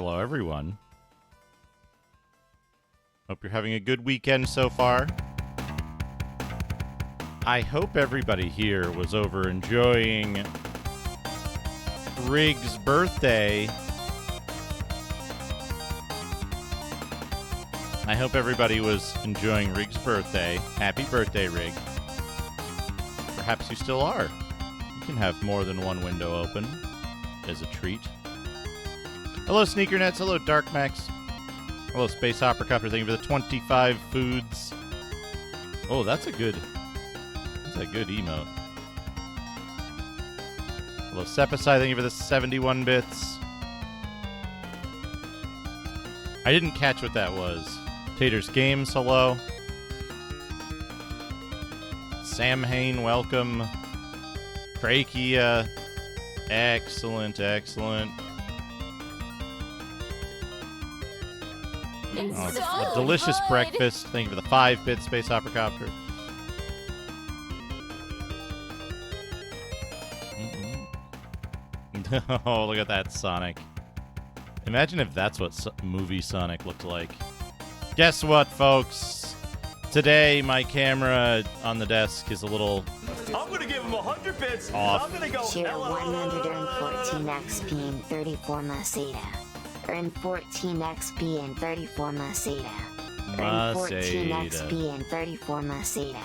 Hello, everyone. Hope you're having a good weekend so far. I hope everybody here was over enjoying Rig's birthday. I hope everybody was enjoying Rig's birthday. Happy birthday, Rig. Perhaps you still are. You can have more than one window open as a treat. Hello, Sneakernets. Hello, Darkmax. Hello, Space Opera Copter. Thank you for the 25 foods. Oh, that's a good emote. Hello, Sepicide. Thank you for the 71 bits. I didn't catch what that was. Tater's Games, hello. Sam Hain, welcome. Krakia, excellent, excellent. Oh, So a delicious good. breakfast. Thank you for the 5-bit Space Opera Copter. Oh, look at that Sonic. Imagine if that's what movie Sonic looked like. Guess what, folks? Today, my camera on the desk is a little I'm gonna give him 100 bits. Off. I'm gonna go. Share 114 XP and 34 Masada. Earn 14 XP and 34 Masada. Earn 14 XP and 34 Masada.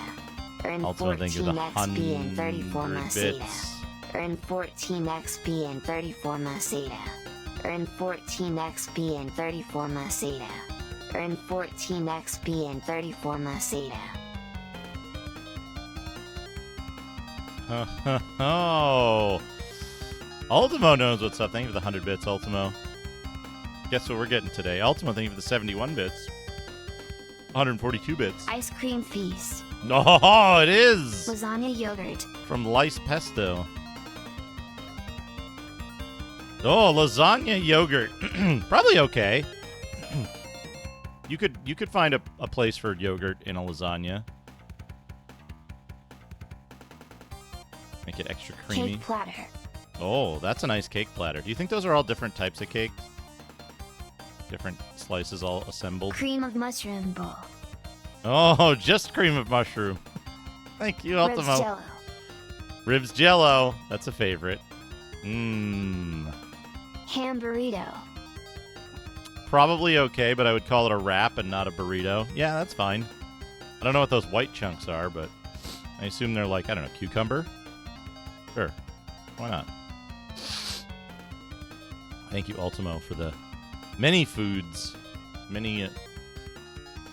Earn Also, 14 thank you for the XP and 34 100 Masada. bits. Earn 14 XP and 34 Masada. Earn 14 XP and 34 Masada. Earn 14 XP and 34 Masada. Oh. Ultimo knows what's up. Thank you for the 100 bits, Ultimo. Guess what we're getting today? Ultimo, thank you for the 71 bits. 142 bits. Ice cream feast. Oh, it is! Lasagna yogurt. From Lice Pesto. Oh, lasagna yogurt. Probably okay. You could find a place for yogurt in a lasagna. Make it extra creamy. Cake platter. Oh, that's a nice cake platter. Do you think those are all different types of cakes? Different slices all assembled? Cream of mushroom bowl. Oh, just cream of mushroom. Thank you, Ribs Ultimo. jello. Ribs Jello. That's a favorite. Mmm. Ham burrito. Probably okay, but I would call it a wrap and not a burrito. Yeah, that's fine. I don't know what those white chunks are, but I assume they're like, I don't know, cucumber? Sure. Why not? Thank you, Ultimo, for the many foods. Many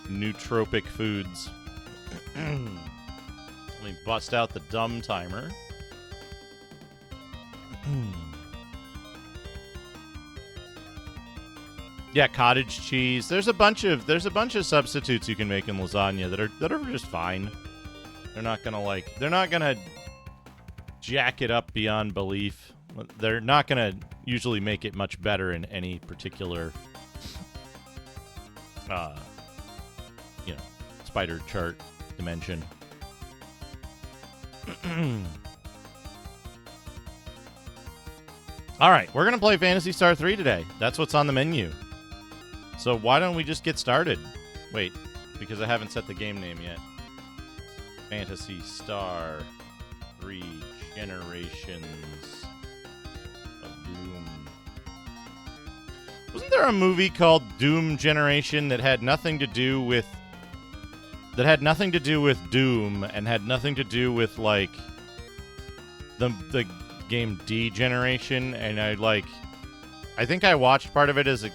nootropic foods. Let me bust out the dumb timer. Yeah, cottage cheese. There's a bunch of substitutes you can make in lasagna that are just fine. They're not gonna jack it up beyond belief. They're not gonna usually make it much better in any particular spider chart dimension. All right, we're gonna play Phantasy Star 3 today. That's what's on the menu. So why don't we just get started? Wait, because I haven't set the game name yet. Phantasy Star 3 Generations of Doom. Wasn't there a movie called Doom Generation that had nothing to do with Doom and had nothing to do with like the game D Generation? And I think I watched part of it as a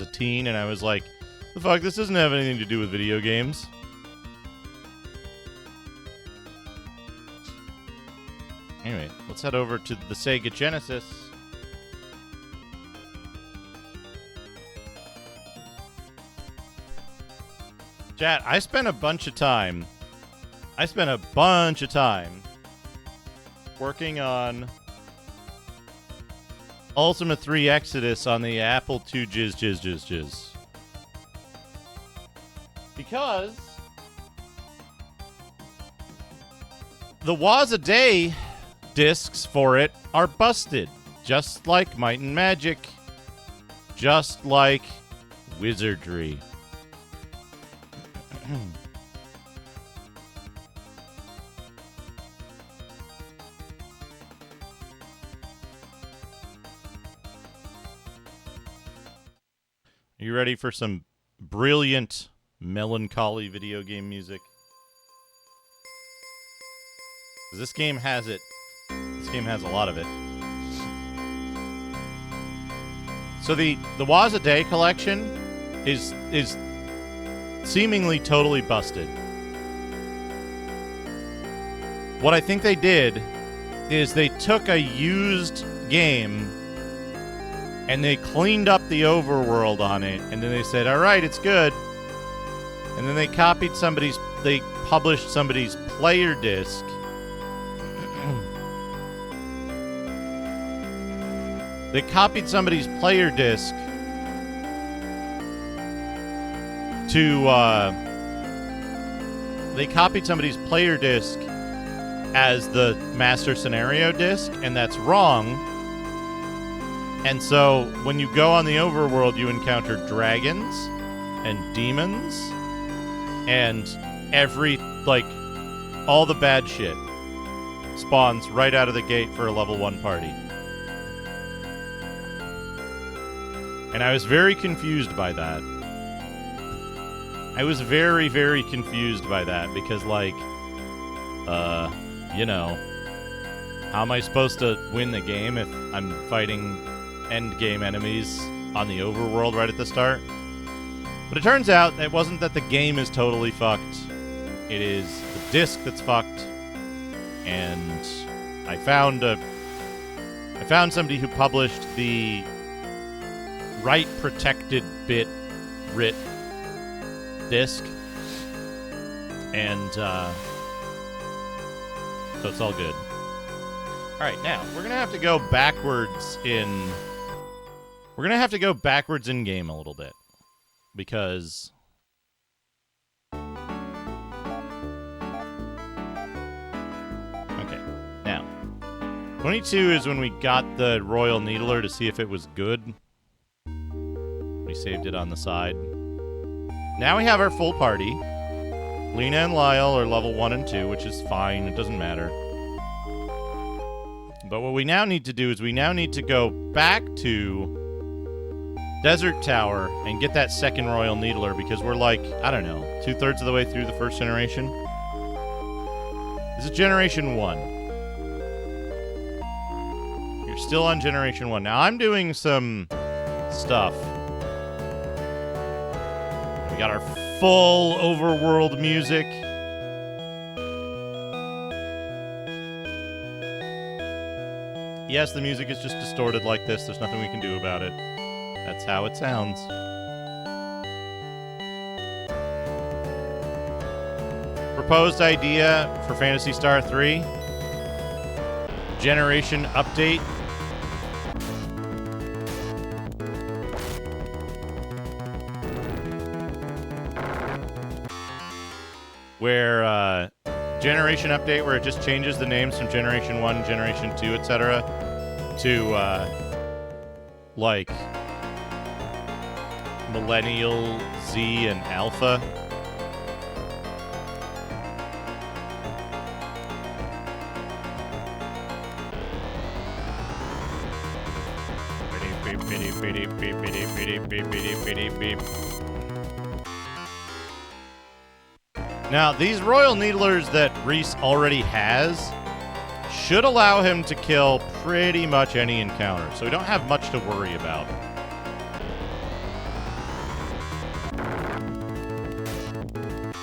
teen, and I was like, the fuck, this doesn't have anything to do with video games. Anyway, let's head over to the Sega Genesis. Chat, I spent a bunch of time working on Ultima 3 Exodus on the Apple II Jizz. Because the was-a-day discs for it are busted, just like Might and Magic. Just like wizardry. Are you ready for some brilliant, melancholy video game music? 'Cause this game has it. This game has a lot of it. So the Waza Day collection is seemingly totally busted. What I think they did is they took a used game and they cleaned up the overworld on it, and then they said, all right, it's good. And then they they published somebody's player disc. They copied somebody's player disc as the master scenario disc, and that's wrong. And so when you go on the overworld, you encounter dragons and demons and all the bad shit spawns right out of the gate for a level 1 party. And I was very confused by that. I was very, very confused by that because, how am I supposed to win the game if I'm fighting end game enemies on the overworld right at the start? But it turns out it wasn't that the game is totally fucked. It is the disc that's fucked. And I found somebody who published the right protected bit writ disc, and so it's all good. All right, now we're gonna have to go backwards in. We're gonna have to go backwards in game a little bit because okay, now 22 is when we got the Royal Needler to see if it was good. We saved it on the side. Now we have our full party. Lena and Lyle are level 1 and 2, which is fine. It doesn't matter. But what we now need to do is we now need to go back to Desert Tower and get that second Royal Needler because we're like, I don't know, 2/3 of the way through the first generation. This is Generation 1. You're still on Generation 1. Now I'm doing some stuff. We got our full overworld music. Yes, the music is just distorted like this. There's nothing we can do about it. That's how it sounds. Proposed idea for Phantasy Star 3. Generation update. Where generation update where it just changes the names from Generation 1, Generation 2, etc. to like Millennial, Z, and Alpha. Now, these Royal Needlers that Reese already has should allow him to kill pretty much any encounter, so we don't have much to worry about.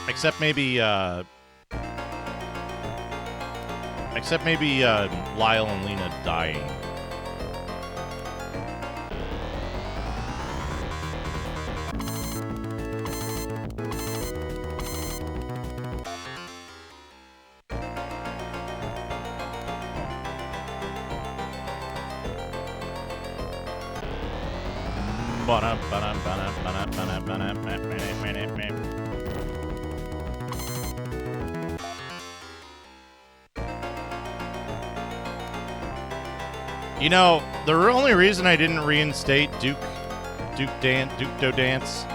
Except maybe Lyle and Lena dying. You know, the only reason I didn't reinstate Duke Duke dance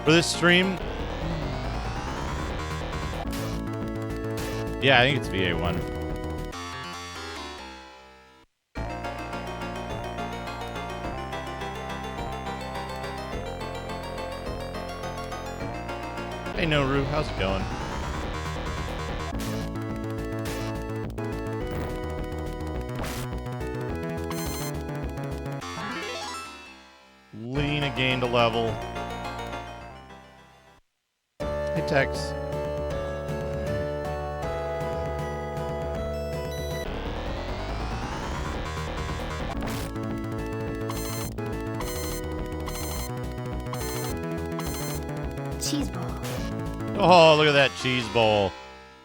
for this stream. Yeah, I think it's VA1. Hey, Noru, how's it going? Lena gained a level. Hey, Tex. Cheese bowl. Oh, look at that cheese bowl.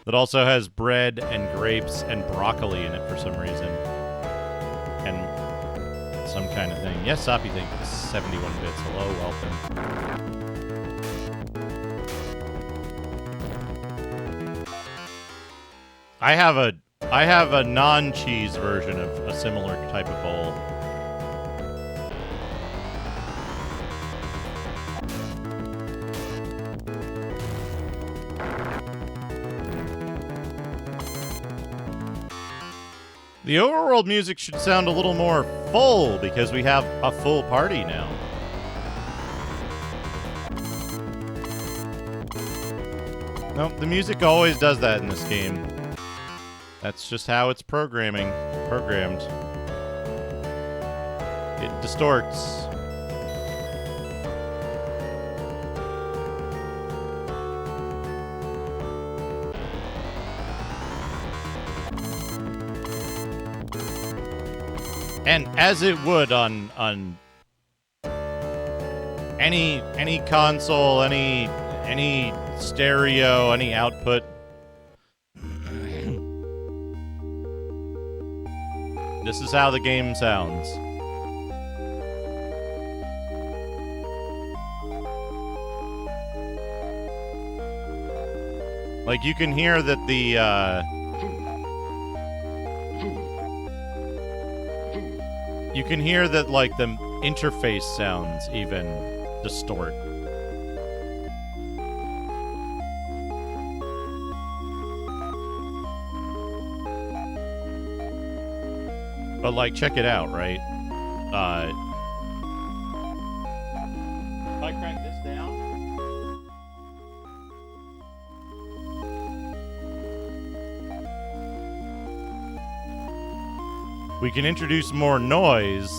That also has bread and grapes and broccoli in it for some reason. And some kind of thing. Yes, Soppy, thank you. 71 bits. Hello, welcome. I have a non-cheese version of a similar type of bowl. The overworld music should sound a little more full because we have a full party now. Nope, the music always does that in this game. That's just how it's programmed. It distorts. And as it would on any console, any stereo, any output. This is how the game sounds. Like, you can hear that you can hear that, like, the interface sounds even distort. But, like, check it out, right? If I crank this down... we can introduce more noise.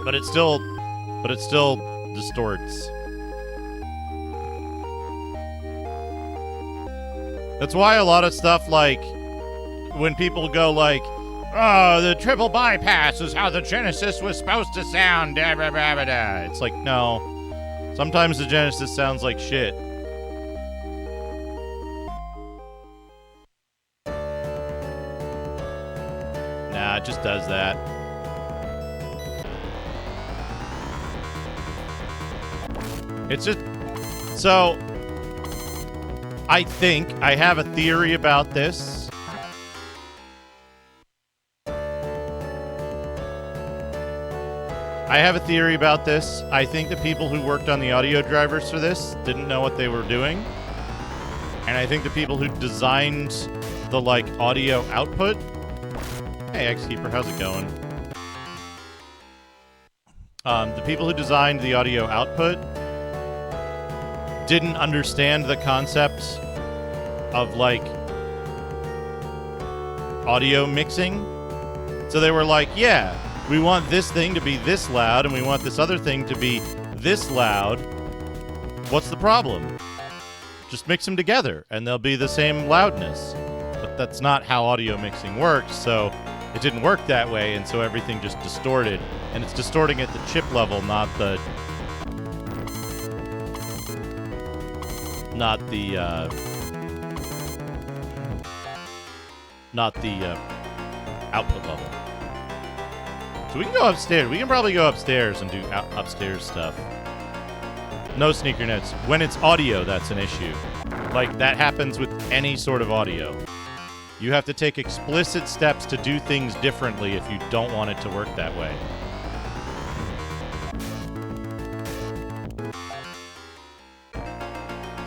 But it still distorts. That's why a lot of stuff, like, when people go like, oh, the triple bypass is how the Genesis was supposed to sound, da, da, da, da, da. It's like, no. Sometimes the Genesis sounds like shit. Nah, it just does that. It's just... So... I think I have a theory about this. I think the people who worked on the audio drivers for this didn't know what they were doing. And I think the people who designed the, like, audio output... Hey, Xkeeper, how's it going? The people who designed the audio output didn't understand the concept of, like, audio mixing. So they were like, yeah, we want this thing to be this loud and we want this other thing to be this loud. What's the problem? Just mix them together and they'll be the same loudness. But that's not how audio mixing works, so it didn't work that way, and so everything just distorted. And it's distorting at the chip level, not the not the output level. So we can go upstairs. We can probably go upstairs and do upstairs stuff. No sneaker nets. When it's audio, that's an issue. Like, that happens with any sort of audio. You have to take explicit steps to do things differently if you don't want it to work that way.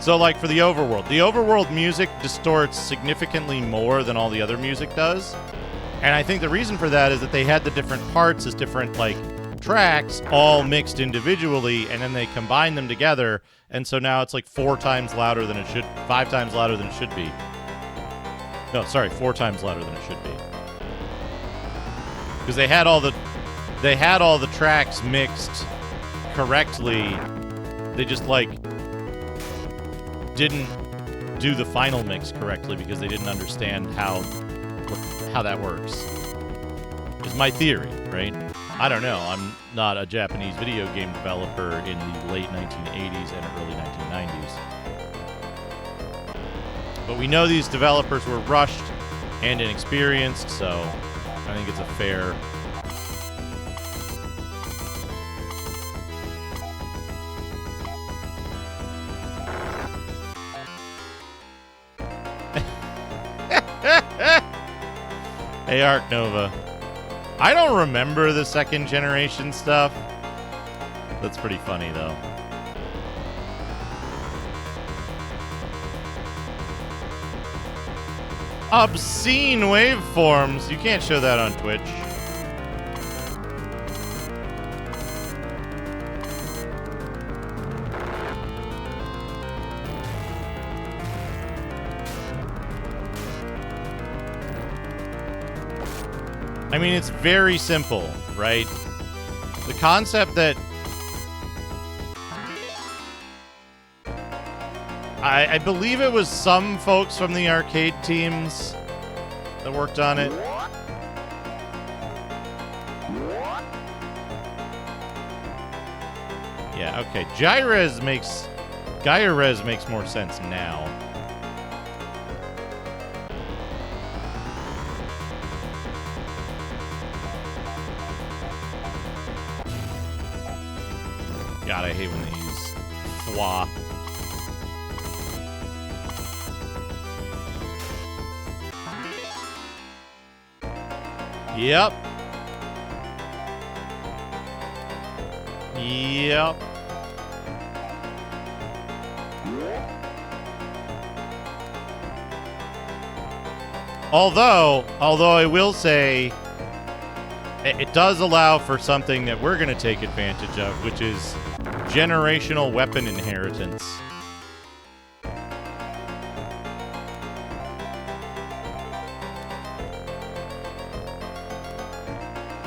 So, like, for the overworld music distorts significantly more than all the other music does. And I think the reason for that is that they had the different parts as different, like, tracks all mixed individually, and then they combine them together, and so now it's like 4 times louder than it should, 5 times louder than it should be. No, sorry, 4 times louder than it should be. Because they had all the tracks mixed correctly. They just, like, didn't do the final mix correctly because they didn't understand how that works. Is my theory, right? I don't know. I'm not a Japanese video game developer in the late 1980s and early 1990s. But we know these developers were rushed and inexperienced, so I think it's a fair... Hey, Arc Nova. I don't remember the second generation stuff. That's pretty funny, though. Obscene waveforms. You can't show that on Twitch. I mean, it's very simple, right? The concept that... I believe it was some folks from the arcade teams that worked on it. Yeah, okay. Gaia-Rez makes more sense now. God, I hate when they use fwa. Yep. Yep. Although I will say it does allow for something that we're going to take advantage of, which is generational weapon inheritance.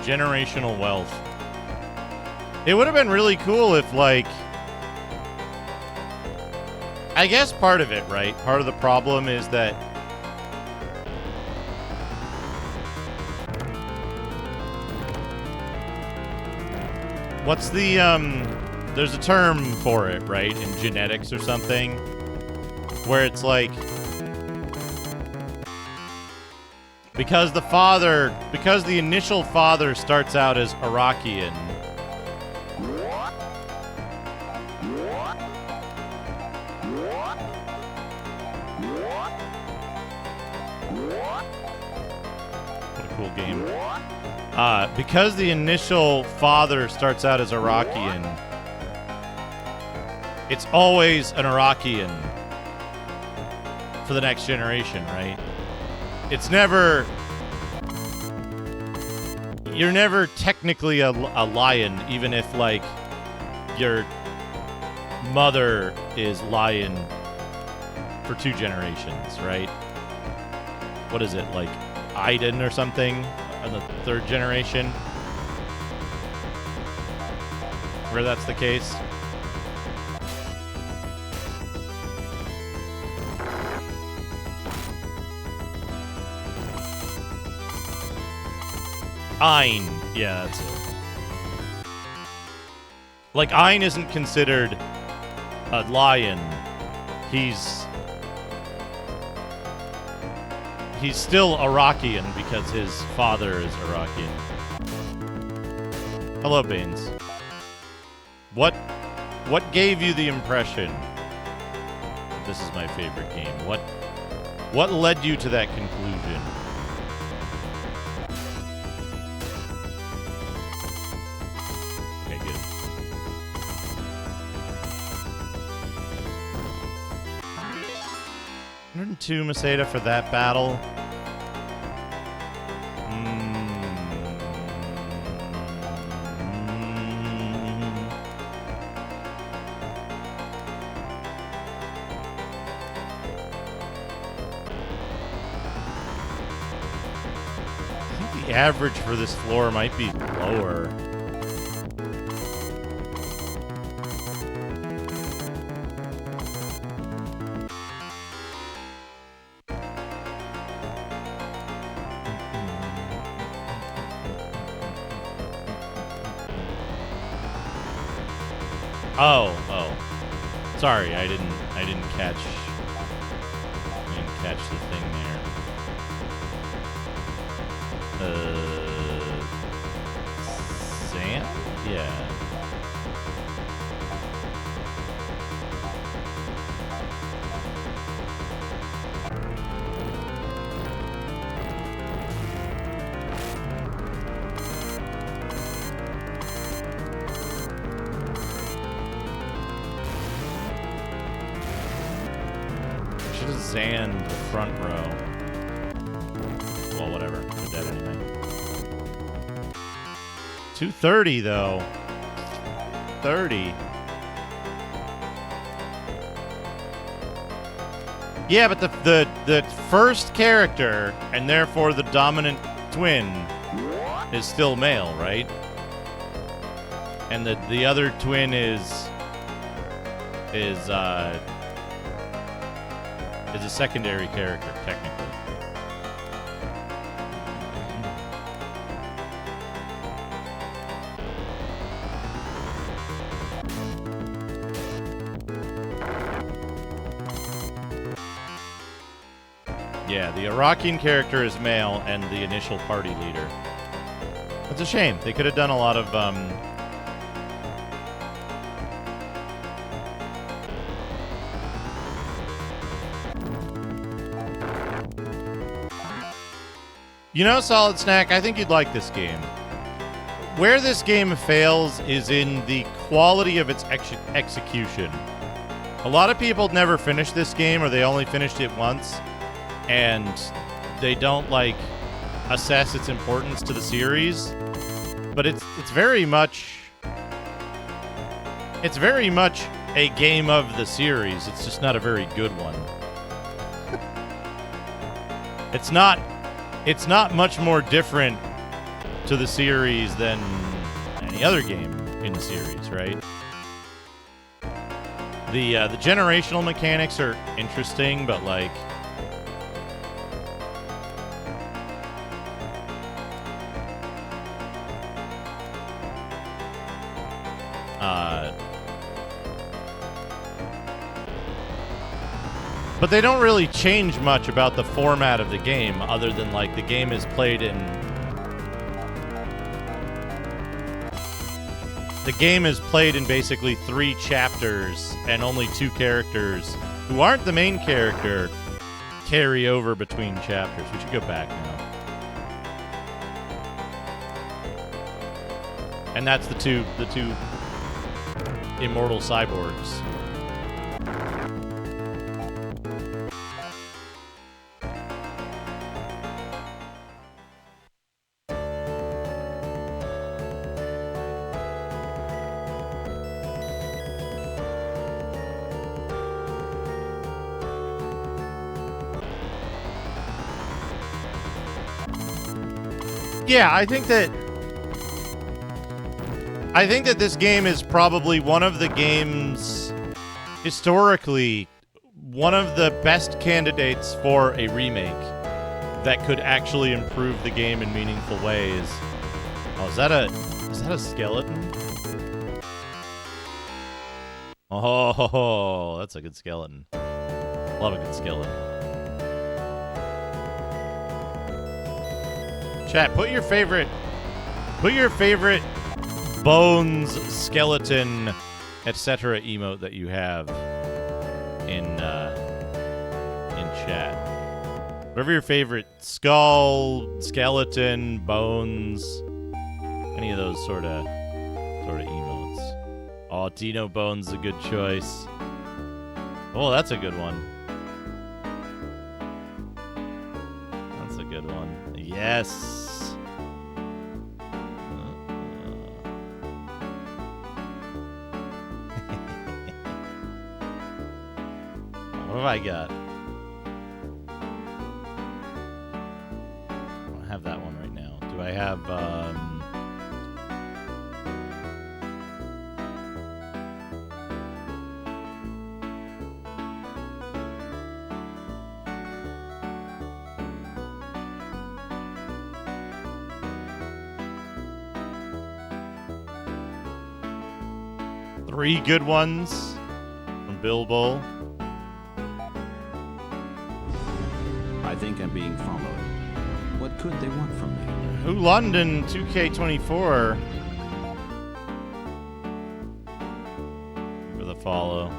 Generational wealth. It would have been really cool if, like... I guess part of it, right? Part of the problem is that... What's the, there's a term for it, right? In genetics or something. Where it's like... Because the initial father starts out as Iraqian. What a cool game. Because the initial father starts out as Iraqian, it's always an Iraqian for the next generation, right? It's never... You're never technically a lion, even if, like, your mother is lion for 2 generations, right? What is it, like Iden or something on the 3rd generation? Where that's the case? Ein. Yeah, that's it. Like, Ein isn't considered a lion. He's he's still Iraqian because his father is Iraqian. Hello, Baines. What gave you the impression that this is my favorite game? What led you to that conclusion? Okay, good. $102 Maseda for that battle. The average for this floor might be lower. Oh. Sorry, I didn't catch the thing there. Zan? Yeah. Should have Zanned the front row. Well, whatever. They're dead anyway. 230 though. 30. Yeah, but the first character, and therefore the dominant twin, is still male, right? And the other twin is a secondary character, technically. Yeah, the Iraqian character is male and the initial party leader. It's a shame. They could have done a lot of You know, Solid Snack, I think you'd like this game. Where this game fails is in the quality of its execution. A lot of people never finish this game, or they only finished it once, and they don't, like, assess its importance to the series. But it's very much... It's very much a game of the series. It's just not a very good one. It's not much more different to the series than any other game in the series, right? The generational mechanics are interesting, but like but they don't really change much about the format of the game, other than like the game is played in... The game is played in basically 3 chapters, and only 2 characters, who aren't the main character, carry over between chapters. We should go back now. And that's the two immortal cyborgs. Yeah, I think that this game is probably one of the games, historically, one of the best candidates for a remake that could actually improve the game in meaningful ways. Oh, is that a skeleton? Oh, that's a good skeleton. Love a good skeleton. Chat, put your favorite bones, skeleton, etc. emote that you have in chat. Whatever your favorite skull, skeleton, bones, any of those sort of emotes. Oh, Dino Bones is a good choice. Oh, that's a good one. That's a good one. Yes. What have I got? I don't have that one right now. Do I have, three good ones from Bilbo? I think I'm being followed. What could they want from me? Who London 2K24 for the follow.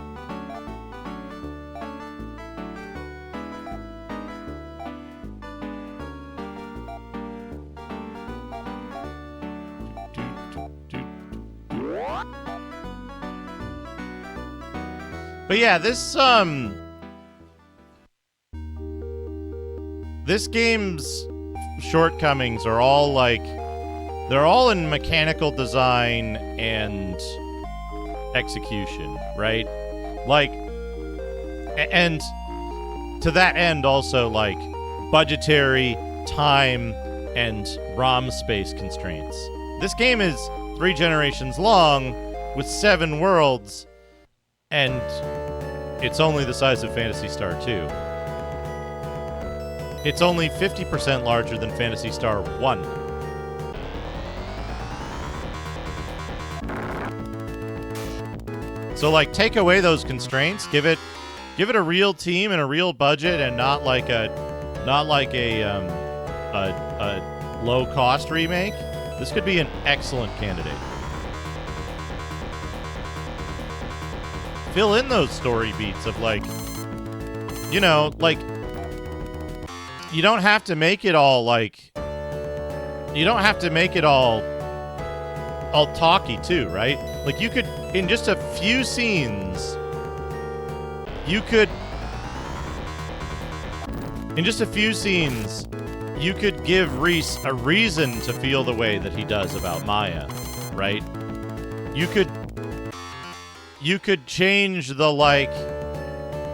But yeah, this game's shortcomings are all like, they're all in mechanical design and execution, right? Like, and to that end also like budgetary, time, and ROM space constraints. This game is 3 generations long with 7 worlds, and it's only the size of Phantasy Star 2. It's only 50% larger than Phantasy Star 1. So, like, take away those constraints, give it a real team and a real budget, and not like a low cost remake. This could be an excellent candidate. Fill in those story beats of, like, you know, like, you don't have to make it all like, you don't have to make it all talky too, right? Like, you could, in just a few scenes, you could give Reese a reason to feel the way that he does about Maya, right? You could change the, like,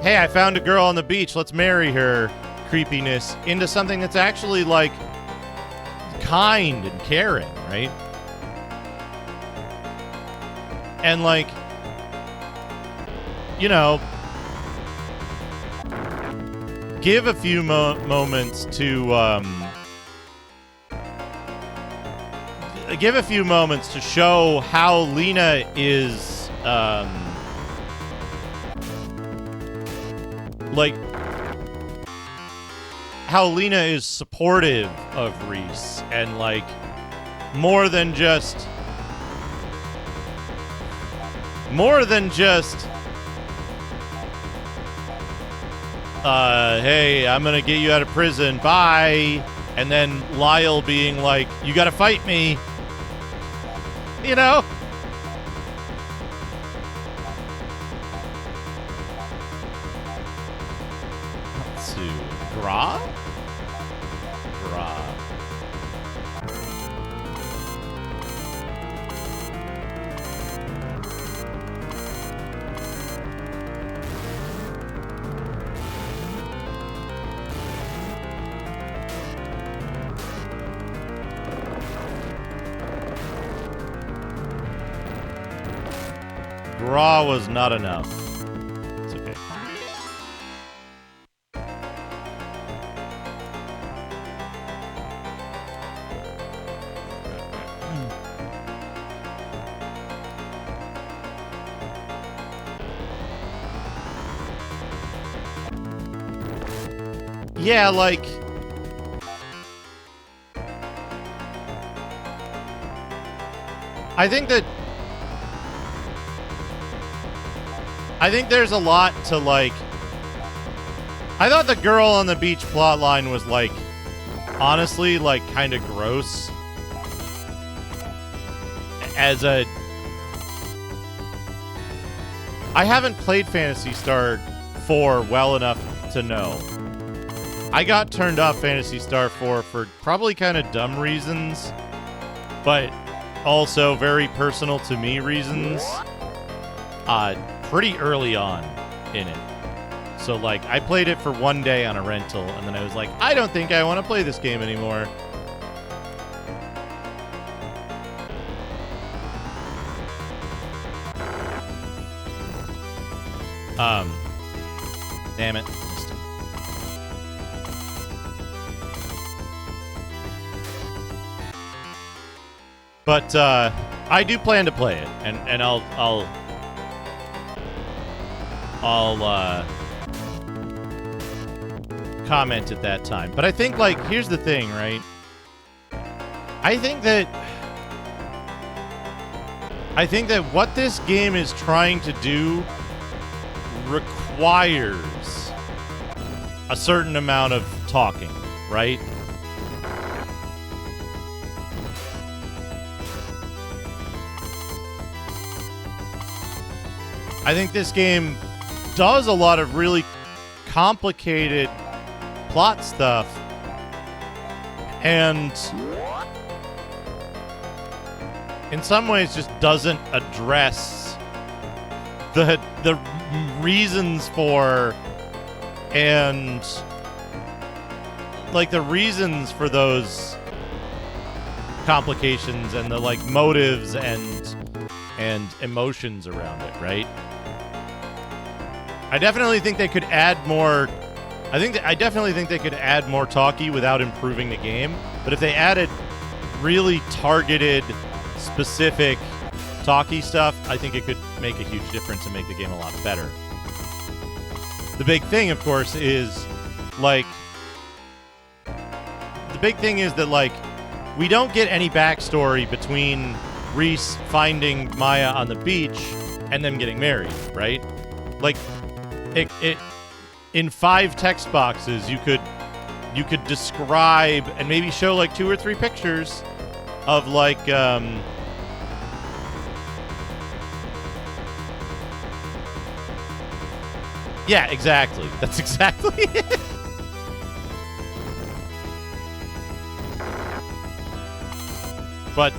hey, I found a girl on the beach, let's marry her, creepiness into something that's actually, like, kind and caring, right? And, like, you know, give a few moments to show how Lena is like, how Lena is supportive of Reese, and, like, more than just hey, I'm gonna get you out of prison, bye, and then Lyle being like, you gotta fight me, you know? Let's see. Gra? Gra was not enough. It's okay. Yeah, like, I think there's a lot to, like... I thought the girl on the beach plotline was, like, honestly, like, kind of gross. As a... I haven't played Phantasy Star 4 well enough to know. I got turned off Phantasy Star 4 for probably kind of dumb reasons, but also very personal to me reasons. Pretty early on in it. So, like, I played it for one day on a rental, and then I was like, I don't think I want to play this game anymore. Damn it. But, I do plan to play it, and I'll comment at that time. But I think, like, here's the thing, right? I think that what this game is trying to do requires a certain amount of talking, right? I think this game does a lot of really complicated plot stuff, and in some ways just doesn't address the reasons for, and like the reasons for those complications and the like motives and emotions around it, right? I definitely think they could add more. I definitely think they could add more talkie without improving the game. But if they added really targeted, specific talkie stuff, I think it could make a huge difference and make the game a lot better. The big thing, of course, is like that we don't get any backstory between Reese finding Maya on the beach and them getting married, right? Like it in 5 text boxes you could describe and maybe show like 2 or 3 pictures of like yeah, exactly. That's exactly it. But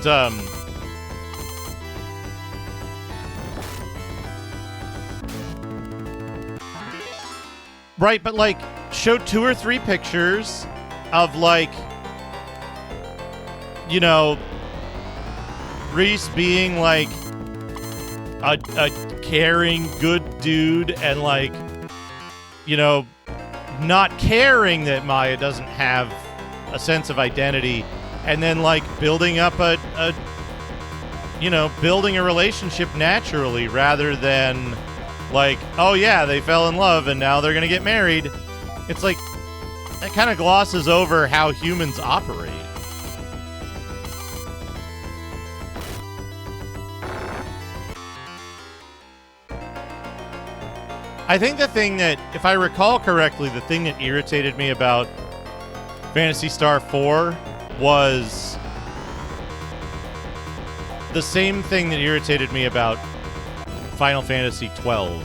right, but like show 2 or 3 pictures of like, you know, Reese being like a caring, good dude and like, you know, not caring that Maya doesn't have a sense of identity, and then like building up building a relationship naturally rather than like, oh yeah, they fell in love and now they're gonna get married. It's like that kind of glosses over how humans operate. I think the thing that, if I recall correctly, the thing that irritated me about Phantasy Star 4 was the same thing that irritated me about Final Fantasy 12.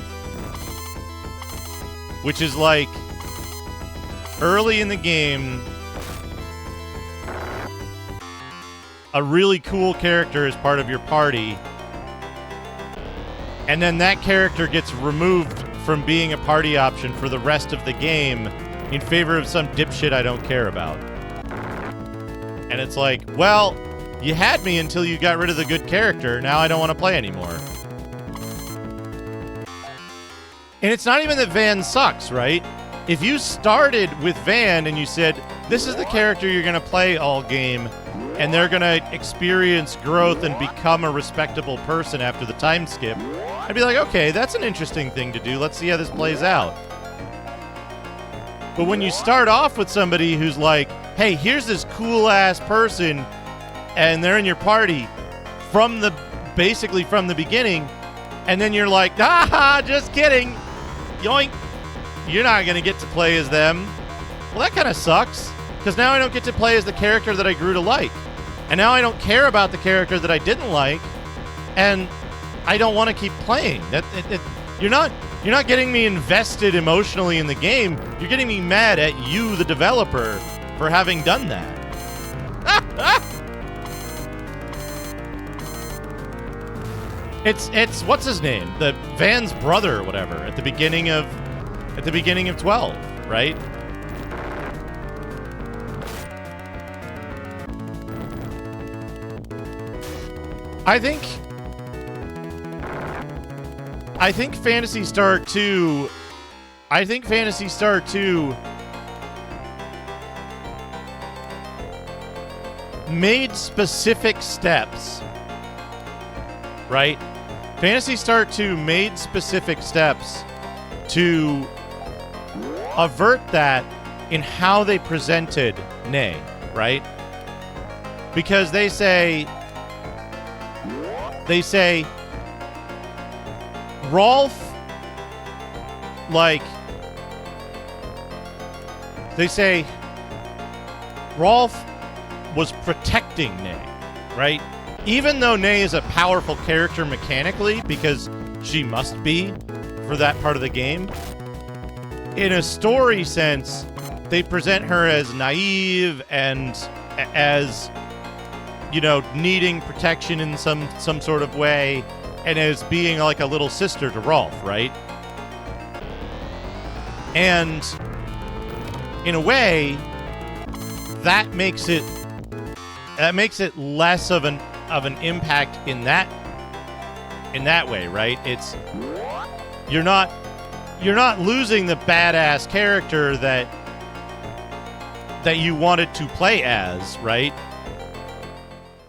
Which is like, early in the game, a really cool character is part of your party, and then that character gets removed from being a party option for the rest of the game in favor of some dipshit I don't care about. And it's like, well, you had me until you got rid of the good character. Now I don't want to play anymore. And it's not even that Van sucks, right? If you started with Van and you said, this is the character you're going to play all game, and they're going to experience growth and become a respectable person after the time skip, I'd be like, okay, that's an interesting thing to do. Let's see how this plays out. But when you start off with somebody who's like, hey, here's this cool-ass person, and they're in your party from the basically from the beginning, and then you're like, ah, just kidding. Yoink. You're not going to get to play as them. Well, that kind of sucks, because now I don't get to play as the character that I grew to like. And now I don't care about the character that I didn't like, and I don't want to keep playing. You're not getting me invested emotionally in the game. You're getting me mad at you, the developer, for having done that. It's what's his name? The Van's brother or whatever at the beginning of 12, right? I think Phantasy Star 2 made specific steps, right? Phantasy Star 2 made specific steps to avert that in how they presented Nay, right? Because they say Rolf, like, they say Rolf was protecting Nay, right? Even though Nay is a powerful character mechanically, because she must be for that part of the game, in a story sense, they present her as naive and as, you know, needing protection in some sort of way, and as being like a little sister to Rolf, right? And in a way, that makes it less of an impact in that way, right? It's you're not losing the badass character that you wanted to play as, right?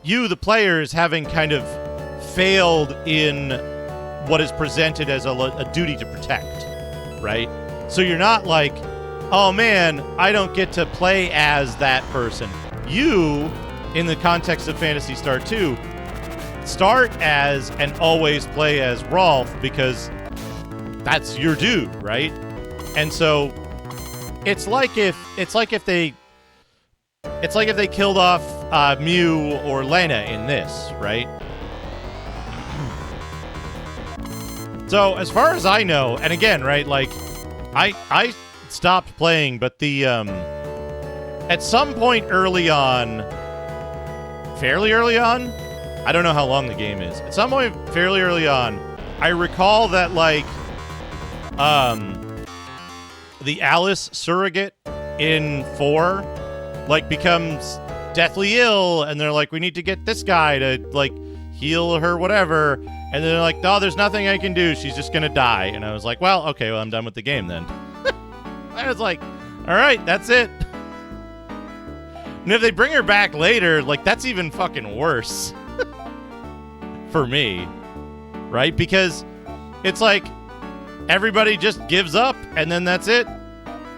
You, the player, is having kind of failed in what is presented as a duty to protect, right? So you're not like, oh man, I don't get to play as that person. You, in the context of Phantasy Star 2, start as and always play as Rolf because that's your dude, right? And so it's like if they killed off Mew or Lena in this, right? So as far as I know, and again, right, like I stopped playing, but the at some point early on, fairly early on, I don't know how long the game is. At some point fairly early on, I recall that like the Alice surrogate in 4 like becomes deathly ill, and they're like, we need to get this guy to like heal her, whatever. And they're like, no, there's nothing I can do. She's just gonna die. And I was like, well, okay, well, I'm done with the game then. I was like, all right, that's it. And if they bring her back later, like, that's even fucking worse. For me. Right? Because it's like everybody just gives up, and then that's it.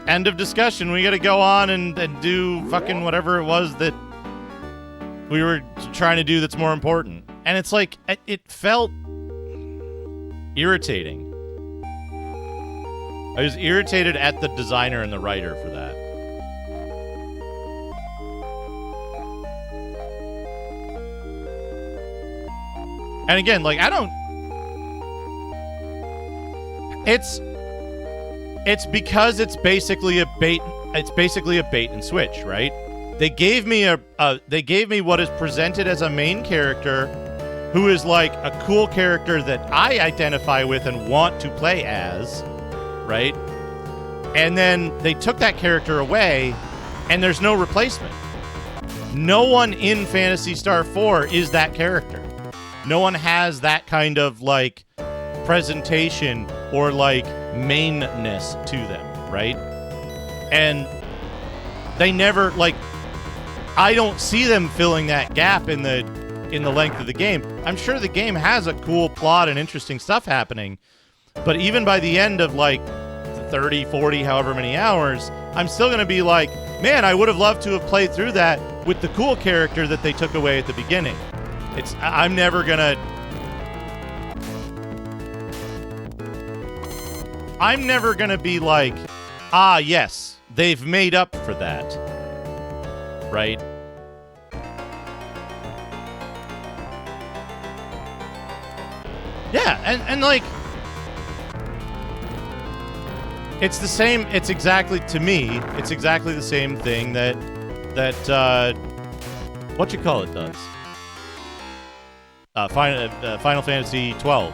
End of discussion. We gotta go on and do fucking whatever it was that we were trying to do that's more important. And it's like, it felt irritating. I was irritated at the designer and the writer for that. And again, like, I don't... It's because it's basically a bait and switch, right? They gave me what is presented as a main character who is like a cool character that I identify with and want to play as, right? And then they took that character away, and there's no replacement. No one in Phantasy Star 4 is that character. No one has that kind of like presentation or like mainness to them, right? And they never, like, I don't see them filling that gap in the length of the game. I'm sure the game has a cool plot and interesting stuff happening, but even by the end of like 30, 40, however many hours, I'm still going to be like, man, I would have loved to have played through that with the cool character that they took away at the beginning. I'm never going to I'm never gonna be like, ah, yes, they've made up for that, right? Yeah, and like, it's the same. It's exactly, to me, it's exactly the same thing that what you call it does. Final Fantasy 12.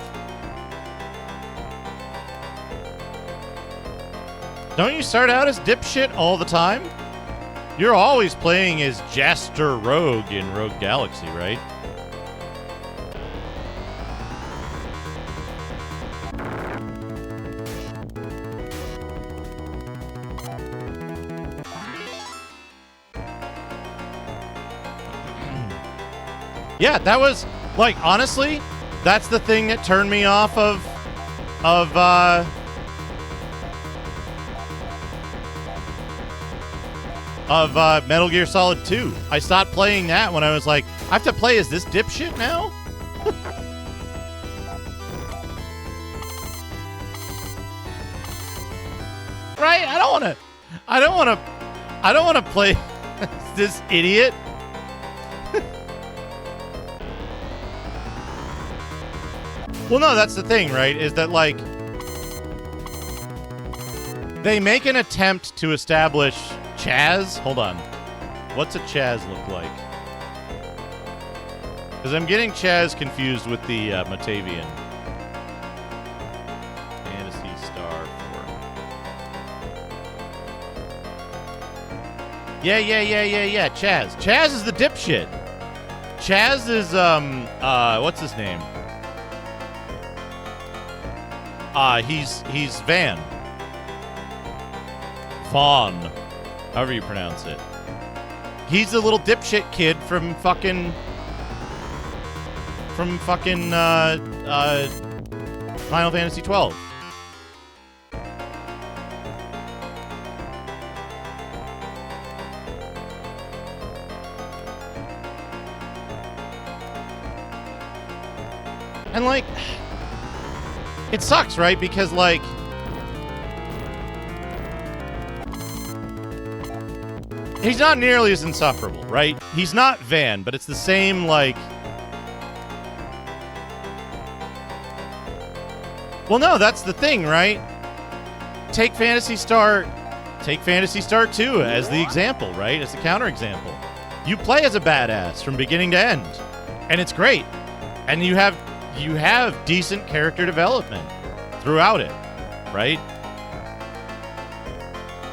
Don't you start out as dipshit all the time? You're always playing as Jaster Rogue in Rogue Galaxy, right? Yeah, that was, like, honestly, that's the thing that turned me off of Metal Gear Solid 2. I stopped playing that when I was like, I have to play as this dipshit now? Right? I don't want to play this idiot. Well, no, that's the thing, right? Is that, like, they make an attempt to establish Chaz. Hold on. What's a Chaz look like? Because I'm getting Chaz confused with the Matavian. Phantasy Star 4. Yeah. Chaz. Chaz is the dipshit. Chaz is, what's his name? He's Van. Vaughn. However you pronounce it. He's the little dipshit kid from fucking Final Fantasy 12. And, like, it sucks, right? Because, like, he's not nearly as insufferable, right? He's not Van, but it's the same, like... Well, no, that's the thing, right? Take Phantasy Star 2 as the example, right? As the counterexample. You play as a badass from beginning to end, and it's great. And you have decent character development throughout it, right?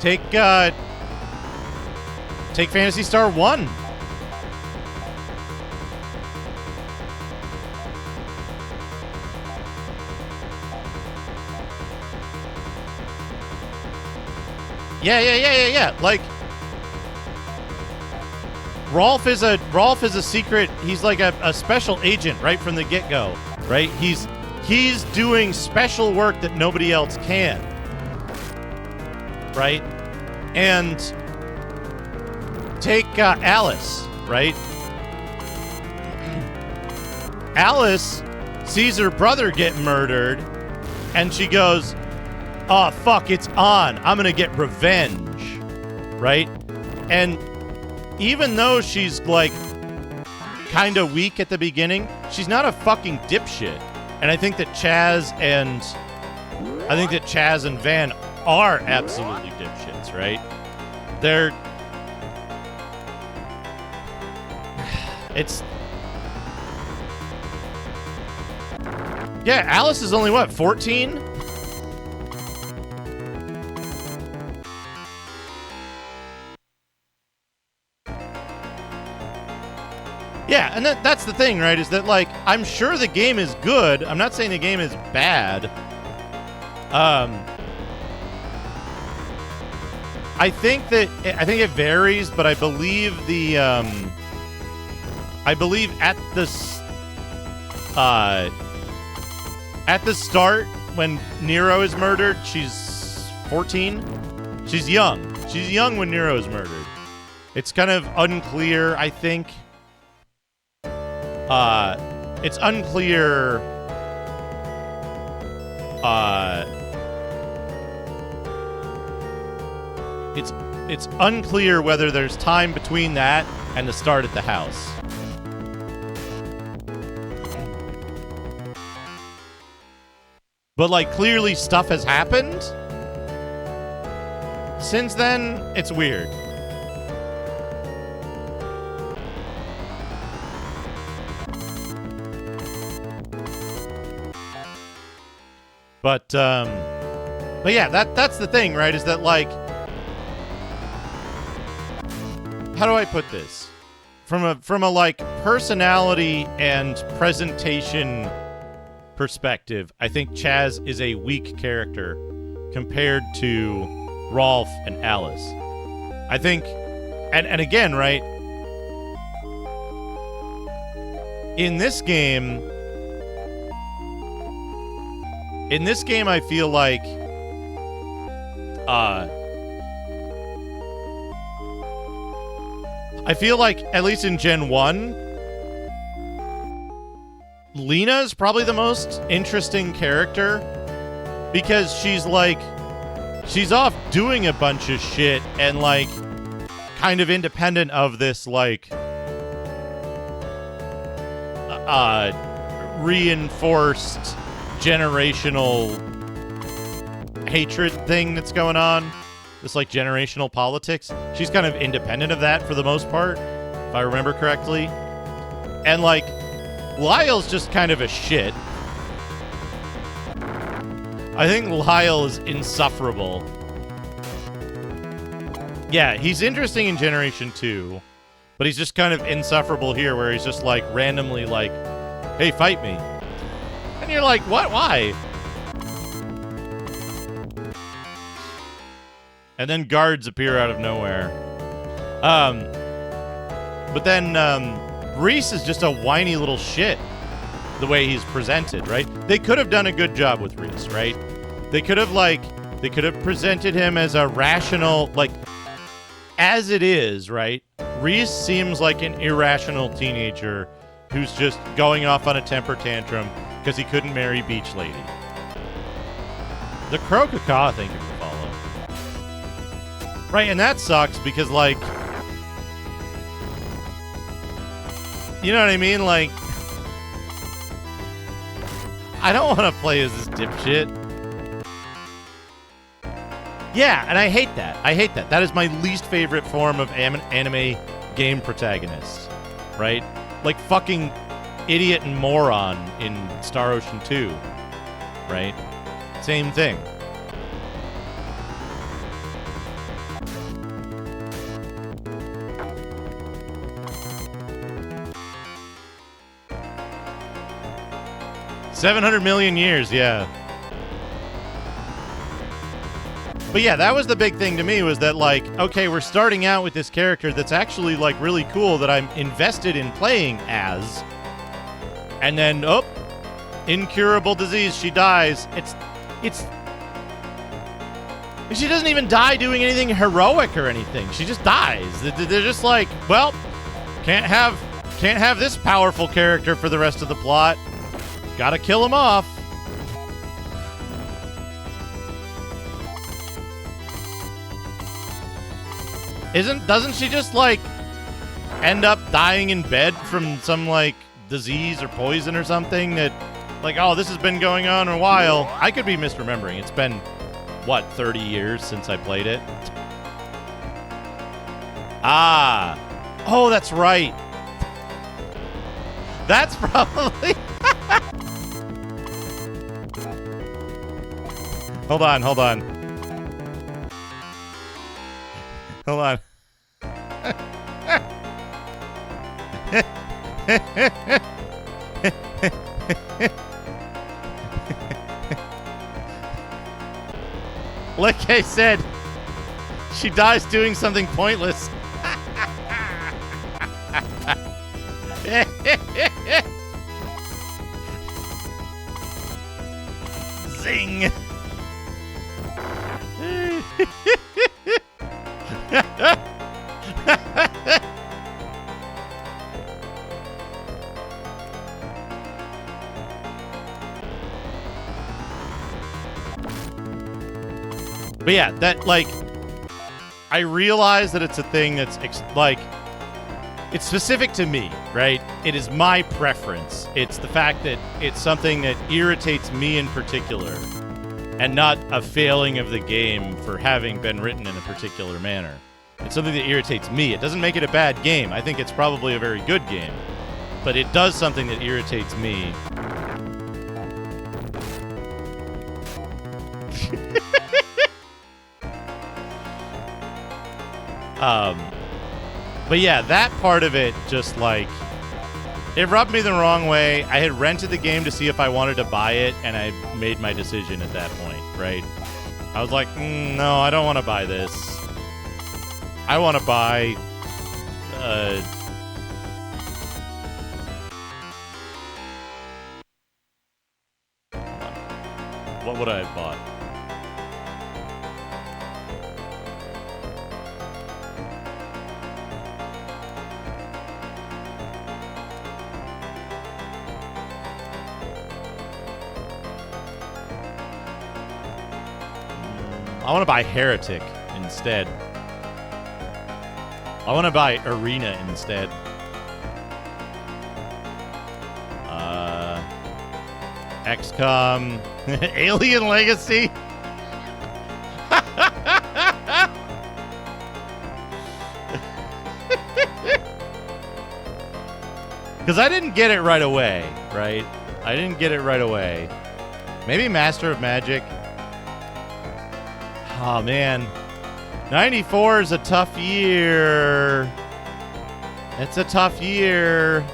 Take Phantasy Star 1. Yeah. Like, Rolf is a secret. He's like a special agent right from the get-go, right? He's doing special work that nobody else can, right? And take Alice, right? Alice sees her brother get murdered, and she goes, "Oh, fuck, it's on. I'm gonna get revenge," right? And even though she's, like, kind of weak at the beginning, she's not a fucking dipshit. And I think that Chaz and Van are absolutely dipshits, right? Yeah, Alice is only, what, 14? Yeah, and that's the thing, right? Is that, like, I'm sure the game is good. I'm not saying the game is bad. I think it varies, but I believe at the start when Nero is murdered, she's 14. She's young. She's young when Nero is murdered. It's kind of unclear, I think. It's unclear it's unclear whether there's time between that and the start at the house. But, like, clearly stuff has happened since then. It's weird. But yeah, that's the thing, right? Is that, like, how do I put this? From a like personality and presentation perspective, I think Chaz is a weak character compared to Rolf and Alice. I think, and again, right? In this game, I feel like at least in Gen 1, Lena is probably the most interesting character because she's off doing a bunch of shit and, like, kind of independent of this, like, reinforced generational hatred thing that's going on. This, like, generational politics. She's kind of independent of that for the most part, if I remember correctly. And, like, Lyle's just kind of a shit. I think Lyle is insufferable. Yeah, he's interesting in Generation 2, but he's just kind of insufferable here, where he's just, like, randomly like, hey, fight me. And you're like, what? Why? And then guards appear out of nowhere. But then Reese is just a whiny little shit, the way he's presented, right? They could have done a good job with Reese, right? They could have presented him as a rational, like, as it is, right? Reese seems like an irrational teenager who's just going off on a temper tantrum because he couldn't marry Beach Lady. The Crow-Cacaw, thank you for following. Right, and that sucks because, like, you know what I mean? Like, I don't want to play as this dipshit. Yeah, and I hate that. I hate that. That is my least favorite form of anime game protagonist, right? Like fucking idiot and moron in Star Ocean 2, right? Same thing. $700 million years, yeah. But yeah, that was the big thing to me, was that, like, okay, we're starting out with this character that's actually, like, really cool, that I'm invested in playing as. And then, oh, incurable disease, she dies. She doesn't even die doing anything heroic or anything. She just dies. They're just like, well, can't have this powerful character for the rest of the plot. Gotta kill him off. Doesn't she just, like, end up dying in bed from some, like, disease or poison or something that, like, oh, this has been going on a while. I could be misremembering. It's been, what, 30 years since I played it? Ah. Oh, that's right. That's probably... Hold on. Hold on. Like I said, she dies doing something pointless. Zing. But yeah, that, like, I realize that it's a thing that's like, it's specific to me, right? It is my preference. It's the fact that it's something that irritates me in particular, and not a failing of the game for having been written in a particular manner. It's something that irritates me. It doesn't make it a bad game. I think it's probably a very good game, but it does something that irritates me. But yeah, that part of it just like, it rubbed me the wrong way. I had rented the game to see if I wanted to buy it, and I made my decision at that point, right? I was like, no, I don't want to buy this. I want to buy what would I have bought? I want to buy Heretic instead. I want to buy Arena instead. XCOM. Alien Legacy? Because I didn't get it right away, right? I didn't get it right away. Maybe Master of Magic. Oh, man. 94 is a tough year. It's a tough year.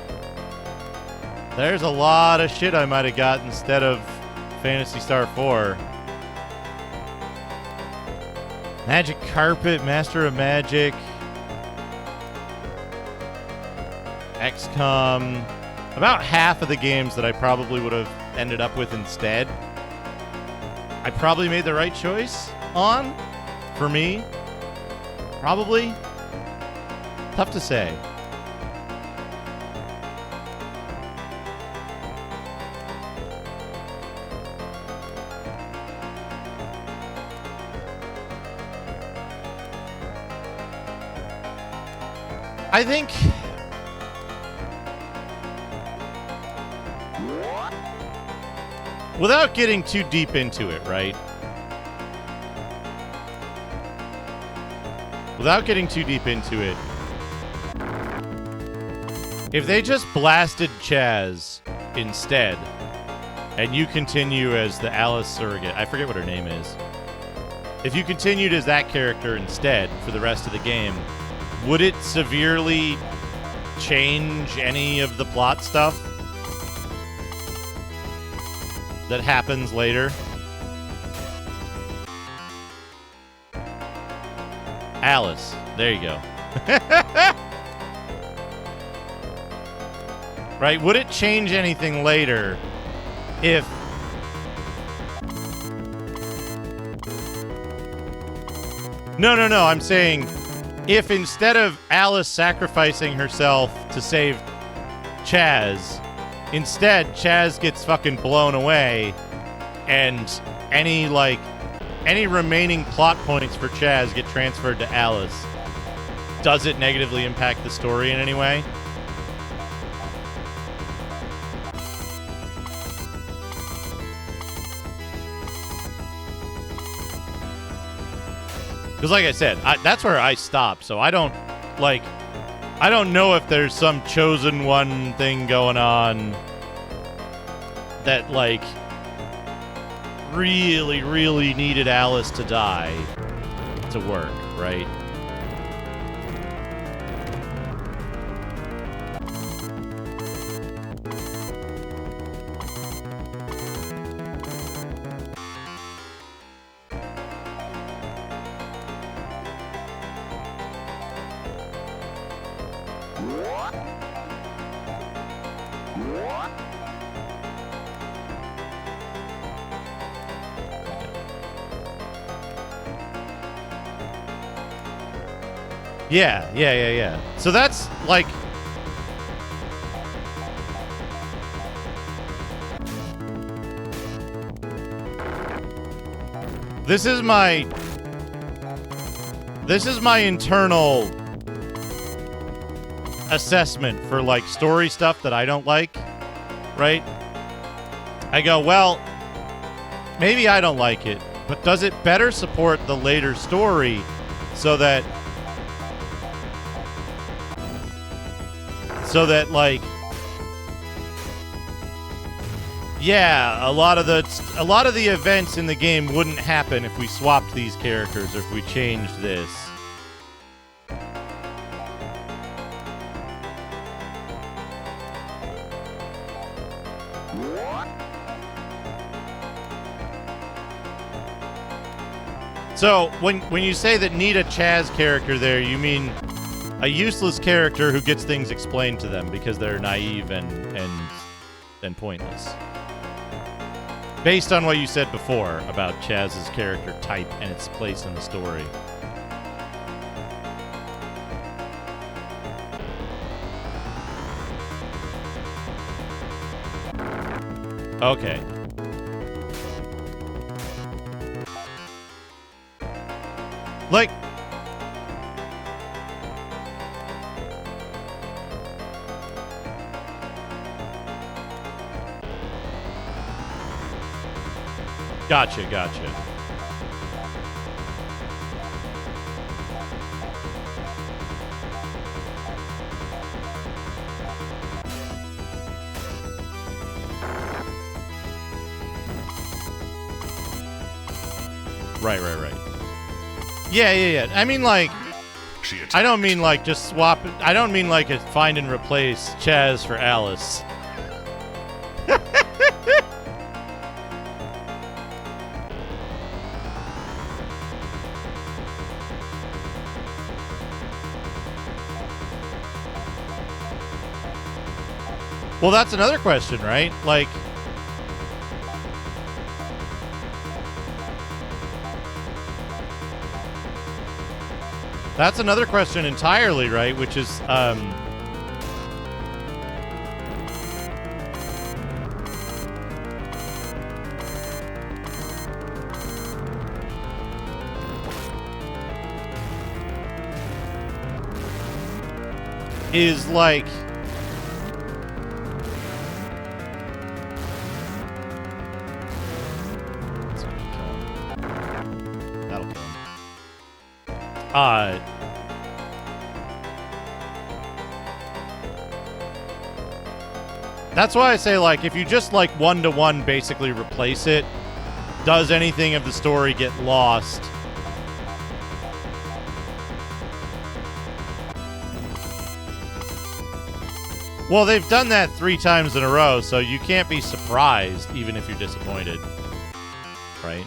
There's a lot of shit I might have got instead of Phantasy Star 4. Magic Carpet, Master of Magic. XCOM. About half of the games that I probably would have ended up with instead, I probably made the right choice on, for me. Probably. Tough to say. I think without getting too deep into it, right? Without getting too deep into it, if they just blasted Chaz instead, and you continue as the Alice surrogate, I forget what her name is. If you continued as that character instead for the rest of the game, would it severely change any of the plot stuff that happens later? Alice. There you go. Right? Would it change anything later if... No, I'm saying if instead of Alice sacrificing herself to save Chaz, instead Chaz gets fucking blown away and any remaining plot points for Chaz get transferred to Alice, does it negatively impact the story in any way? Because like I said, that's where I stopped, so I don't know if there's some chosen one thing going on that, like, really, really needed Alice to die to work, right? Yeah. So that's, like... This is my this is my internal assessment for like story stuff that I don't like, right? I go, well, maybe I don't like it, but does it better support the later story so that like, yeah, a lot of the events in the game wouldn't happen if we swapped these characters or if we changed this. So, when you say that need a Chaz character there, you mean a useless character who gets things explained to them because they're naive and pointless. Based on what you said before about Chaz's character type and its place in the story. Okay. Like, gotcha. Right. Yeah. I mean, like, I don't mean like just swap. I don't mean like a find and replace Chaz for Alice. Well, that's another question, right? Like, that's another question entirely, right? Which is, is like, that'll kill him. That's why I say, like, if you just, like, one-to-one basically replace it, does anything of the story get lost? Well, they've done that 3 times in a row, so you can't be surprised, even if you're disappointed. Right?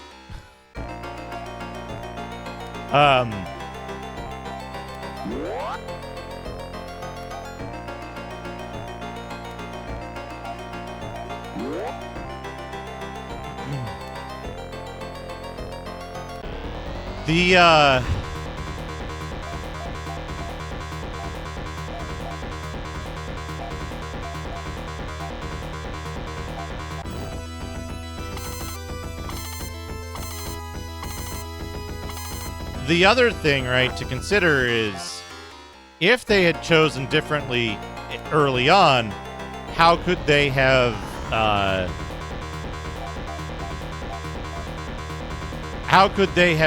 The other thing, right, to consider is if they had chosen differently early on, how could they have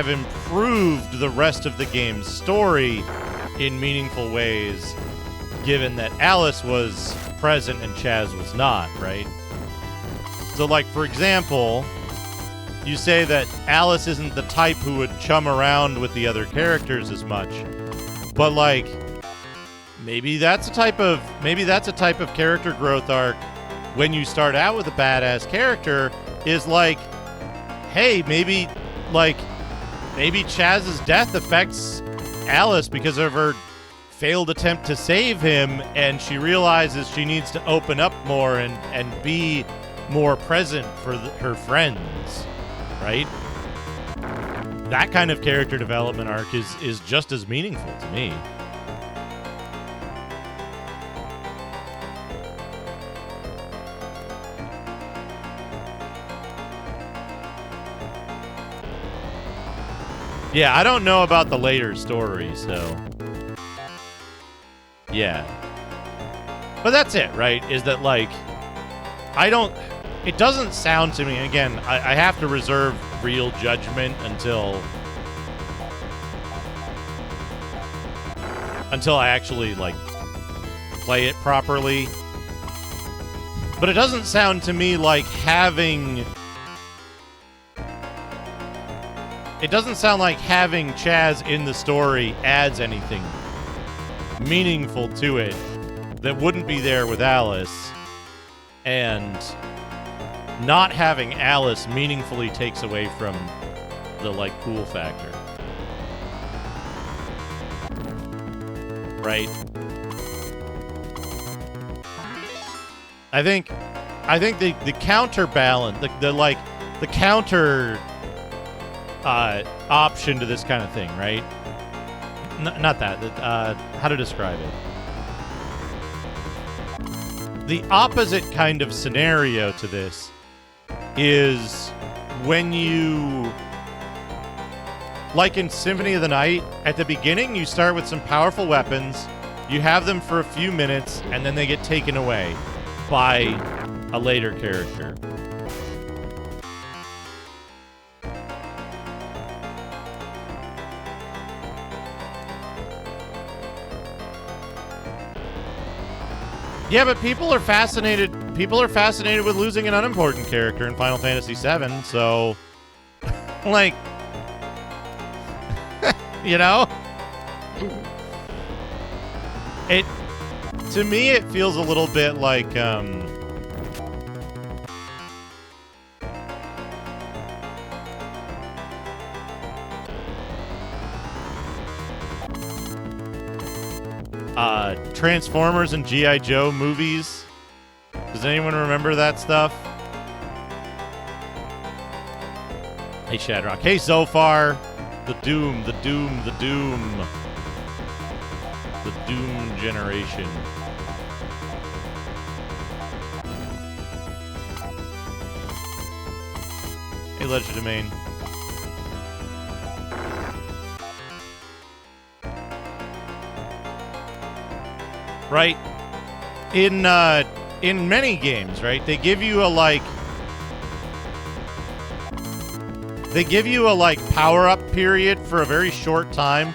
improved the rest of the game's story in meaningful ways, given that Alice was present and Chaz was not, right? So, like, for example, you say that Alice isn't the type who would chum around with the other characters as much, but, like, maybe that's a type of character growth arc when you start out with a badass character, is like, hey, maybe Chaz's death affects Alice because of her failed attempt to save him, and she realizes she needs to open up more and be more present for her friends, right? That kind of character development arc is just as meaningful to me. Yeah, I don't know about the later story, so... Yeah. But that's it, right? Is that, like... I don't... It doesn't sound to me... Again, I have to reserve real judgment until I actually, like, play it properly. But it doesn't sound to me like having... It doesn't sound like having Chaz in the story adds anything meaningful to it that wouldn't be there with Alice. And not having Alice meaningfully takes away from the, like, cool factor. Right? I think the counterbalance, the counter option to this kind of thing, right? Not that. How to describe it? The opposite kind of scenario to this is when you, like in Symphony of the Night, at the beginning you start with some powerful weapons, you have them for a few minutes, and then they get taken away by a later character. Yeah, but people are fascinated with losing an unimportant character in Final Fantasy VII, so... like... you know? It... To me, it feels a little bit like, Transformers and G.I. Joe movies. Does anyone remember that stuff? Hey, Shadrock. Hey, Zophar. The Doom, the Doom, the Doom. The Doom generation. Hey, Legend Domain. Right? In many games, right? They give you a, like... They give you a, like, power-up period for a very short time.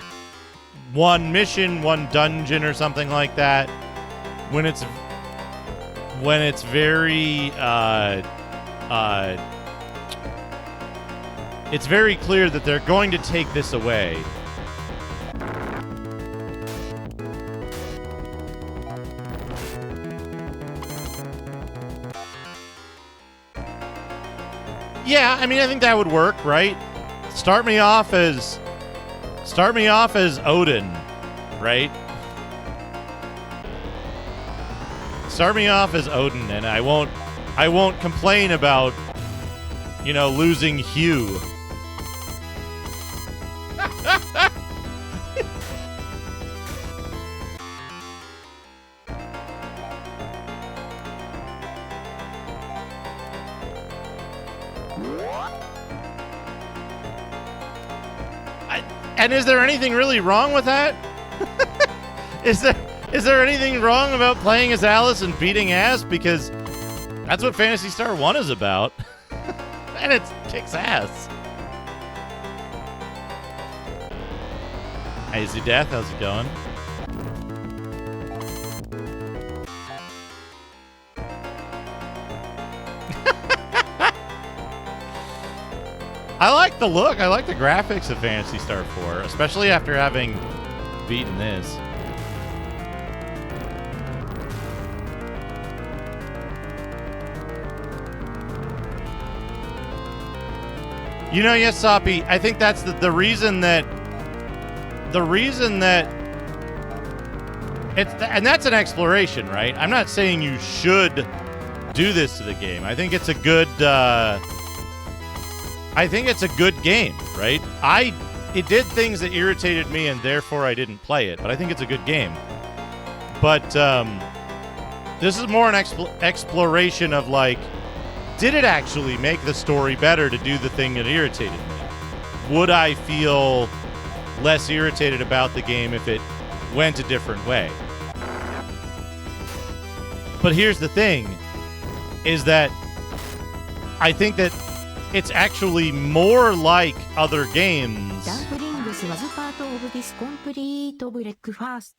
One mission, one dungeon, or something like that. When it's very, it's very clear that they're going to take this away. Yeah, I mean, I think that would work, right? Start me off as Odin, right? Start me off as Odin, and I won't complain about, you know, losing Hugh. And is there anything really wrong with that? Is there anything wrong about playing as Alice and beating ass? Because that's what Phantasy Star 1 is about. And it kicks ass. Hey, Z Death, how's it going? I like the look. I like the graphics of Phantasy Star 4, especially after having beaten this. You know, yes, Soppy, I think that's the reason that it's and that's an exploration, right? I'm not saying you should do this to the game. I think it's a good game, right? It did things that irritated me, and therefore I didn't play it, but I think it's a good game. But this is more an exploration of, like, did it actually make the story better to do the thing that irritated me? would I feel less irritated about the game if it went a different way? But here's the thing, is that I think that it's actually more like other games. Dumplings was part of this complete breakfast.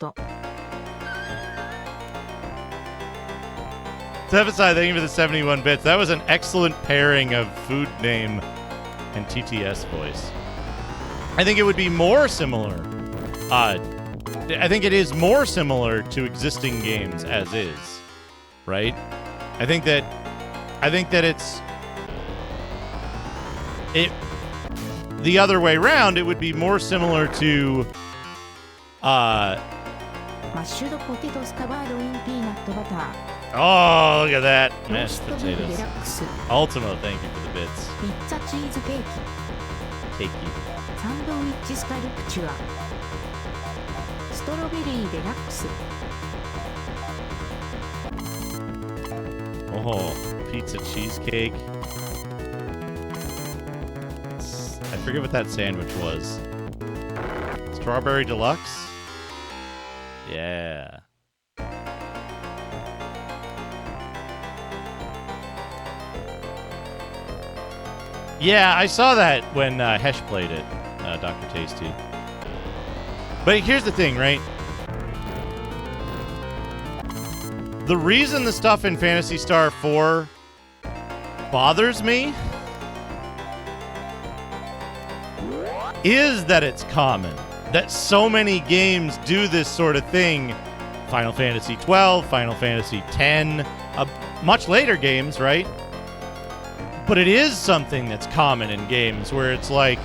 Tefasai, thank you for the 71 bits. That was an excellent pairing of food name and TTS voice. I think it would be more similar. I think it is more similar to existing games as is, right? I think that it's the other way around. It would be more similar to Mashed potatoes covered in peanut butter. oh, look at that. Mashed Roast potatoes. beef deluxe. Ultimo, thank you for the bits. Pizza cheesecake. Cakey. Sandwich sculpture. Strawberry deluxe. Oh, pizza cheesecake. I forget what that sandwich was. Strawberry deluxe? Yeah. Yeah, I saw that when Hesh played it, Dr. Tasty. But here's the thing, right? The reason the stuff in Phantasy Star 4 bothers me is that it's common. That so many games do this sort of thing. Final Fantasy 12, Final Fantasy 10, much later games, right? But it is something that's common in games where it's like,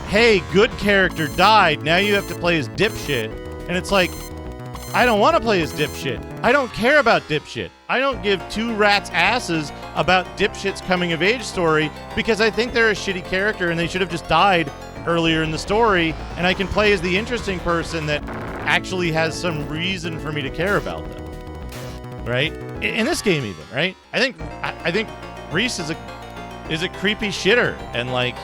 hey, good character died, now you have to play as dipshit. And it's like, I don't want to play as dipshit. I don't care about dipshit. I don't give two rats' asses about dipshit's coming-of-age story because I think they're a shitty character and they should have just died earlier in the story, and I can play as the interesting person that actually has some reason for me to care about them. Right? In this game even, right? I think Reese is a creepy shitter, and like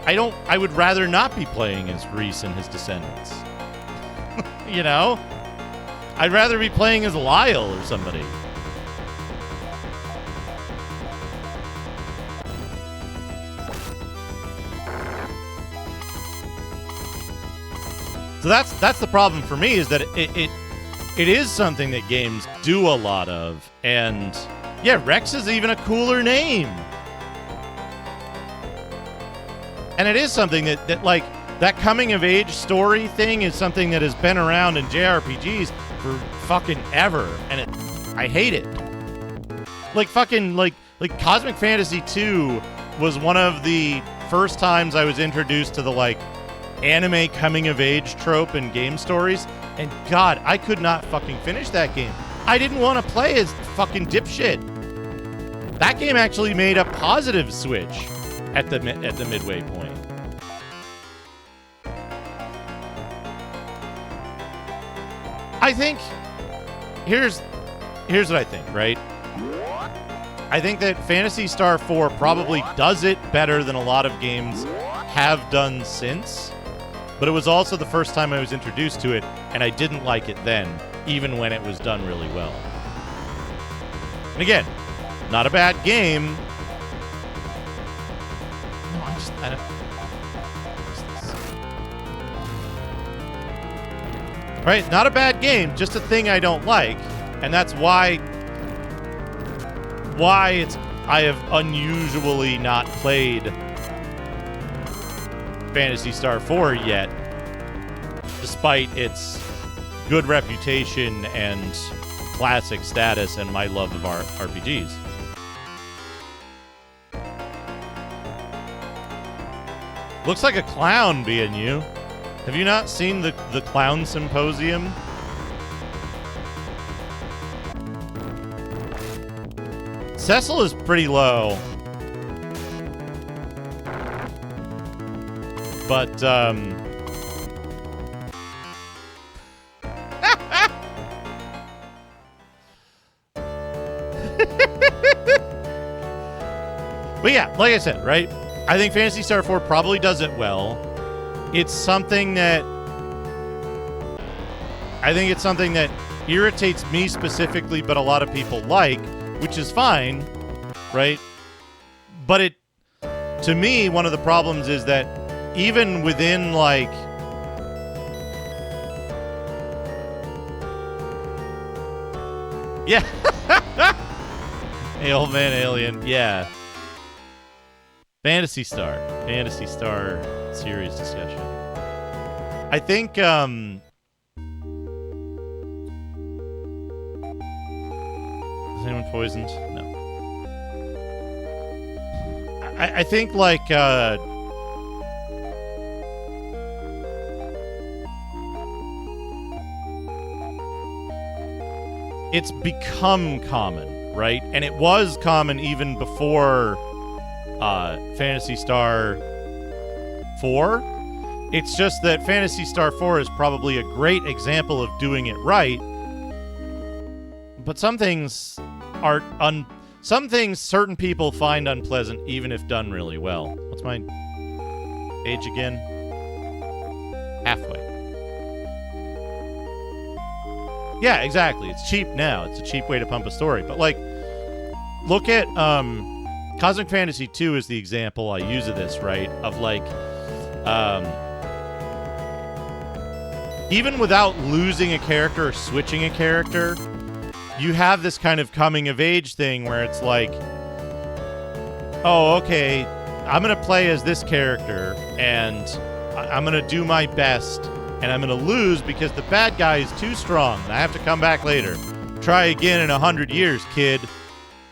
I would rather not be playing as Reese and his descendants. You know? I'd rather be playing as Lyle or somebody. So that's the problem for me, is that it is something that games do a lot of, and yeah, Rex is even a cooler name. And it is something that like that coming of age story thing is something that has been around in JRPGs for fucking ever, and I hate it. Like fucking like Cosmic Fantasy 2 was one of the first times I was introduced to the like anime coming of age trope in game stories, and God, I could not fucking finish that game. I didn't want to play as fucking dipshit. That game actually made a positive switch at the midway point. I think here's what I think, right? I think that Phantasy Star 4 probably does it better than a lot of games have done since, but it was also the first time I was introduced to it, and I didn't like it then, even when it was done really well. And again, not a bad game. No, I don't. Right? Not a bad game, just a thing I don't like. And that's why I have unusually not played Phantasy Star 4 yet, despite its good reputation and classic status and my love of RPGs. Looks like a clown being you. Have you not seen the Clown Symposium? Cecil is pretty low. But, but yeah, like I said, right? I think Phantasy Star 4 probably does it well. It's something that irritates me specifically, but a lot of people like, which is fine, right? But to me, one of the problems is that even within, like, yeah. Hey, old man alien. Yeah. Phantasy Star series discussion. I think, is anyone poisoned? No. I think, like, it's become common, right? And it was common even before Phantasy Star 4. It's just that Phantasy Star 4 is probably a great example of doing it right. But some things some things certain people find unpleasant even if done really well. What's my age again? Halfway. Yeah, exactly. It's cheap now. It's a cheap way to pump a story. But, like, look at Cosmic Fantasy 2 is the example I use of this, right? Of, like, even without losing a character or switching a character, you have this kind of coming of age thing where it's like, oh, okay, I'm going to play as this character, and I'm going to do my best, and I'm going to lose because the bad guy is too strong, and I have to come back later. Try again in 100 years, kid.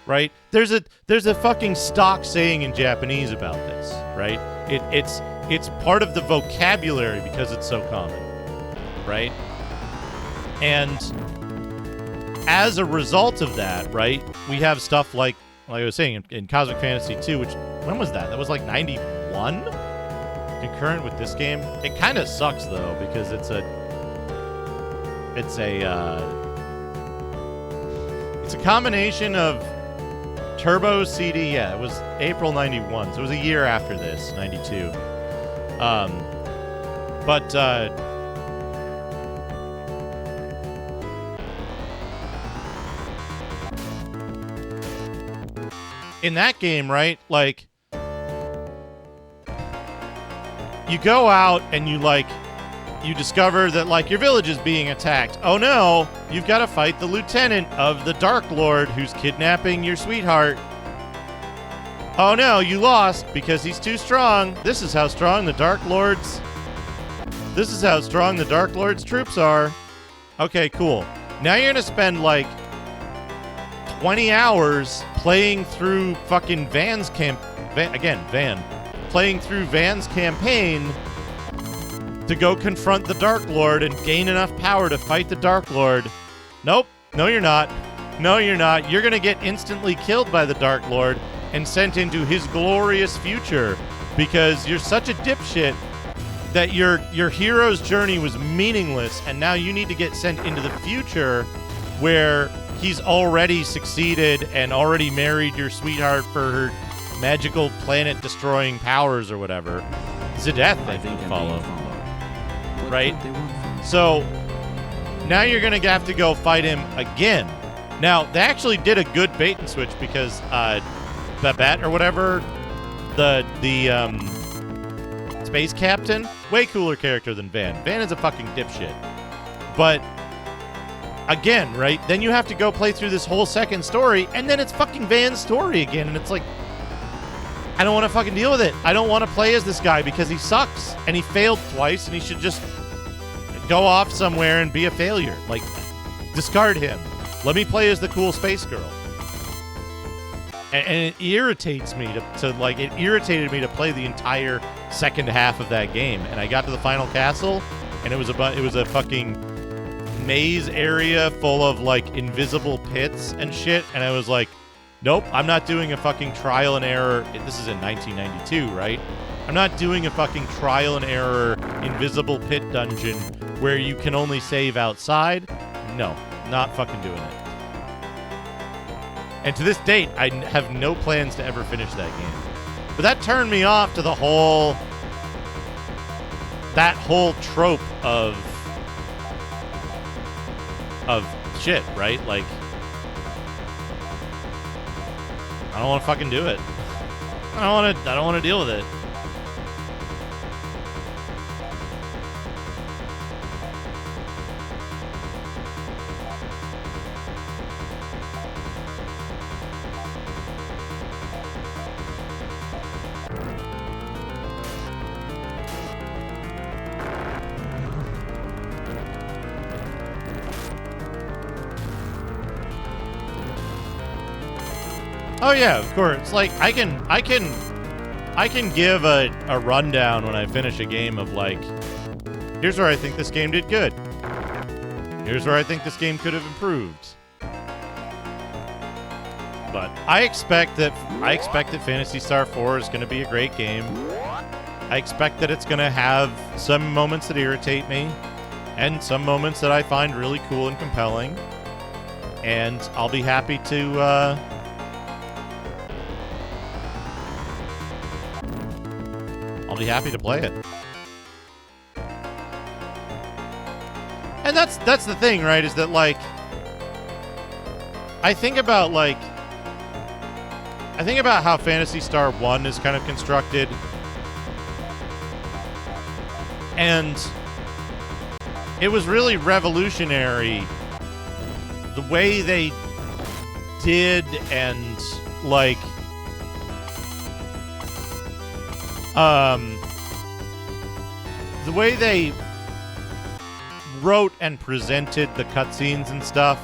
Right? There's a fucking stock saying in Japanese about this, right? It's part of the vocabulary because it's so common, right? And as a result of that, right, we have stuff like I was saying in Cosmic Fantasy 2, which, when was that? That was like 91? Concurrent with this game. It kind of sucks though, because it's a combination of Turbo CD, yeah, it was April 91, so it was a year after this, 92. In that game, right, like, you go out and you discover that, like, your village is being attacked. Oh no, you've got to fight the lieutenant of the Dark Lord who's kidnapping your sweetheart. Oh no, you lost because he's too strong. This is how strong the Dark Lord's troops are. Okay, cool. Now you're gonna spend like 20 hours playing through fucking playing through Van's campaign to go confront the Dark Lord and gain enough power to fight the Dark Lord. Nope. No, you're not. No, you're not. You're going to get instantly killed by the Dark Lord and sent into his glorious future because you're such a dipshit that your hero's journey was meaningless, and now you need to get sent into the future where he's already succeeded and already married your sweetheart for her magical planet-destroying powers or whatever. Zedeth, I think, follow. Right? So now you're going to have to go fight him again. Now, they actually did a good bait and switch because Babette or whatever, the space captain, way cooler character than Van. Van is a fucking dipshit. But again, right? Then you have to go play through this whole second story, and then it's fucking Van's story again, and it's like, I don't want to fucking deal with it. I don't want to play as this guy because he sucks, and he failed twice, and he should just go off somewhere and be a failure. Like, discard him. Let me play as the cool space girl. And it irritates me it irritated me to play the entire second half of that game. And I got to the final castle, and it was a fucking maze area full of, like, invisible pits and shit. And I was like, nope, I'm not doing a fucking trial and error. This is in 1992, right? I'm not doing a fucking trial and error invisible pit dungeon where you can only save outside. No, not fucking doing it. And to this date, I have no plans to ever finish that game. But that turned me off to that whole trope of shit, right? Like, I don't want to fucking do it. I don't want to deal with it. Oh yeah, of course. Like I can give a rundown when I finish a game of like, here's where I think this game did good. Here's where I think this game could have improved. But I expect that Phantasy Star 4 is going to be a great game. I expect that it's going to have some moments that irritate me and some moments that I find really cool and compelling. And I'll be happy to play it. And that's the thing, right? Is that like I think about how Phantasy Star 1 is kind of constructed. And it was really revolutionary the way they did and like the way they wrote and presented the cutscenes and stuff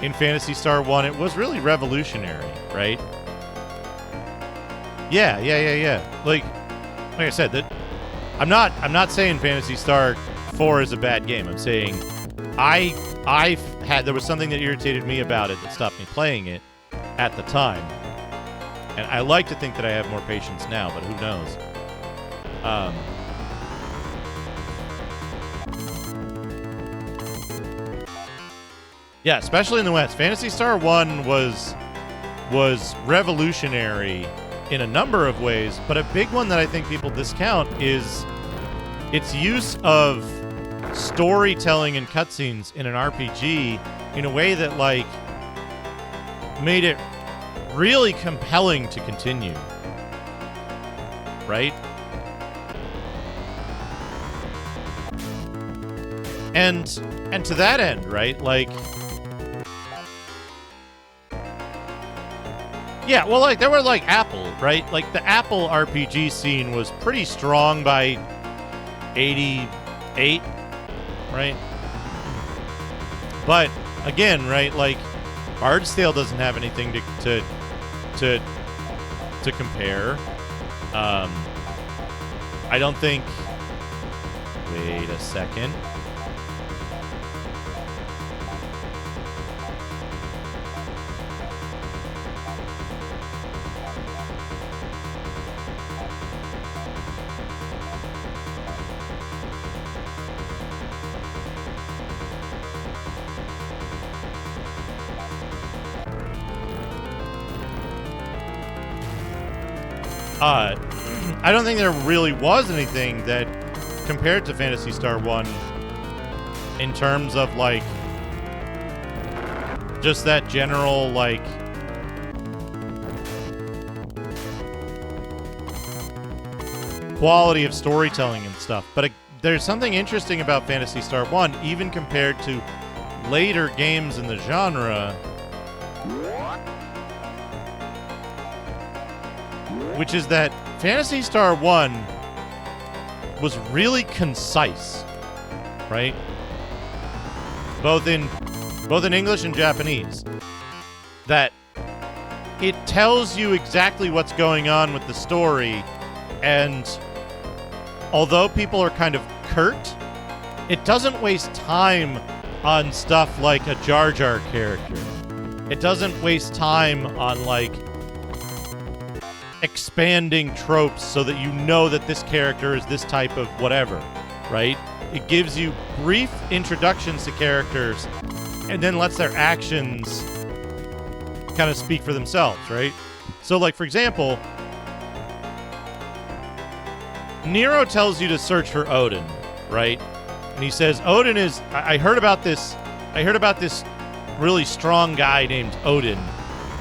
in Phantasy Star 1, it was really revolutionary, right? Yeah. Like I said, that I'm not saying Phantasy Star 4 is a bad game. I'm saying there was something that irritated me about it that stopped me playing it at the time. And I like to think that I have more patience now, but who knows? Yeah, especially in the West. Phantasy Star 1 was revolutionary in a number of ways, but a big one that I think people discount is its use of storytelling and cutscenes in an RPG in a way that, like, made it really compelling to continue. Right? And to that end, right? Like, yeah, well, like, there were, like, Apple, right? Like, the Apple RPG scene was pretty strong by 88, right? But, again, right, like, Bard's Tale doesn't have anything to compare. I don't think... Wait a second. I don't think there really was anything that compared to Phantasy Star 1 in terms of, like, just that general, like, quality of storytelling and stuff. But there's something interesting about Phantasy Star 1, even compared to later games in the genre, which is that Phantasy Star 1 was really concise, right? Both in English and Japanese. That it tells you exactly what's going on with the story, and although people are kind of curt, it doesn't waste time on stuff like a Jar Jar character. It doesn't waste time on, like, expanding tropes so that you know that this character is this type of whatever, right? It gives you brief introductions to characters and then lets their actions kind of speak for themselves, right? So, like, for example, Nero tells you to search for Odin, right? And he says, Odin is... I heard about this really strong guy named Odin,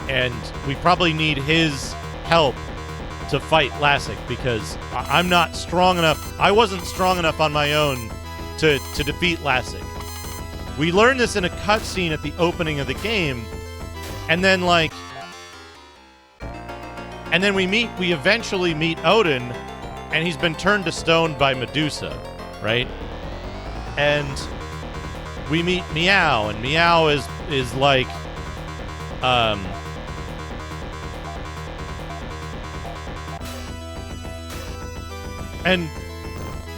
and we probably need his help to fight Lassik, because I'm not strong enough. I wasn't strong enough on my own to defeat Lassik. We learn this in a cutscene at the opening of the game, and then we eventually meet Odin, and he's been turned to stone by Medusa, right? And we meet Meow, and Meow is like, and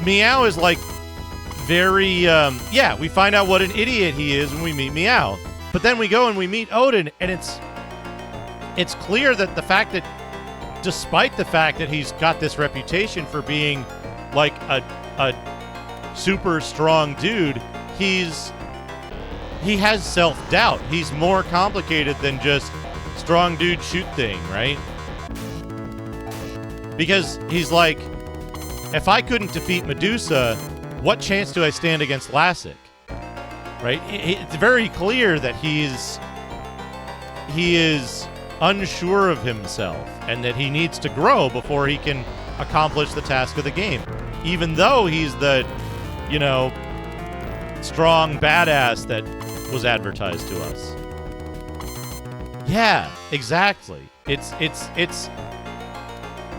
Meow is like very, we find out what an idiot he is when we meet Meow. But then we go and we meet Odin, and it's clear that despite the fact that he's got this reputation for being like a super strong dude, he has self-doubt. He's more complicated than just strong dude shoot thing, right? Because he's like, if I couldn't defeat Medusa, what chance do I stand against Lassik? Right? It's very clear that he is unsure of himself, and that he needs to grow before he can accomplish the task of the game. Even though he's the, strong badass that was advertised to us. Yeah, exactly. It's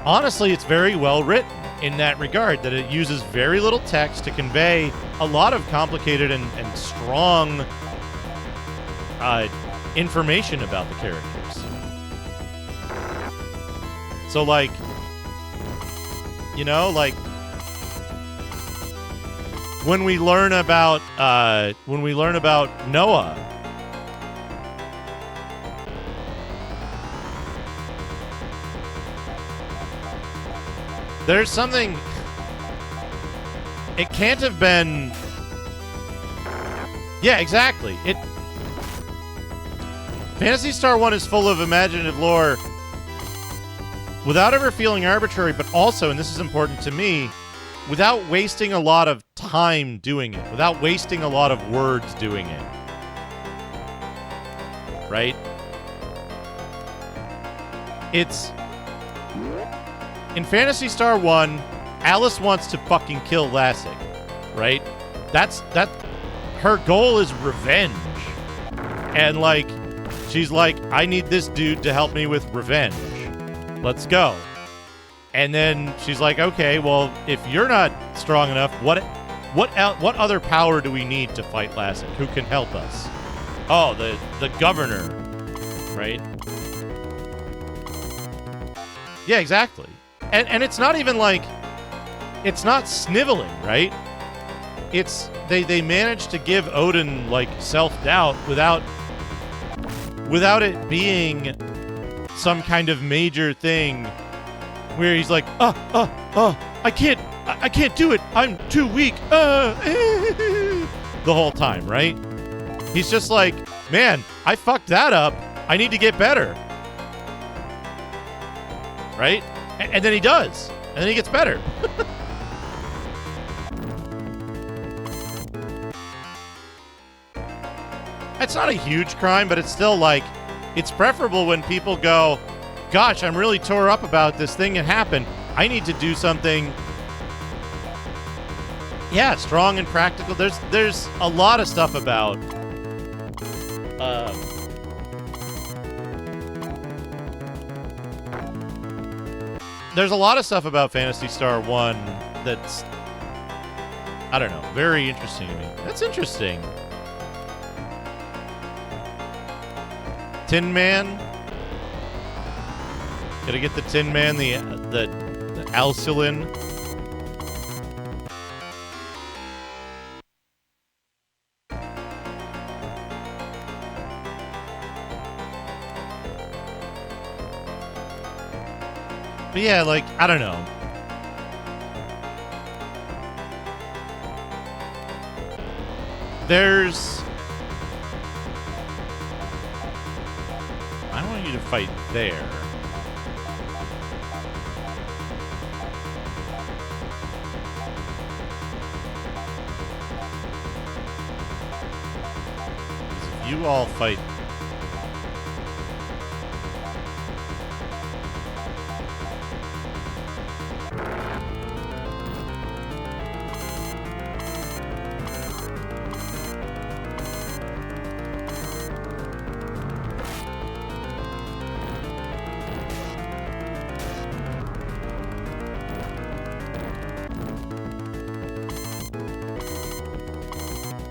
honestly, it's very well written in that regard, that it uses very little text to convey a lot of complicated and strong information about the characters. So, when we learn about Noah, there's something. It can't have been. Yeah, exactly. Phantasy Star 1 is full of imaginative lore without ever feeling arbitrary, but also, and this is important to me, without wasting a lot of time doing it, without wasting a lot of words doing it. Right? In Phantasy Star 1, Alice wants to fucking kill Lassik, right? Her goal is revenge. And she's like, I need this dude to help me with revenge. Let's go. And then she's like, okay, well, if you're not strong enough, what other power do we need to fight Lassik? Who can help us? Oh, the governor, right? Yeah, exactly. And it's not even it's not sniveling, right? It's they managed to give Odin self-doubt without it being some kind of major thing where he's like, I can't do it. I'm too weak. The whole time, right? He's just like, man, I fucked that up. I need to get better. Right? And then he does. And then he gets better. It's not a huge crime, but it's still it's preferable when people go, gosh, I'm really tore up about this thing that happened. I need to do something, strong and practical. There's a lot of stuff about there's a lot of stuff about Phantasy Star 1 that's, I don't know, very interesting to me. That's interesting. Tin Man. Gotta get the Tin Man, the Alcilin. But yeah, I don't know. I don't want you to fight there. you all fight?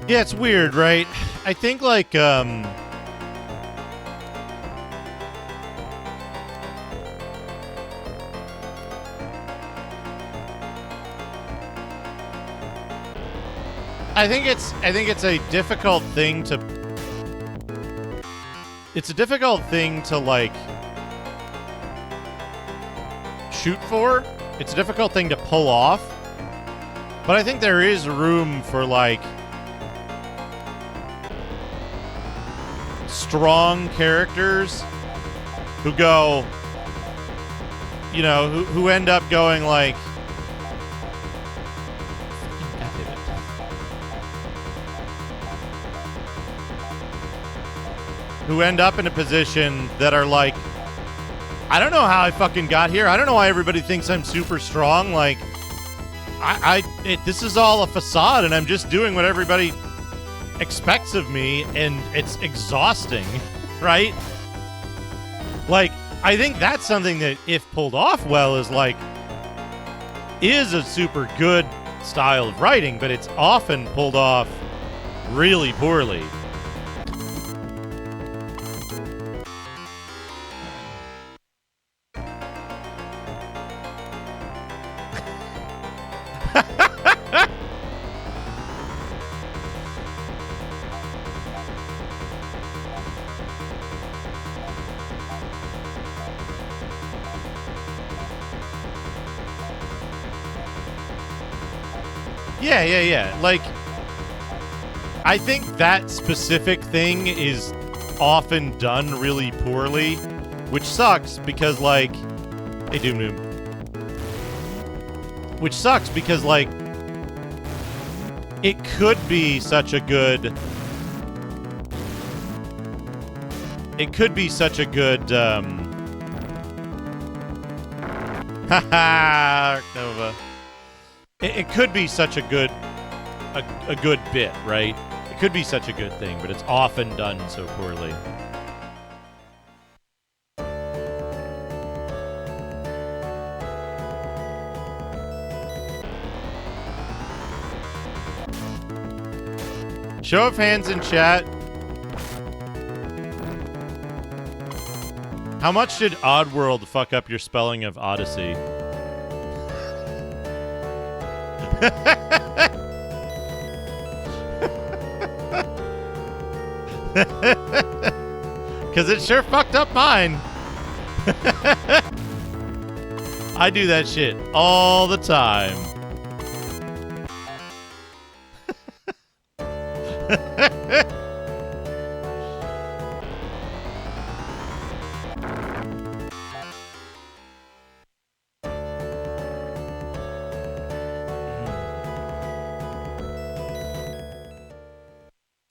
Yeah, it's weird, right? I think, like, I think it's a difficult thing to... It's a difficult thing to, like, shoot for. It's a difficult thing to pull off. But I think there is room for, like, strong characters who go, you know, who end up going like, who end up in a position that are like, I don't know how I fucking got here. I don't know why everybody thinks I'm super strong. Like, this is all a facade, and I'm just doing what everybody expects of me, and it's exhausting, right? Like, I think that's something that, if pulled off well, is a super good style of writing, but it's often pulled off really poorly. Yeah. Like, I think that specific thing is often done really poorly, which sucks because, like, hey, Doom Doom. Which sucks because, like, it could be such a good... It could be such a good, haha, Nova. It could be such a good bit, right? It could be such a good thing, but it's often done so poorly. Show of hands in chat. How much did Oddworld fuck up your spelling of Odyssey? Because it sure fucked up mine. I do that shit all the time.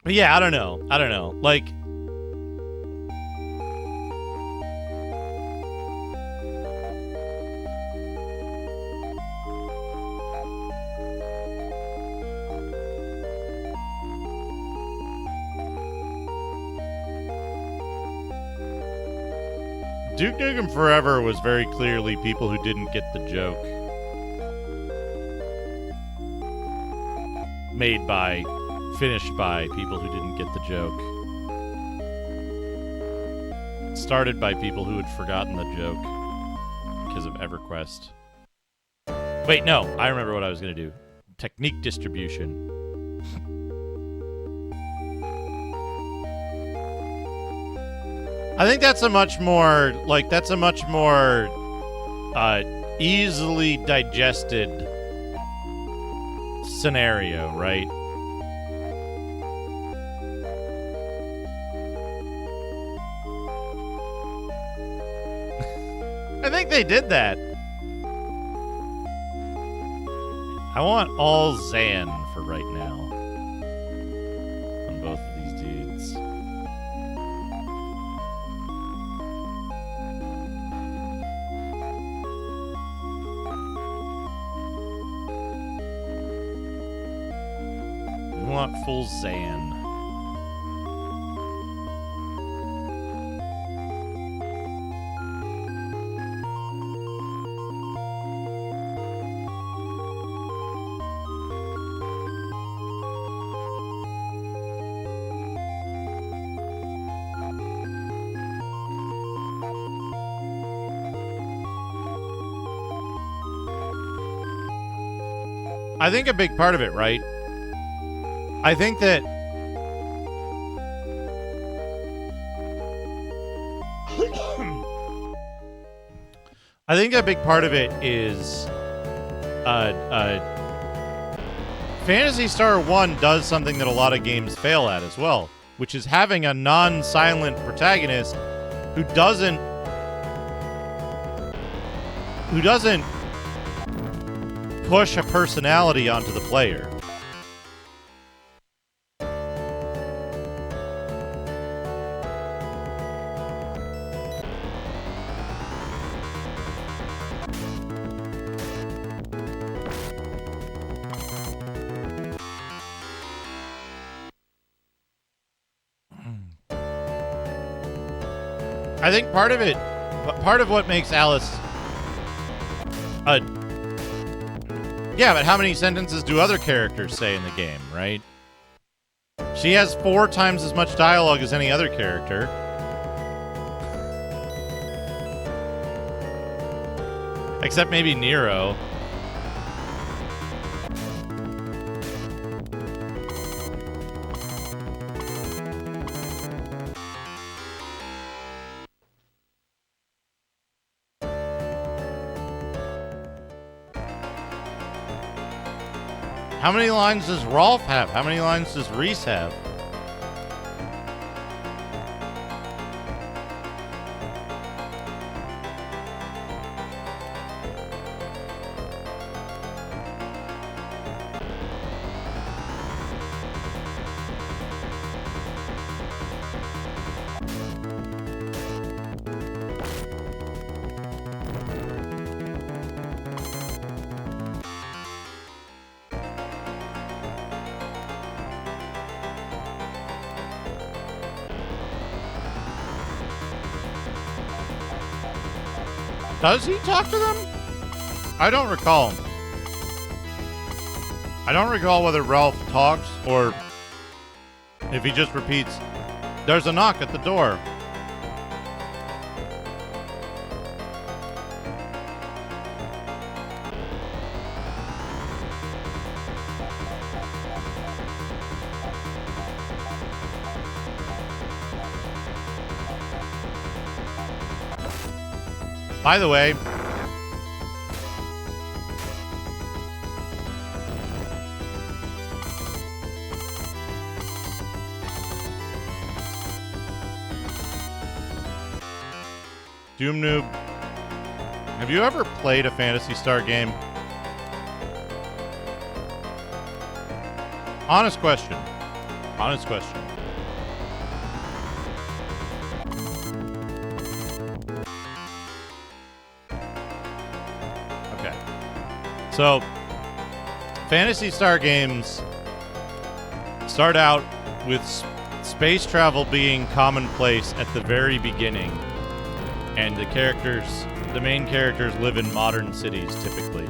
But yeah, I don't know. Like, Duke Nukem Forever was very clearly people who didn't get the joke. Finished by people who didn't get the joke. Started by people who had forgotten the joke because of EverQuest. Wait, no, I remember what I was going to do. Technique distribution. I think that's a much more, easily digested scenario, right? I think they did that. I want all Zan for right now on both of these dudes. want full Saiyan. I think a big part of it, right? I think that I think a big part of it is Phantasy Star 1 does something that a lot of games fail at as well, which is having a non-silent protagonist who doesn't push a personality onto the player. I think part of what makes Alice yeah, but how many sentences do other characters say in the game, right? She has 4 times as much dialogue as any other character. Except maybe Nero. How many lines does Rolf have? How many lines does Reese have? Does he talk to them? I don't recall. I don't recall whether Ralph talks or if he just repeats, "There's a knock at the door." By the way, Doom Noob, have you ever played a Phantasy Star game? Honest question. Honest question. So, Phantasy Star games start out with space travel being commonplace at the very beginning, and the main characters live in modern cities typically.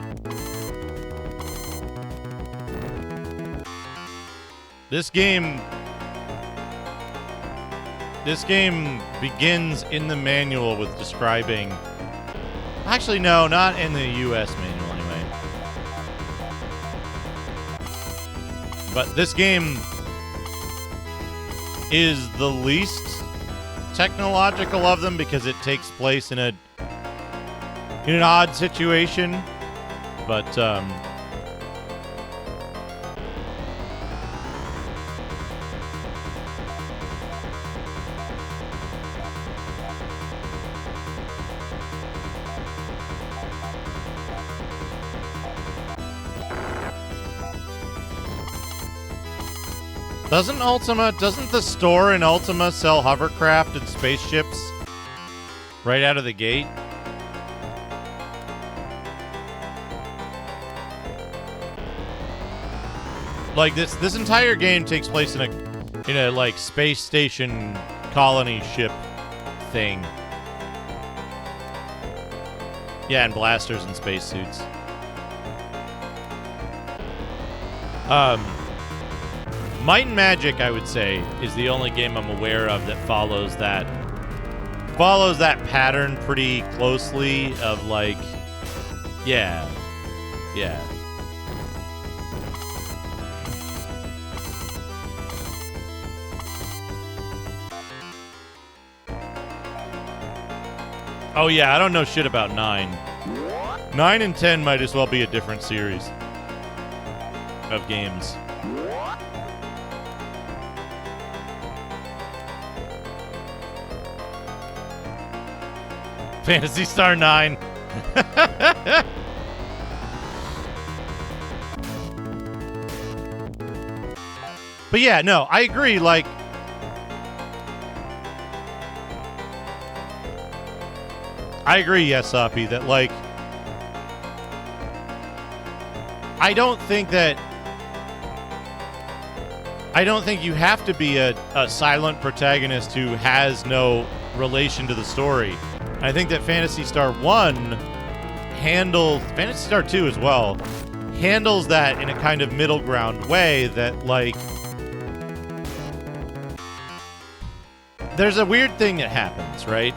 This game begins in the manual with describing... Actually, no, not in the US manual. But this game is the least technological of them because it takes place in an odd situation. But doesn't the store in Ultima sell hovercraft and spaceships right out of the gate? Like this entire game takes place in a like space station colony ship thing. Yeah, and blasters and spacesuits. Might and Magic, I would say, is the only game I'm aware of that follows that pattern pretty closely of like, yeah. Oh yeah, I don't know shit about 9. 9 and 10 might as well be a different series of games. Phantasy Star 9. But yeah, no, I agree, like, yes, Soppy, that, like, I don't think you have to be a silent protagonist who has no relation to the story. I think that Phantasy Star 1 Phantasy Star 2 as well, handles that in a kind of middle ground way that, like, there's a weird thing that happens, right?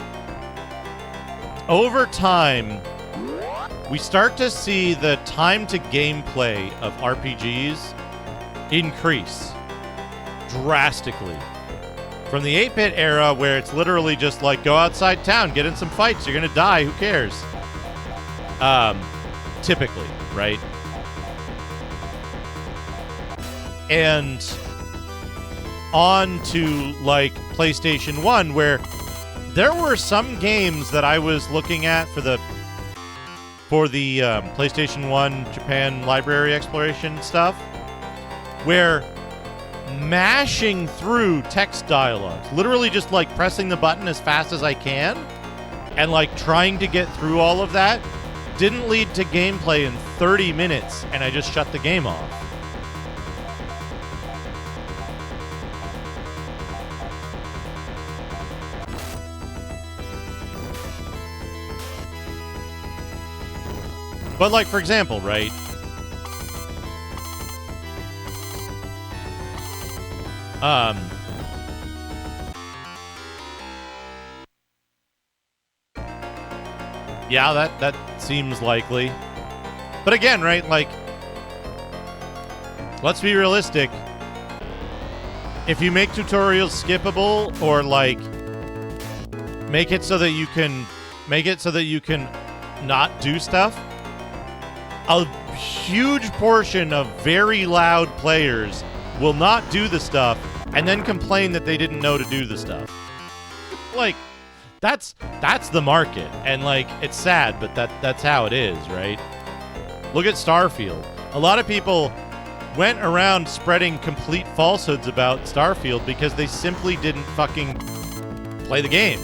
Over time, we start to see the time to gameplay of RPGs increase drastically. From the 8-bit era, where it's literally just like, go outside town, get in some fights, you're gonna die, who cares? Typically, right? And on to, like, PlayStation 1, where there were some games that I was looking at for the PlayStation 1 Japan library exploration stuff, where mashing through text dialogues, literally just like pressing the button as fast as I can and like trying to get through all of that, didn't lead to gameplay in 30 minutes, and I just shut the game off. But, like, for example, right? Yeah, that seems likely. But again, right, like, let's be realistic. If you make tutorials skippable, or, like, make it so that you can not do stuff, a huge portion of very loud players will not do the stuff and then complain that they didn't know to do the stuff. Like, that's the market, and, like, it's sad, but that's how it is, right? Look at Starfield. A lot of people went around spreading complete falsehoods about Starfield because they simply didn't fucking play the game.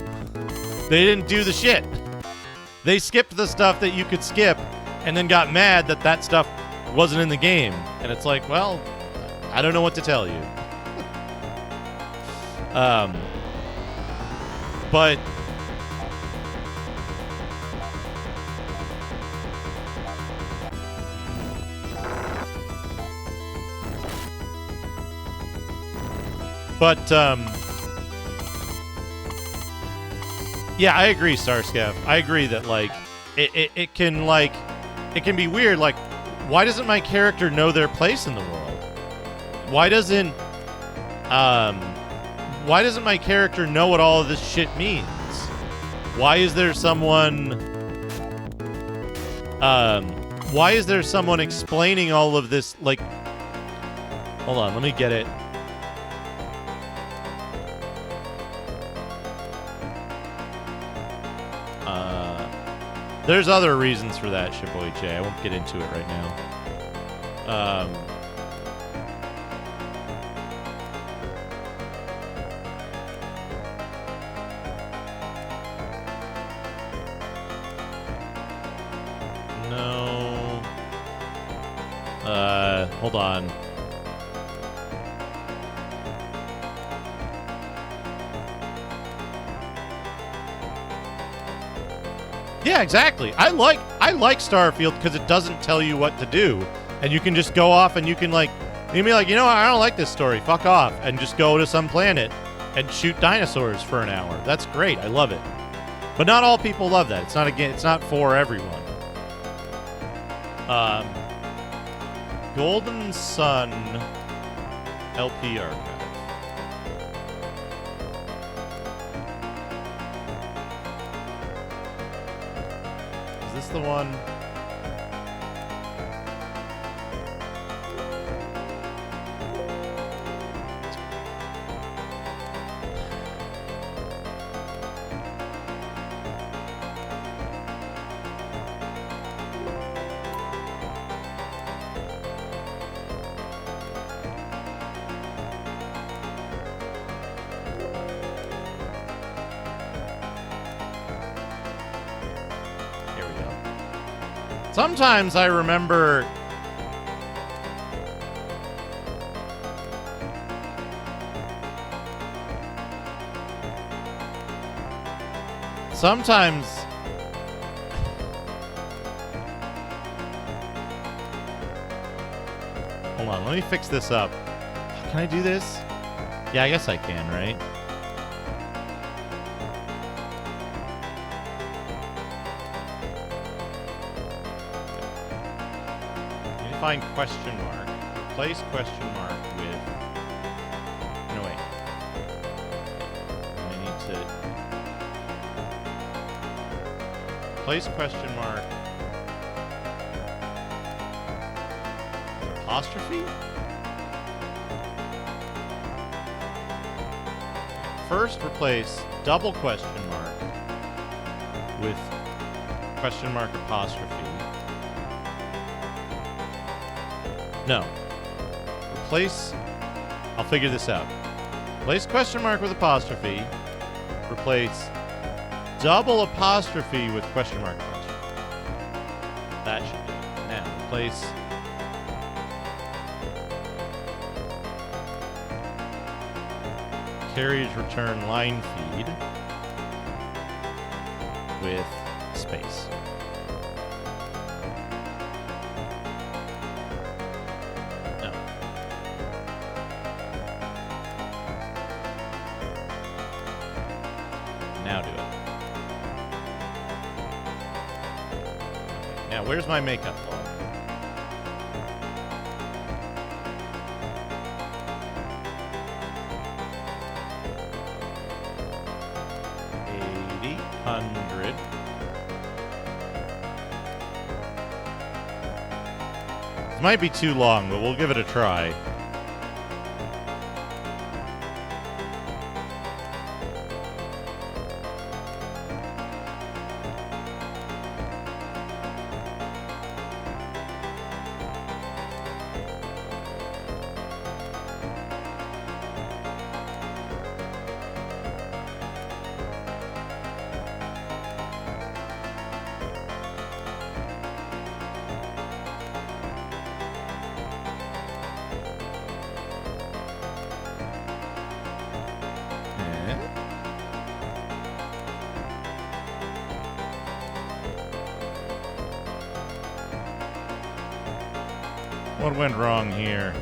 They didn't do the shit. They skipped the stuff that you could skip and then got mad that that stuff wasn't in the game. And it's like, well, I don't know what to tell you. But yeah, I agree, Starscav. I agree that, like, it can, like, it can be weird. Like, why doesn't my character know their place in the world? Why doesn't my character know what all of this shit means? Why is there someone explaining all of this? Like, hold on, let me get it. There's other reasons for that, Shiboiche. I won't get into it right now. No. Hold on. Yeah, exactly. I like Starfield because it doesn't tell you what to do, and you can just go off and you can like, you can be like, you know what, I don't like this story. Fuck off, and just go to some planet and shoot dinosaurs for an hour. That's great. I love it. But not all people love that. It's not for everyone. Golden Sun LP archive. Is this the one? Sometimes I remember hold on, let me fix this up. Can I do this? Yeah, I guess I can, right? Find question mark. Replace question mark with. No, wait. I need to. Replace question mark. Apostrophe? First, replace double question mark with question mark apostrophe. No. Replace... I'll figure this out. Replace question mark with apostrophe. Replace double apostrophe with question mark apostrophe. That should do it. Now, replace... carriage return line feed with space. Now do it. Now, where's my makeup log? $80, $100. This might be too long, but we'll give it a try. What went wrong here?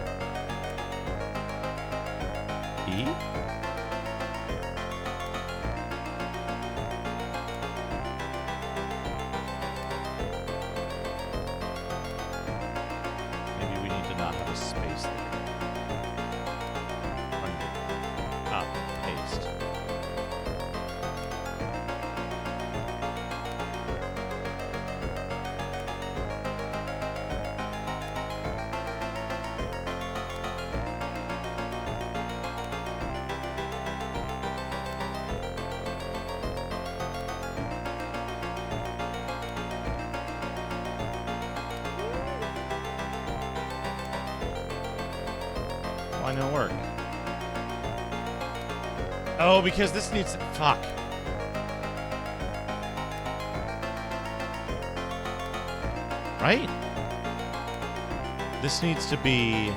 E? Maybe we need to not have a space there. Ah, paste. Why not work? Oh, because this needs to... Fuck. Right? This needs to be...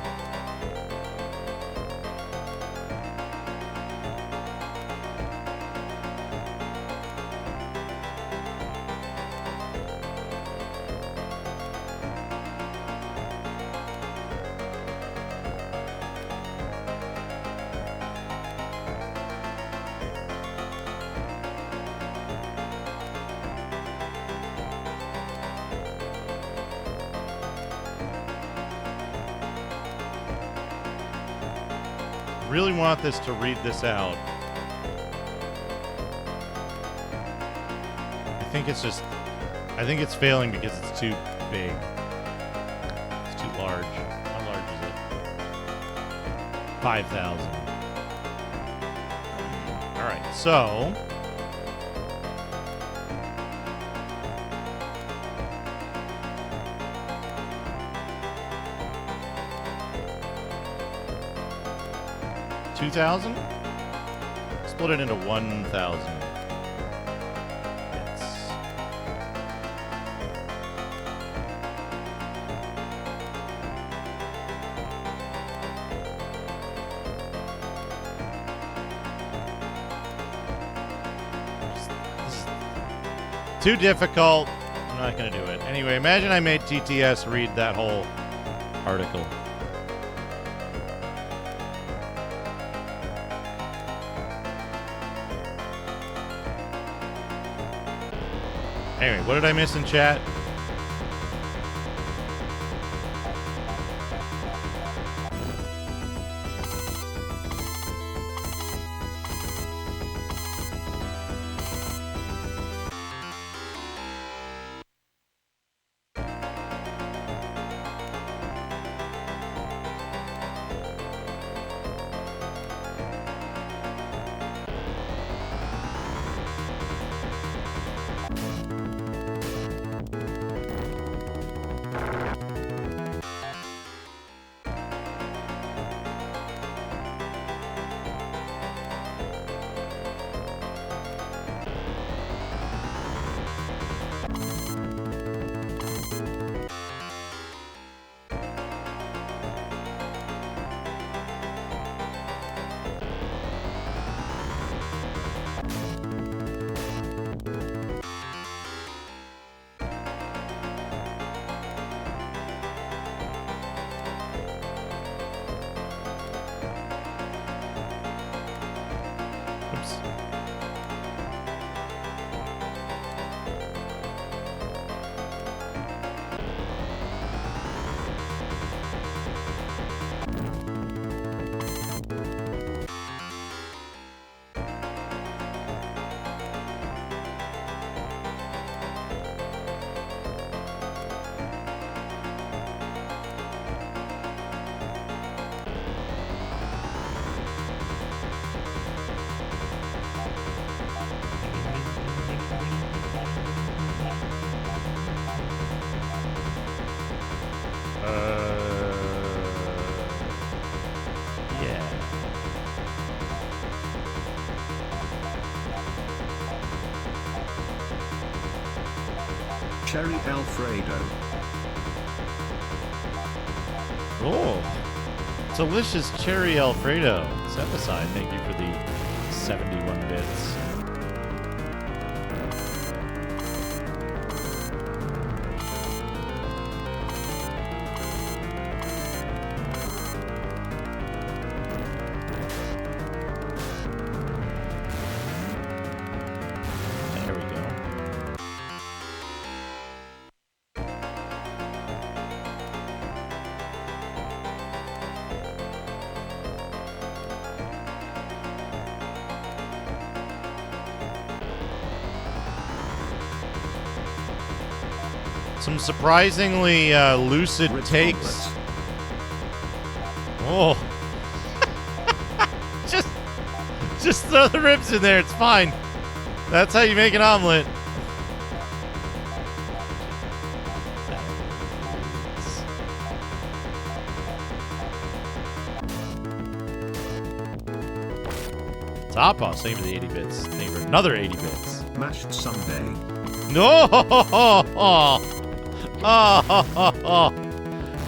really want this to read this out. I think it's failing because it's too big. It's too large. How large is it? 5,000. All right, so... $2,000? Split it into 1,000. Too difficult. I'm not going to do it. Anyway, imagine I made TTS read that whole article. Anyway, what did I miss in chat? Cherry Alfredo. Oh, delicious cherry Alfredo. Set aside. Thank you for the 71 bits. There we go. Some surprisingly lucid Ritz takes. omelets. Oh. just throw the ribs in there. It's fine. That's how you make an omelet. Top off. Same for the 80 bits. Same for another 80 bits. Mashed Sunday. No! Oh.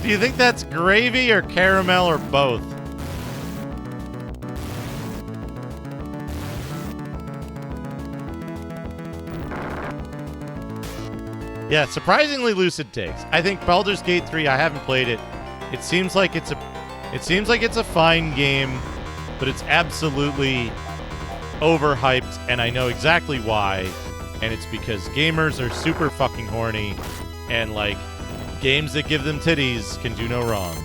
Do you think that's gravy or caramel or both? Yeah, surprisingly lucid takes. I think Baldur's Gate 3, I haven't played it. It seems like it's a fine game, but it's absolutely overhyped, and I know exactly why. And it's because gamers are super fucking horny, and like games that give them titties can do no wrong.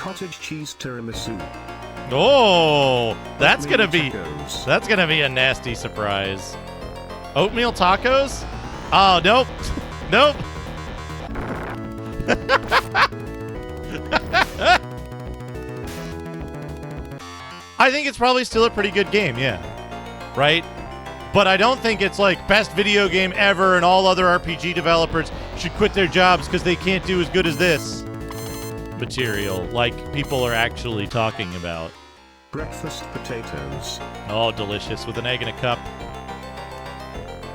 cottage cheese tiramisu. Oh, that's Oatmeal gonna be tacos. a nasty surprise. Oatmeal tacos? Oh, nope. Nope. I think it's probably still a pretty good game, yeah. Right? But I don't think it's like best video game ever and all other RPG developers should quit their jobs because they can't do as good as this material like people are actually talking about. Breakfast potatoes. Oh, delicious. With an egg in a cup.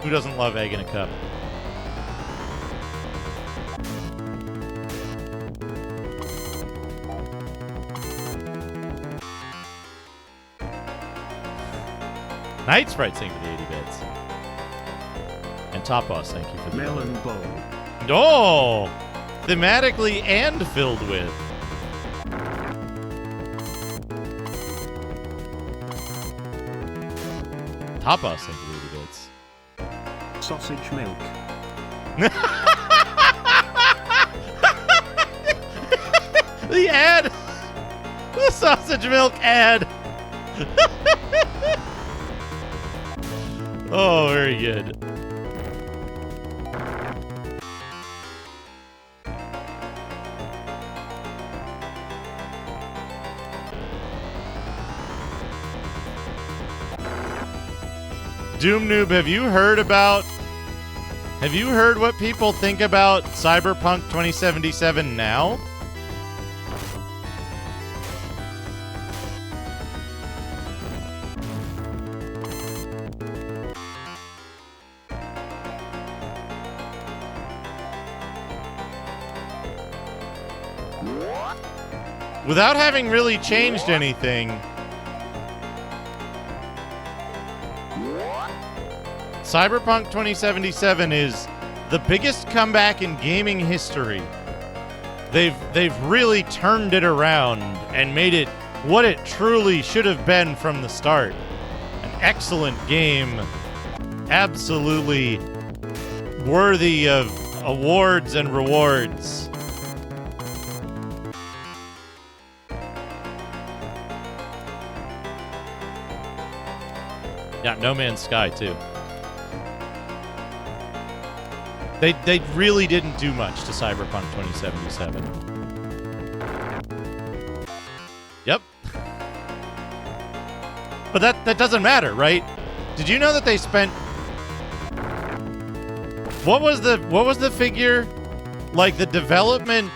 Who doesn't love egg in a cup? Night Sprite, thank you for the 80 bits. And Top Boss, thank you for the Melon bowl. Oh! Thematically and filled with. Top Boss, thank you for the 80 bits. Sausage milk. The ad! The sausage milk ad! Oh, very good. Doom Noob, have you heard what people think about Cyberpunk 2077 now? Without having really changed anything, Cyberpunk 2077 is the biggest comeback in gaming history. They've really turned it around and made it what it truly should have been from the start. An excellent game, absolutely worthy of awards and rewards. Yeah, No Man's Sky, too. They really didn't do much to Cyberpunk 2077. Yep. But that doesn't matter, right? Did you know that they spent... What was the figure? Like the development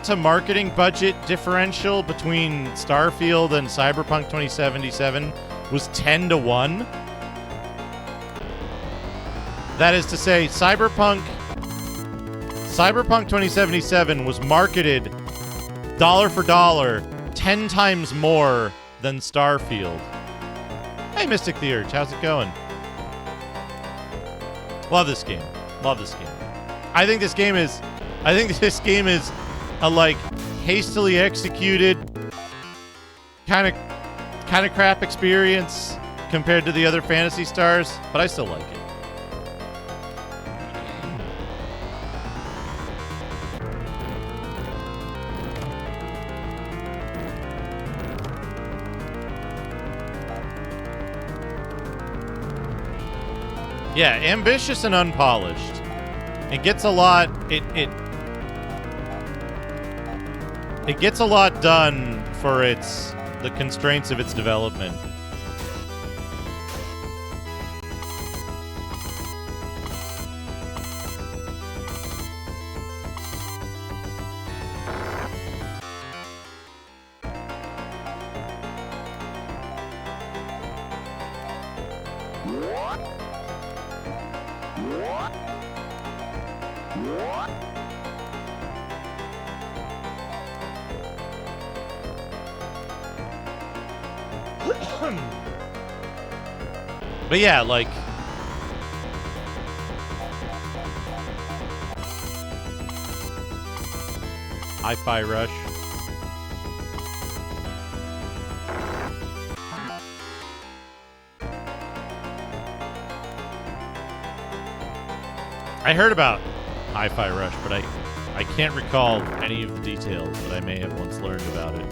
to marketing budget differential between Starfield and Cyberpunk 2077 was 10-1. That is to say, Cyberpunk 2077 was marketed dollar for dollar 10 times more than Starfield. Hey, Mystic the Urge, how's it going? Love this game. Love this game. I think this game is a like hastily executed kind of crap experience compared to the other Phantasy Stars, but I still like it. Yeah, ambitious and unpolished. It gets a lot. It gets a lot done for the constraints of its development. But yeah, like... Hi-Fi Rush. I heard about Hi-Fi Rush, but I can't recall any of the details, but I may have once learned about it.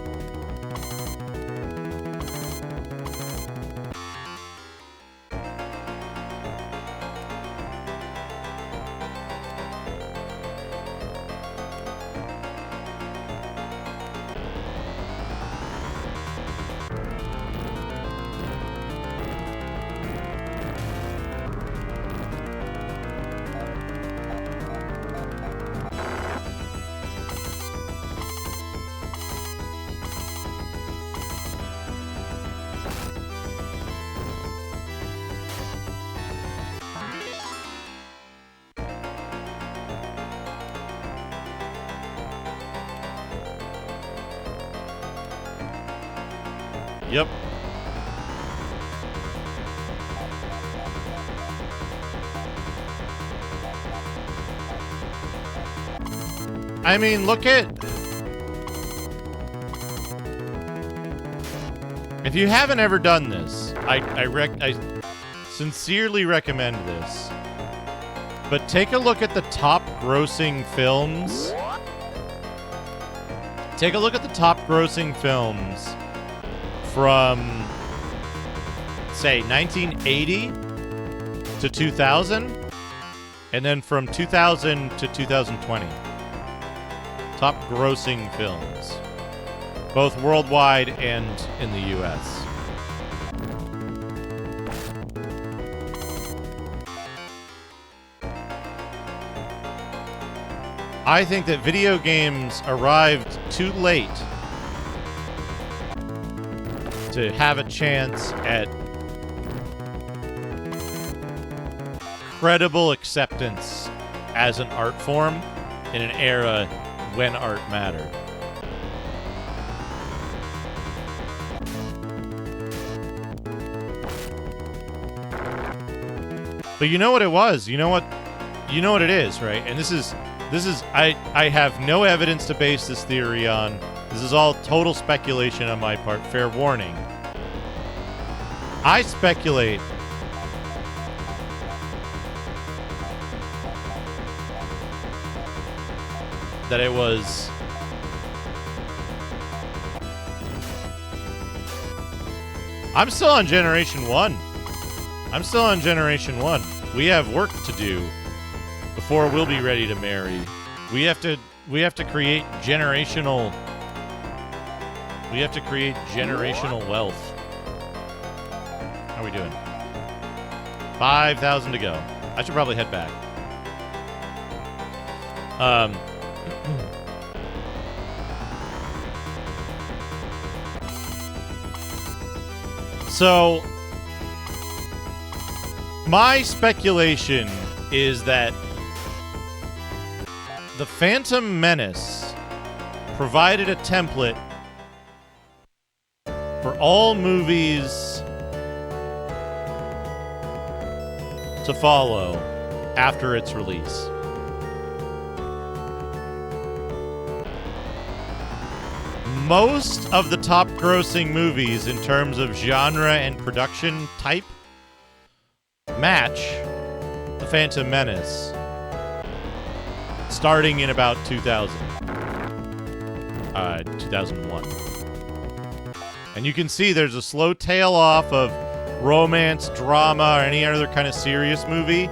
Yep. I mean, look at... If you haven't ever done this, I sincerely recommend this. But take a look at the top grossing films. Take a look at the top grossing films from, say, 1980 to 2000, and then from 2000 to 2020. Top grossing films, both worldwide and in the US. I think that video games arrived too late to have a chance at credible acceptance as an art form in an era when art mattered. But you know what it was? You know what it is, right? And this is I have no evidence to base this theory on. This is all total speculation on my part. Fair warning. I speculate that it was I'm still on Generation 1. I'm still on Generation 1. We have work to do before we'll be ready to marry. We have to create generational wealth. How are we doing? 5,000 to go. I should probably head back. So my speculation is that the Phantom Menace provided a template for all movies to follow after its release. Most of the top grossing movies in terms of genre and production type match the Phantom Menace starting in about 2001. And you can see there's a slow tail off of romance, drama, or any other kind of serious movie,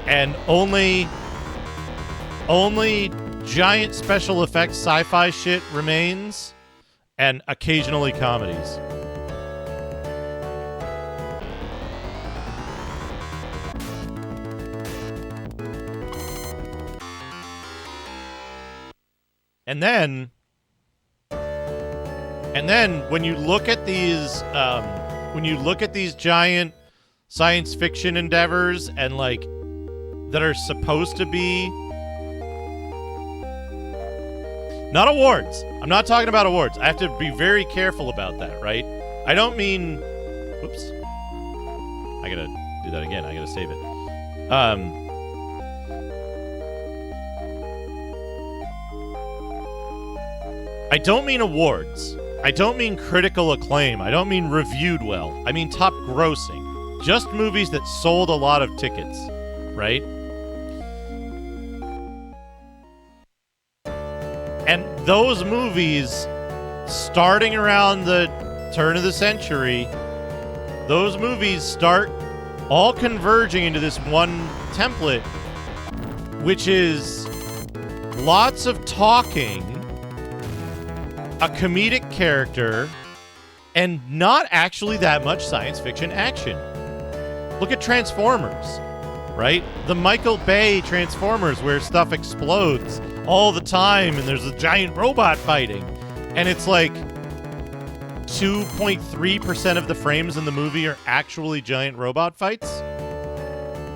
and only giant special effects sci-fi shit remains, and occasionally comedies. And then when you look at these giant science fiction endeavors and like that are supposed to be not awards. I'm not talking about awards. I have to be very careful about that, right? I don't mean whoops. I gotta do that again. I gotta save it. I don't mean awards. I don't mean critical acclaim. I don't mean reviewed well. I mean top grossing. Just movies that sold a lot of tickets, right? those movies, starting around the turn of the century, those movies start all converging into this one template, which is lots of talking, a comedic character, and not actually that much science fiction action. Look at Transformers, right? The Michael Bay Transformers, where stuff explodes all the time and there's a giant robot fighting. And it's like 2.3% of the frames in the movie are actually giant robot fights.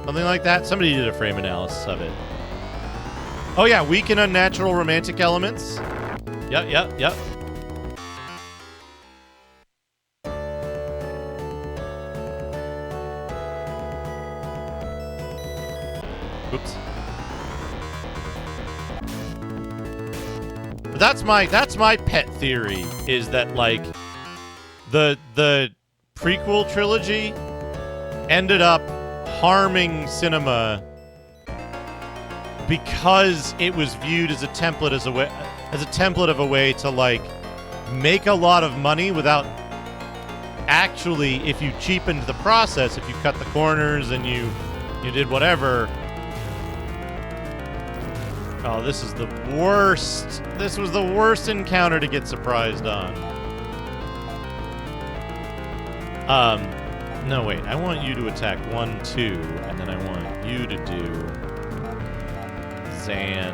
Something like that. Somebody did a frame analysis of it. Oh yeah, weak and unnatural romantic elements. Yep. Oops. But that's my pet theory, is that like the prequel trilogy ended up harming cinema because it was viewed as a template of a way to like make a lot of money without actually, if you cheapened the process, if you cut the corners and you did whatever. Oh, this is the worst. This was the worst encounter to get surprised on. No, wait. I want you to attack 1, 2, and then I want you to do Zan.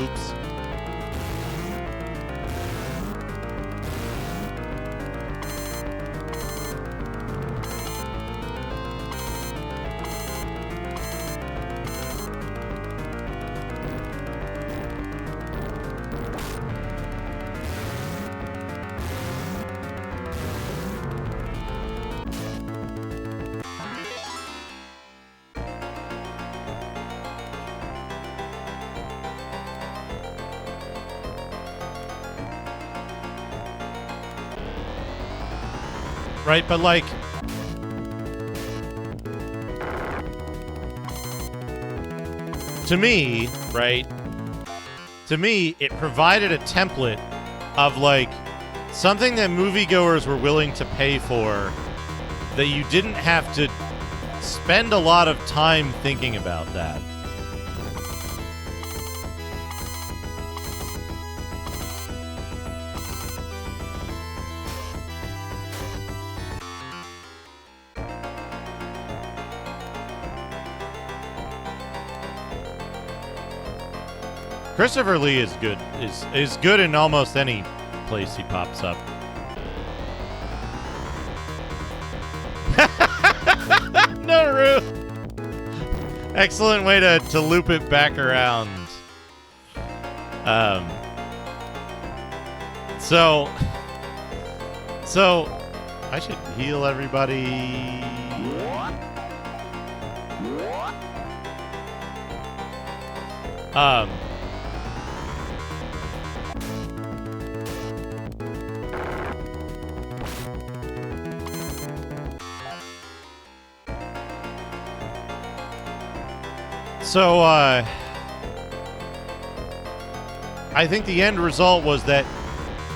Oops. Right, but like, to me, right? To me, it provided a template of like something that moviegoers were willing to pay for, that you didn't have to spend a lot of time thinking about that. Christopher Lee is good. Is good in almost any place he pops up. No, excellent way to loop it back around. So I should heal everybody. So, I think the end result was that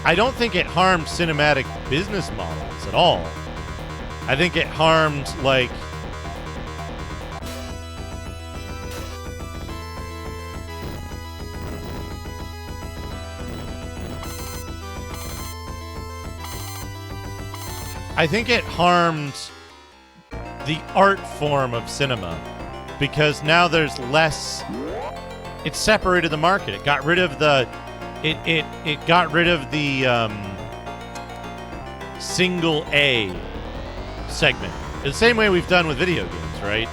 I don't think it harmed cinematic business models at all. I think it harmed, like, I think it harmed the art form of cinema. Because now there's less. It separated the market. It got rid of the. It got rid of the single A segment. The same way we've done with video games, right?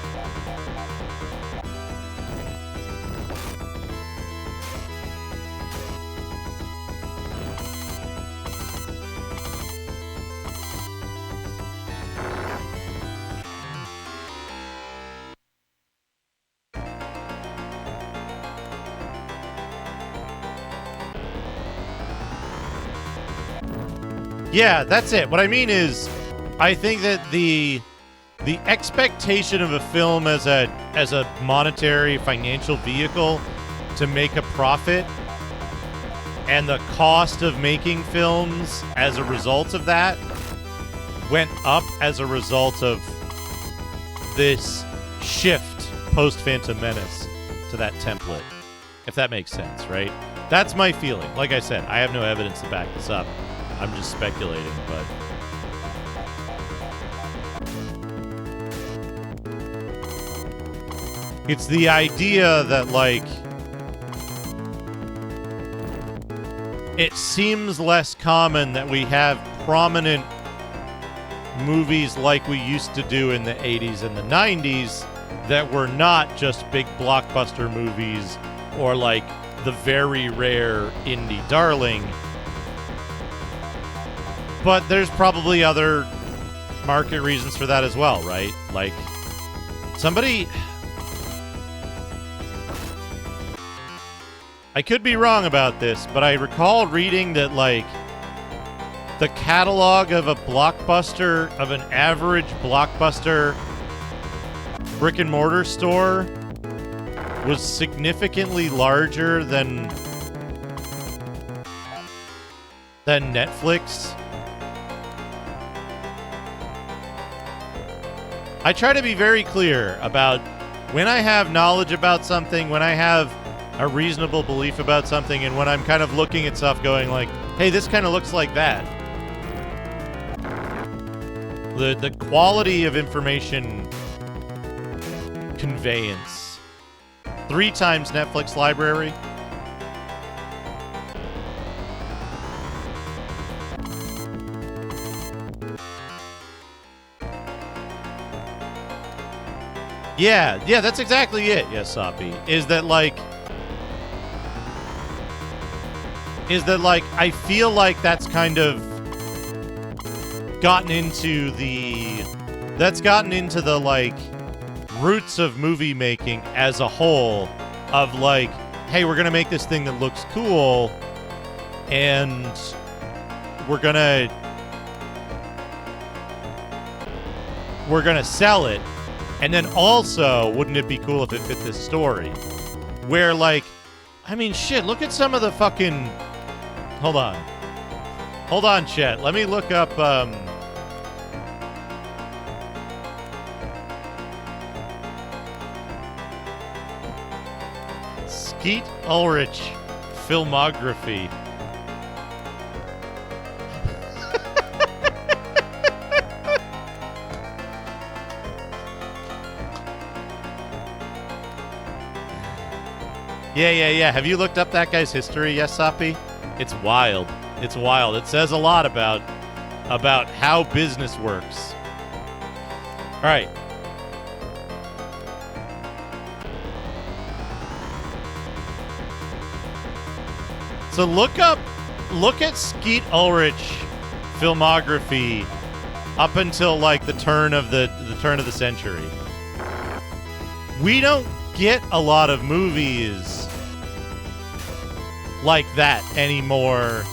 Yeah, that's it. What I mean is, I think that the expectation of a film as a monetary financial vehicle to make a profit, and the cost of making films as a result of that went up as a result of this shift post Phantom Menace to that template, if that makes sense, right? That's my feeling. Like I said, I have no evidence to back this up. I'm just speculating, but it's the idea that, like, it seems less common that we have prominent movies like we used to do in the 80s and the 90s that were not just big blockbuster movies or, like, the very rare indie darling. But there's probably other market reasons for that as well, right? Like, somebody... I could be wrong about this, but I recall reading that, like, the catalog of a blockbuster, of an average blockbuster brick and mortar store was significantly larger than Netflix. I try to be very clear about when I have knowledge about something, when I have a reasonable belief about something, and when I'm kind of looking at stuff going like, hey, this kind of looks like that. The quality of information conveyance. 3 times Netflix library. Yeah, that's exactly it, yes, Sapi. Is that like, I feel like that's kind of gotten into the like roots of movie making as a whole, of like, hey, we're gonna make this thing that looks cool, and we're gonna sell it, and then also, wouldn't it be cool if it fit this story? Where, like, I mean, shit, look at some of the fucking... Hold on, chat. Let me look up, Skeet Ulrich filmography. Yeah. Have you looked up that guy's history, yes, Sapi? It's wild. It's wild. It says a lot about how business works. All right. So look at Skeet Ulrich filmography up until like the turn of the century. We don't get a lot of movies like that anymore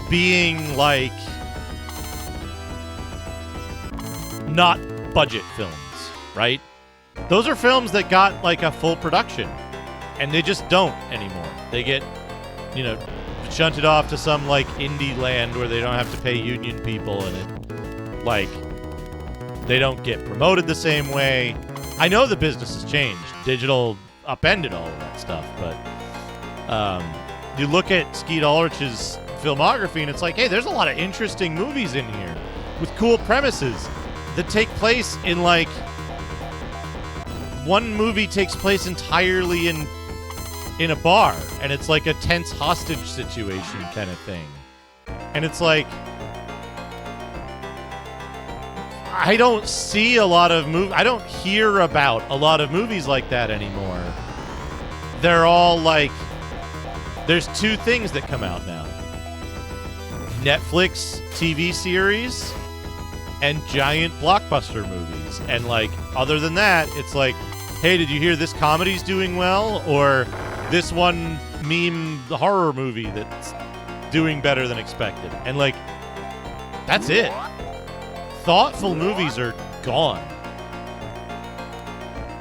being like not budget films, right? Those are films that got like a full production, and they just don't anymore. They get, shunted off to some like indie land where they don't have to pay union people, and it, like, they don't get promoted the same way. I know the business has changed. Digital upended all of that stuff, but you look at Skeet Ulrich's filmography, and it's like, hey, there's a lot of interesting movies in here with cool premises that take place in, like, one movie takes place entirely in a bar, and it's like a tense hostage situation kind of thing. And it's like, I don't see a lot of I don't hear about a lot of movies like that anymore. They're all like, there's 2 things that come out now. Netflix TV series and giant blockbuster movies. And like, other than that, it's like, hey, did you hear this comedy's doing well? Or this one meme, the horror movie that's doing better than expected. And like, that's it. Thoughtful movies are gone.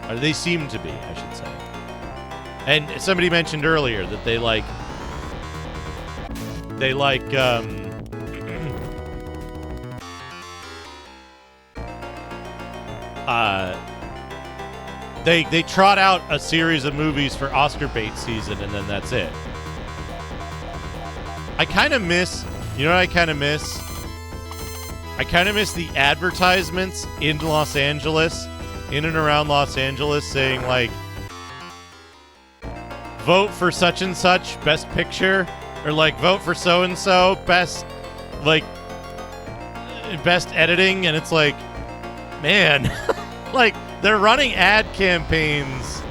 Or they seem to be, I should say. And somebody mentioned earlier that they like they trot out a series of movies for Oscar bait season, and then that's it. I kind of miss, you know what I kind of miss? I kind of miss the advertisements in Los Angeles, in and around Los Angeles, saying like, vote for such and such, best picture, or like vote for so and so, best editing, and it's like, man, like they're running ad campaigns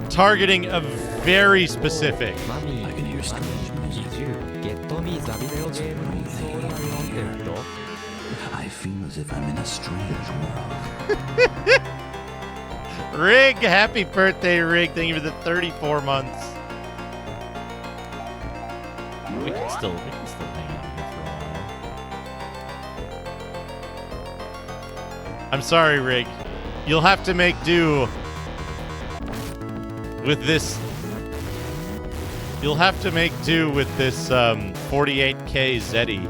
targeting a very specific. I can hear strange music. I feel as if I'm in a strange world. Rig, happy birthday, Rig. Thank you for the 34 months. We can still hang out here for a while. I'm sorry, Rig. You'll have to make do with this. You'll have to make do with this 48K Zeddy.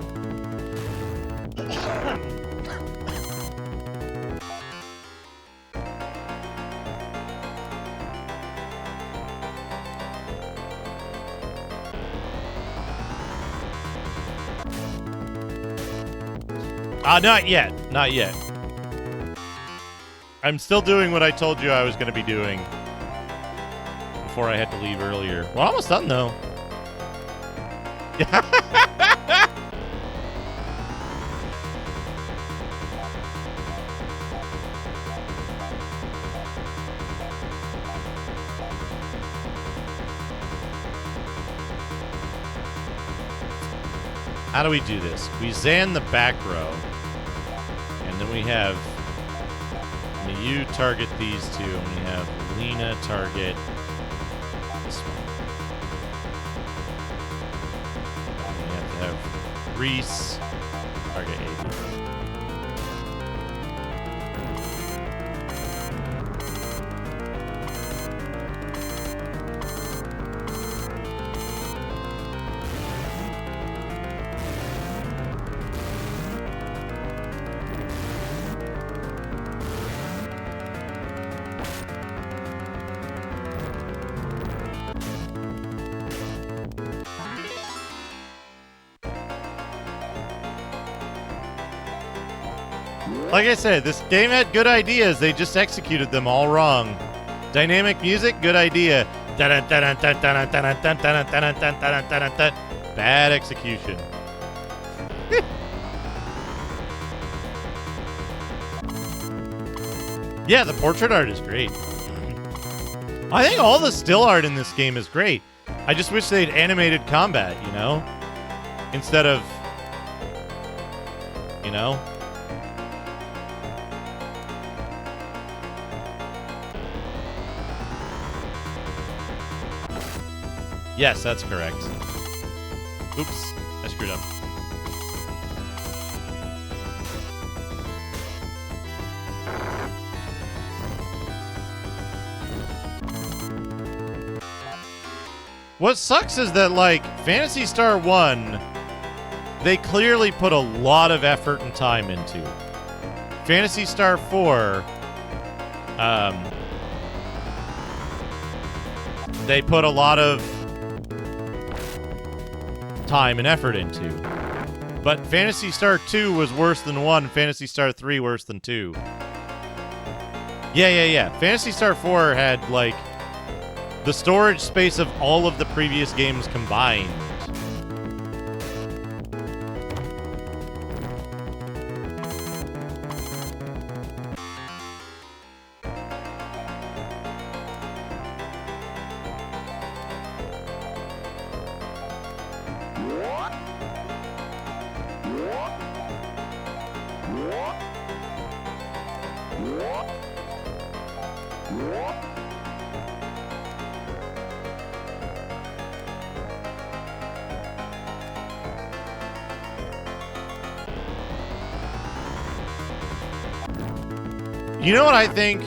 Not yet. Not yet. I'm still doing what I told you I was going to be doing before I had to leave earlier. We're almost done, though. How do we do this? We Zan the back row. And then we have you target these two, and we have Lena target this one. And we have to have Reese target AB. Like I said, this game had good ideas. They just executed them all wrong. Dynamic music, good idea. Bad execution. Yeah, the portrait art is great. I think all the still art in this game is great. I just wish they'd animated combat, you know? Instead of, you know? Yes, that's correct. Oops, I screwed up. What sucks is that, like, Phantasy Star 1, they clearly put a lot of effort and time into. Phantasy Star 4, they put a lot of time and effort into. But Phantasy Star 2 was worse than 1, Phantasy Star 3 worse than 2. Yeah. Phantasy Star 4 had, like, the storage space of all of the previous games combined. You know what I think?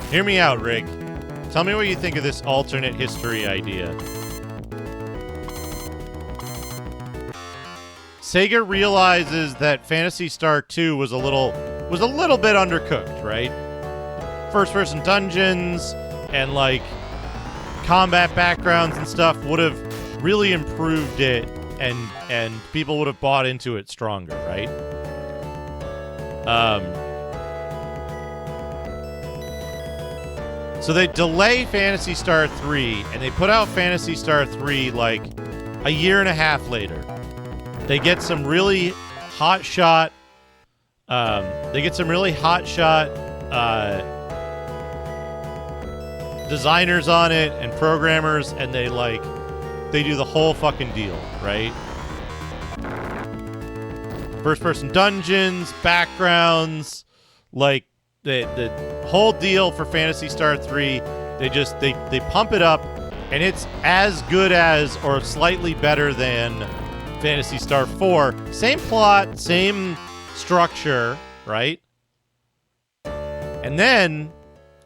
Hear me out, Rig. Tell me what you think of this alternate history idea. Sega realizes that Phantasy Star 2 was a little bit undercooked, right? First-person dungeons and like combat backgrounds and stuff would have really improved it, and people would have bought into it stronger, right? So they delay Phantasy Star 3, and they put out Phantasy Star 3 like a year and a half later. They get some really hot shot. Designers on it and programmers, and they do the whole fucking deal, right? First-person dungeons, backgrounds, like the whole deal for Phantasy Star 3. They pump it up, and it's as good as or slightly better than Phantasy Star 4. Same plot, same structure, right? And then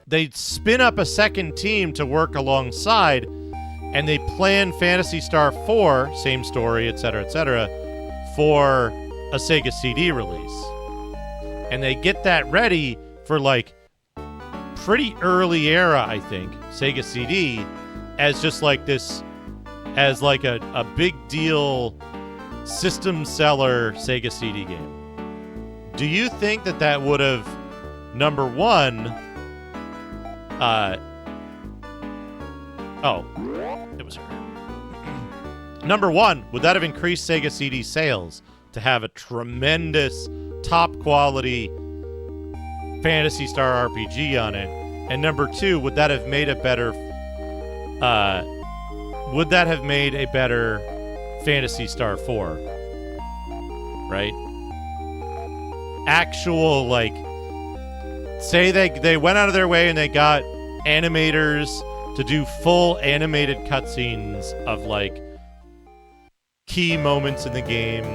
they spin up a second team to work alongside, and they plan Phantasy Star 4, same story, etc., for a Sega CD release. And they get that ready for like pretty early era, I think, Sega CD, as just like this, as like a big deal system seller Sega CD game. Do you think that would have, number one, it was her. Number one, would that have increased Sega CD sales to have a tremendous, top quality Phantasy Star RPG on it? And number two, would that have made a better Phantasy Star 4? Right? Actual, like, say they went out of their way and they got animators to do full animated cutscenes of like key moments in the game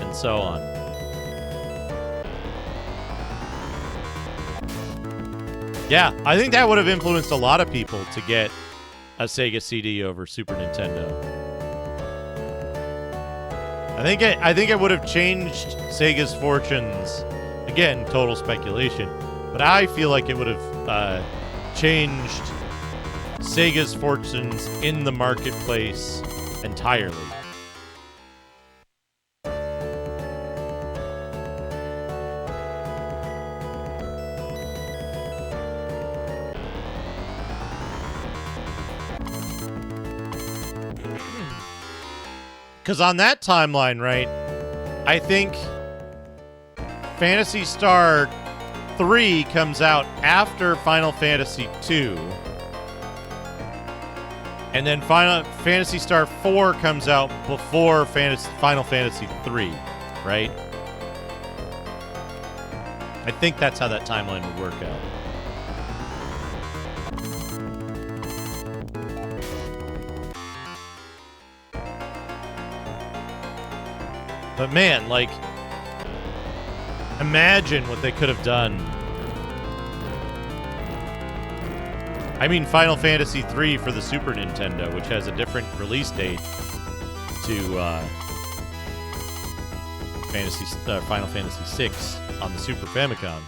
and so on. Yeah, I think that would have influenced a lot of people to get a Sega CD over Super Nintendo. I think it would have changed Sega's fortunes. Again, total speculation, but I feel like it would have changed Sega's fortunes in the marketplace entirely. Because on that timeline, right, I think Phantasy Star 3 comes out after Final Fantasy 2. And then Phantasy Star 4 comes out before Final Fantasy 3, right? I think that's how that timeline would work out. But man, like, imagine what they could have done. I mean, Final Fantasy 3 for the Super Nintendo, which has a different release date to Final Fantasy 6 on the Super Famicom.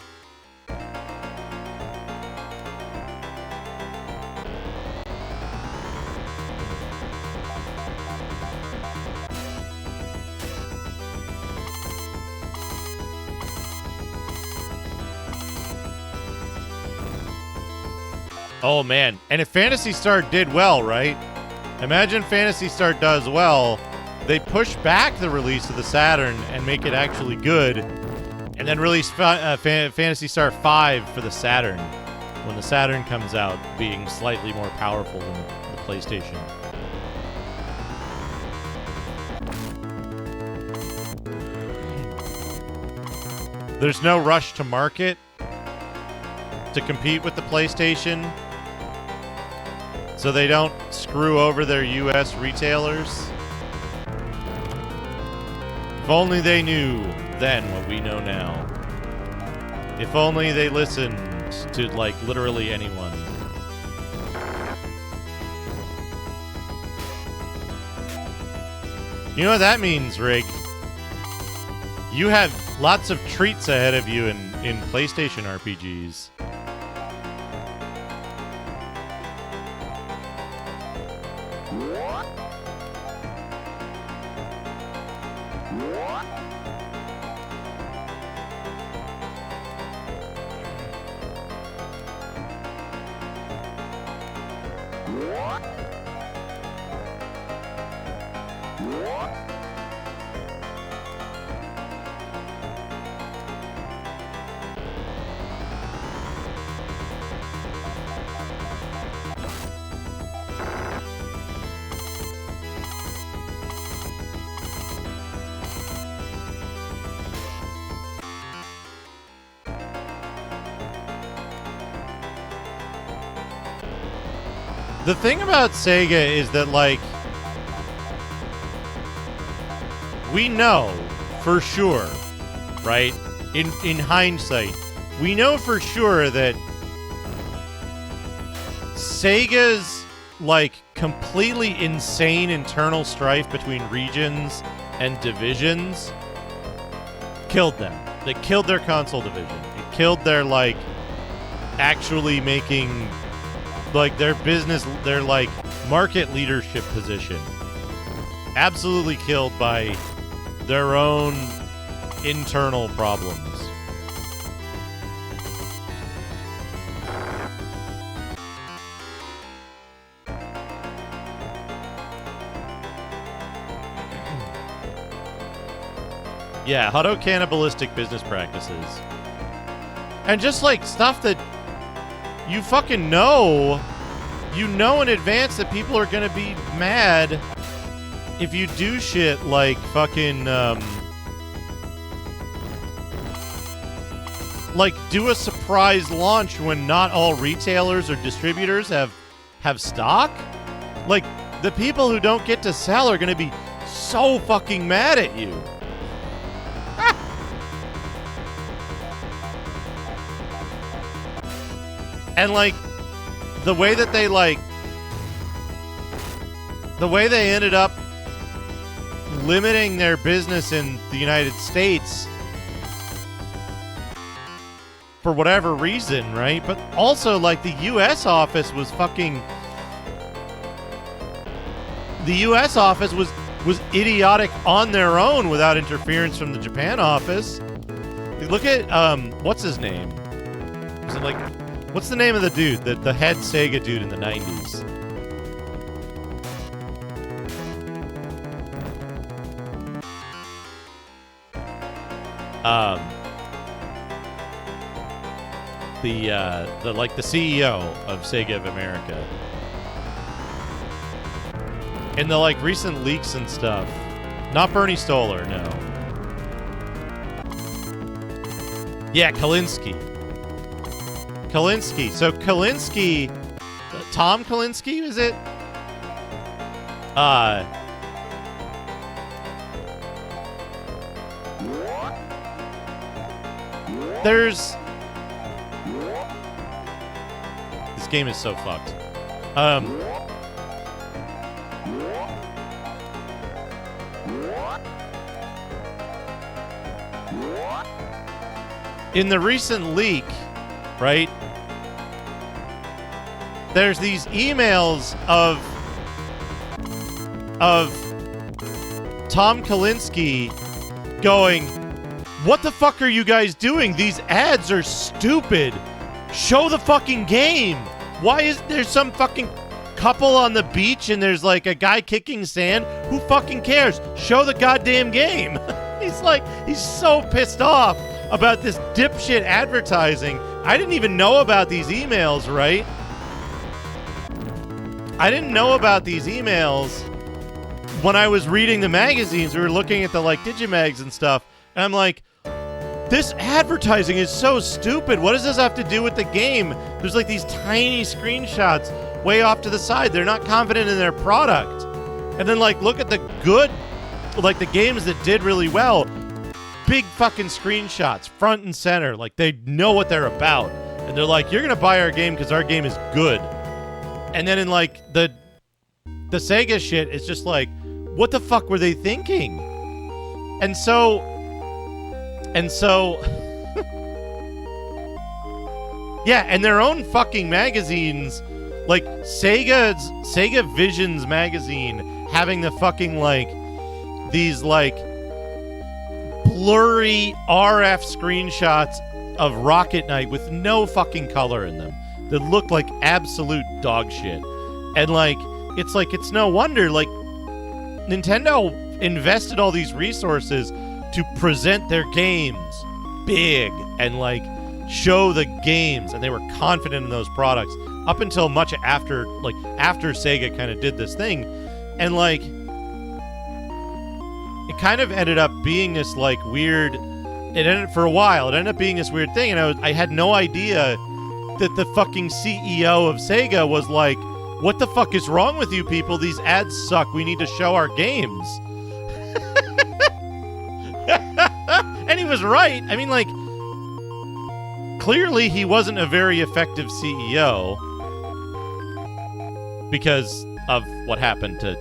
Oh, man. And if Phantasy Star did well, right? Imagine Phantasy Star does well. They push back the release of the Saturn and make it actually good. And then release Phantasy Star 5 for the Saturn. When the Saturn comes out, being slightly more powerful than the PlayStation. There's no rush to market to compete with the PlayStation, so they don't screw over their US retailers. If only they knew. then what we know now. If only they listened to, like, literally anyone. You know what that means, Rig? You have lots of treats ahead of you in PlayStation RPGs. The thing about Sega is that, like, we know for sure, right? In hindsight, we know for sure that Sega's, like, completely insane internal strife between regions and divisions killed them. They killed their console division. It killed their, like, actually making, like, their business, their, like, market leadership position. Absolutely killed by their own internal problems. Yeah, auto-cannibalistic business practices. And just, like, stuff that you fucking know. You know in advance that people are gonna be mad if you do shit like fucking, like, do a surprise launch when not all retailers or distributors have stock. Like, the people who don't get to sell are gonna be so fucking mad at you. And, like, the way that they, like, the way they ended up limiting their business in the United States for whatever reason, right? But also, like, the U.S. office was fucking... The U.S. office was idiotic on their own without interference from the Japan office. Look at, what's his name? Was it, like... What's the name of the dude? The head Sega dude in the 90s? The CEO of Sega of America. In the, like, recent leaks and stuff. Not Bernie Stoller, no. Yeah, Kalinske. So Kalinske, Tom Kalinske, is it? There's... This game is so fucked. In the recent leak, right? There's these emails of Tom Kalinske going, "What the fuck are you guys doing? These ads are stupid. Show the fucking game. Why is there some fucking couple on the beach and there's, like, a guy kicking sand? Who fucking cares? Show the goddamn game." He's so pissed off about this dipshit advertising. I didn't even know about these emails, right? I didn't know about these emails when I was reading the magazines. We were looking at the, like, Digimags and stuff, and I'm like, this advertising is so stupid. What does this have to do with the game? There's, like, these tiny screenshots way off to the side. They're not confident in their product. And then, like, look at the good, like, the games that did really well. big fucking screenshots, front and center. Like, they know what they're about. And they're like, you're going to buy our game because our game is good. And then in, like, the Sega shit, it's just like, what the fuck were they thinking? And so... yeah, and their own fucking magazines, like Sega Visions magazine, having the fucking, like, these, like, blurry RF screenshots of Rocket Knight with no fucking color in them that look like absolute dog shit. And, like, it's no wonder, like, Nintendo invested all these resources to present their games big and, like, show the games, and they were confident in those products up until much after Sega kind of did this thing. And, like, it kind of ended up being this, like, weird... It ended up being this weird thing, and I had no idea that the fucking CEO of Sega was like, what the fuck is wrong with you people? These ads suck. We need to show our games. And he was right. I mean, like, clearly he wasn't a very effective CEO because of what happened to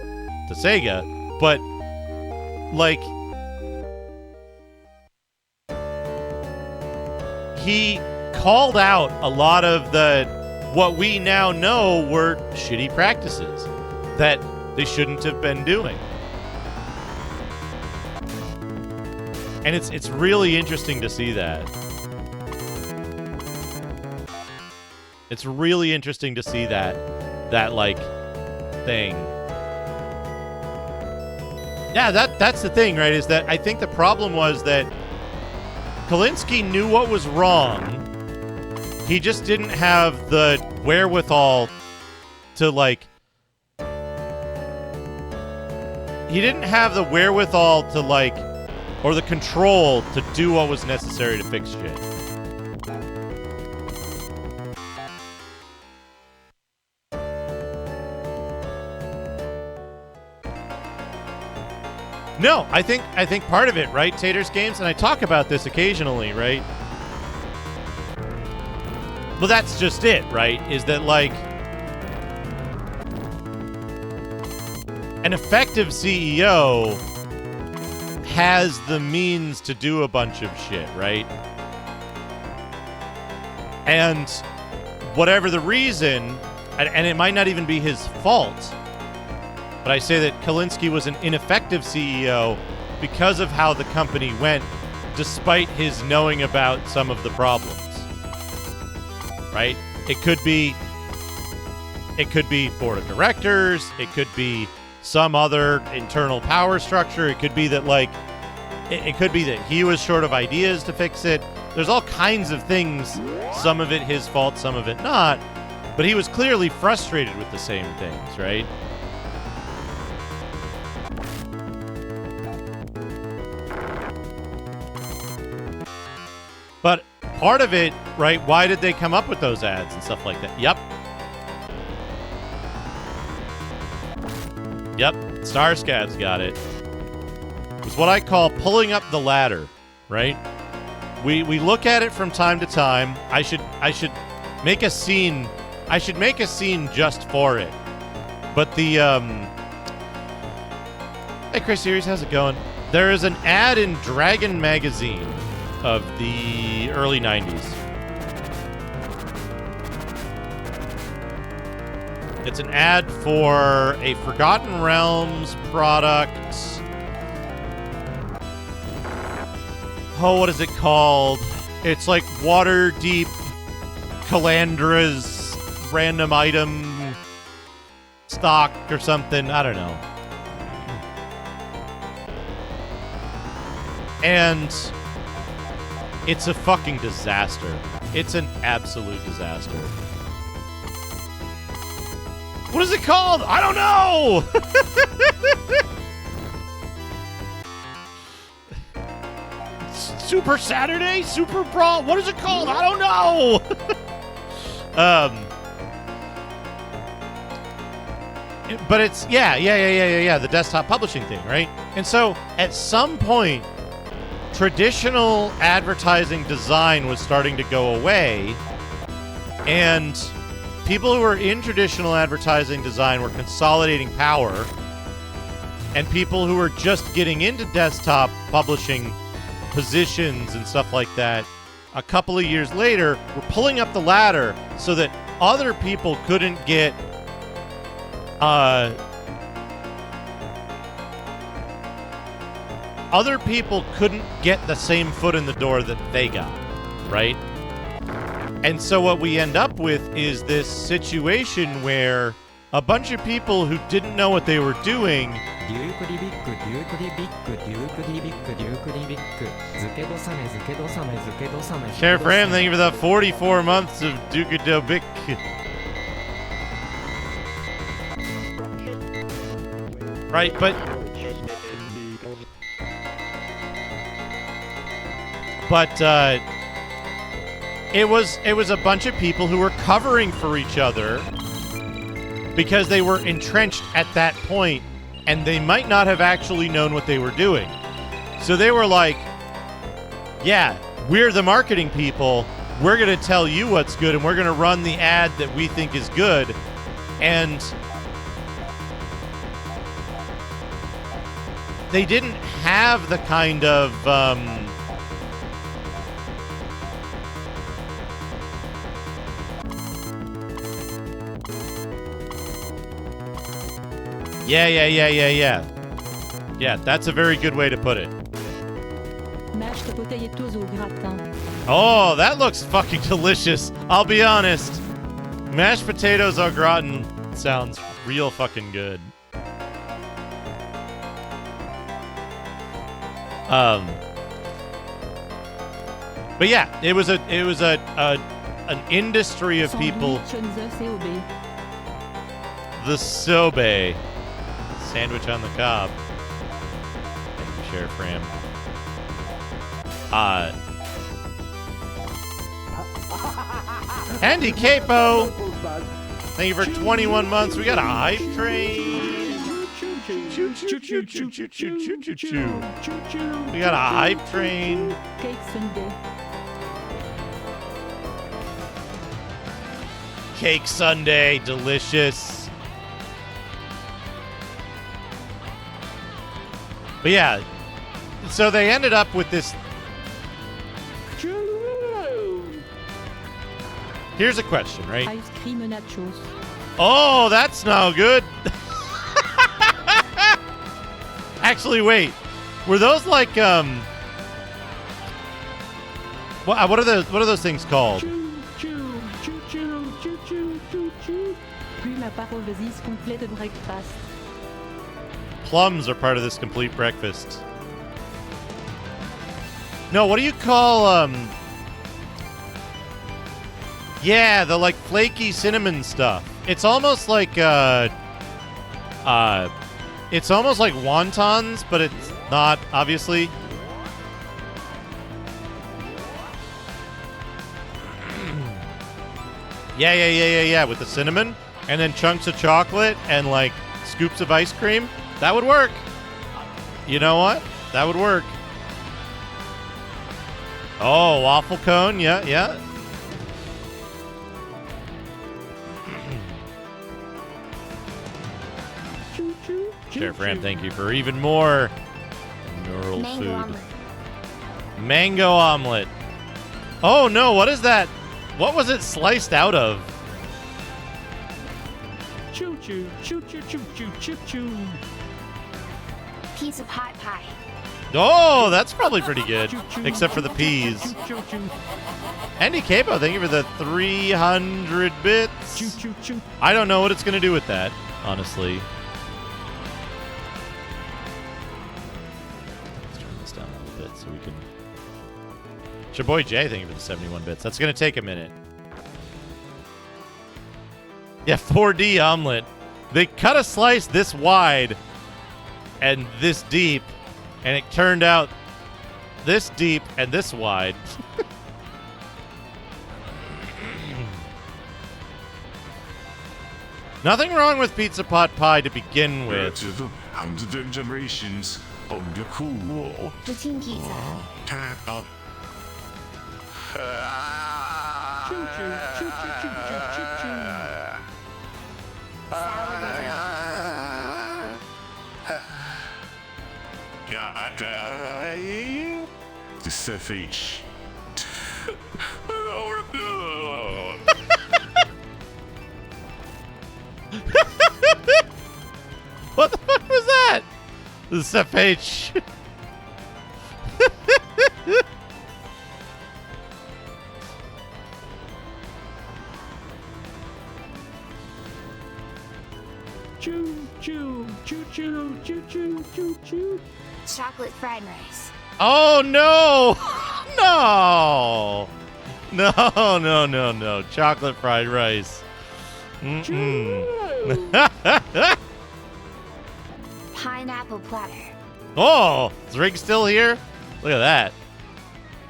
Sega, but, like, he called out a lot of what we now know were shitty practices that they shouldn't have been doing. And it's really interesting to see that. It's really interesting to see that like thing. Yeah, that's the thing, right? Is that I think the problem was that Kalinske knew what was wrong. He just didn't have the wherewithal to, like... He didn't have the wherewithal to, like... Or the control to do what was necessary to fix shit. No, I think part of it, right, Tater's Games, and I talk about this occasionally, right? Well, that's just it, right? Is that, like, an effective CEO has the means to do a bunch of shit, right? And whatever the reason, and it might not even be his fault, but I say that Kalinske was an ineffective CEO because of how the company went, despite his knowing about some of the problems. Right? It could be board of directors. It could be some other internal power structure. It could be that, like, it could be that he was short of ideas to fix it. There's all kinds of things. Some of it his fault, some of it not. But he was clearly frustrated with the same things, right? But part of it, right, why did they come up with those ads and stuff like that? Yep. Starscad's got it. It's what I call pulling up the ladder, right? We look at it from time to time. I should make a scene. I should make a scene just for it. But the Hey Chris Series, how's it going? There is an ad in Dragon magazine of the early 90s. It's an ad for a Forgotten Realms product. Oh, what is it called? It's like Waterdeep Calandra's random item stock or something. I don't know. And it's a fucking disaster. It's an absolute disaster. What is it called? I don't know! Super Saturday? Super Brawl? What is it called? I don't know! But it's, yeah, the desktop publishing thing, right? And so, at some point, traditional advertising design was starting to go away, and people who were in traditional advertising design were consolidating power, and people who were just getting into desktop publishing positions and stuff like that a couple of years later were pulling up the ladder so that other people couldn't get the same foot in the door that they got, right? And so what we end up with is this situation where a bunch of people who didn't know what they were doing Sheriff Ram, thank you for the 44 months of Duke Dobic. Right, but it was a bunch of people who were covering for each other because they were entrenched at that point, and they might not have actually known what they were doing. So they were like, yeah, we're the marketing people. We're going to tell you what's good, and we're going to run the ad that we think is good. And they didn't have the kind of Yeah, that's a very good way to put it. Mashed potatoes au gratin. Oh, that looks fucking delicious. I'll be honest. Mashed potatoes au gratin sounds real fucking good. But yeah, it was an industry of people. The sobe. Sandwich on the cob. Thank you, Sheriff Ram. Andy Capo! Thank you for 21 months. We got a hype train. We got a hype train. Cake Sunday. Cake Sunday, delicious. But yeah, so they ended up with this. Here's a question, right? Ice cream nachos. Oh, that's no good. Actually, wait. Were those like what are those things called? Puis la parovésie complète de breakfast. Plums are part of this complete breakfast. No, what do you call yeah, the like flaky cinnamon stuff. It's almost like it's almost like wontons, but it's not, obviously. Yeah, with the cinnamon and then chunks of chocolate and like scoops of ice cream. That would work. You know what? That would work. Oh, waffle cone. Yeah. Sheriff Ram, thank you for even more neural food. Omelet. Mango omelet. Oh no, what is that? What was it sliced out of? Choo-choo, choo-choo, choo-choo, choo-choo. Pizza pot pie. Oh, that's probably pretty good. Except for the peas. Andy Capo, thank you for the 300 bits. Choo-choo-choo. I don't know what it's going to do with that, honestly. Let's turn this down a little bit so we can... It's your boy Jay, thank you for the 71 bits. That's going to take a minute. Yeah, 4D omelet. They cut a slice this wide and this deep, and it turned out this deep and this wide. Nothing wrong with pizza pot pie to begin with. To the hundred generations, Poutine pizza. Choo choo, choo choo choo choo choo choo. The Cephage. What the fuck was that? The Cephage. Choo choo, choo choo, choo choo, choo choo. Chocolate fried rice. Oh no! No! No! Chocolate fried rice. Mm-mm. Pineapple platter. Oh! Is Rig still here? Look at that.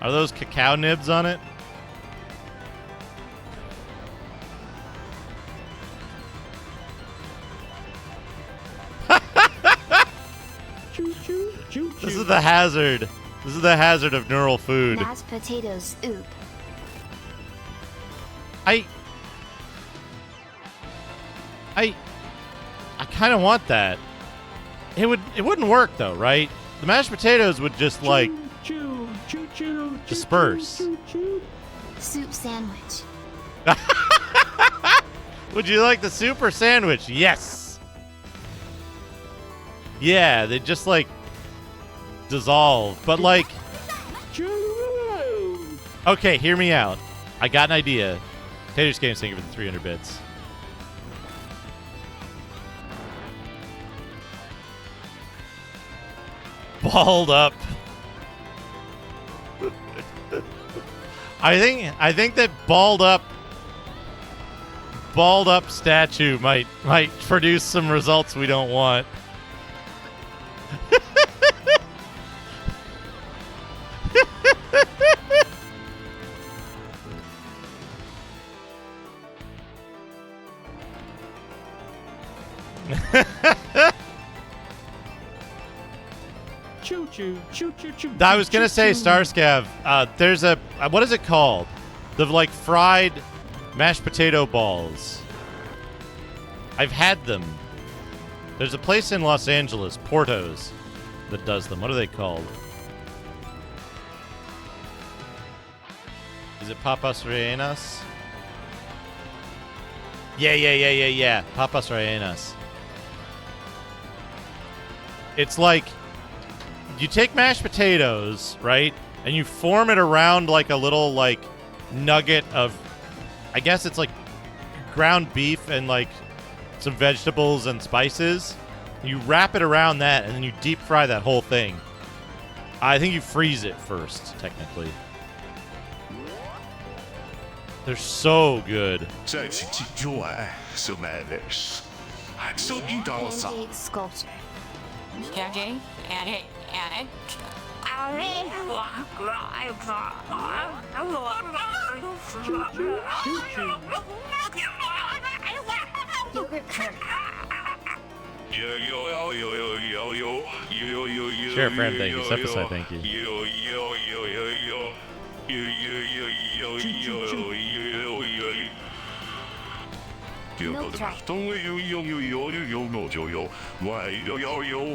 Are those cacao nibs on it? Choo choo, choo choo. This is the hazard. This is the hazard of neural food. Mashed potatoes soup. I kind of want that. It wouldn't work though, right? The mashed potatoes would just like choo choo choo, disperse. choo choo. Soup sandwich. Would you like the soup or sandwich? Yes. Yeah, they just like dissolve, but like Choo. okay, hear me out. I got an idea. Tater's Games, thank you for the 300 bits. Balled up. I think that balled up statue might produce some results we don't want. Choo choo, choo choo choo. I was gonna choo, say, choo. Starscav. There's a what is it called? The like fried mashed potato balls. I've had them. There's a place in Los Angeles, Porto's, that does them. What are they called? Is it Papas Rellenas? Yeah. Papas Rellenas. It's like you take mashed potatoes, right? And you form it around like a little like nugget of, I guess it's like ground beef and like some vegetables and spices. You wrap it around that and then you deep fry that whole thing. I think you freeze it first, technically. They're so good. 在此记住I so madness. I'm so indulgent. Pancake sculpture. Yogurt curd. Sheriff Ram, thank you. Sepicide, thank you.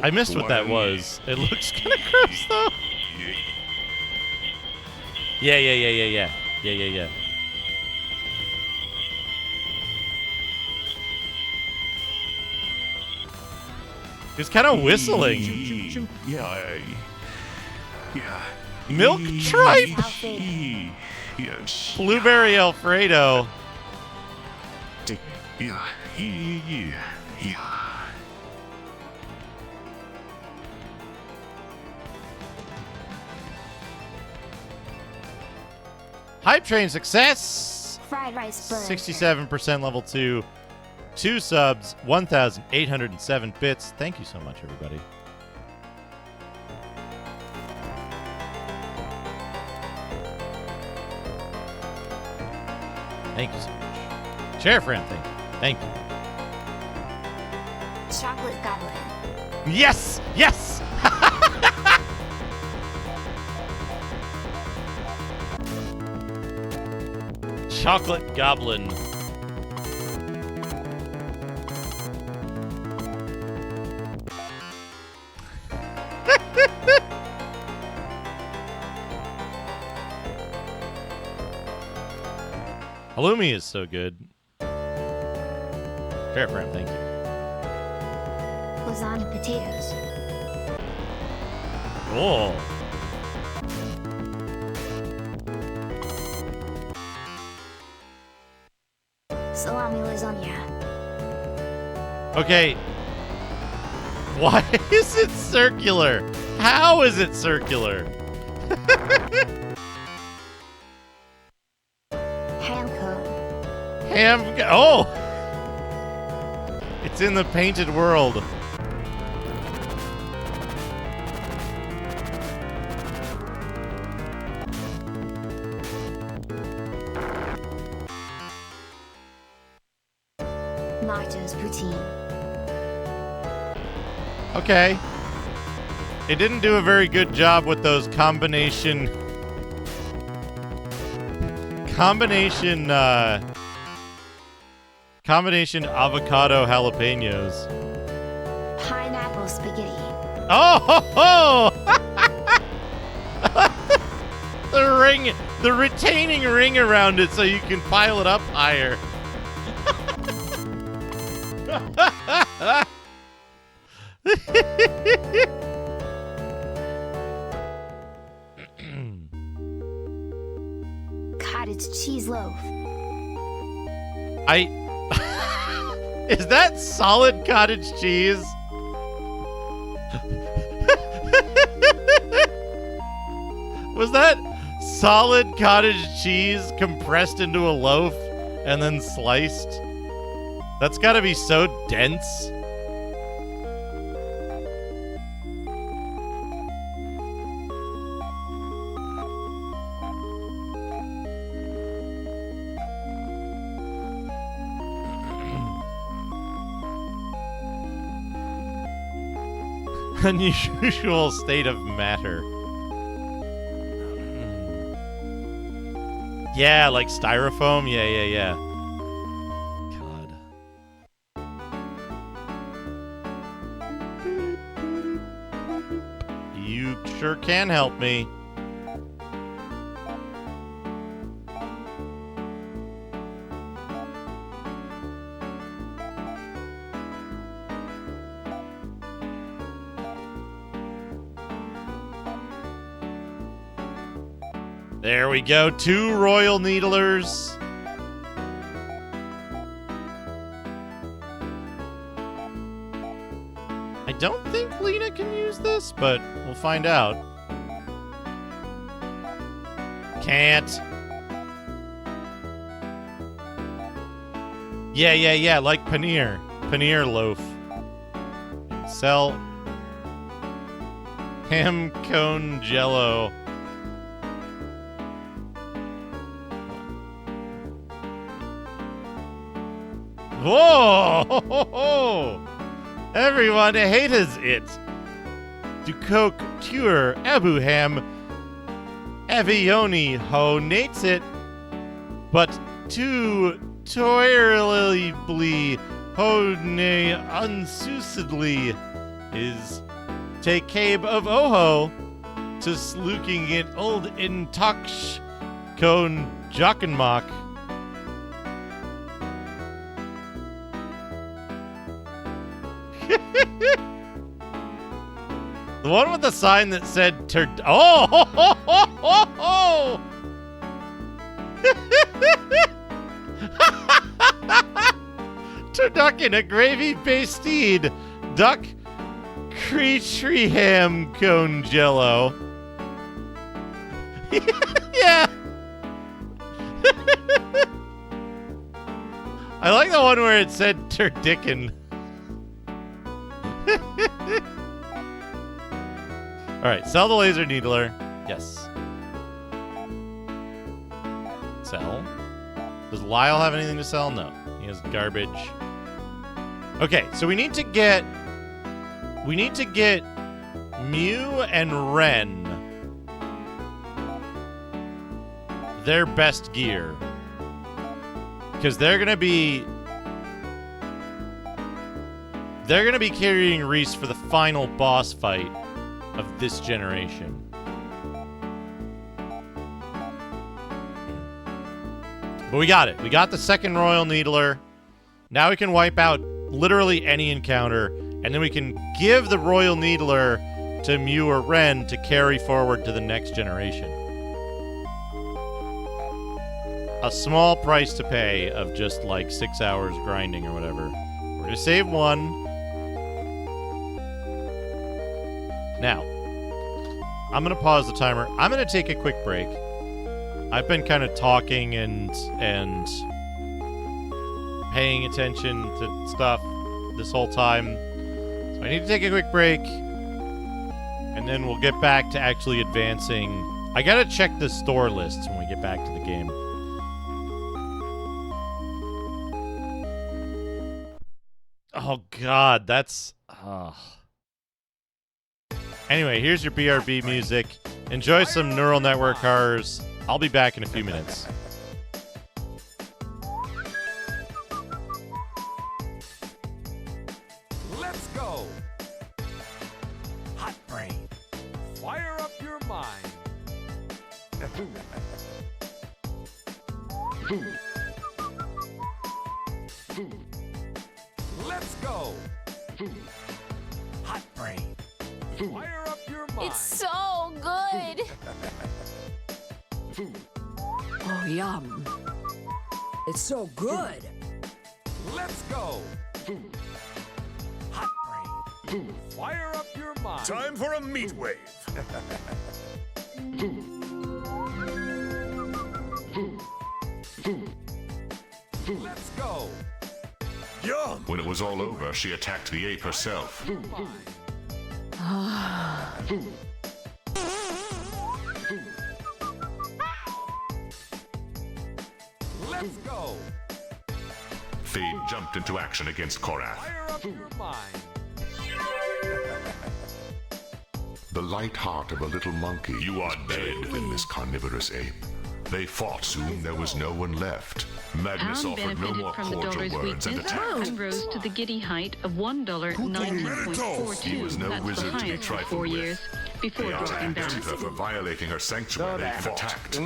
I missed what that was. It looks kind of gross, though. Yeah. He's kind of whistling. Yeah. Milk tripe? Alfredo. Yes. Blueberry Alfredo. Yeah. Hype train success. Fried rice burger. 67% level 2. 2 subs, 1,807 bits. Thank you so much, everybody. Thank you so much. Sheriff Ram, thank you. Thank you. Chocolate goblin. Yes! Yes! Chocolate goblin. Halloumi is so good. Fair frame, thank you. Lasagna potatoes. Oh. Salami lasagna. Okay. Why is it circular? How is it circular? Ham cone. Oh! It's in the painted world. Nachos poutine. Okay. It didn't do a very good job with those combination avocado jalapenos. Pineapple spaghetti. Oh ho ho! The retaining ring around it so you can pile it up higher. Cottage cheese loaf. Is that solid cottage cheese? Was that solid cottage cheese compressed into a loaf and then sliced? That's gotta be so dense. Unusual state of matter. Yeah, like styrofoam. Yeah. God. You sure can help me. There we go, 2 royal needlers. I don't think Lena can use this, but we'll find out. Can't. Yeah, like paneer. Paneer loaf. Sell ham cone jello. Whoa! Everyone hates it. Du coke cure Abuham Avioni ho nates it, but too tolerably ho ne unsuicidly is take cabe of Oho to slooking it old in Taksh Kon Jockenmock. The one with the sign that said oh! Turducken, a gravy-based steed. Duck creatree ham cone jello. Yeah. I like the one where it said turdicken. All right, sell the laser needler. Yes. Sell. Does Lyle have anything to sell? No. He has garbage. Okay, so we need to get Mew and Ren their best gear. Because they're gonna be carrying Reese for the final boss fight of this generation. But we got it. We got the second Royal Needler. Now we can wipe out literally any encounter, and then we can give the Royal Needler to Mew or Ren to carry forward to the next generation. A small price to pay of just like 6 hours grinding or whatever. We're gonna save one. Now, I'm gonna pause the timer. I'm gonna take a quick break. I've been kind of talking and paying attention to stuff this whole time. So I need to take a quick break. And then we'll get back to actually advancing. I gotta check the store lists when we get back to the game. Oh god, that's... Anyway, here's your BRB music. Enjoy some neural network cars. I'll be back in a few minutes. Let's go! Hot brain. Fire up your mind. Let's go! Hot brain. Fire up your mind. It's so good. Oh, yum. It's so good. Let's go! Hot brain. Fire up your mind. Time for a meat wave. Let's go! Yum! When it was all over, she attacked the ape herself. Let's go! Fade jumped into action against Korath. Fire up your mind. The light heart of a little monkey. You are dead within this carnivorous ape. They fought. Soon there was no one left. Magnus Pound offered no benefited more from the cordial dollar's words and weakness attacked. and rose to the giddy height of $1.90.42. He was no That's wizard the to be highest in trifled 4 with. years before They dropping attacked back. her for violating her sanctuary and attacked.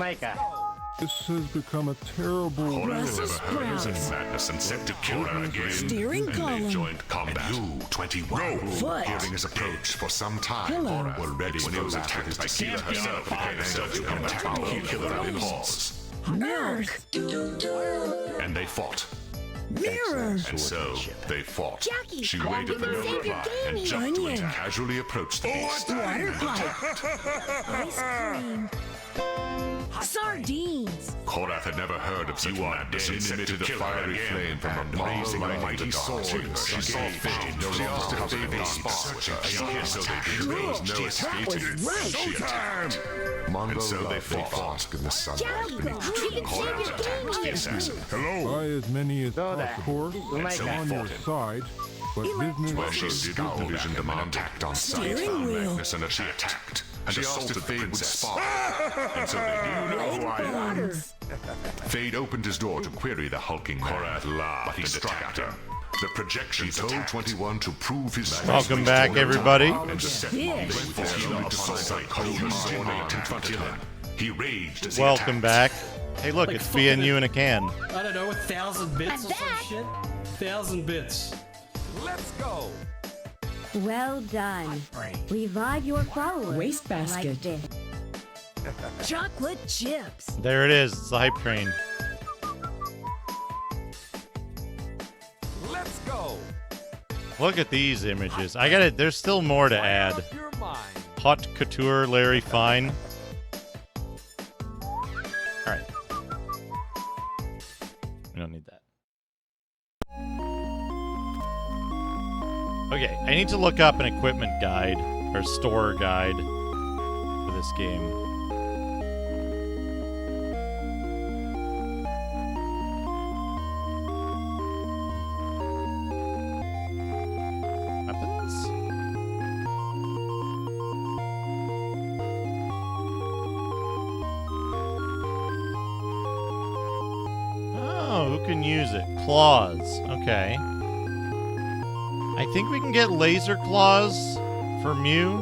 This has become a terrible Korath never heard of such madness and set to kill her again. Steering And they column. joined combat. You, 21, Foot. hearing his approach for some time, Pillow. were ready when he was attacked by Killer herself. To come attack the killer in pause. Milk. And they fought. Mirror. And so they fought. Jackie, She come waited for and no save your reply and gamey. jumped when he Onion. casually approached the beast. Water pipe. Ice cream. Sardines. Korath had never heard of such madness and emitted a fiery flame from her raising a mighty sword. She saw Fade no longer have a spot. So they chose no escaping. She attacked. And so they fought in the sunlight beneath the tree. Korath attacked the assassin. Buy as many as possible, And so on they your fought him. side, but business Where she scowled at him and attacked on sight. Steering wheel. Magnus and she attacked. And she assaulted Fade with spot. And so they knew who I am. Fade opened his door to query the hulking Korath laughed and attacked her. The projection told 21 to prove his Welcome back, everybody. And to set they fought upon sight cold and zorn confronted him. He raged as he Welcome attacked. back. Hey, look, it's BNU in a can. I don't know, 1,000 bits or some shit? 1,000 bits. Let's go! Well done. Revive your followers. Wastebasket. Like this. Chocolate chips. There it is. It's the hype train. Let's go! Look at these images. I gotta. There's still more to Fire add. up your mind. Haute couture, Larry Fine. All right. We don't need that. Okay, I need to look up an equipment guide or store guide for this game. can use it? Claws. Okay. I think we can get laser claws for Mew,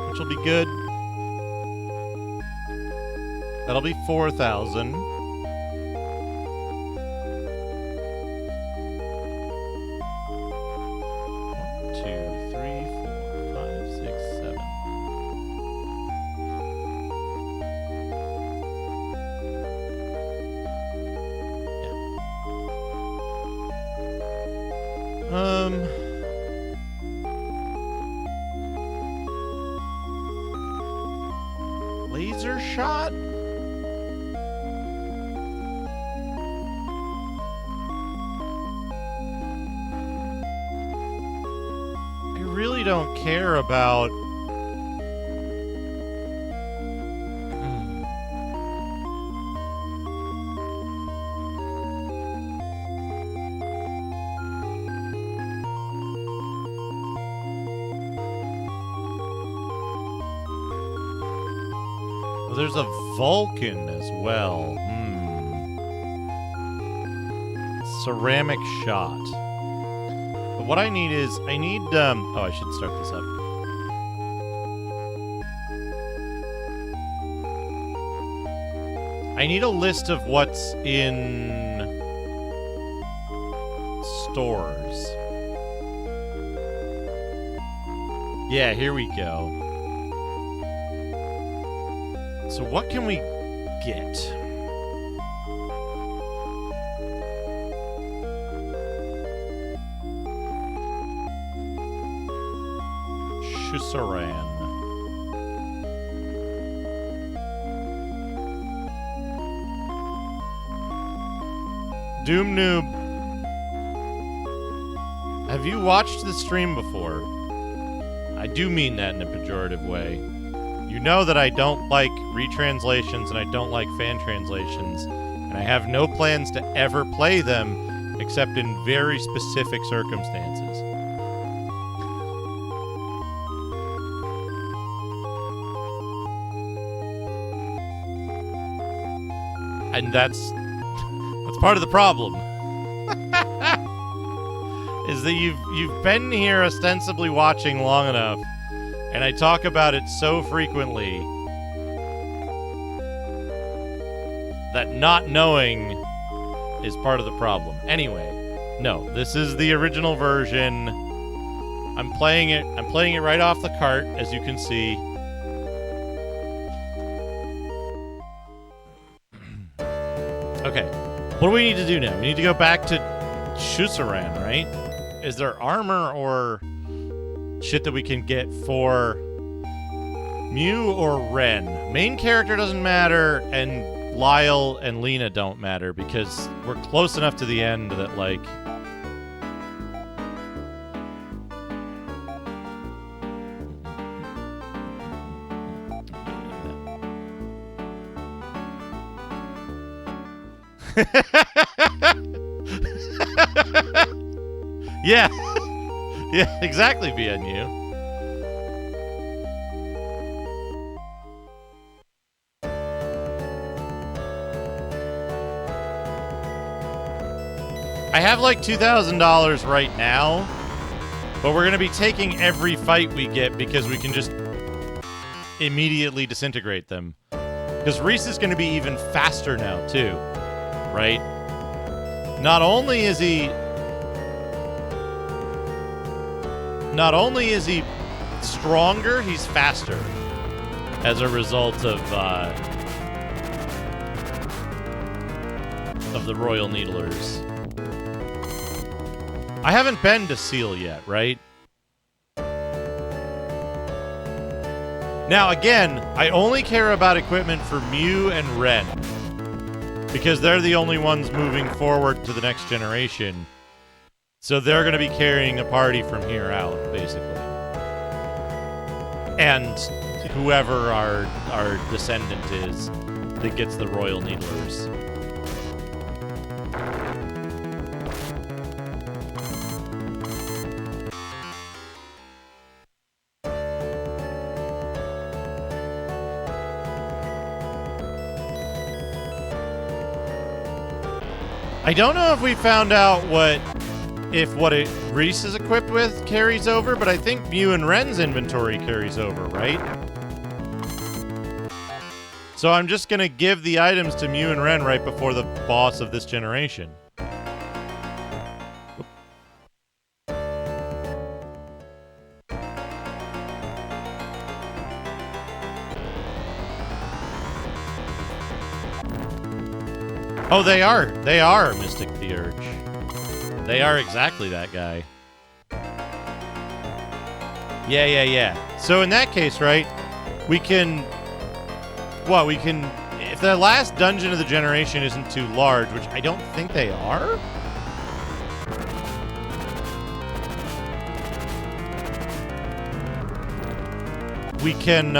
which will be good. That'll be 4,000. 2, 3, 4, 5, 6, 7. Laser shot? I really don't care about... There's a Vulcan as well. Ceramic shot. But what I need is, I need, oh, I should start this up. I need a list of what's in stores. Yeah, here we go. So what can we get? Shusaran. Doom Noob. Have you watched the stream before? I do mean that in a pejorative way. You know that I don't like retranslations and I don't like fan translations, and I have no plans to ever play them except in very specific circumstances. And that's part of the problem. Is that you've been here ostensibly watching long enough, and I talk about it so frequently that not knowing is part of the problem. Anyway, no, this is the original version. I'm playing it right off the cart, as you can see. Okay, what do we need to do now? We need to go back to Shusaran, right? Is there armor or shit that we can get for Mew or Ren? Main character doesn't matter, and Lyle and Lena don't matter, because we're close enough to the end that, like... Yeah. Yeah, exactly, BNU. I have like $2,000 right now, but we're going to be taking every fight we get because we can just immediately disintegrate them. Because Reese is going to be even faster now, too. Right? Not only is he stronger, he's faster as a result of the Royal Needlers. I haven't been to Seal yet, right? Now, again, I only care about equipment for Mew and Ren, because they're the only ones moving forward to the next generation. So they're going to be carrying a party from here out, basically. And whoever our descendant is that gets the Royal Needlers. I don't know if we found out what Reese is equipped with carries over, but I think Mew and Ren's inventory carries over, right? So I'm just gonna give the items to Mew and Ren right before the boss of this generation. Oh, they are. They are Mystic the Urge. They are exactly that guy. Yeah. So in that case, right, we can... What, we can... If the last dungeon of the generation isn't too large, which I don't think they are... We can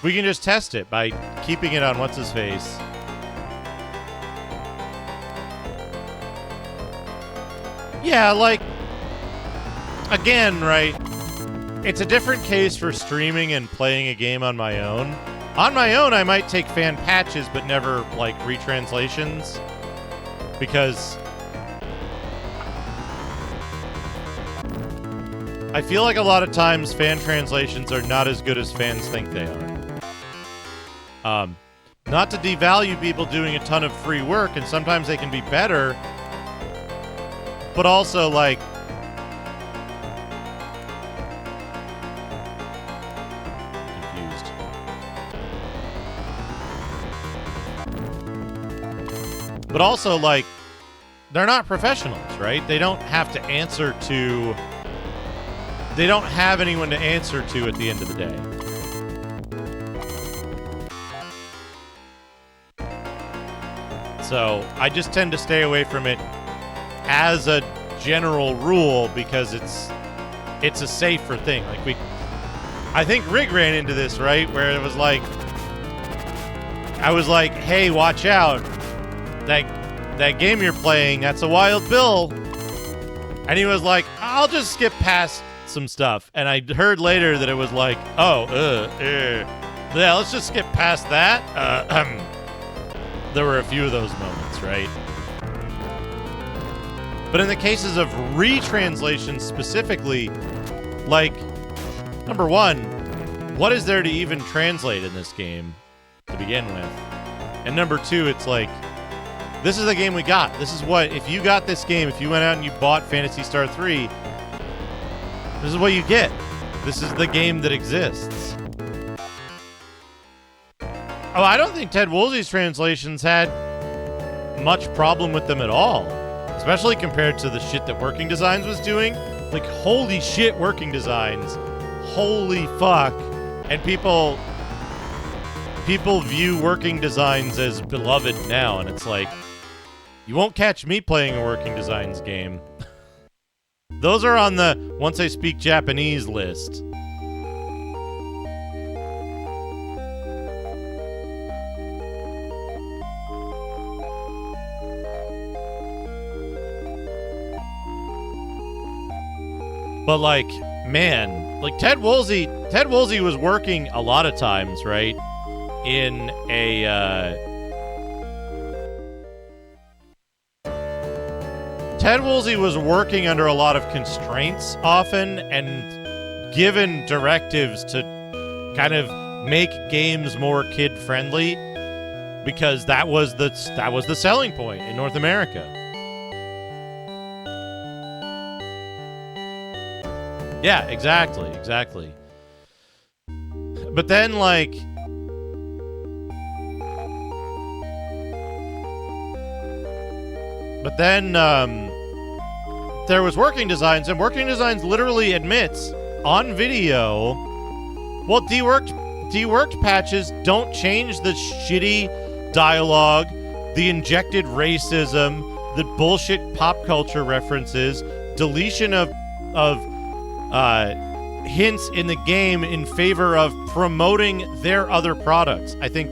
just test it by keeping it on what's-his-face. Yeah, like, again, right, it's a different case for streaming and playing a game on my own. On my own, I might take fan patches, but never, like, retranslations, because I feel like a lot of times fan translations are not as good as fans think they are. Not to devalue people doing a ton of free work, and sometimes they can be better, but also, like, confused. But also, like, they're not professionals, right? They don't have to answer to... They don't have anyone to answer to at the end of the day. So, I just tend to stay away from it as a general rule because it's a safer thing. Like, I think Rig ran into this, right? Where it was like, I was like, hey, watch out. That game you're playing, that's a wild bill. And he was like, I'll just skip past some stuff. And I heard later that it was like, oh, yeah, let's just skip past that. There were a few of those moments, right? But in the cases of retranslations specifically, like, number one, what is there to even translate in this game to begin with? And number two, it's like, this is the game we got. This is what, if you got this game, if you went out and you bought Phantasy Star 3, this is what you get. This is the game that exists. Oh, I don't think Ted Woolsey's translations had much problem with them at all. Especially compared to the shit that Working Designs was doing. Like, holy shit, Working Designs. Holy fuck. And people view Working Designs as beloved now, and it's like, you won't catch me playing a Working Designs game. Those are on the once I speak Japanese list. But, like, man, like, Ted Woolsey was working a lot of times, right, in a, Ted Woolsey was working under a lot of constraints often and given directives to kind of make games more kid-friendly because that was the selling point in North America. Yeah, exactly. But then, like, there was Working Designs, and Working Designs literally admits on video, well, deworked patches don't change the shitty dialogue, the injected racism, the bullshit pop culture references, deletion of hints in the game in favor of promoting their other products. I think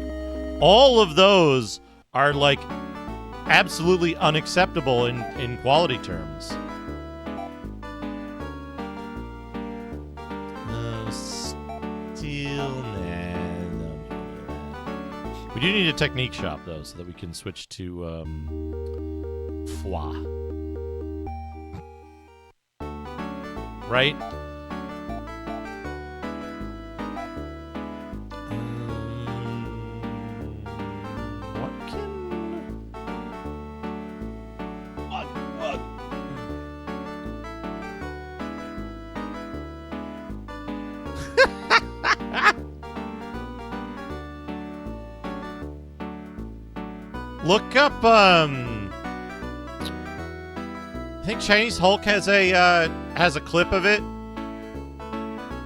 all of those are, like, absolutely unacceptable in quality terms. We do need a technique shop, though, so that we can switch to foie. Right? What can... What? Look up, I think Chinese Hulk has a clip of it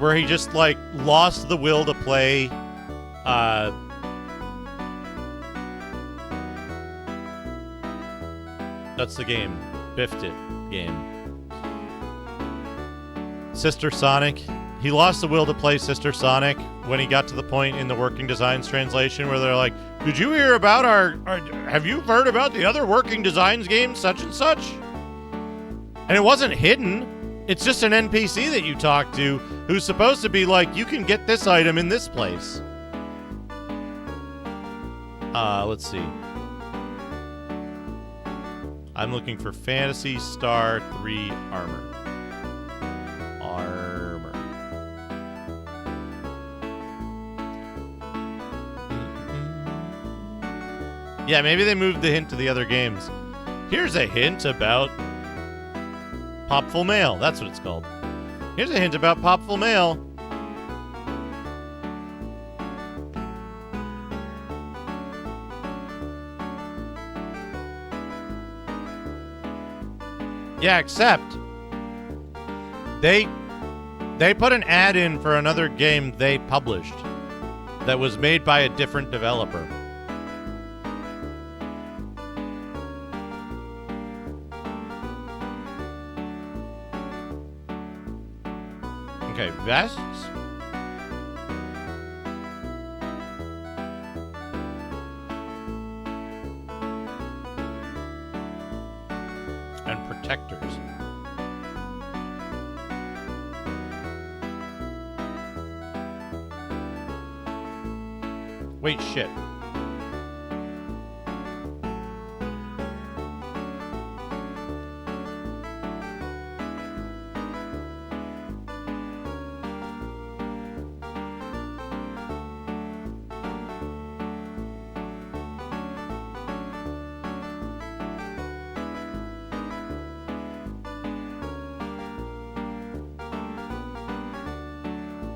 where he just, like, lost the will to play, that's the game. Biffed it game. Sister Sonic. He lost the will to play Sister Sonic when he got to the point in the Working Designs translation where they're like, did you hear about have you heard about the other Working Designs game, such and such? And it wasn't hidden. It's just an NPC that you talk to who's supposed to be like, you can get this item in this place. Let's see. I'm looking for Phantasy Star 3 Armor. Yeah, maybe they moved the hint to the other games. Here's a hint about Popful Mail. That's what it's called. Here's a hint about Popful Mail. Yeah, except they put an ad in for another game they published that was made by a different developer. Okay, vests. And protectors. Wait, shit.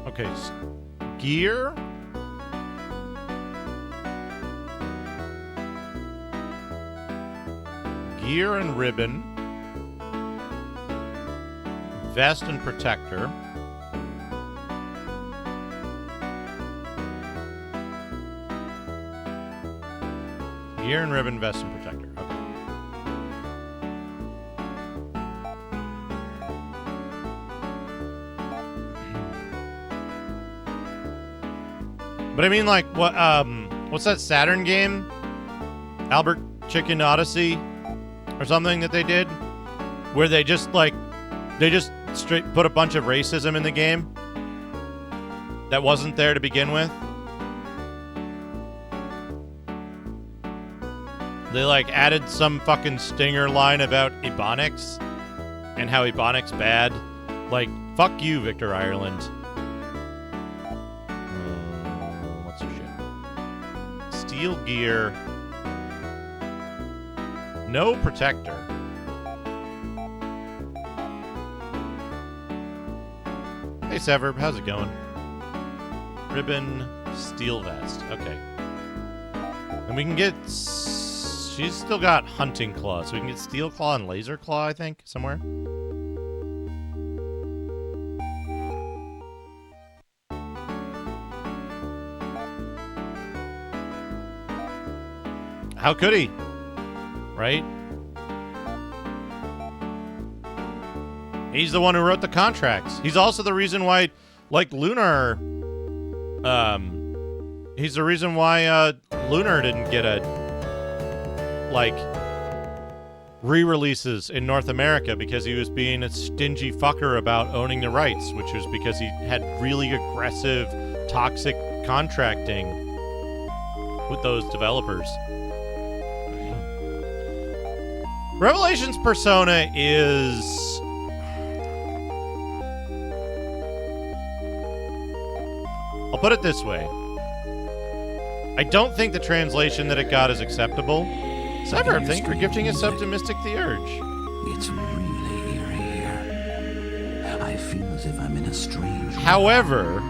Okay, gear. Gear and ribbon. Vest and protector. Gear and ribbon, vest and protector. Okay. But I mean, like, what's that Saturn game? Albert Chicken Odyssey or something that they did? Where they just, like, straight put a bunch of racism in the game that wasn't there to begin with. They, like, added some fucking stinger line about Ebonics and how Ebonics bad. Like, fuck you, Victor Ireland. What's your shit? Steel gear. No protector. Hey, Sever, how's it going? Ribbon, steel vest. Okay. And we can get... She's still got hunting claw, so we can get steel claw and laser claw, I think, somewhere. How could he? Right? He's the one who wrote the contracts. He's also the reason why, like, Lunar... He's the reason why, Lunar didn't get a... like, re-releases in North America because he was being a stingy fucker about owning the rights, which was because he had really aggressive, toxic contracting with those developers. Revelations Persona is... I'll put it this way. I don't think the translation that it got is acceptable. Sever, thank you for gifting a sub to Mystic the Urge. It's really eerie here. I feel as if I'm in a strange... However...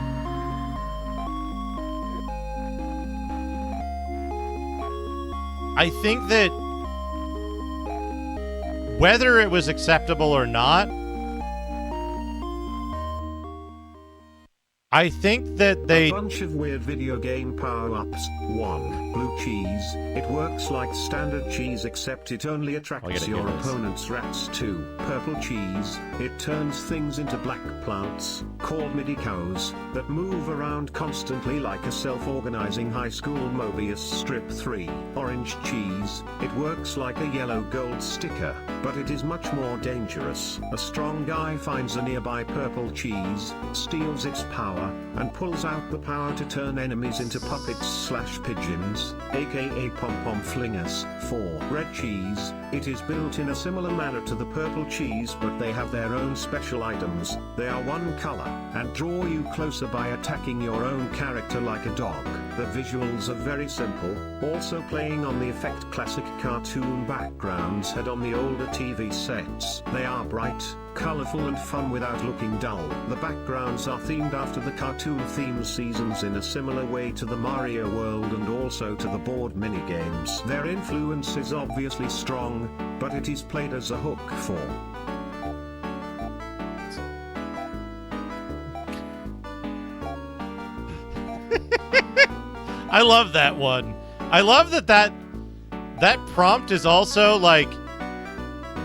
I think that whether it was acceptable or not, I think that they... A bunch of weird video game power-ups. 1. Blue cheese. It works like standard cheese except it only attracts your opponent's rats. 2. Purple cheese. It turns things into black plants, called midi cows, that move around constantly like a self-organizing high school Mobius strip. 3. Orange cheese. It works like a yellow gold sticker, but it is much more dangerous. A strong guy finds a nearby purple cheese, steals its power, and pulls out the power to turn enemies into puppets/pigeons, aka pom-pom flingers. 4. Red cheese. It is built in a similar manner to the purple cheese, but they have their own special items. They are one color, and draw you closer by attacking your own character like a dog. The visuals are very simple, also playing on the effect classic cartoon backgrounds had on the older TV sets. They are bright, colorful and fun without looking dull. The backgrounds are themed after the cartoon theme seasons in a similar way to the Mario world and also to the board minigames. Their influence is obviously strong, but it is played as a hook for I love that one. I love that prompt is also like...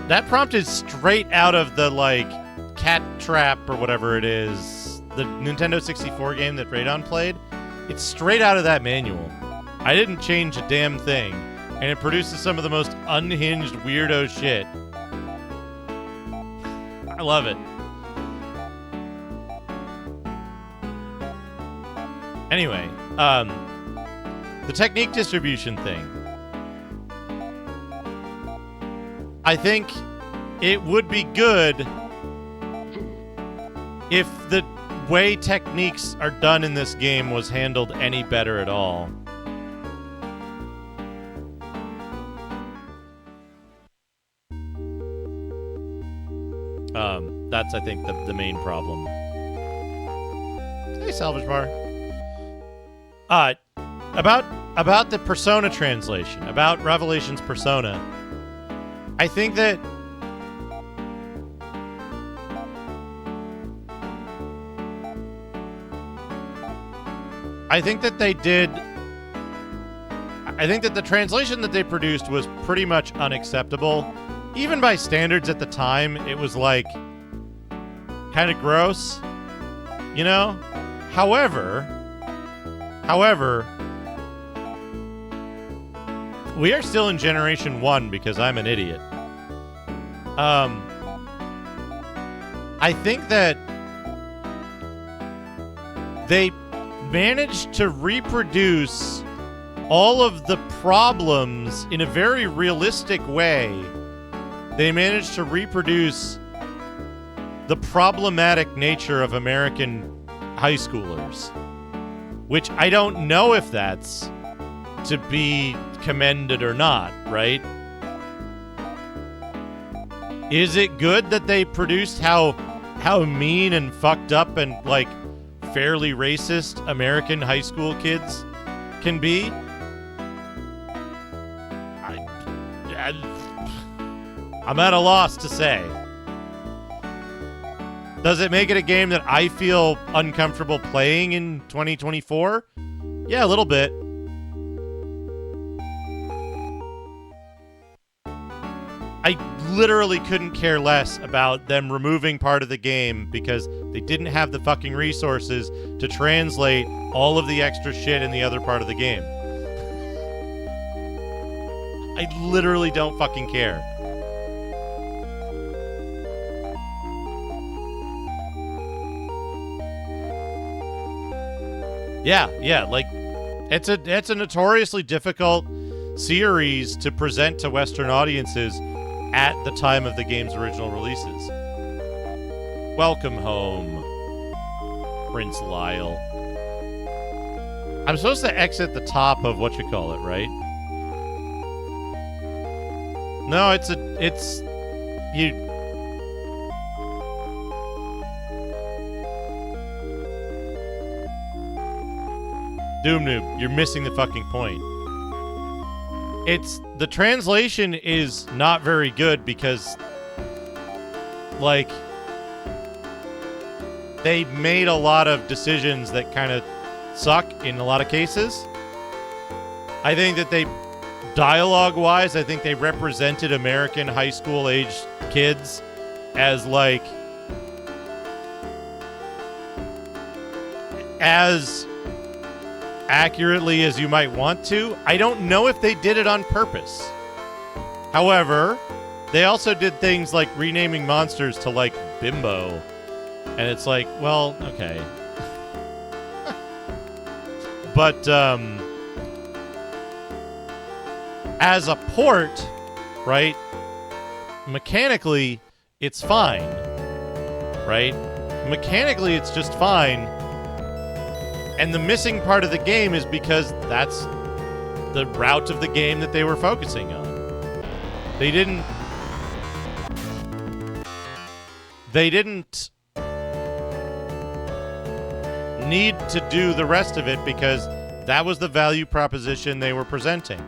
That prompt is straight out of the, like, Cat Trap or whatever it is. The Nintendo 64 game that Radon played. It's straight out of that manual. I didn't change a damn thing. And it produces some of the most unhinged weirdo shit. I love it. Anyway, the technique distribution thing. I think it would be good if the way techniques are done in this game was handled any better at all. That's, I think, the main problem. Hey, Salvage Bar. About the Persona translation, about Revelations Persona, I think that they did. I think that the translation that they produced was pretty much unacceptable. Even by standards at the time, it was like kind of gross, you know? However, we are still in Generation 1 because I'm an idiot. I think that they managed to reproduce all of the problems in a very realistic way. They managed to reproduce the problematic nature of American high schoolers, which I don't know if that's to be commended or not, right? Is it good that they produced how mean and fucked up and, like, fairly racist American high school kids can be? I'm at a loss to say. Does it make it a game that I feel uncomfortable playing in 2024? Yeah, a little bit. I literally couldn't care less about them removing part of the game because they didn't have the fucking resources to translate all of the extra shit in the other part of the game. I literally don't fucking care. Yeah, like It's a notoriously difficult series to present to Western audiences at the time of the game's original releases. Welcome home, Prince Lyle. I'm supposed to exit the top of what you call it, right? No, you. Doom Noob, you're missing the fucking point. The translation is not very good because, like, they made a lot of decisions that kind of suck in a lot of cases. I think that dialogue-wise, I think they represented American high school-aged kids as, like, as accurately as you might want to. I don't know if they did it on purpose. However, they also did things like renaming monsters to, like, Bimbo. And it's like, well, okay. But, as a port, right, mechanically, it's fine, right? Mechanically, it's just fine. And the missing part of the game is because that's the route of the game that they were focusing on. They didn't need to do the rest of it because that was the value proposition they were presenting.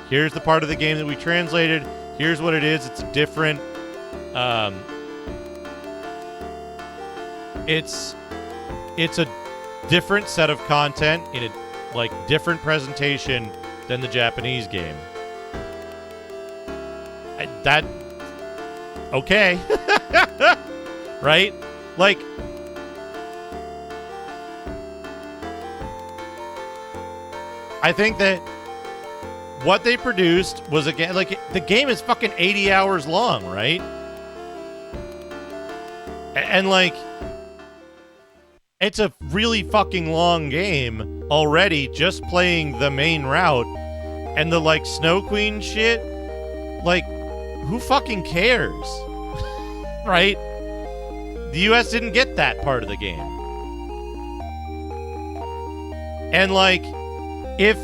Here's the part of the game that we translated. Here's what it is. It's a different, it's a different set of content in a, like, different presentation than the Japanese game. Okay. Right? Like, I think that what they produced was, again, like, the game is fucking 80 hours long, right? And like, it's a really fucking long game already just playing the main route. And the, like, Snow Queen shit, like, who fucking cares? Right? The US didn't get that part of the game. And, like, if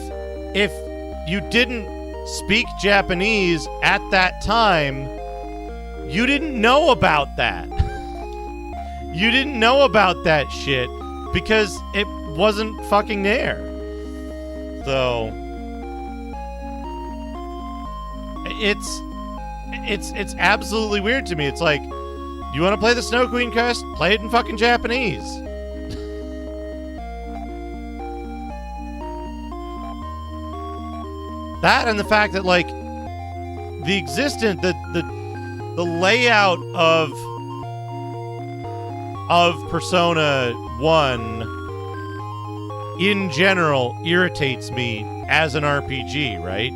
you didn't speak Japanese at that time, you didn't know about that. You didn't know about that shit because it wasn't fucking there. So it's absolutely weird to me. It's like, you want to play the Snow Queen quest? Play it in fucking Japanese. That and the fact that, like, the layout of Persona 1 in general irritates me as an RPG, right?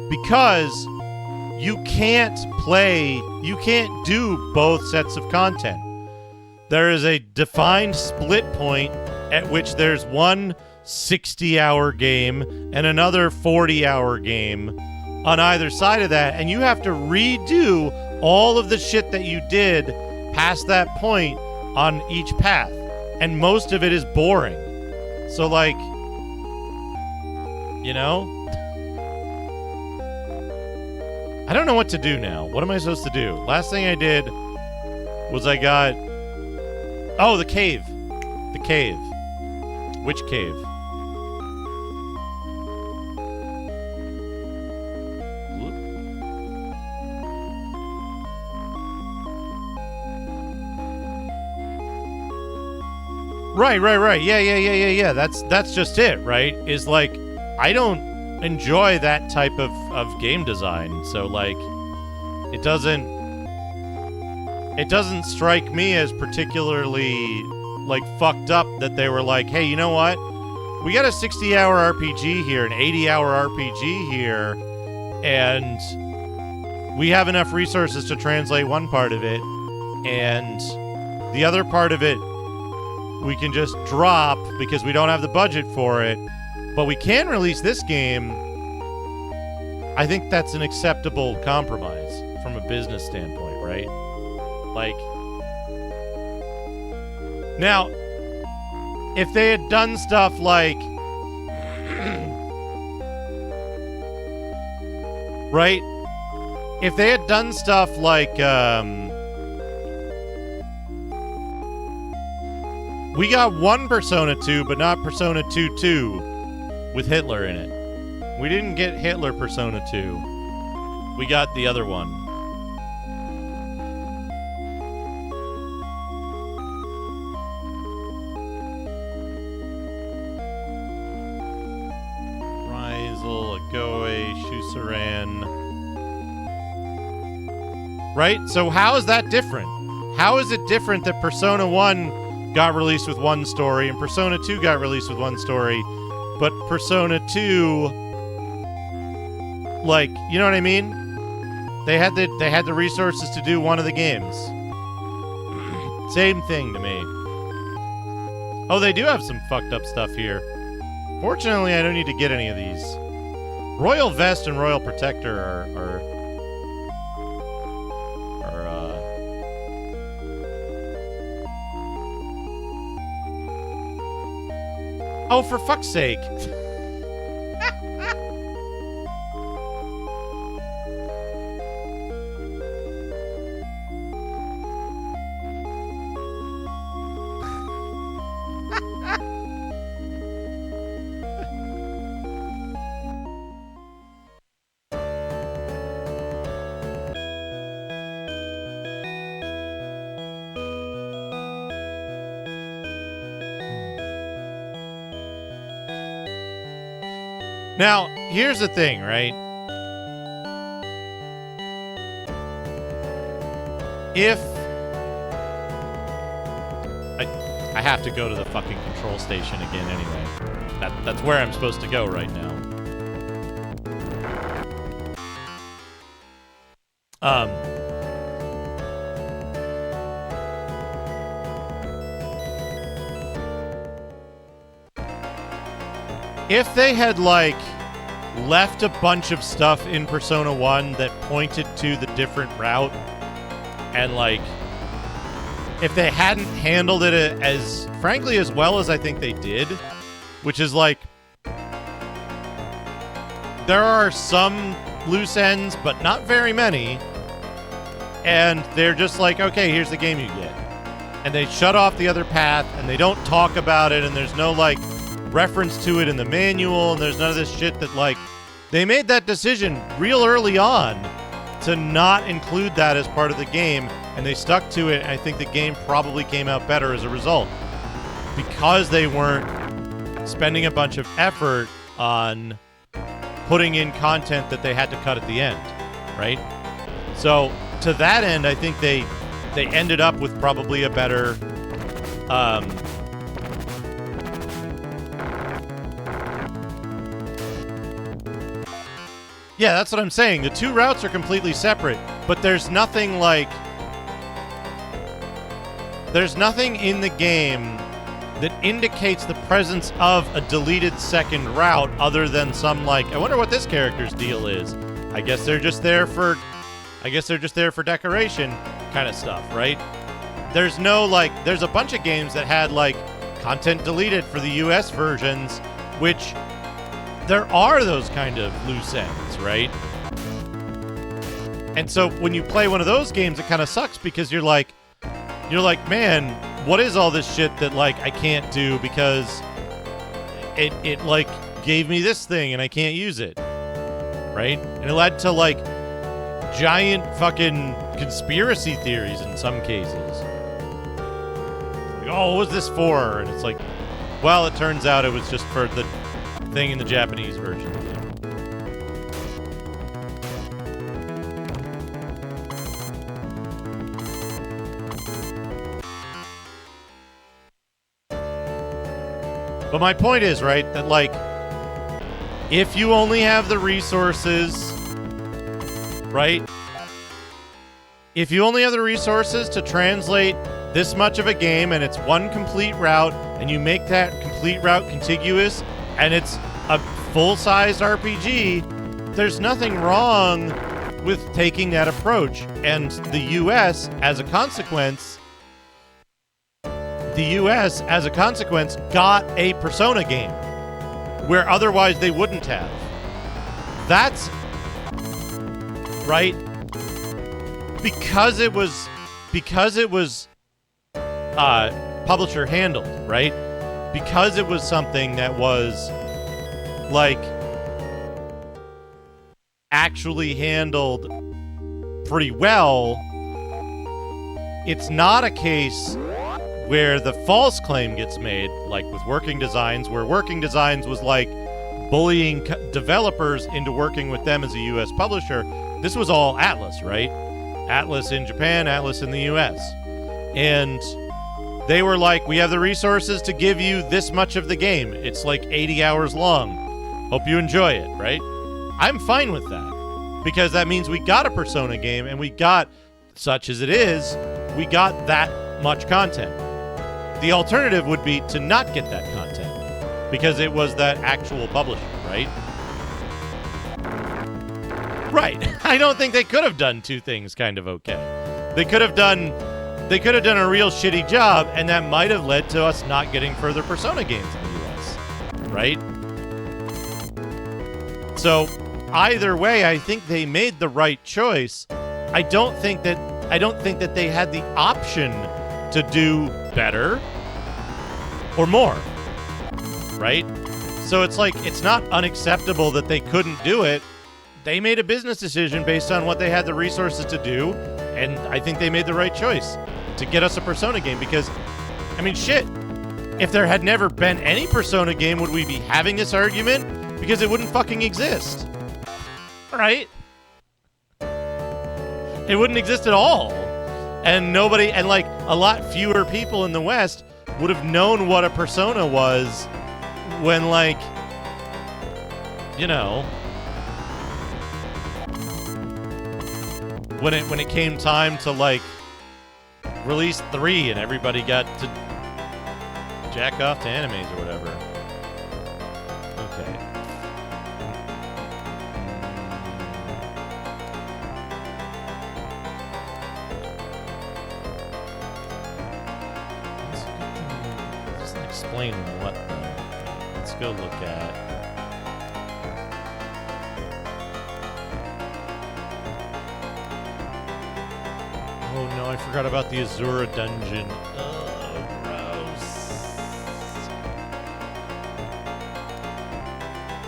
Because you can't do both sets of content. There is a defined split point at which there's one 60-hour game and another 40-hour game on either side of that, and you have to redo all of the shit that you did past that point on each path, and most of it is boring. So, like, you know, I don't know what to do now. What am I supposed to do? Last thing I did was I got, oh, the cave. Which cave? Right. Yeah. That's just it, right? Is like, I don't enjoy that type of game design. So, like, it doesn't strike me as particularly, like, fucked up that they were like, hey, you know what? We got a 60-hour RPG here, an 80-hour RPG here, and we have enough resources to translate one part of it, and the other part of it we can just drop because we don't have the budget for it, but we can release this game. I think that's an acceptable compromise from a business standpoint, right? Like, now, if they had done stuff like, right? If they had done stuff like, we got one Persona 2, but not Persona 2 with Hitler in it. We didn't get Hitler Persona 2. We got the other one. Rizel, Agoe, Shusaran. Right? So how is that different? How is it different that Persona 1 got released with one story and Persona 2 got released with one story, but Persona 2, like, you know what I mean? They had the resources to do one of the games. Same thing to me. Oh, they do have some fucked up stuff here. Fortunately, I don't need to get any of these. Royal Vest and Royal Protector are oh, for fuck's sake. Now, here's the thing, right? If I have to go to the fucking control station again anyway. That's where I'm supposed to go right now. If they had, like, left a bunch of stuff in Persona 1 that pointed to the different route, and, like, if they hadn't handled it as, frankly, as well as I think they did, which is, like, there are some loose ends, but not very many, and they're just like, okay, here's the game you get. And they shut off the other path, and they don't talk about it, and there's no, like, reference to it in the manual, and there's none of this shit that, like, they made that decision real early on to not include that as part of the game, and they stuck to it, and I think the game probably came out better as a result because they weren't spending a bunch of effort on putting in content that they had to cut at the end, right? So to that end, I think they ended up with probably a better yeah, that's what I'm saying. The two routes are completely separate, but there's nothing like... There's nothing in the game that indicates the presence of a deleted second route other than some, like, I wonder what this character's deal is. I guess they're just there for... decoration kind of stuff, right? There's no, like... There's a bunch of games that had, like, content deleted for the US versions, which... There are those kind of loose ends, right? And so when you play one of those games, it kind of sucks because you're like, man, what is all this shit that, like, I can't do because it like gave me this thing and I can't use it, right? And it led to, like, giant fucking conspiracy theories in some cases. Like, oh, what was this for? And it's like, well, it turns out it was just for the thing in the Japanese version. But my point is, right, that, like, if you only have the resources, right? If you only have the resources to translate this much of a game and it's one complete route, and you make that complete route contiguous, and it's a full-sized RPG, there's nothing wrong with taking that approach. And the U.S., as a consequence, got a Persona game where otherwise they wouldn't have. That's right, because it was publisher handled, right? Because it was something that was like actually handled pretty well. It's not a case where the false claim gets made, like with Working Designs, where Working Designs was like bullying developers into working with them as a U.S. publisher. This was all Atlus, right? Atlus in Japan, Atlus in the U.S. And they were like, we have the resources to give you this much of the game. It's like 80 hours long. Hope you enjoy it, right? I'm fine with that, because that means we got a Persona game, and we got, such as it is, we got that much content. The alternative would be to not get that content, because it was that actual publisher, right? Right. I don't think they could have done two things kind of okay. They could have done a real shitty job, and that might have led to us not getting further Persona games in the US, right? So, either way, I think they made the right choice. I don't think that they had the option to do better or more, right? So it's like, it's not unacceptable that they couldn't do it. They made a business decision based on what they had the resources to do, and I think they made the right choice to get us a Persona game, because, I mean, shit, if there had never been any Persona game, would we be having this argument? Because it wouldn't fucking exist, right? It wouldn't exist at all. And nobody, and like a lot fewer people in the West would have known what a Persona was when, like, you know, when it came time to like release 3 and everybody got to jack off to animes or whatever. Okay. Doesn't explain what though. Let's go look at. Oh no, I forgot about the Azura dungeon. Oh, gross.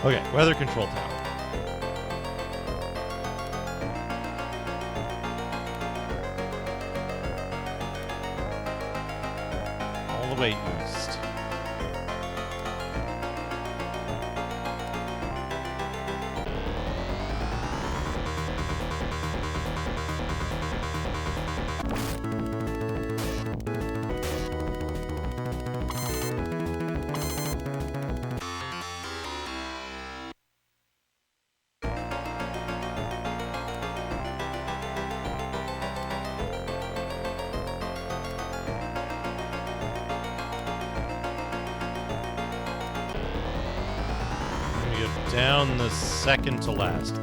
Okay, weather control tower. All the way east. Down the second to last.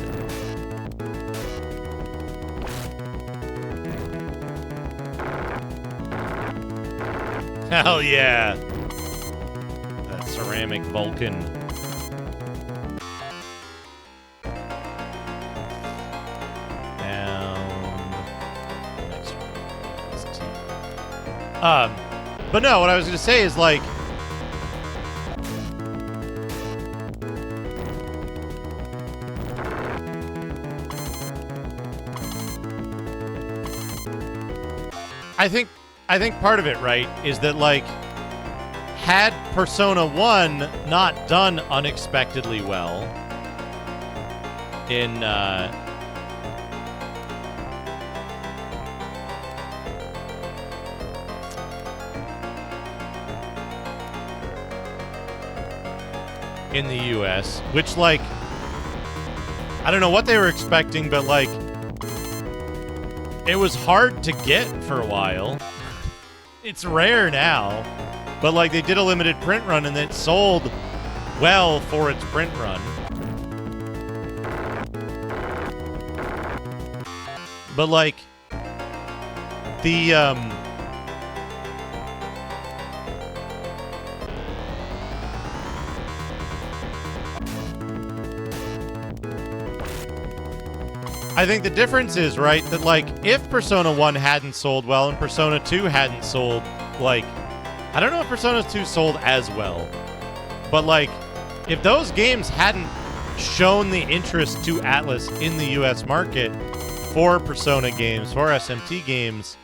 Hell yeah! That ceramic Vulcan. Down. Next one. But no, what I was gonna say is like, I think part of it, right, is that, like, had Persona 1 not done unexpectedly well in the US, which, like, I don't know what they were expecting, but, like, it was hard to get for a while it's rare now. But like they did a limited print run and it sold well for its print run. But like the I think the difference is, right, that like if Persona 1 hadn't sold well and Persona 2 hadn't sold, like, I don't know if Persona 2 sold as well, but like if those games hadn't shown the interest to Atlus in the US market for Persona games, for SMT games,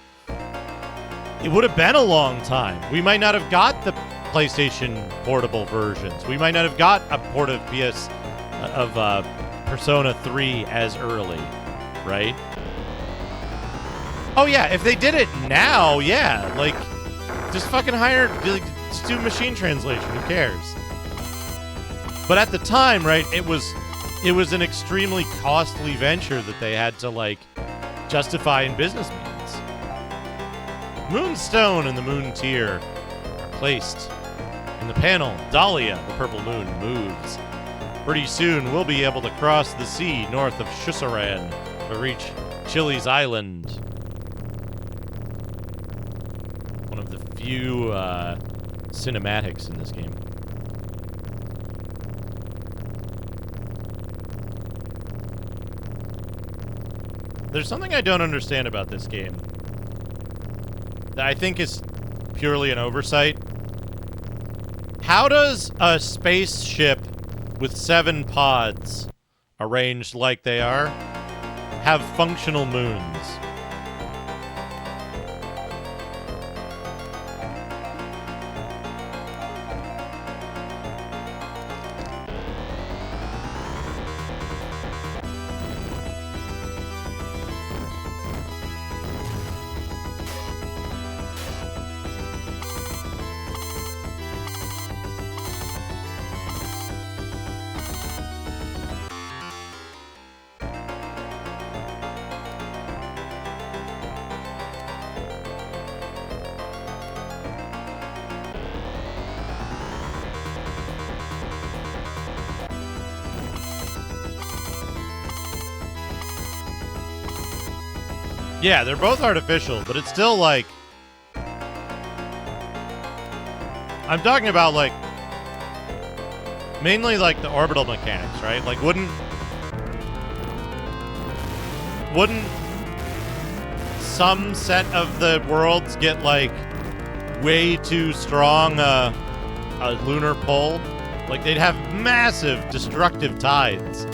it would have been a long time. We might not have got the PlayStation portable versions. We might not have got a port of Persona 3 as early, right? Oh yeah, if they did it now, yeah, like just fucking hire, like, just do machine translation. Who cares? But at the time, right, it was an extremely costly venture that they had to like justify in business means. Moonstone and the Moon Tier are placed in the panel. Dahlia, the purple moon, moves. Pretty soon, we'll be able to cross the sea north of Shusaran to reach Chili's Island. One of the few cinematics in this game. There's something I don't understand about this game that I think is purely an oversight. How does a spaceship with 7 pods arranged like they are have functional moons? Yeah, they're both artificial, but it's still like... I'm talking about, like, mainly, like, the orbital mechanics, right? Like, wouldn't some set of the worlds get, like, way too strong a lunar pull? Like, they'd have massive destructive tides.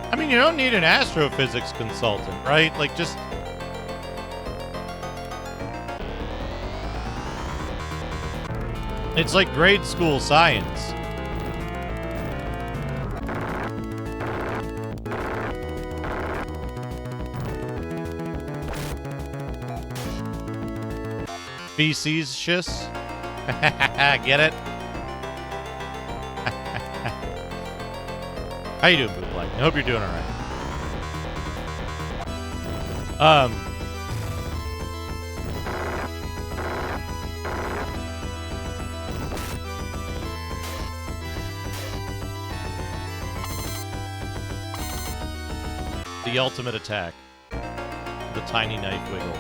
I mean, you don't need an astrophysics consultant, right? Like, just... It's like grade school science. Feces shiz? Get it? How you doing, Bootleg? I hope you're doing alright. The ultimate attack. The tiny knife wiggle.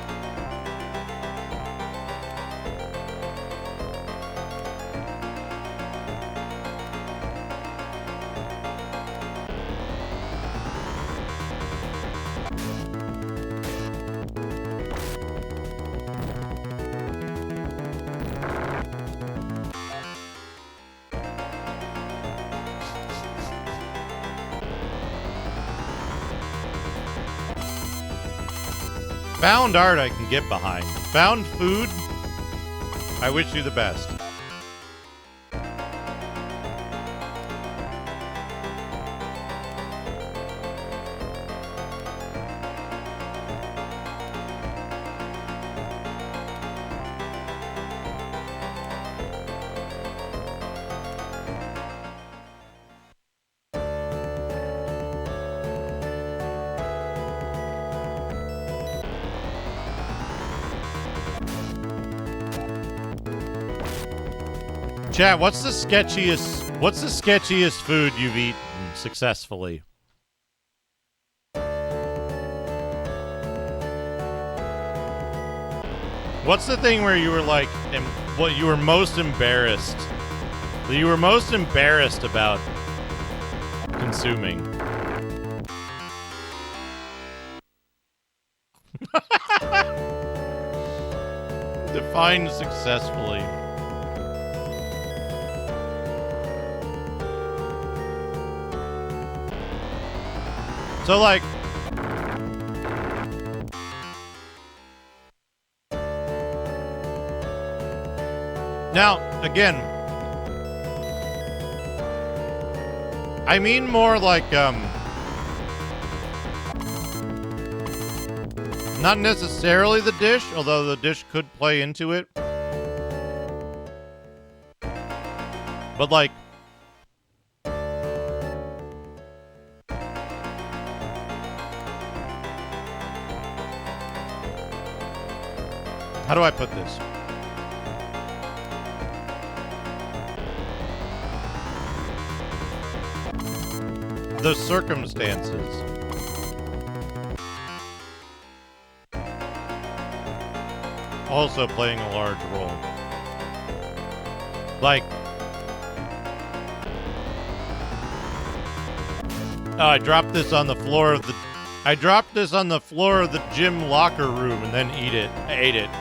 Found art I can get behind. Found food, I wish you the best. Chat, what's the sketchiest food you've eaten successfully? What's the thing where you were like, and what you were most embarrassed? That you were most embarrassed about consuming? Define successfully. So, like, now, again, I mean more like, not necessarily the dish, although the dish could play into it. But, like, how do I put this? The circumstances. Also playing a large role. Like, I dropped this on the floor of the gym locker room and then ate it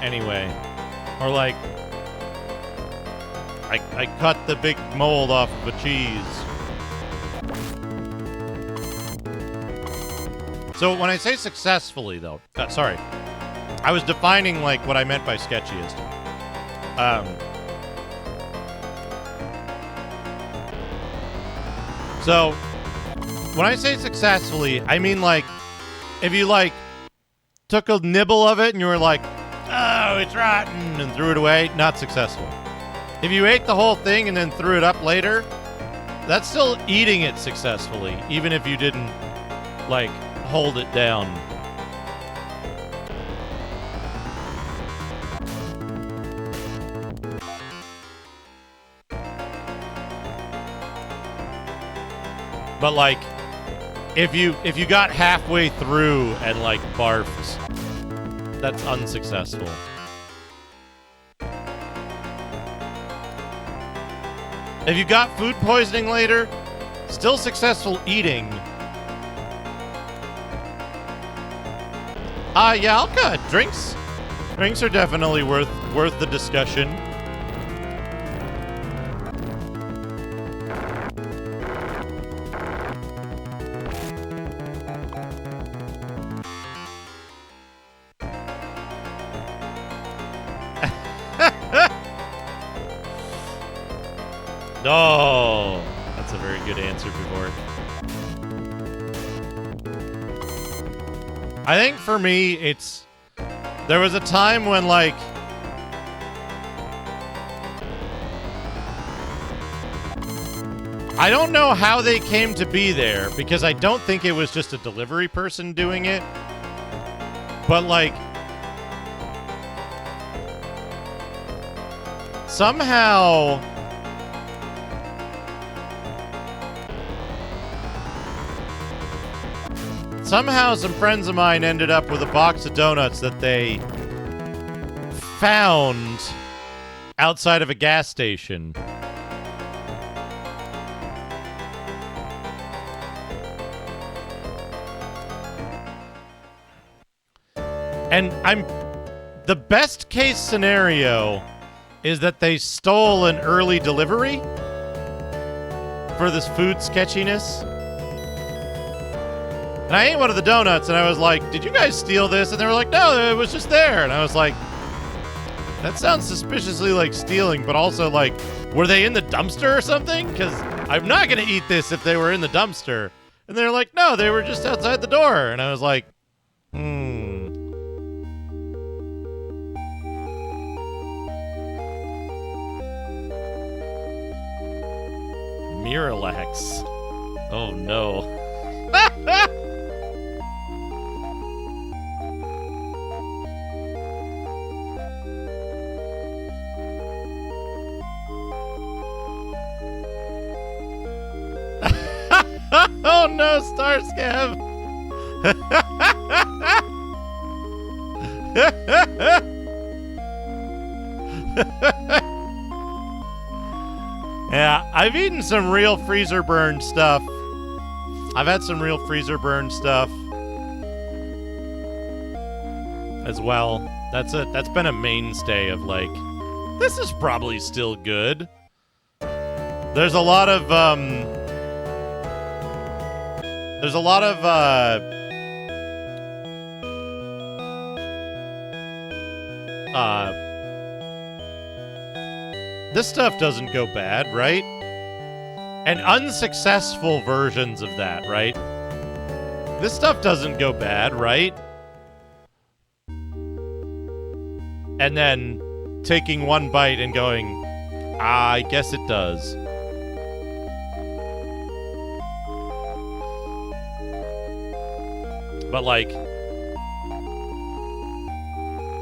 anyway. Or like, I cut the big mold off of a cheese. So when I say successfully, though, sorry, I was defining like what I meant by sketchiest. So when I say successfully, I mean like, if you, like, took a nibble of it and you were like, oh, it's rotten, and threw it away, not successful. If you ate the whole thing and then threw it up later, that's still eating it successfully, even if you didn't, like, hold it down. But, like, if you got halfway through and, like, barfed, that's unsuccessful. If you got food poisoning later, still successful eating. Yeah, I'll cut. Drinks are definitely worth the discussion. Oh, that's a very good answer, before. I think for me, there was a time when, like, I don't know how they came to be there, because I don't think it was just a delivery person doing it, but, like, somehow some friends of mine ended up with a box of donuts that they found outside of a gas station. And the best case scenario is that they stole an early delivery for this food sketchiness. And I ate one of the donuts, and I was like, did you guys steal this? And they were like, no, it was just there. And I was like, that sounds suspiciously like stealing, but also like, were they in the dumpster or something? Because I'm not going to eat this if they were in the dumpster. And they were like, no, they were just outside the door. And I was like, Miralax. Oh, no. Oh no, Star Scab! Yeah, I've eaten some real freezer burned stuff. I've had some real freezer burned stuff as well. That's been a mainstay of like, this is probably still good. There's a lot of this stuff doesn't go bad, right? And unsuccessful versions of that, right? This stuff doesn't go bad, right? And then taking one bite and going, I guess it does. But like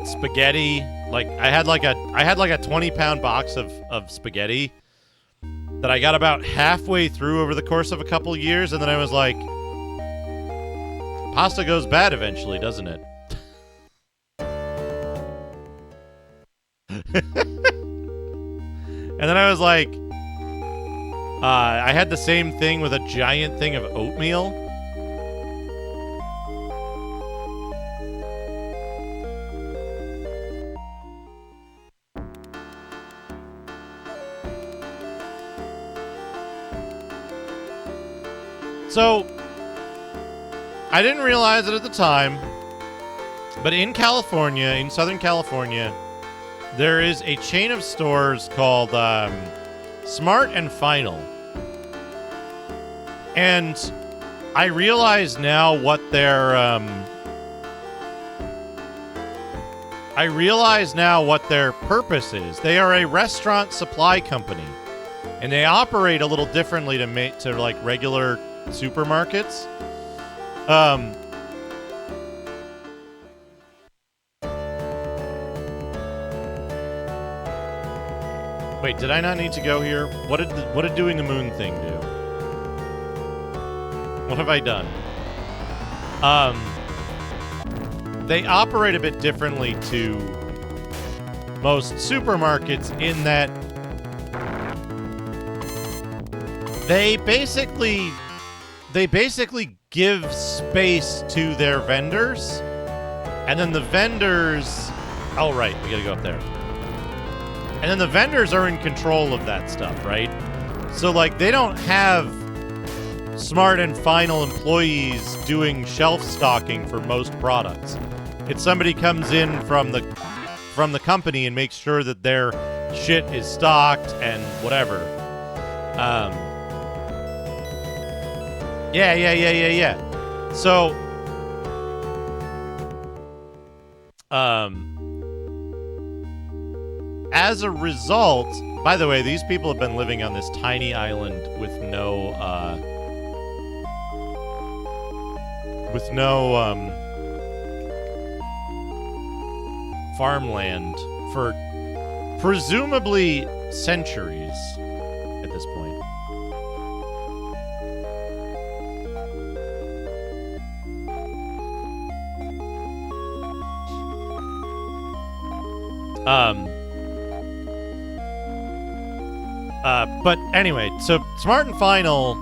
spaghetti, like I had like a 20-pound box of spaghetti that I got about halfway through over the course of a couple years, and then I was like, pasta goes bad eventually, doesn't it? And then I was like, I had the same thing with a giant thing of oatmeal. So, I didn't realize it at the time, but in California, in Southern California, there is a chain of stores called Smart and Final. And I realize now what their purpose is. They are a restaurant supply company, and they operate a little differently to like regular supermarkets. Wait, did I not need to go here? What did doing the moon thing do? What have I done? They operate a bit differently to most supermarkets in that they basically give space to their vendors, and then the vendors... Oh, right, we gotta go up there. And then the vendors are in control of that stuff, right? So, like, they don't have Smart and Final employees doing shelf stocking for most products. It's somebody comes in from the company and makes sure that their shit is stocked and whatever. Yeah. So, as a result, by the way, these people have been living on this tiny island with no farmland for presumably centuries at this point. But anyway, so Smart and Final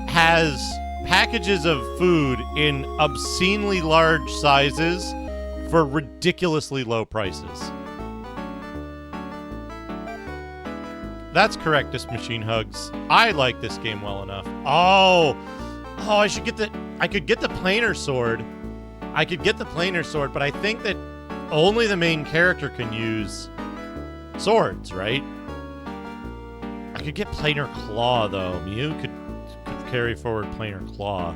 has packages of food in obscenely large sizes for ridiculously low prices. That's correct, this Machine Hugs. I like this game well enough. Oh, I should get the... I could get the planar sword. But I think that only the main character can use swords, right? I could get planar claw, though. Mew could carry forward planar claw.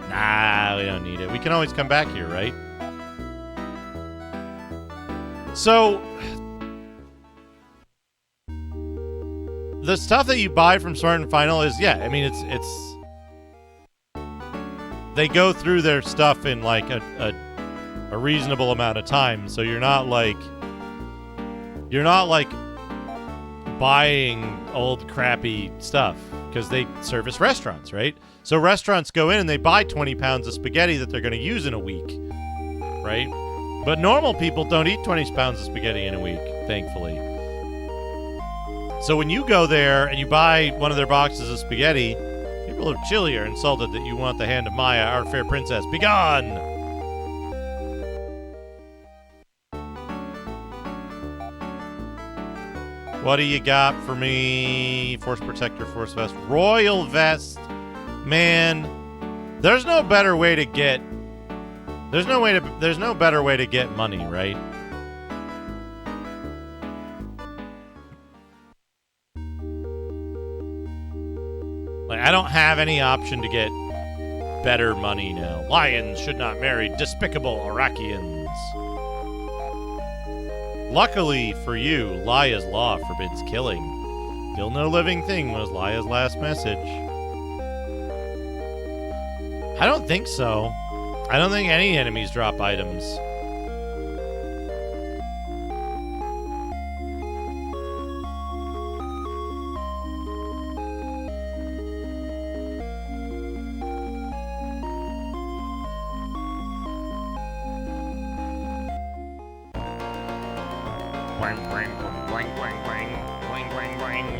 Nah, we don't need it. We can always come back here, right? So, the stuff that you buy from Sword and Final is, yeah, I mean, it's they go through their stuff in like a reasonable amount of time, so you're not like buying old crappy stuff, because they service restaurants, right? So restaurants go in and they buy 20 pounds of spaghetti that they're going to use in a week, right? But normal people don't eat 20 pounds of spaghetti in a week, thankfully. So when you go there and you buy one of their boxes of spaghetti, people of Chile are insulted that you want the hand of Maya, our fair princess. Be gone! What do you got for me? Force Protector, Force Vest, Royal Vest. Man, there's no better way to get... There's no better way to get money, right? Like, I don't have any option to get better money now. Lions should not marry despicable Arakians. Luckily for you, Laya's law forbids killing. Kill no living thing was Laya's last message. I don't think so. I don't think any enemies drop items. Wang, wang, wang, wang, wang, wang, wang, wang.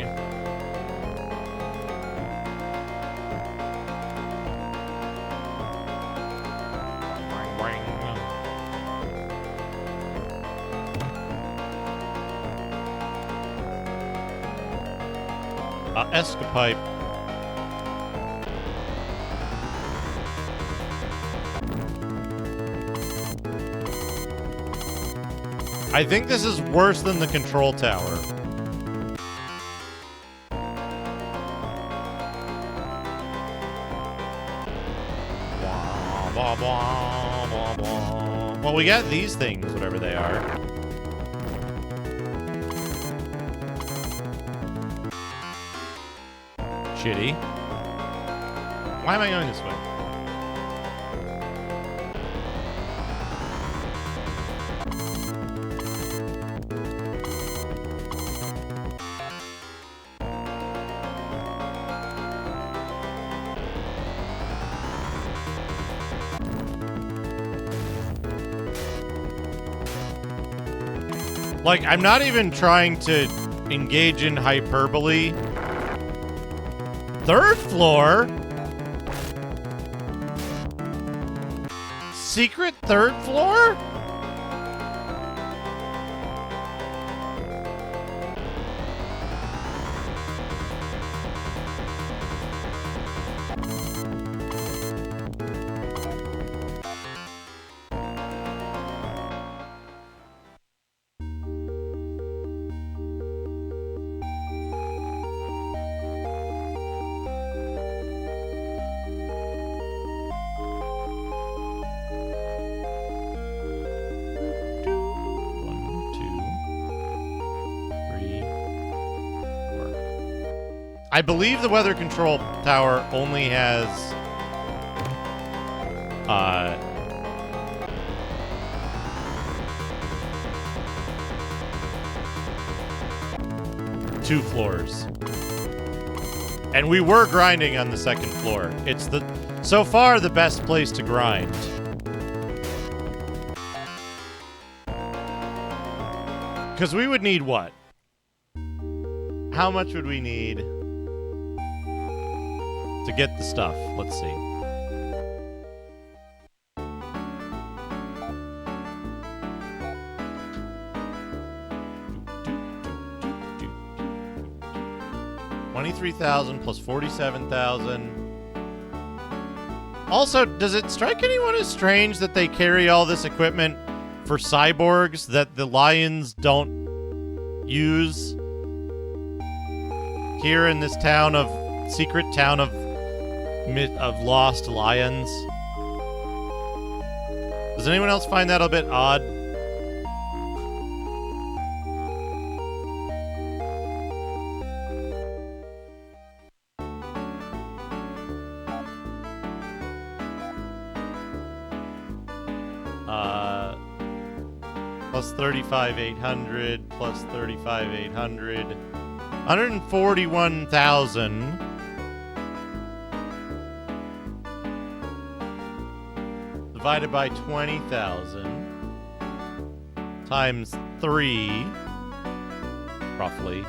Wang, wang. Escapipe. I think this is worse than the control tower. Blah, blah, blah, blah, blah. Well, we got these things, whatever they are. Shitty. Why am I going this way? Like, I'm not even trying to engage in hyperbole. Third floor? Secret third floor? I believe the weather control tower only has 2 floors. And we were grinding on the second floor. It's so far the best place to grind. Because we would need what? How much would we need to get the stuff? Let's see. $23,000 plus $47,000. Also, does it strike anyone as strange that they carry all this equipment for cyborgs that the lions don't use here in this town of secret town of lost lions? Does anyone else find that a bit odd? Plus 35,800, plus 35,800. 141,000. Divided by 20,000. Times 3. Roughly.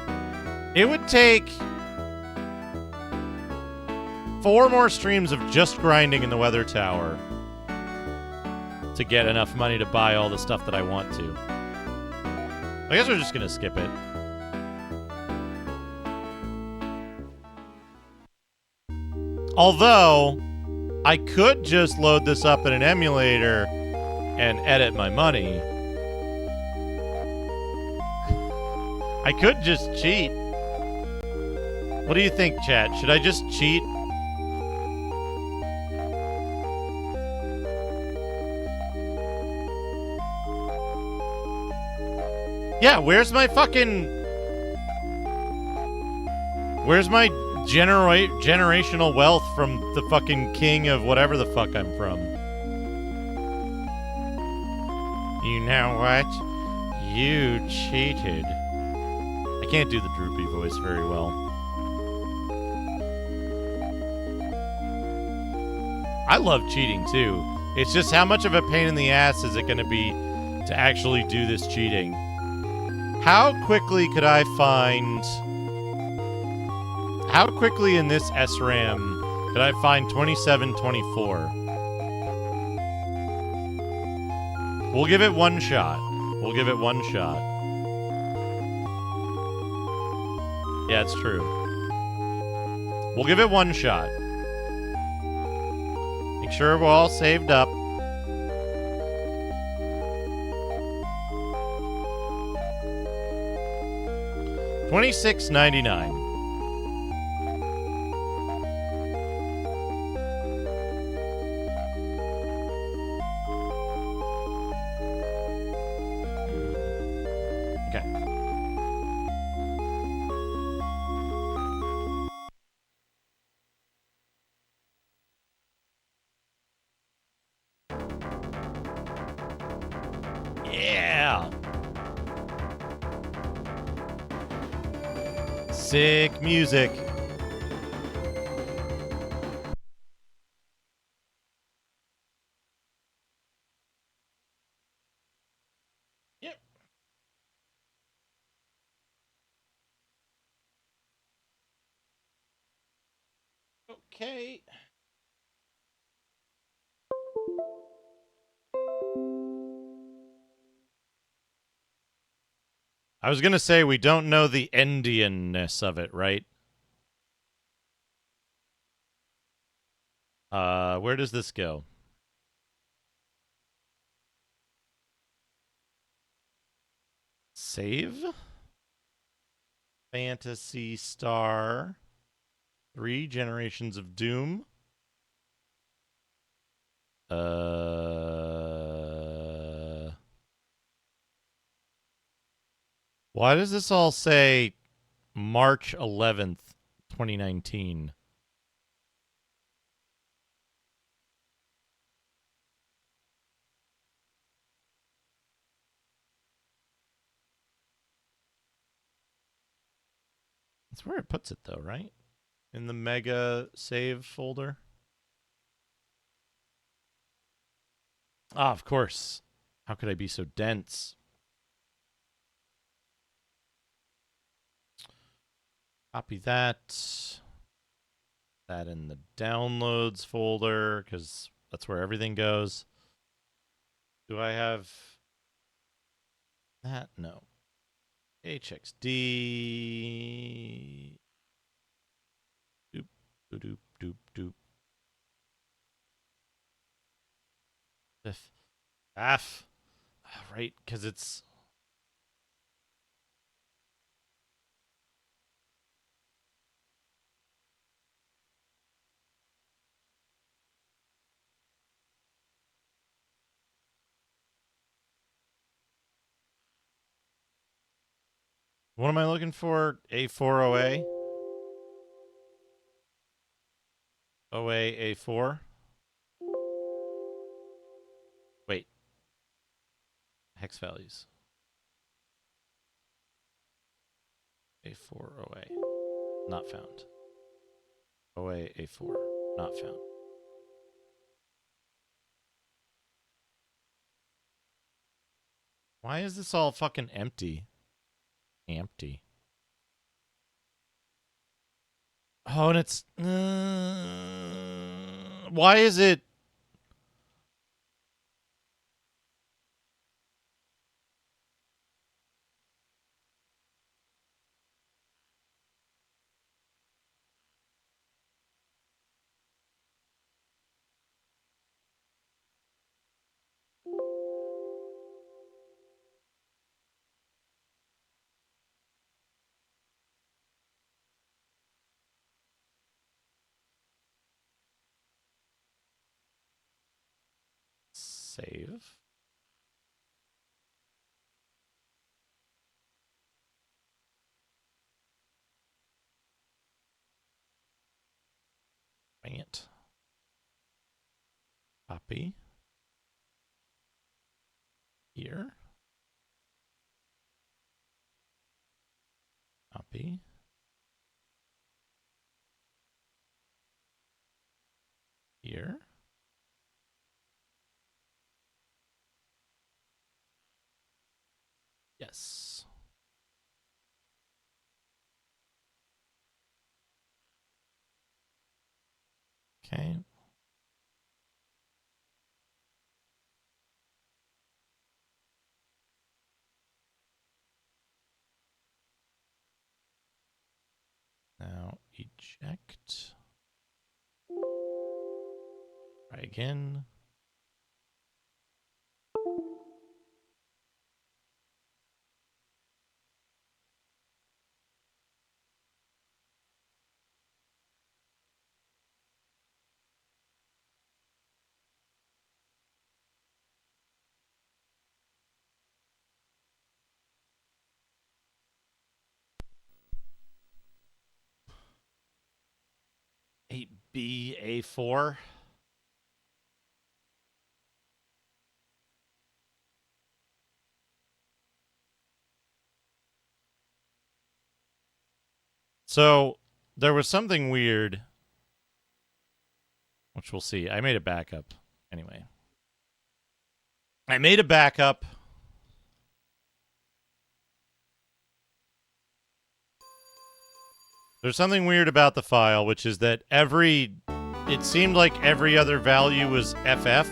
It would take 4 more streams of just grinding in the weather tower to get enough money to buy all the stuff that I want to. I guess we're just gonna skip it. Although, I could just load this up in an emulator and edit my money. I could just cheat. What do you think, chat? Should I just cheat? Yeah, where's my generational wealth from the fucking king of whatever the fuck I'm from? You know what? You cheated. I can't do the droopy voice very well. I love cheating too. It's just how much of a pain in the ass is it going to be to actually do this cheating? How quickly could I find... How quickly in this SRAM could I find 2724? We'll give it one shot. We'll give it one shot. Yeah, it's true. We'll give it one shot. Make sure we're all saved up. $26.99. Okay. Yeah. Sick music. Yep. Okay. I was gonna say we don't know the Endianness of it, right? Where does this go? Save? Phantasy Star. 3 Generations of Doom. Why does this all say March 11th, 2019? That's where it puts it, though, right? In the mega save folder. Ah, of course. How could I be so dense? Copy that. That in the downloads folder, because that's where everything goes. Do I have that? No. HXD. Doop, doop, doop, doop. Fifth. F. Right, because it's... What am I looking for? A4OA? OA A4? Wait. Hex values. A4OA. Not found. OA A4. Not found. Why is this all fucking empty? Empty. Oh, and it's... why is it... Save. Bang it. Copy. Here. Copy. Here. Yes. Okay. Now eject. Try again. A4. So there was something weird, which we'll see. I made a backup anyway. I made a backup. There's something weird about the file, which is that it seemed like every other value was FF.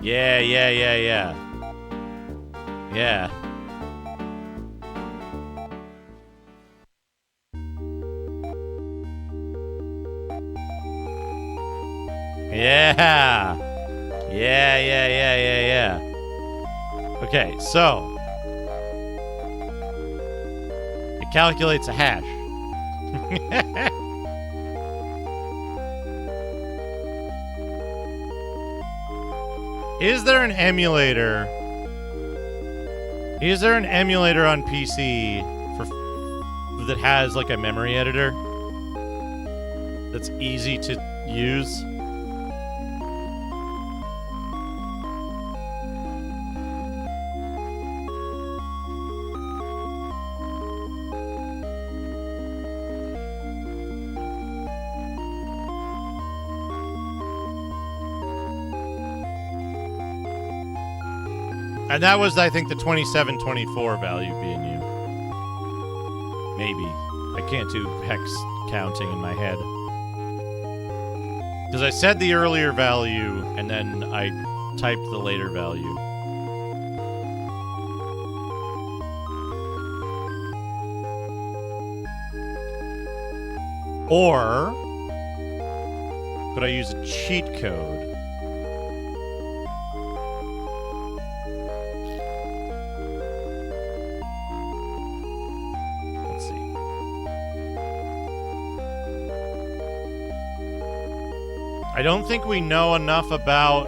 Yeah. Yeah. Yeah. Okay, so it calculates a hash. Is there an emulator? Is there an emulator on PC that has like a memory editor that's easy to use? And that was, I think, the 2724 value being used. Maybe. I can't do hex counting in my head. Because I said the earlier value, and then I typed the later value. Or could I use a cheat code? I don't think we know enough about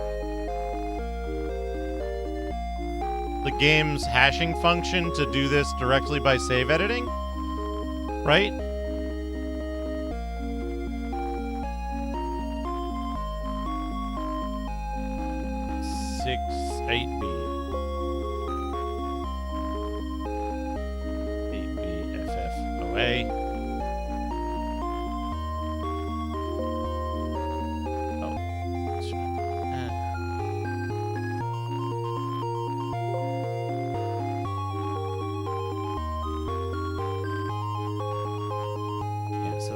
the game's hashing function to do this directly by save editing, right? Six, 8B. 8B, FF, OA.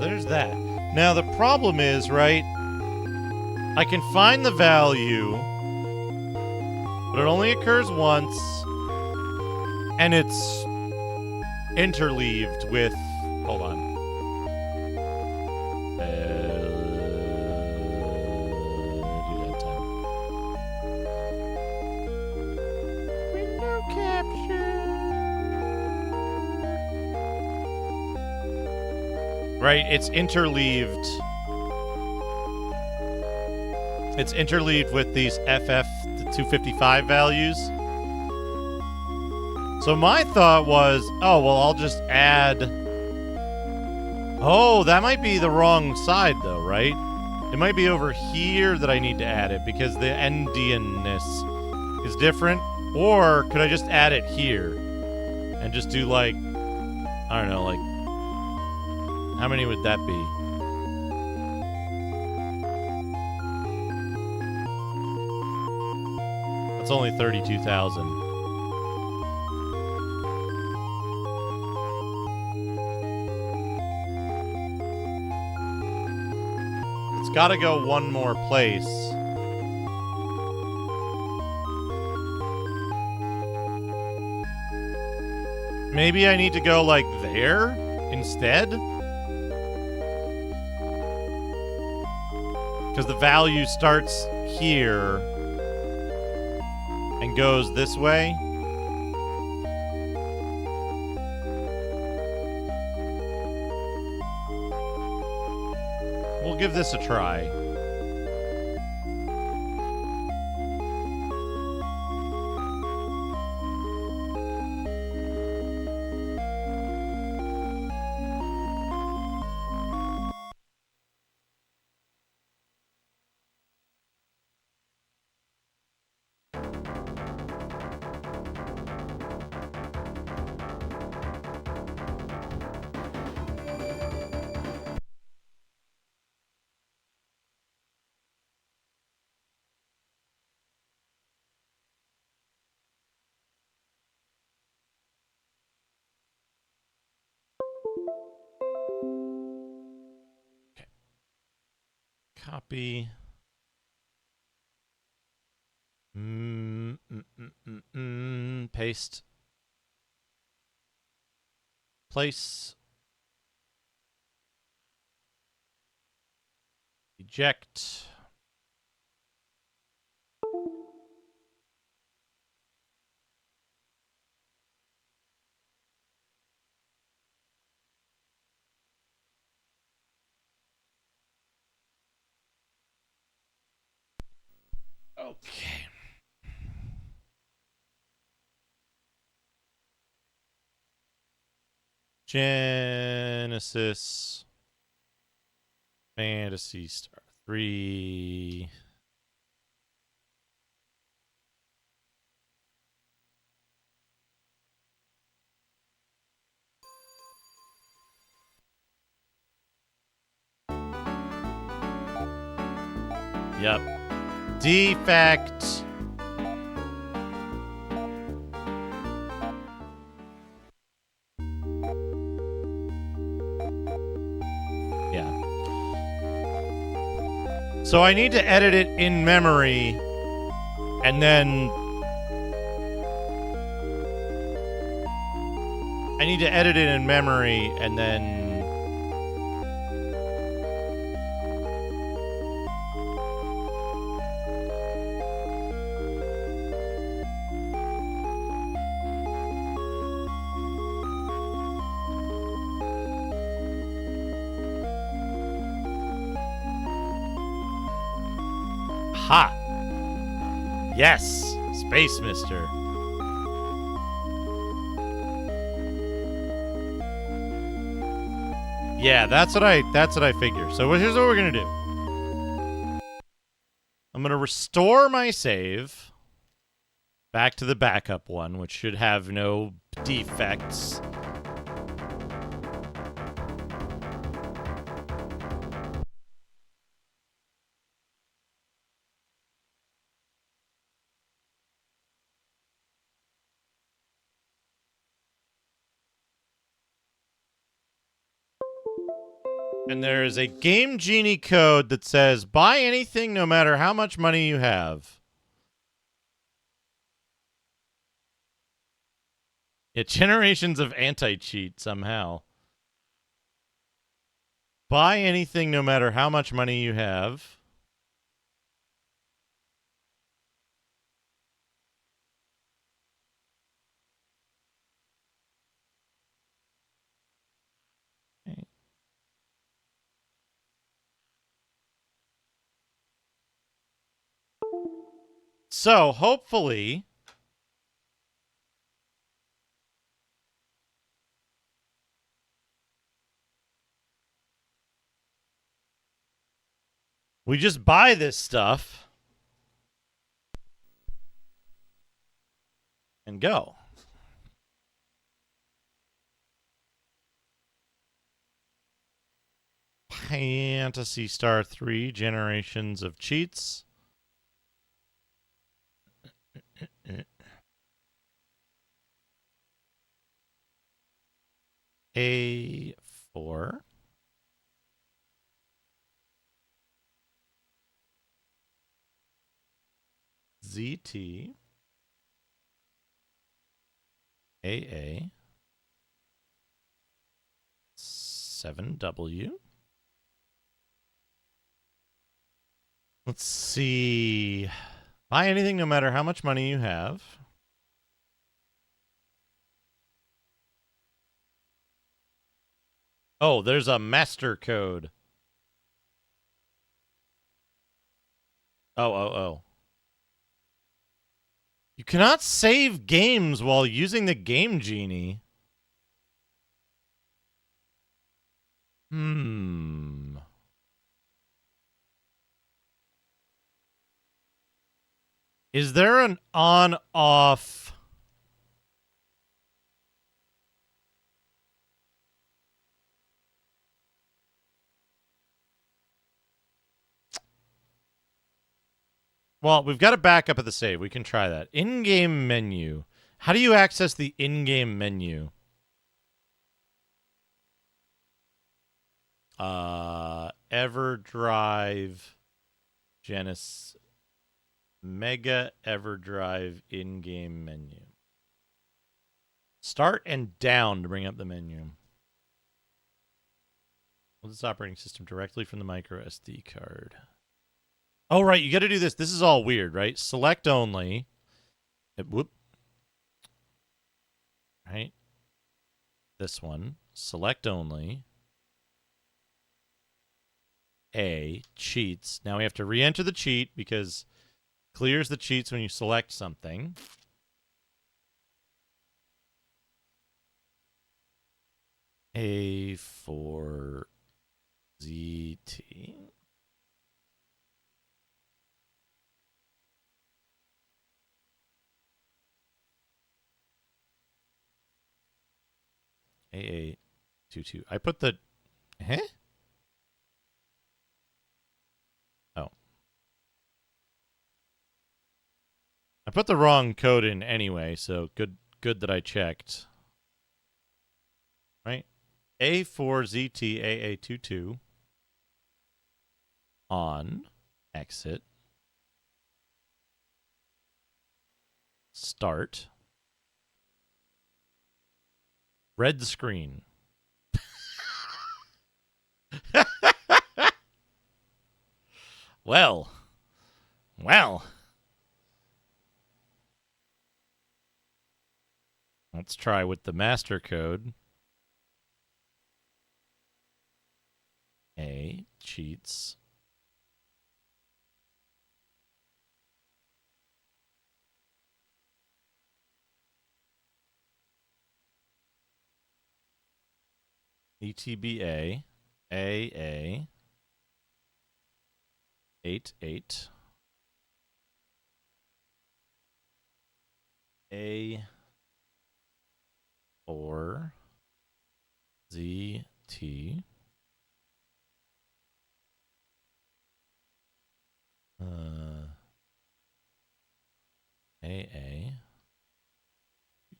There's that. Now the problem is, right, I can find the value, but it only occurs once, and it's interleaved with, hold on. Do that time. Window capture. Right, it's interleaved. It's interleaved with these FF 255 values. So my thought was, oh, well, I'll just add... Oh, that might be the wrong side, though, right? It might be over here that I need to add it, because the endianness is different. Or could I just add it here? And just do, like... I don't know, like... How many would that be? That's only 32,000. It's got to go one more place. Maybe I need to go like there instead? Because the value starts here and goes this way. We'll give this a try. Copy. Paste. Place. Eject. Okay. Genesis. Phantasy Star 3. Yep. Defect. Yeah. So I need to edit it in memory and then I need to edit it in memory and then Aha! Yes! Space Mister. Yeah, that's what I figure. So here's what we're gonna do. I'm gonna restore my save back to the backup one, which should have no defects. And there is a Game Genie code that says, buy anything no matter how much money you have. Yeah, generations of anti-cheat somehow. Buy anything no matter how much money you have. Okay. So, hopefully, we just buy this stuff and go. Phantasy Star 3, Generations of Cheats. A4. ZT. AA. 7W. Let's see. Buy anything no matter how much money you have. Oh, there's a master code. Oh. You cannot save games while using the Game Genie. Is there an on-off? Well, we've got a backup of the save. We can try that. In-game menu. How do you access the in-game menu? EverDrive, Genesis, Mega EverDrive in-game menu. Start and down to bring up the menu. Well, this operating system directly from the micro SD card. Oh, right. You got to do this. This is all weird, right? Select only. Whoop. Right. This one. Select only. A. Cheats. Now we have to re-enter the cheat because clears the cheats when you select something. A for ZT. AA22. I put the... Huh? Oh. I put the wrong code in anyway, so good that I checked. Right? A4ZTAA22 on exit start red screen. Well. Let's try with the master code. A cheats. ETBA, AA, 88, A4, ZT, AA,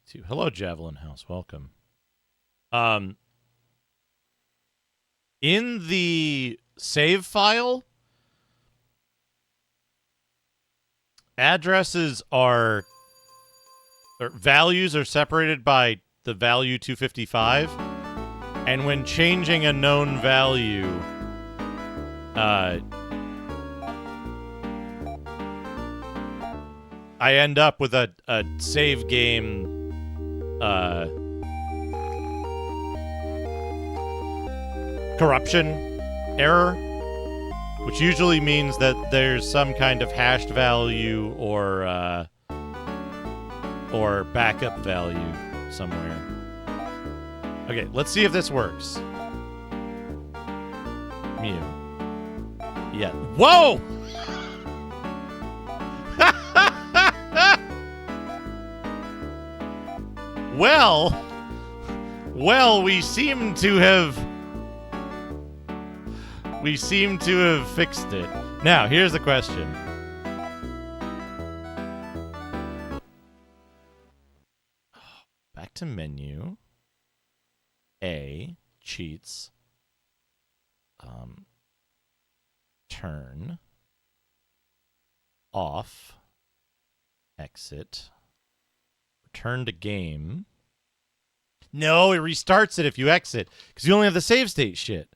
2. Hello, Javelin House. Welcome. In the save file, addresses or values are separated by the value 255, and when changing a known value, I end up with a save game corruption error, which usually means that there's some kind of hashed value or backup value somewhere. Okay, let's see if this works. Mew. Yeah. Whoa! Well, we seem to have fixed it. Now, here's the question. Back to menu. A, cheats. Turn. Off. Exit. Return to game. No, it restarts it if you exit, because you only have the save state shit.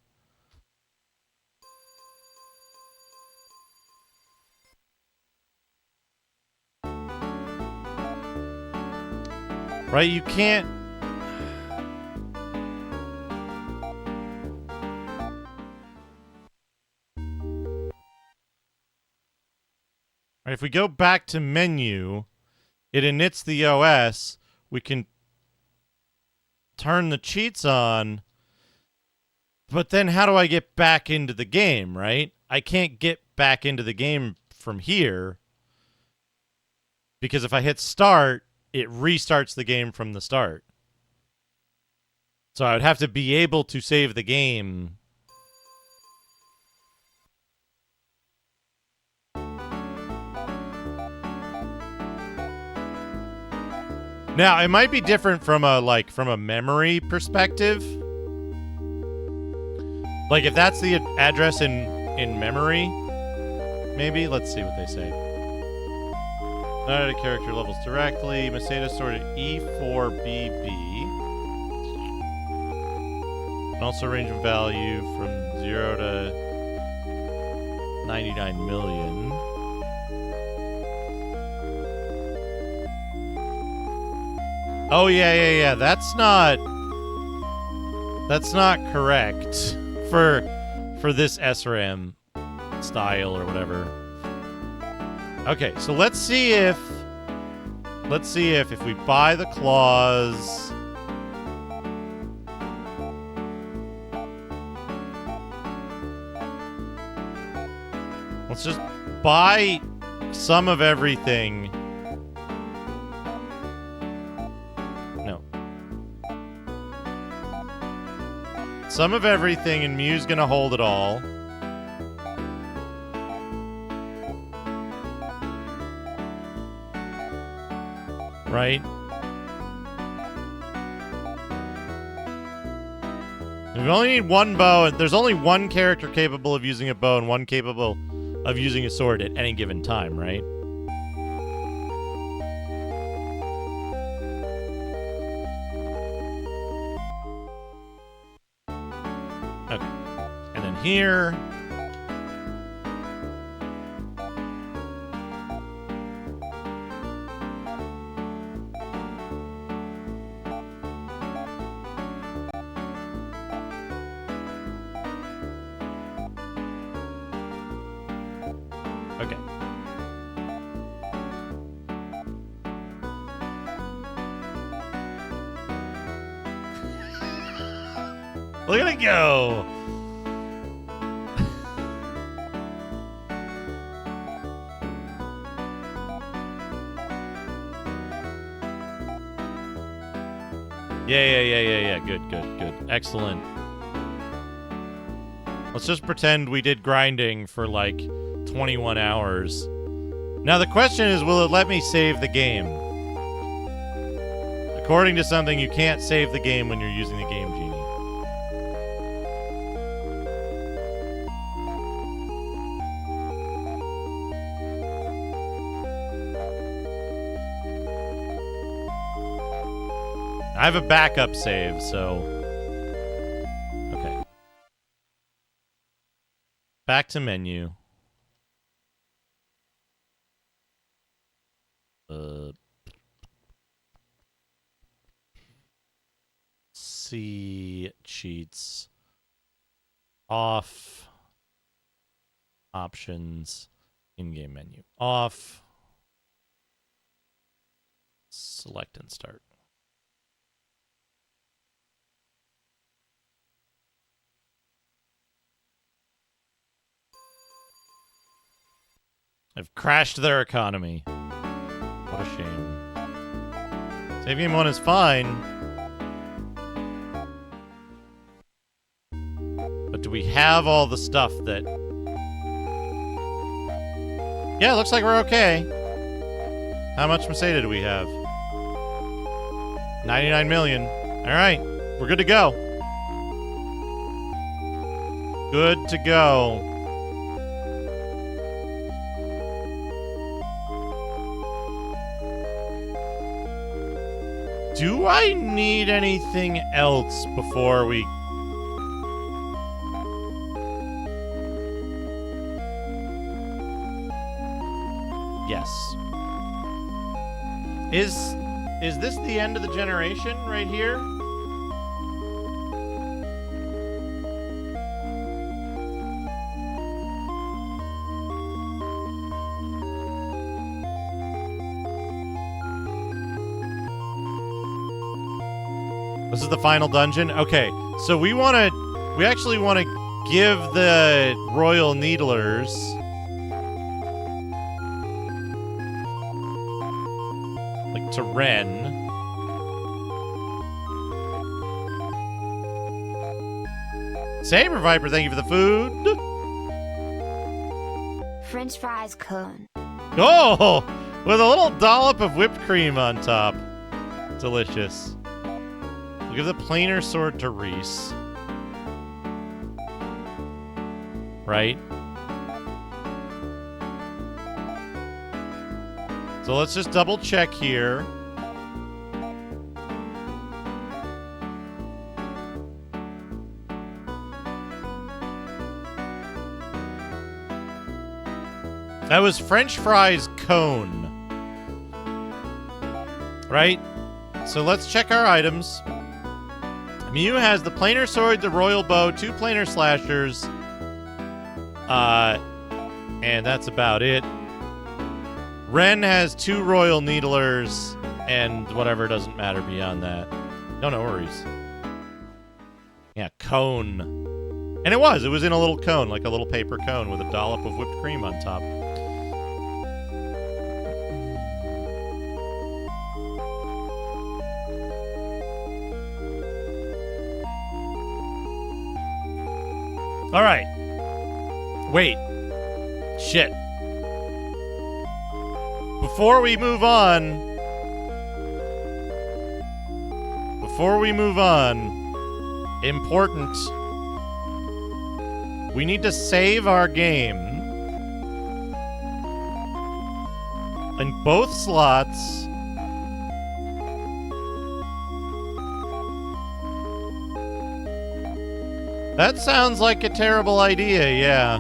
Right, you can't... Right, if we go back to menu, it inits the OS, we can turn the cheats on, but then how do I get back into the game, right? I can't get back into the game from here, because if I hit start, it restarts the game from the start. So I would have to be able to save the game. Now, it might be different from a memory perspective. Like if that's the address in memory, maybe. Let's see what they say. Not at character levels directly. Masada stored at E4BB. And also range in value from 0 to 99 million. Oh, yeah. That's not correct for this SRAM style or whatever. Okay, so let's see if we buy the claws, let's just buy some of everything. No. Some of everything, and Mew's gonna hold it all. Right? We only need one bow, and there's only one character capable of using a bow and one capable of using a sword at any given time, right? Okay. And then here... Okay. Look at it go. Yeah. Good. Excellent. Let's just pretend we did grinding for like 21 hours. Now the question is, will it let me save the game? According to something, you can't save the game when you're using the Game Genie. I have a backup save, so... Okay. Back to menu. See cheats. Off. Options. In-game menu. Off. Select and start. I've crashed their economy. What a shame. Save game 1 is fine. But do we have all the stuff that... Yeah, it looks like we're okay. How much Meseta do we have? 99 million. Alright, we're good to go. Good to go. Do I need anything else before we... Yes. Is this the end of the generation right here? This is the final dungeon? Okay, so we actually want to give the Royal Needlers like to Ren. Saber Viper, thank you for the food. French fries cone. Oh, with a little dollop of whipped cream on top. Delicious. We'll give the planar sword to Reese. Right? So let's just double check here. That was French fries cone. Right? So let's check our items. Mew has the planar sword, the royal bow, 2 planar slashers. And that's about it. Ren has 2 royal needlers, and whatever doesn't matter beyond that. No worries. Yeah, cone. And it was in a little cone, like a little paper cone with a dollop of whipped cream on top. All right. Wait. Shit. Before we move on, important. We need to save our game in both slots. That sounds like a terrible idea, yeah.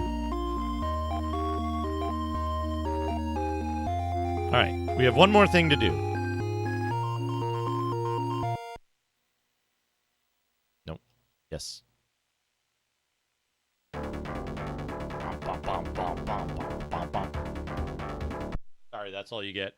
Alright, we have one more thing to do. Nope. Yes. Sorry, that's all you get.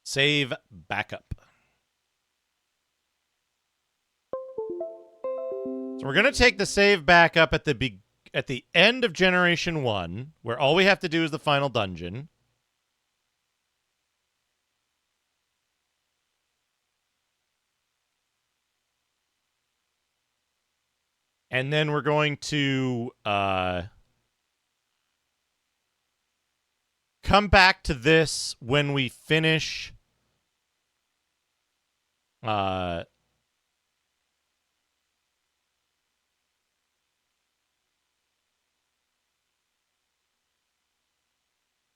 Save backup. So we're going to take the save backup at the end of Generation 1, where all we have to do is the final dungeon. And then we're going to come back to this when we finish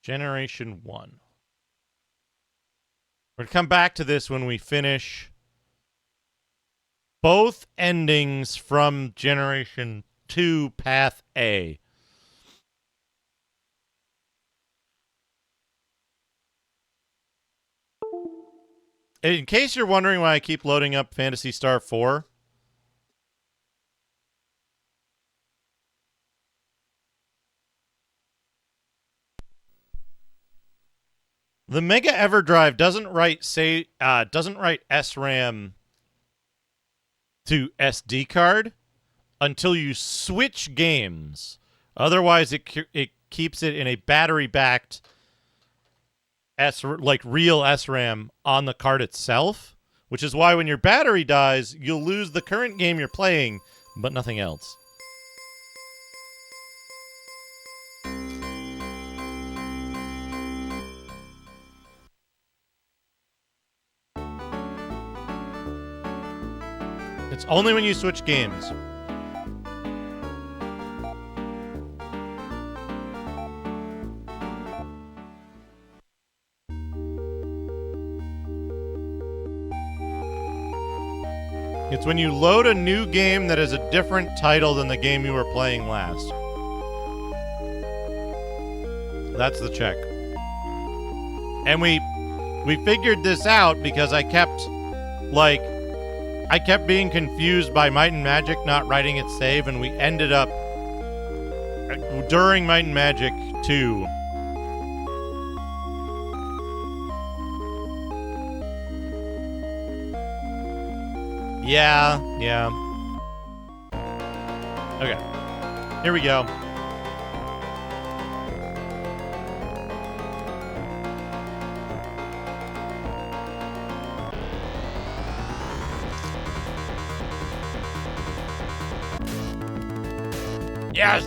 Generation 1. We're going to come back to this when we finish both endings from Generation 2 Path A. In case you're wondering why I keep loading up Phantasy Star 4, the Mega EverDrive doesn't write SRAM to SD card until you switch games. Otherwise, it keeps it in a battery-backed real SRAM on the card itself, which is why when your battery dies, you'll lose the current game you're playing, but nothing else. It's only when you switch games. It's when you load a new game that is a different title than the game you were playing last. That's the check. And we figured this out because I kept being confused by Might and Magic not writing its save, and we ended up during Might and Magic 2. Yeah. Okay. Here we go. Yes!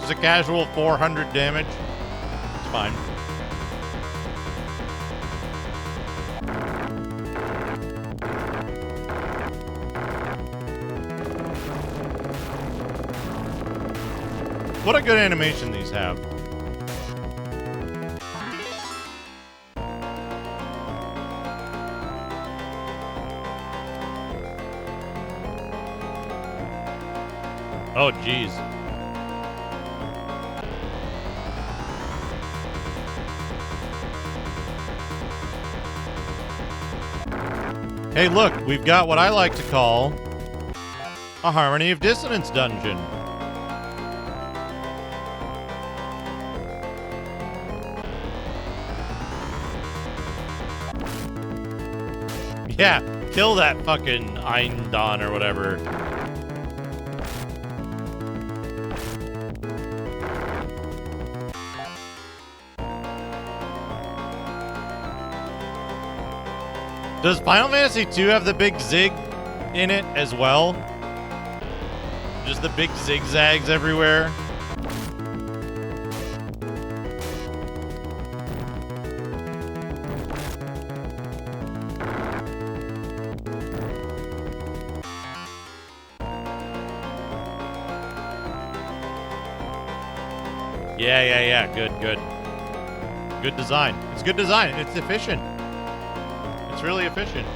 Just a casual 400 damage. It's fine. What a good animation these have. Oh, jeez. Hey, look, we've got what I like to call a Harmony of Dissonance dungeon. Yeah, kill that fucking Eindon or whatever. Does Final Fantasy II have the big zig in it as well? Just the big zigzags everywhere? Yeah. Good. Good design. It's good design. It's efficient. It's really efficient.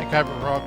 Hey, Kyber Rock.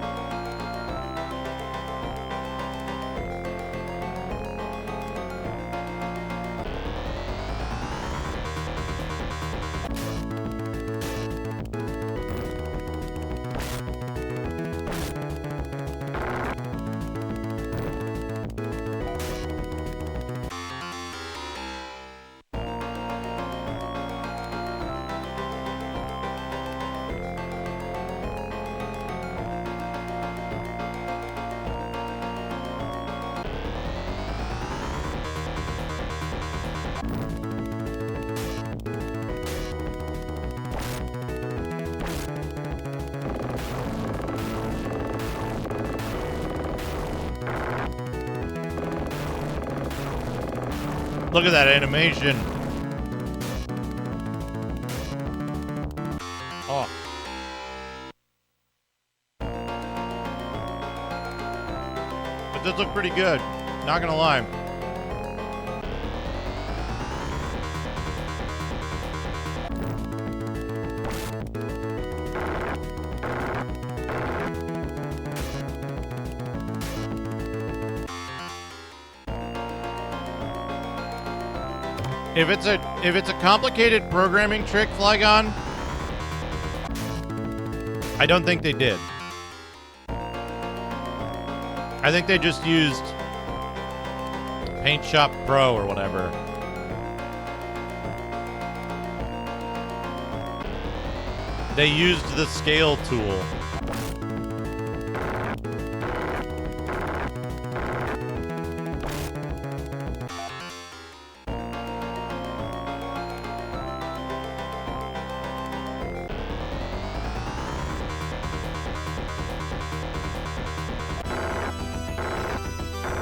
Look at that animation. Oh. But this looked pretty good. Not gonna lie. If it's a complicated programming trick, Flygon, I don't think they did. I think they just used Paint Shop Pro or whatever. They used the scale tool.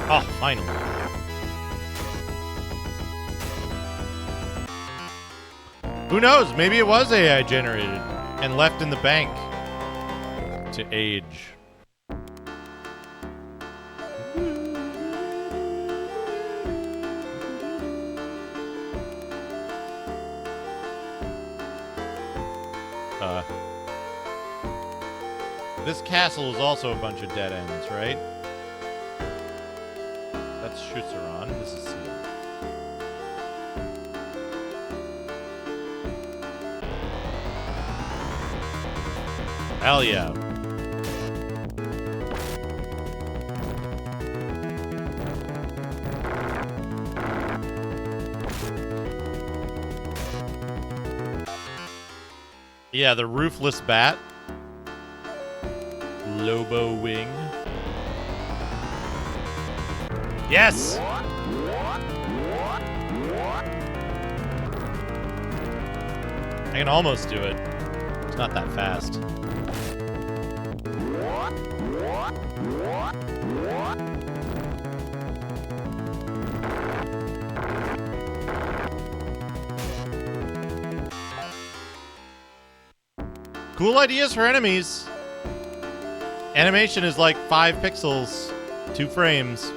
Oh, finally. Who knows? Maybe it was AI generated and left in the bank to age. This castle is also a bunch of dead ends, right? That's Schutzeron. This is Seal. Hell yeah. Yeah, the roofless bat. Lobo wing. Yes! I can almost do it. It's not that fast. Cool ideas for enemies. Animation is like 5 pixels, 2 frames.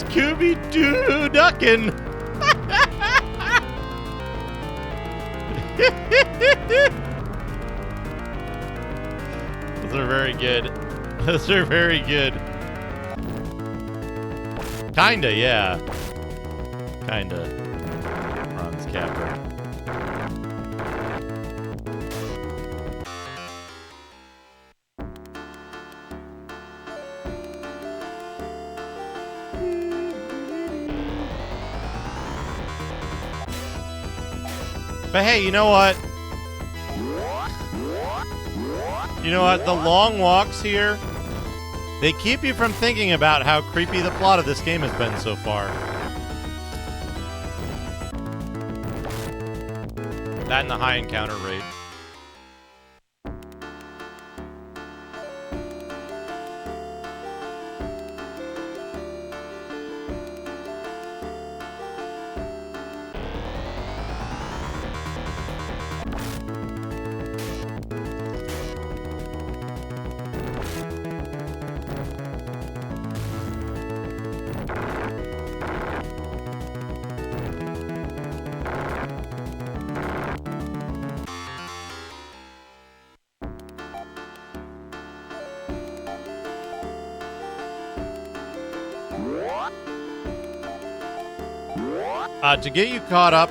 Scooby-Doo ducking. Those are very good. Those are very good. Kinda, yeah. Kinda. Bronze capper. But hey, you know what? You know what? The long walks here, they keep you from thinking about how creepy the plot of this game has been so far. That and the high encounter rate. To get you caught up,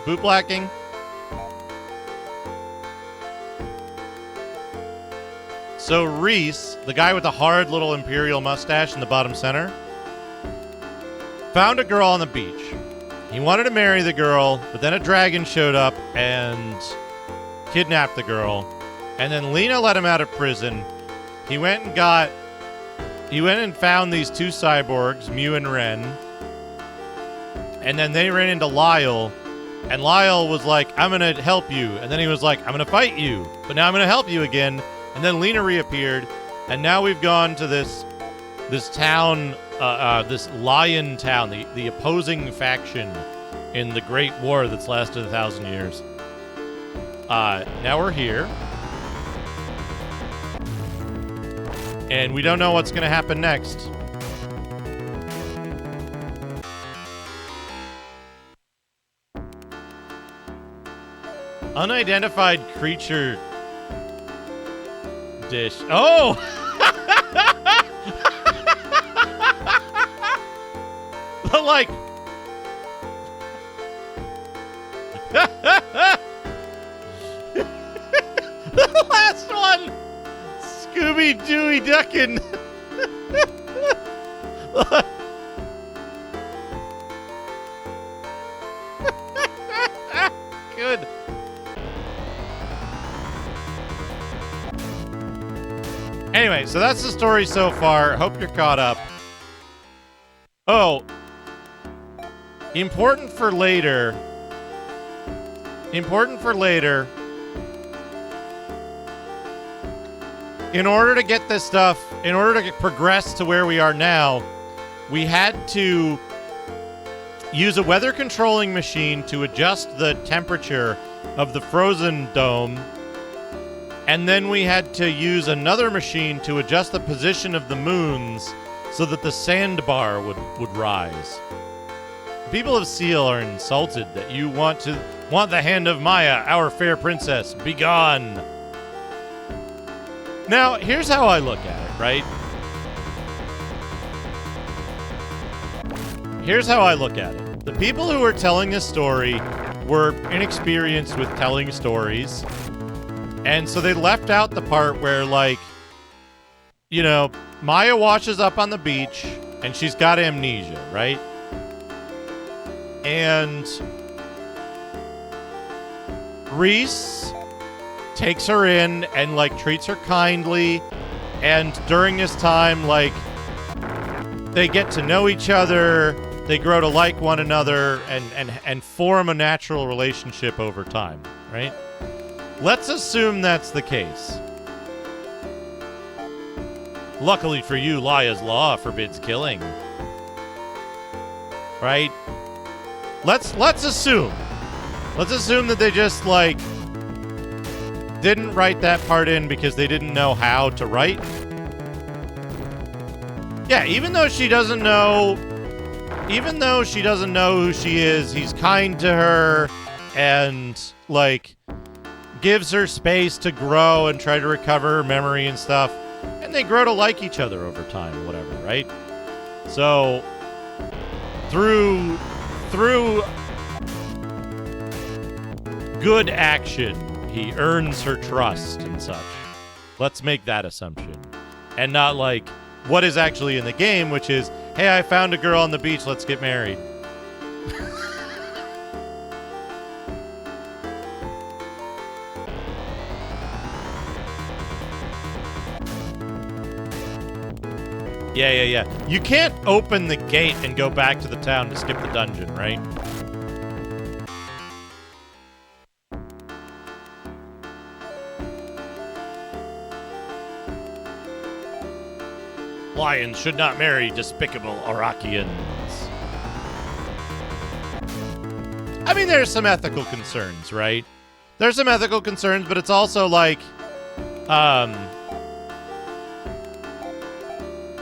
bootblacking. So Reese, the guy with the hard little imperial mustache in the bottom center, found a girl on the beach. He wanted to marry the girl, but then a dragon showed up and kidnapped the girl. And then Lena let him out of prison. He went and found these two cyborgs, Mew and Ren. And then they ran into Lyle. And Lyle was like, I'm going to help you. And then he was like, I'm going to fight you. But now I'm going to help you again. And then Lena reappeared. And now we've gone to this town, this lion town, the opposing faction in the Great War that's lasted 1,000 years. Now we're here. And we don't know what's going to happen next. Unidentified creature dish. Oh! Like... the last one! Scooby-Dooey duckin'. Good. Anyway, so that's the story so far. Hope you're caught up. Oh. Important for later. Important for later. In order to get this stuff, in order to progress to where we are now, we had to use a weather controlling machine to adjust the temperature of the frozen dome. And then we had to use another machine to adjust the position of the moons so that the sandbar would rise. People of Seal are insulted that you want the hand of Maya, our fair princess. Be gone. Now, here's how I look at it, right? Here's how I look at it. The people who were telling this story were inexperienced with telling stories. And so they left out the part where, like, you know, Maya washes up on the beach and she's got amnesia, right? And Reese takes her in and, like, treats her kindly. And during this time, like, they get to know each other. They grow to like one another and form a natural relationship over time, right? Let's assume that's the case. Luckily for you, Laya's law forbids killing. Right? Let's assume. Let's assume that they just, like, didn't write that part in because they didn't know how to write. Yeah, even though she doesn't know who she is, he's kind to her and, like, gives her space to grow and try to recover her memory and stuff. And they grow to like each other over time or whatever, right? So, through good action, he earns her trust and such. Let's make that assumption. And not like what is actually in the game, which is, hey, I found a girl on the beach, let's get married. Yeah. You can't open the gate and go back to the town to skip the dungeon, right? Lions should not marry despicable Arakians. I mean, there's some ethical concerns, right? There's some ethical concerns, but it's also like,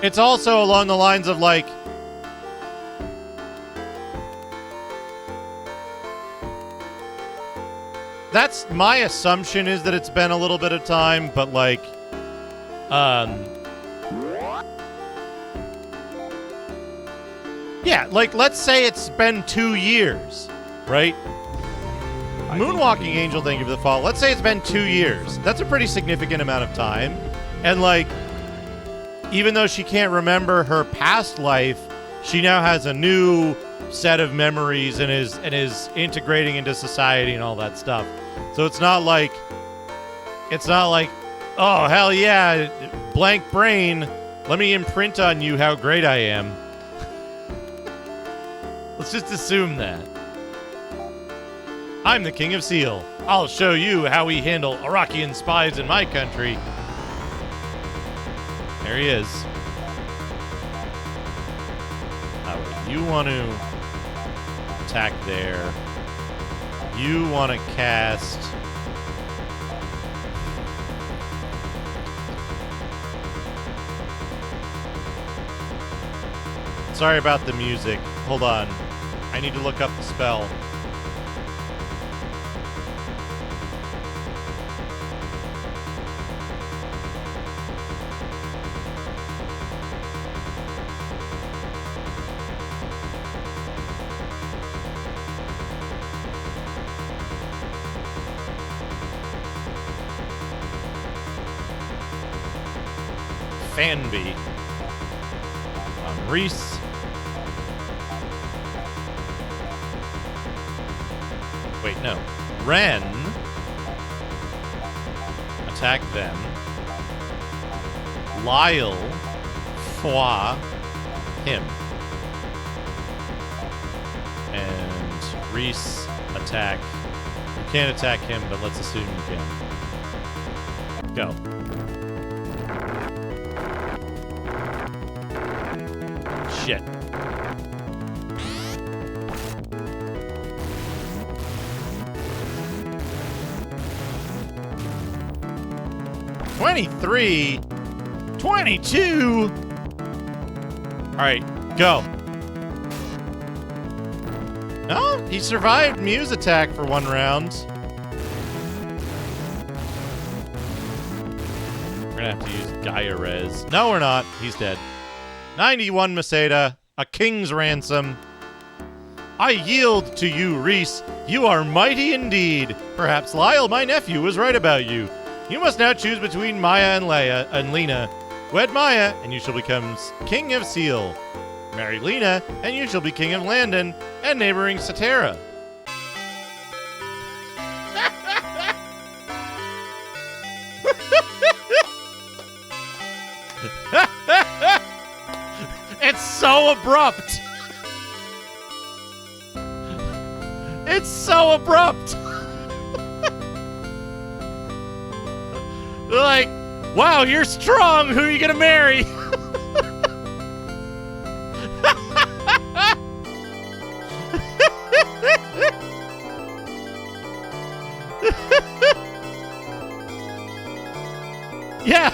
it's also along the lines of, like, that's my assumption, is that it's been a little bit of time, but, like, Yeah, like, let's say it's been 2 years, right? Moonwalking Angel, thank you for the follow. Let's say it's been 2 years. That's a pretty significant amount of time. And, like, even though she can't remember her past life, she now has a new set of memories and is integrating into society and all that stuff. So it's not like, oh, hell yeah, blank brain, let me imprint on you how great I am. Let's just assume that. I'm the King of Seal. I'll show you how we handle Iraqian spies in my country. There he is. You want to attack there. You want to cast... Sorry about the music. Hold on. I need to look up the spell. Fanby on Reese. Wait, no. Ren. Attack them. Lyle. Foi. Him. And Reese attack. You can't attack him, but let's assume you can. Go. Shit. $23. $22. All right, go. Oh, he survived Muse attack for 1 round. We're gonna have to use Gaia Res. No, we're not. He's dead. 91 Maseda, a king's ransom. I yield to you, Reese. You are mighty indeed. Perhaps Lyle, my nephew, was right about you. You must now choose between Maya and Leia and Lena. Wed Maya, and you shall become King of Seal. Marry Lena, and you shall be King of Landon and neighboring Satera. It's so abrupt. It's so abrupt. Like, wow, you're strong. Who are you gonna marry? Yeah.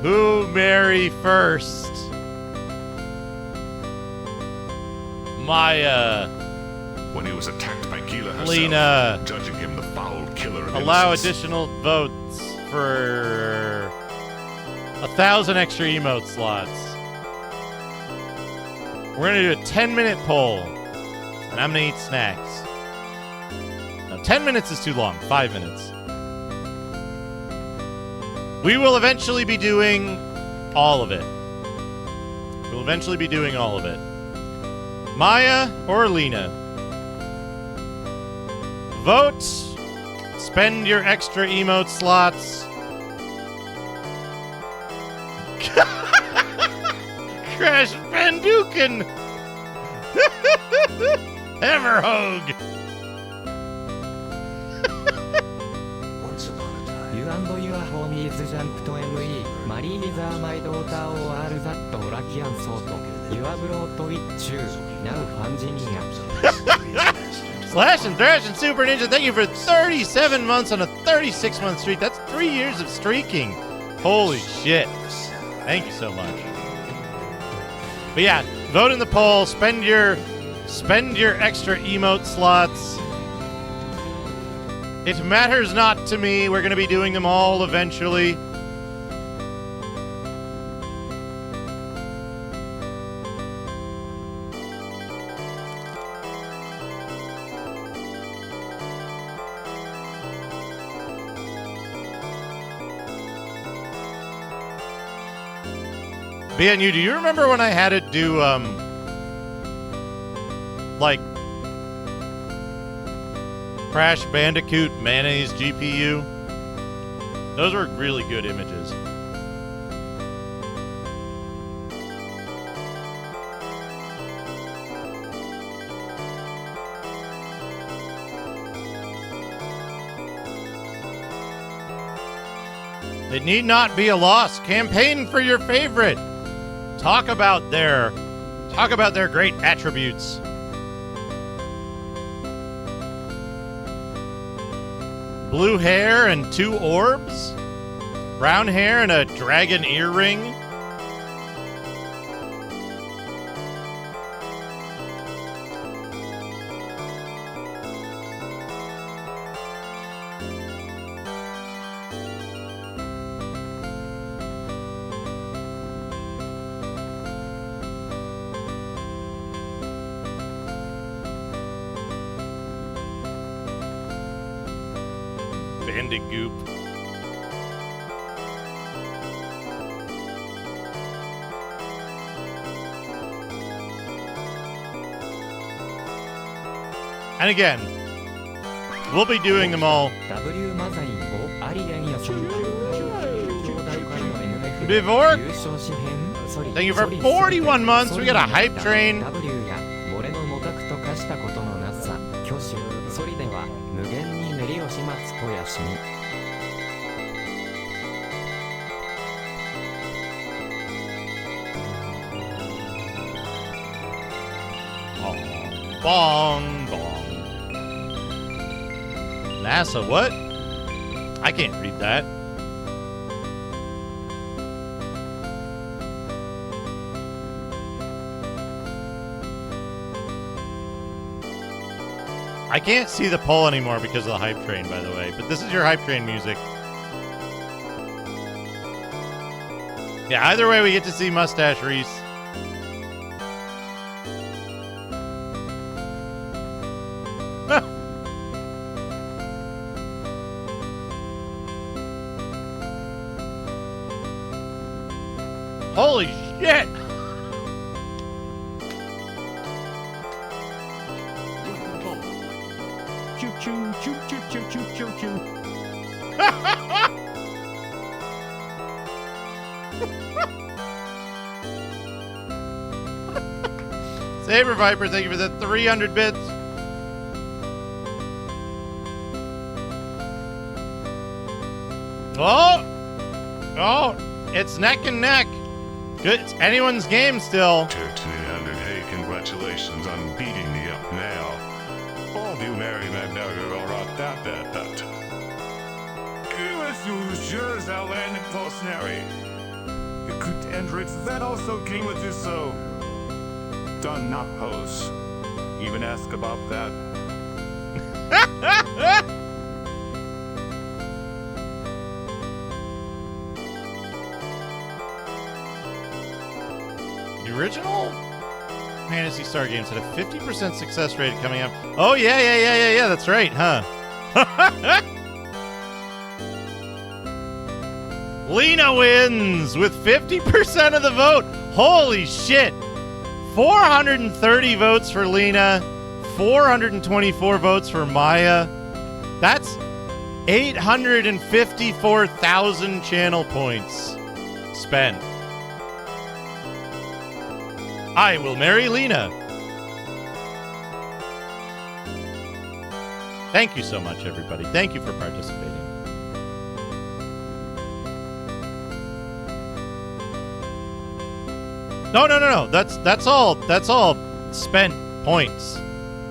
Who marry first? Maya. When he was attacked by Gila herself, Lena. judging him the foul killer of Allow innocence. additional votes for 1,000 extra emote slots. We're gonna do a 10-minute poll, and I'm gonna eat snacks. Now, 10 minutes is too long. 5 minutes. We will eventually be doing all of it. We'll eventually be doing all of it. Maya or Lena? Vote. Spend your extra emote slots. Crash Banduken! Everhogue! You and your homies jump to ME. Marie is my daughter or that Orakian Soto. You have brought it you. Now Fanginia. Slash and Thrash and Super Ninja, thank you for 37 months on a 36-month streak. That's 3 years of streaking. Holy shit. Thank you so much. But yeah, vote in the poll. Spend your extra emote slots. It matters not to me. We're going to be doing them all eventually. BNU, do you remember when I had it do, like, Crash Bandicoot Mayonnaise GPU? Those were really good images. They need not be a loss. Campaign for your favorite. Talk about their great attributes. Blue hair and 2 orbs? Brown hair and a dragon earring? Bandigoop. And again, we'll be doing them all. Bivor, thank you for 41 months. We got a hype train. Bong, bong. NASA, what? I can't read that. I can't see the poll anymore because of the hype train, by the way. But this is your hype train music. Yeah, either way, we get to see Mustache Reese. Holy shit! Choo choo choo choo choo choo choo choo. Saber Viper, thank you for the 300 bits. Oh! Oh! It's neck and neck. Good. It's anyone's game still. 1300, hey, congratulations on beating me up now. All you merry men know you're all right, that. Jeux outlanded Posnary. Écoute, Hendrix, that also came with you, so. Done not pose. Even ask about that. The original Phantasy Star Games had a 50% success rate coming up. Oh, yeah, that's right, huh? Lena wins with 50% of the vote. Holy shit. 430 votes for Lena, 424 votes for Maya. That's 854,000 channel points spent. I will marry Lena. Thank you so much, everybody. Thank you for participating. No. That's all spent points.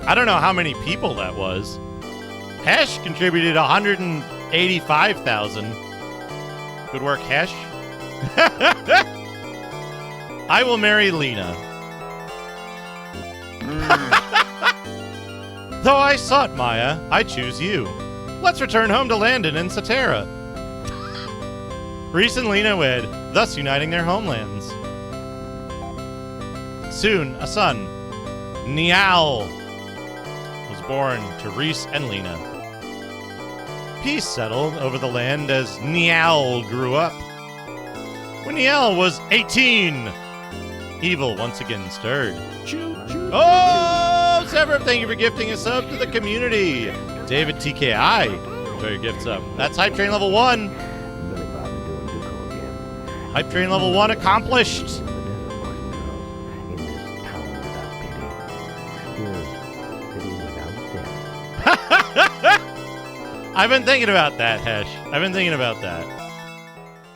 I don't know how many people that was. Hesh contributed 185,000. Good work, Hesh. I will marry Lena. Though I sought Maya, I choose you. Let's return home to Landon and Satara. Reese and Lena wed, thus uniting their homelands. Soon, a son, Niall, was born to Reese and Lena. Peace settled over the land as Niall grew up. when the L was 18. Evil once again stirred. Oh, Sever, thank you for gifting a sub to the community. David TKI, enjoy your gift sub. That's Hype Train level 1. Hype Train level 1 accomplished. I've been thinking about that, Hesh. I've been thinking about that.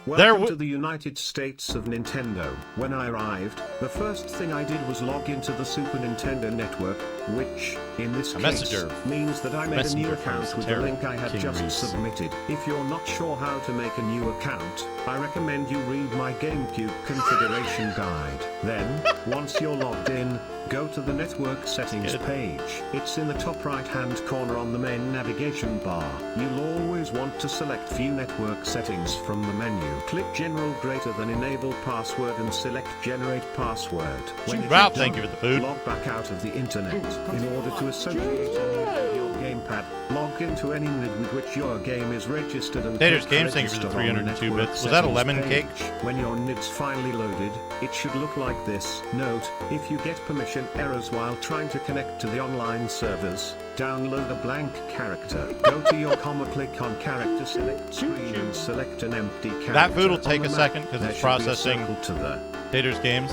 Welcome to the United States of Nintendo. When I arrived, the first thing I did was log into the Super Nintendo Network, which, in this case, means that I made a new account with the link I had just submitted. If you're not sure how to make a new account, I recommend you read my GameCube configuration guide. Then, once you're logged in, go to the network settings page. It's in the top right-hand corner on the main navigation bar. You'll always want to select View Network Settings from the menu. Click General greater than Enable Password and select Generate Password. Wow, thank you for the food. Log back out of the internet. In order to associate a NID with your gamepad, log into any NID with which your game is registered and Taters Games, thank you for the 302 bits. Was that a lemon cake? When your NID's finally loaded, it should look like this. Note, if you get permission errors while trying to connect to the online servers, download a blank character. Go to your comma, click on character select screen and select an empty character. That food will take a second because it's processing to the Taters Games.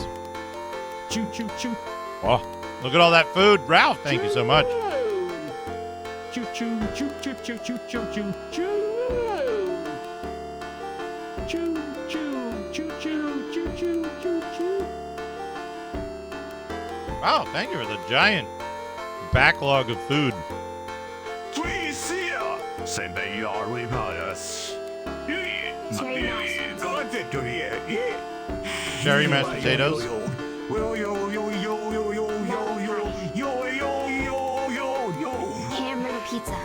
Choo choo choo. Oh, look at all that food. Ralph, thank you so much. Choo choo choo choo choo choo choo choo choo. Choo choo choo choo choo choo choo choo. Wow, thank you for the giant backlog of food. Cherry mashed potatoes. Hamburger pizza.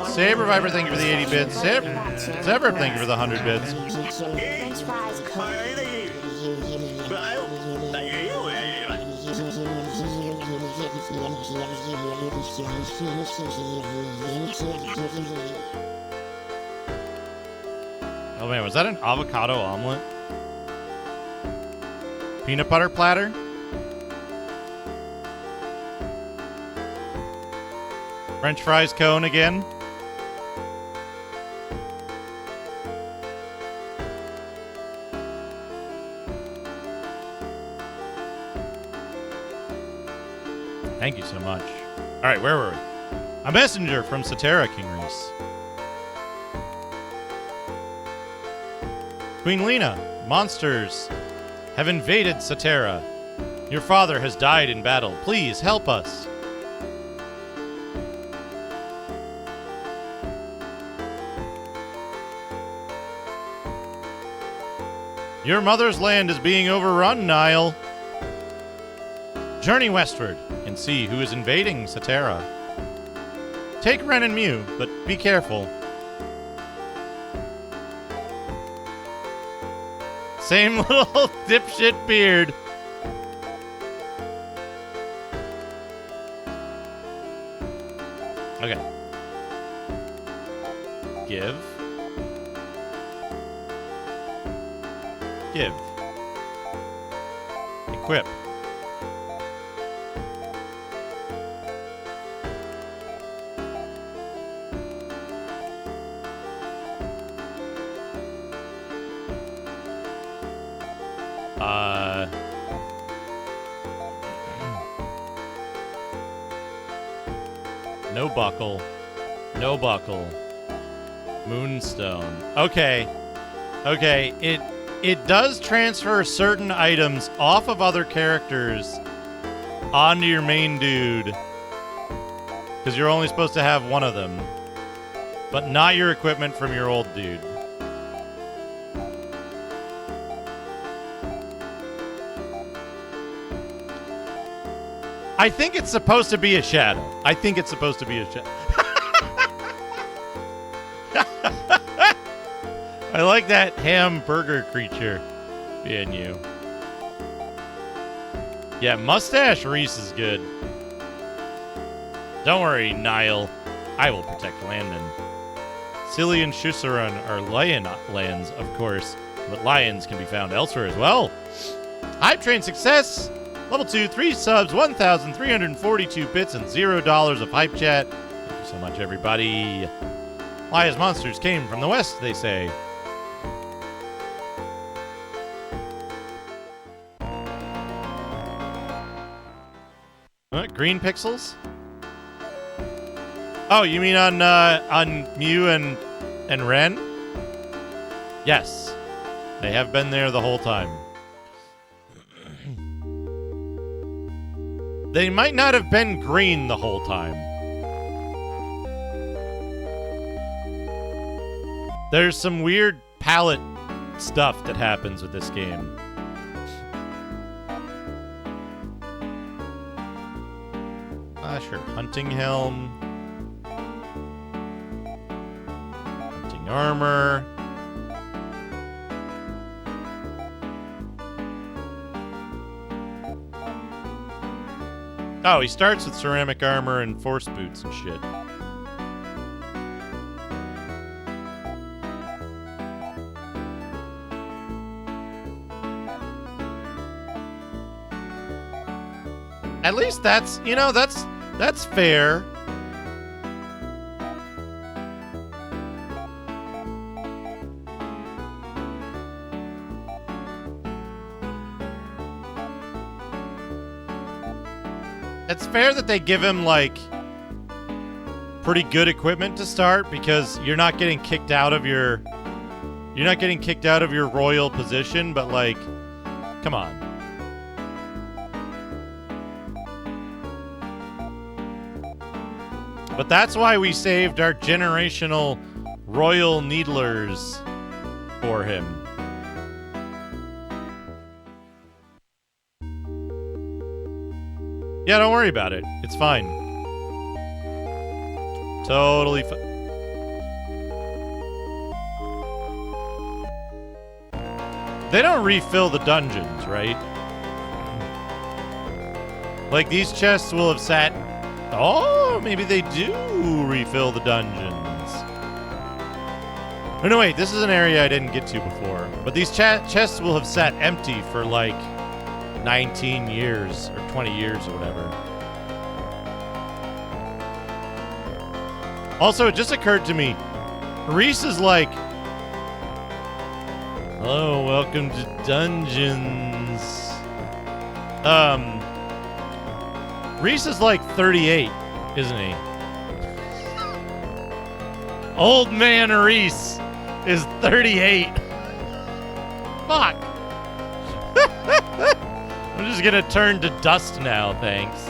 Saber Viper, thank you for the 80 bits. Saber, thank you for the 100 bits. French fries, Oh man, was that an avocado omelet? Peanut butter platter? French fries cone again? Thank you so much. All right, where were we? A messenger from Satera, King Reese. Queen Lena, monsters have invaded Satera. Your father has died in battle. Please help us. Your mother's land is being overrun, Nile. Journey westward and see who is invading Satera. Take Ren and Mew, but be careful. Same little dipshit beard. Okay. Give. Give. Equip. No buckle. No buckle. Moonstone. Okay. Okay, it does transfer certain items off of other characters onto your main dude. Because you're only supposed to have one of them. But not your equipment from your old dude. I think it's supposed to be a shadow. I think it's supposed to be a shadow. I like that hamburger creature being you. Yeah, Mustache Reese is good. Don't worry, Nile. I will protect Landon. Scilly and Schusaran are lion lands, of course, but lions can be found elsewhere as well. Hype Train success! Level 2, 3 subs, 1,342 bits, and $0 of hype chat. Thank you so much, everybody. Why as monsters came from the west, they say. Green pixels? Oh, you mean on Mew and Ren? Yes. They have been there the whole time. They might not have been green the whole time. There's some weird palette stuff that happens with this game. Sure. Hunting helm. Hunting armor. Oh, he starts with ceramic armor and force boots and shit. At least that's, you know, that's fair. It's fair that they give him, like, pretty good equipment to start, because you're not getting kicked out of your royal position, but, like, come on. But that's why we saved our generational royal needlers for him. Yeah, don't worry about it. It's fine. Totally fine. They don't refill the dungeons, right? Like, these chests will have sat... Oh, maybe they do refill the dungeons. Oh, no, wait. This is an area I didn't get to before. But these chests will have sat empty for, like, 19 years or 20 years or whatever. Also, it just occurred to me, Reese is like, hello, welcome to Dungeons. Reese is like 38, isn't he? Old man Reese is 38. Fuck. I'm just gonna turn to dust now, thanks.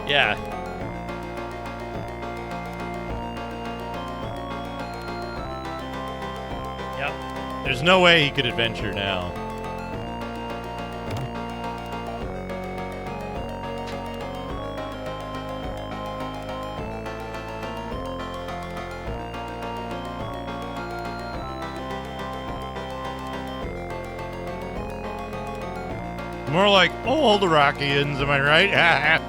Yeah. Yep. There's no way he could adventure now. More like old Rockians, am I right? Yeah.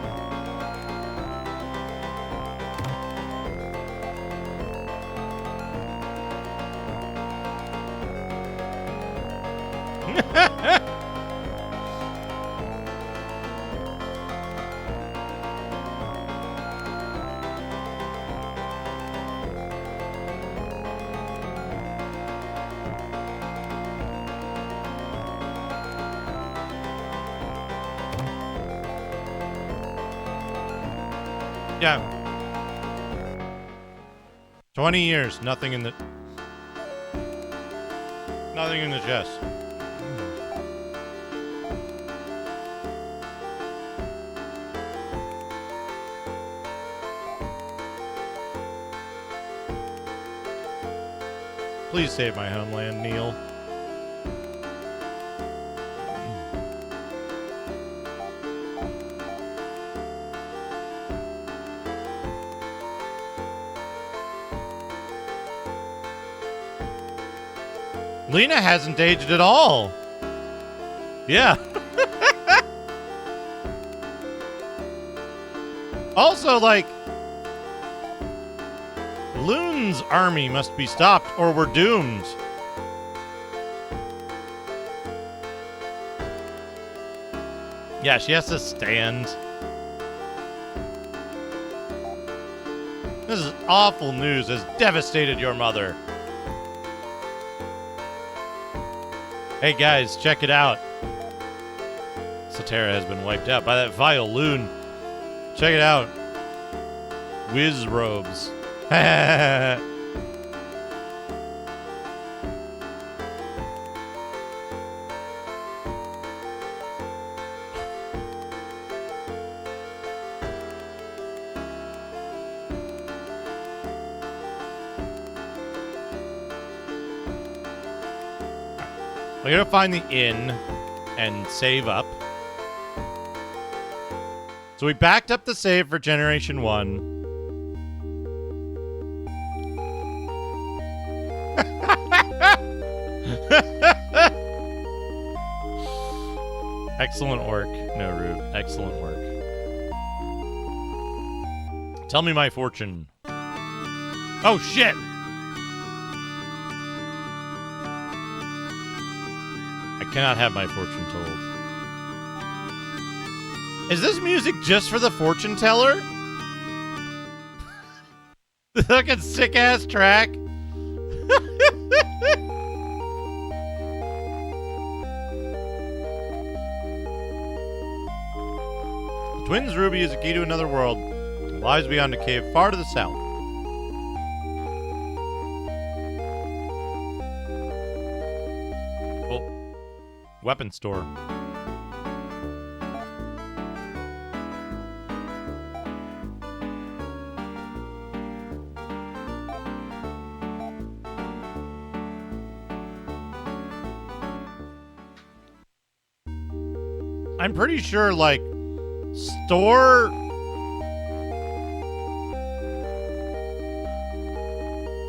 20 years, nothing in the chest. Please save my homeland, Neil. Lena hasn't aged at all. Yeah. Also, like, Loon's army must be stopped or we're doomed. Yeah, she has to stand. This is awful news. Has devastated your mother. Hey guys, check it out. Satara has been wiped out by that vile loon. Check it out. Whiz robes. We're gonna find the inn and save up. So we backed up the save for Generation 1. Excellent work, Noru. Excellent work. Tell me my fortune. Oh, shit! I cannot have my fortune told. Is this music just for the fortune teller? The fucking sick-ass track? Twins Ruby is a key to another world. It lies beyond a cave far to the south. Oh. Weapon store. I'm pretty sure, like, store...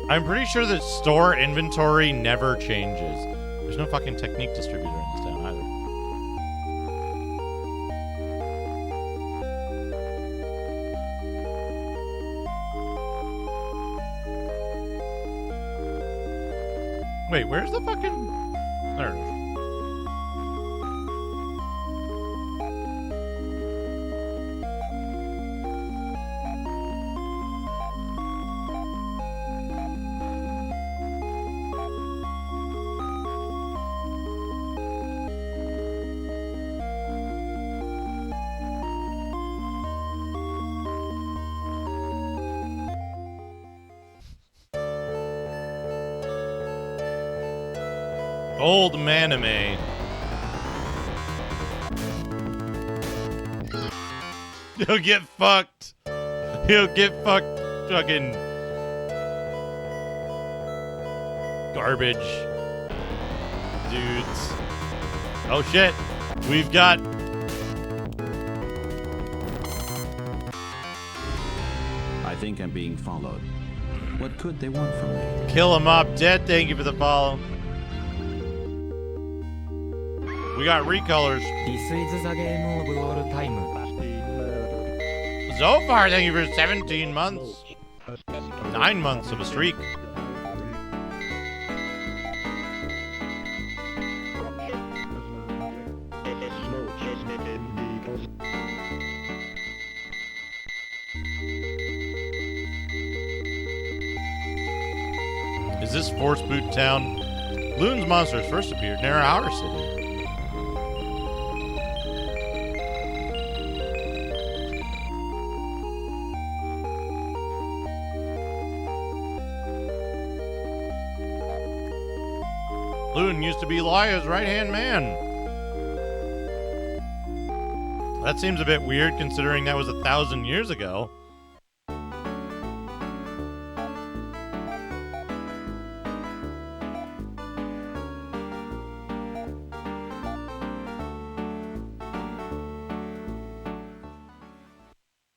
I'm pretty sure that store inventory never changes. There's no fucking technique distributor in this town either. Wait, where's the fucking... There it is. Old manime. He'll get fucked. He'll get fucked. Fucking garbage dudes. Oh shit. We've got... I think I'm being followed. What could they want from me? Kill him up dead. Thank you for the follow. We got recolors. This is the game of all time. Zofar, thank you for 17 months. 9 months of a streak. Is this Force Boot Town? Loon's monsters first appeared near our city. Loon used to be Lia's right-hand man. That seems a bit weird considering that was 1,000 years ago.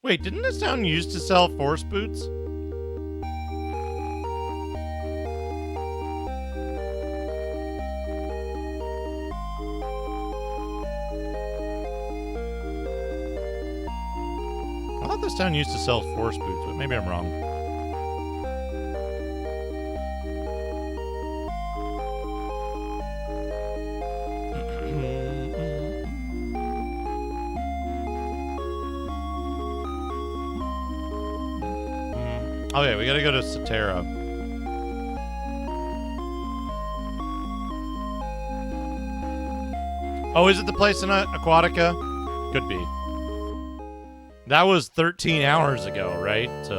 Wait, didn't this town used to sell Force boots? town used to sell force boots, but maybe I'm wrong. Okay, we gotta go to Cetera. Oh, is it the place in Aquatica? Could be. That was 13 hours ago, right? So.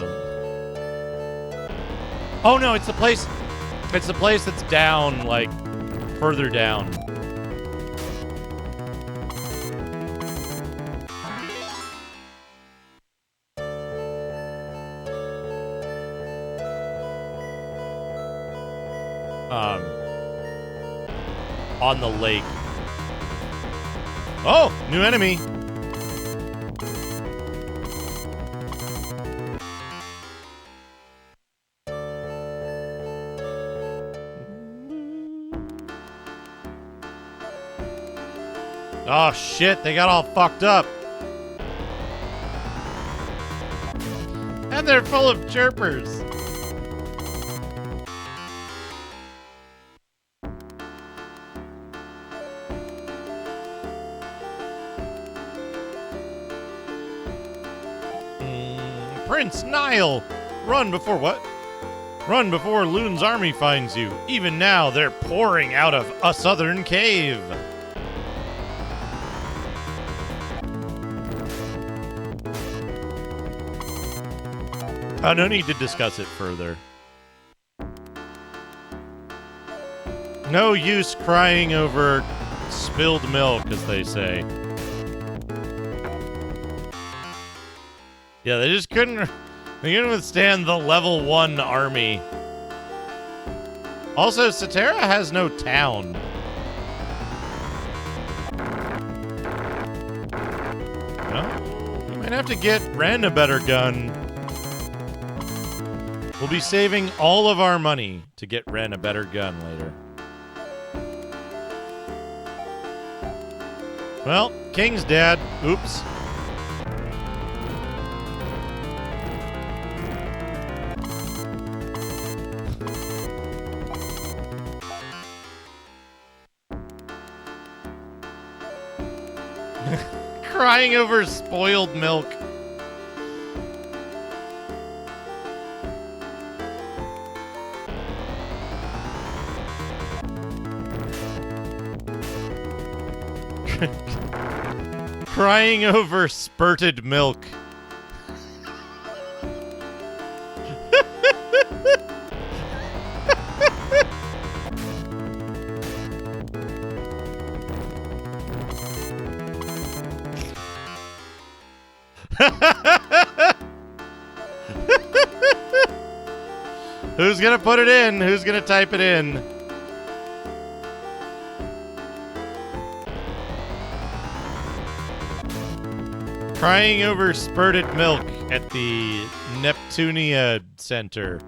Oh no, it's the place. It's the place that's down, like, further down. On the lake. Oh, new enemy. Oh shit, they got all fucked up. And they're full of chirpers. Prince Nile! Run before what? Run before Loon's army finds you. Even now, they're pouring out of a southern cave. No need to discuss it further. No use crying over spilled milk, as they say. Yeah, they just couldn't withstand the level 1 army. Also, Cetera has no town. Well, you might have to get Ren a better gun. We'll be saving all of our money to get Ren a better gun later. Well, King's dead. Oops. Crying over spoiled milk. Crying over spurted milk. Who's gonna put it in? Who's gonna type it in? Crying over spurted milk at the Neptunia Center.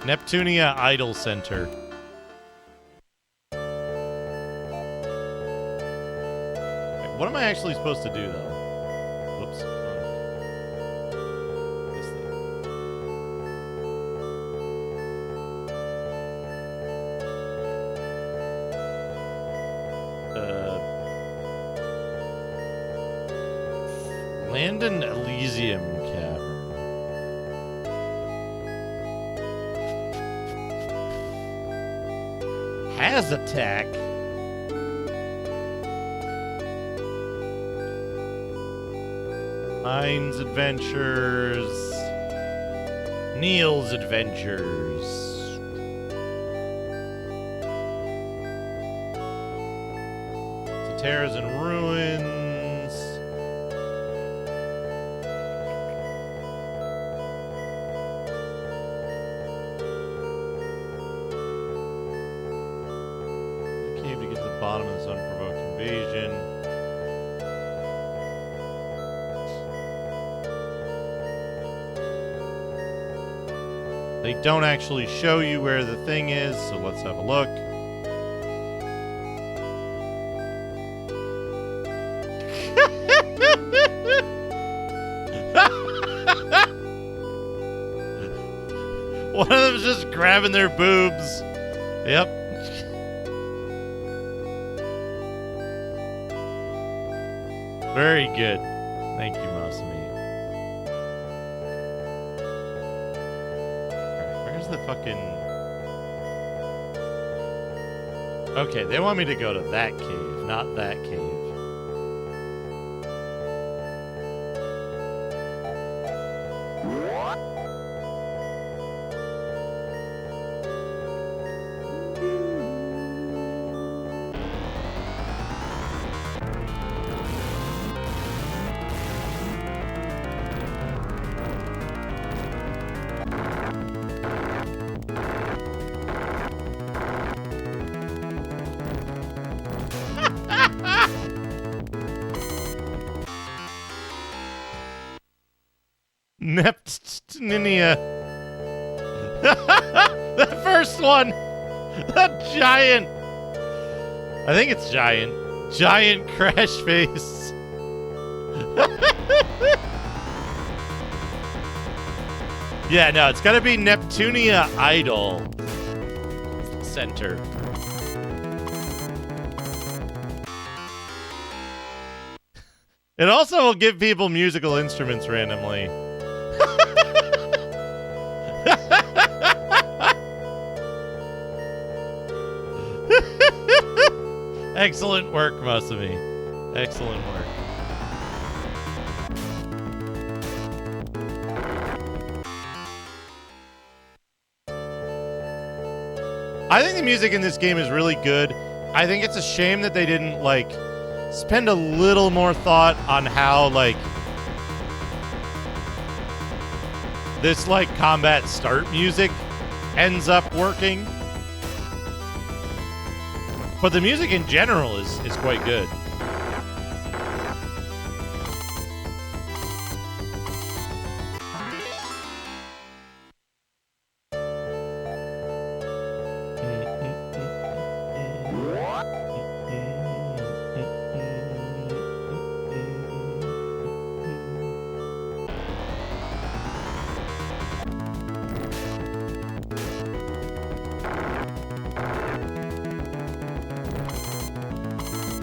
Neptunia Idol Center. What am I actually supposed to do, though? Whoops. This thing. Landon Elysium Cavern. Has attack. Hein's Adventures. Neil's Adventures. Cetera's in ruins. Bottom of this unprovoked invasion. They don't actually show you where the thing is, so let's have a look. One of them's just grabbing their boobs. Yep. Very good. Thank you, Masumi. Alright, where's the fucking... Okay, they want me to go to that cave, not that cave. Neptunia. The first one. The giant. I think it's giant. Giant crash face. Yeah, no, it's gotta be Neptunia Idol Center. It also will give people musical instruments randomly. Excellent work, Masumi. Excellent work. I think the music in this game is really good. I think it's a shame that they didn't, like, spend a little more thought on how, like, this, like, combat start music ends up working. But the music in general is quite good.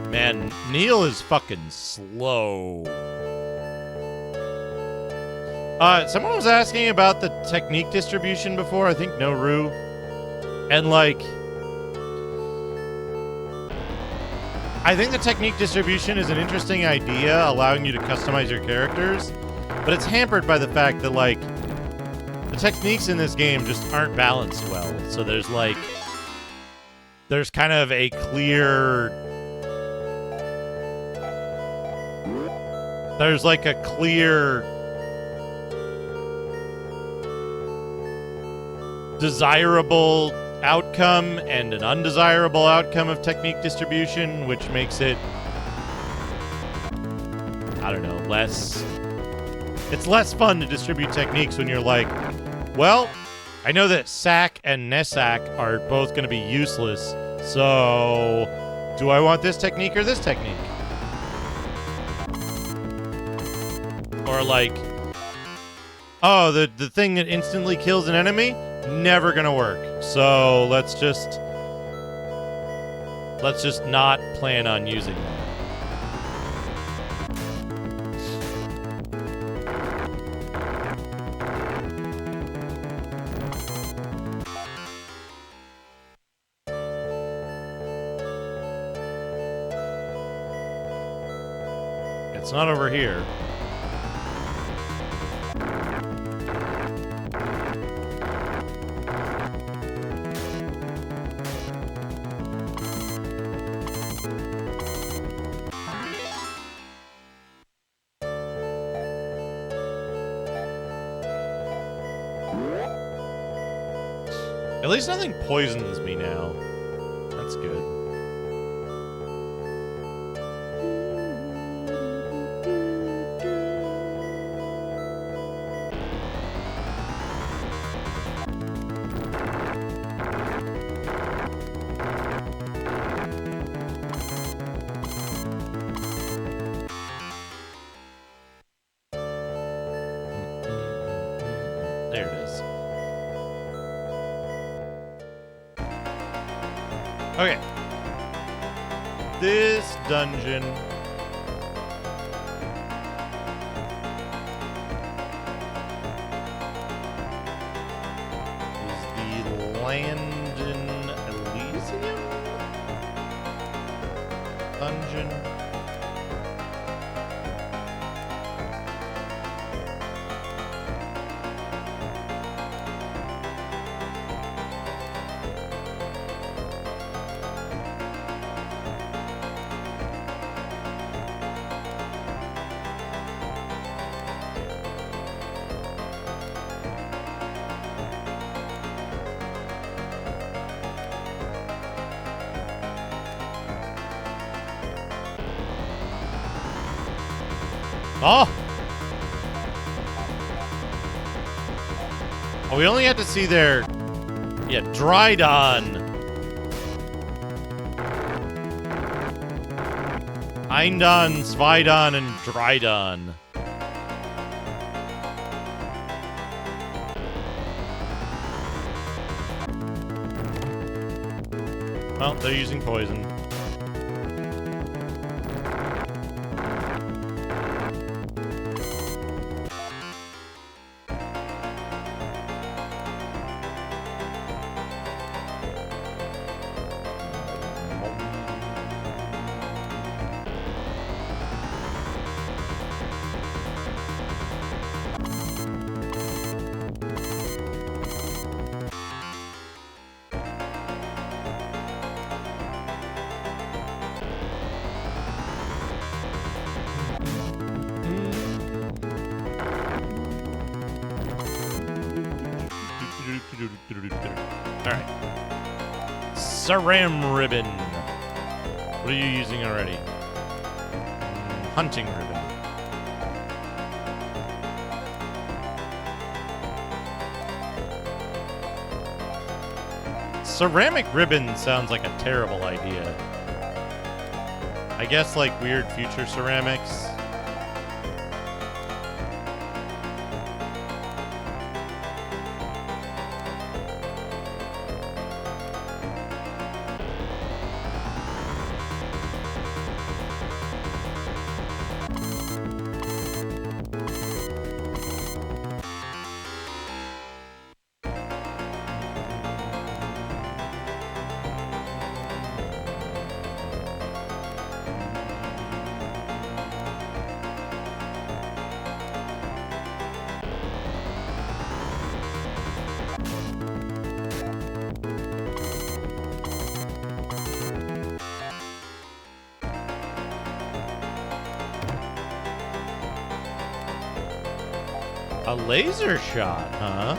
Man, Neil is fucking slow. Someone was asking about the technique distribution before, I think Noru. And, like, I think the technique distribution is an interesting idea, allowing you to customize your characters, but it's hampered by the fact that, like, the techniques in this game just aren't balanced well. So there's, like, there's kind of a clear... There's, like, a clear desirable outcome and an undesirable outcome of technique distribution, which makes it, I don't know, less... It's less fun to distribute techniques when you're like, well, I know that Sack and Nesak are both going to be useless, so do I want this technique or this technique? Or like, oh, the thing that instantly kills an enemy, never gonna work. So let's just not plan on using that. It's not over here. At least nothing poisons me now. That's good. There it is. Okay. This dungeon is the Landon Elysium dungeon. Oh! Oh, we only had to see their... Yeah, Drydon. Eindon, Svidon, and Drydon. Well, they're using poison. Alright. Saram ribbon. What are you using already? Hunting ribbon. Ceramic ribbon sounds like a terrible idea. I guess like weird future ceramics. A laser shot, huh?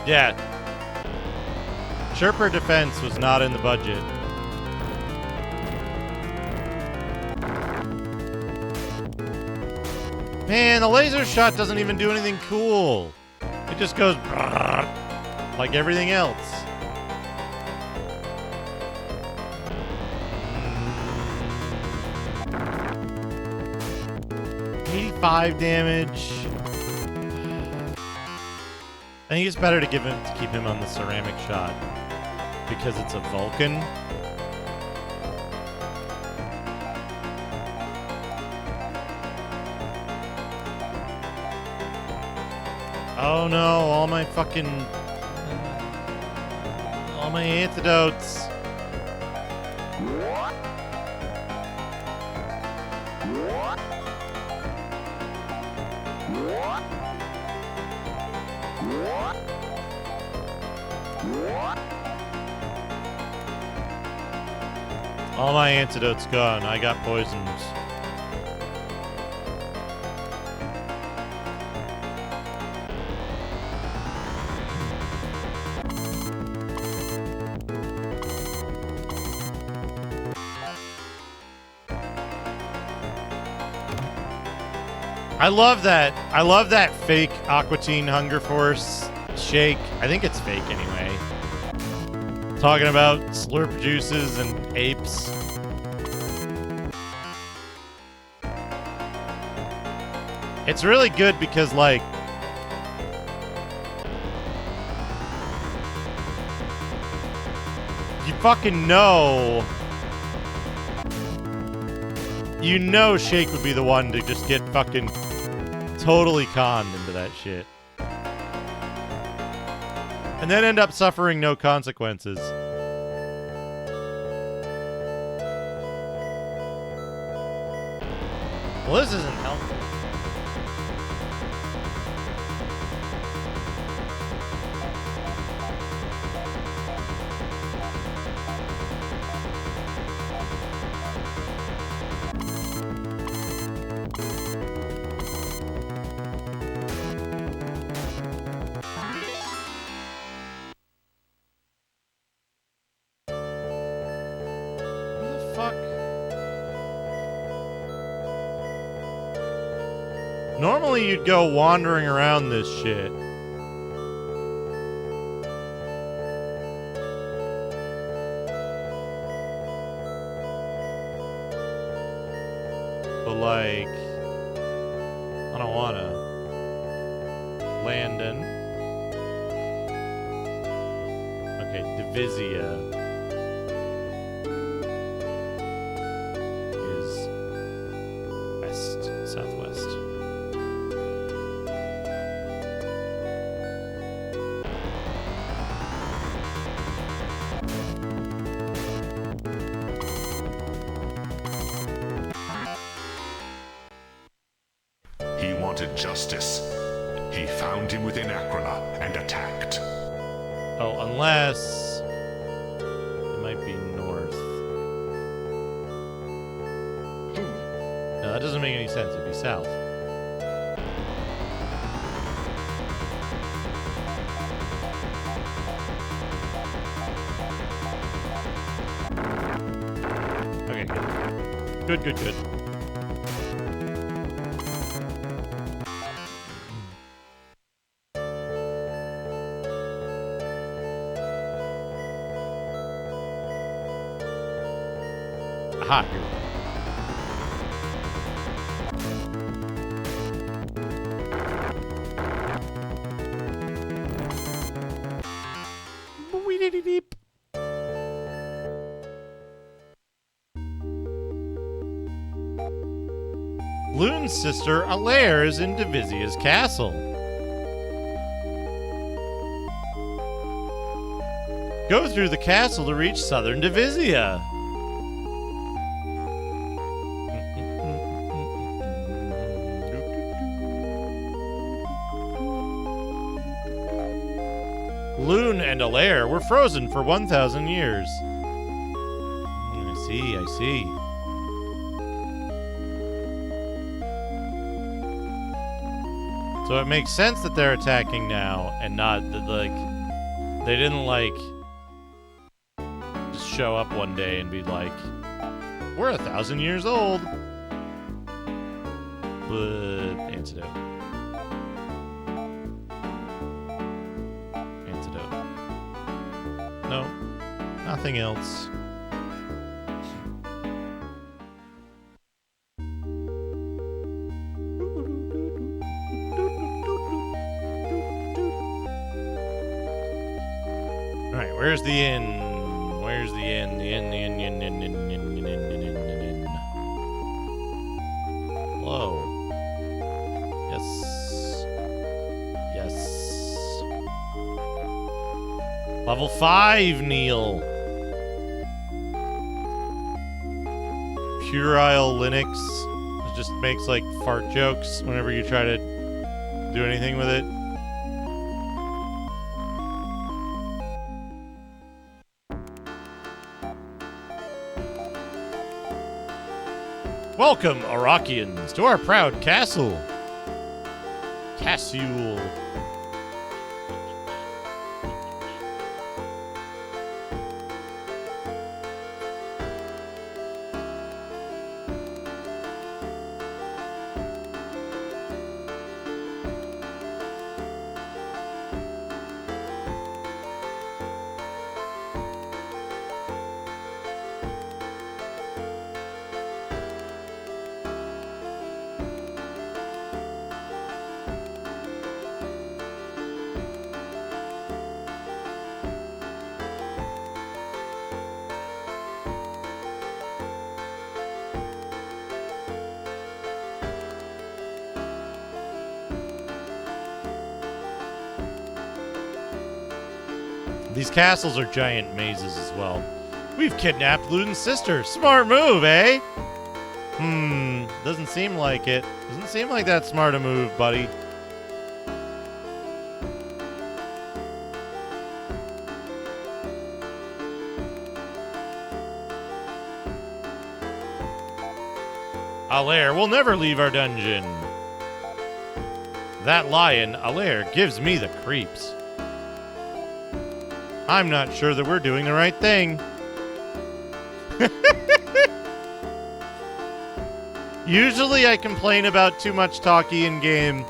Yeah. Sherper defense was not in the budget. Man, the laser shot doesn't even do anything cool. It just goes like everything else. 85 damage. I think it's better to keep him on the ceramic shot because it's a Vulcan. Oh no, all my antidotes. All my antidotes gone. I got poisoned. I love that. I love that fake Aqua Teen Hunger Force shake. I think it's fake anyway. Talking about slurp juices and apes. It's really good because, like, you fucking know. You know Shake would be the one to just get fucking totally conned into that shit. And then end up suffering no consequences. Well, this isn't helpful. Normally you'd go wandering around this shit. But like, I don't wanna. Landon. Okay, Divisia is west, southwest. He wanted justice. He found him within Akrala and attacked. Oh, unless it might be north. No, that doesn't make any sense. It'd be south. Okay, good. Good. Aha, here we go. Wee-dee-dee-deep. Loon's sister Alaire is in Divisia's castle. Go through the castle to reach southern Divisia. Loon and Alaire were frozen for 1,000 years. I see. So it makes sense that they're attacking now and not that, like, they didn't, like, just show up one day and be like, we're 1,000 years old. But antidote. No, nothing else. Alright, where's the inn? Where's the inn? The inn. Hello. Yes. Level 5, Neil. Puerile Linux. It just makes like fart jokes whenever you try to do anything with it. Welcome, Arakians, to our proud castle. Casule. These castles are giant mazes as well. We've kidnapped Luden's sister. Smart move, eh? Doesn't seem like it. Doesn't seem like that smart a move, buddy. Allaire will never leave our dungeon. That lion, Allaire, gives me the creeps. I'm not sure that we're doing the right thing. Usually I complain about too much talkie in game.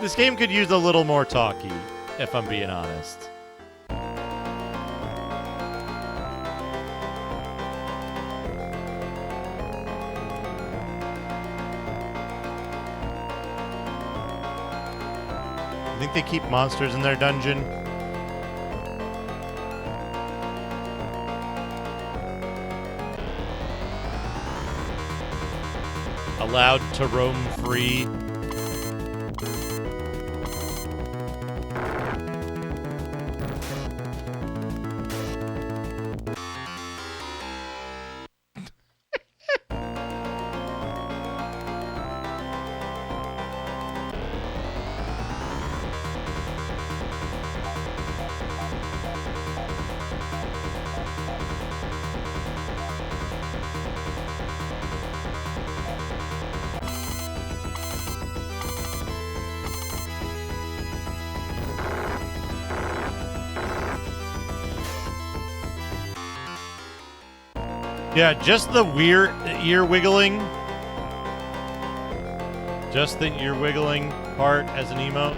This game could use a little more talkie, if I'm being honest. I think they keep monsters in their dungeon. Allowed to roam free. Yeah, just the weird ear wiggling. Just the ear wiggling part as an emote.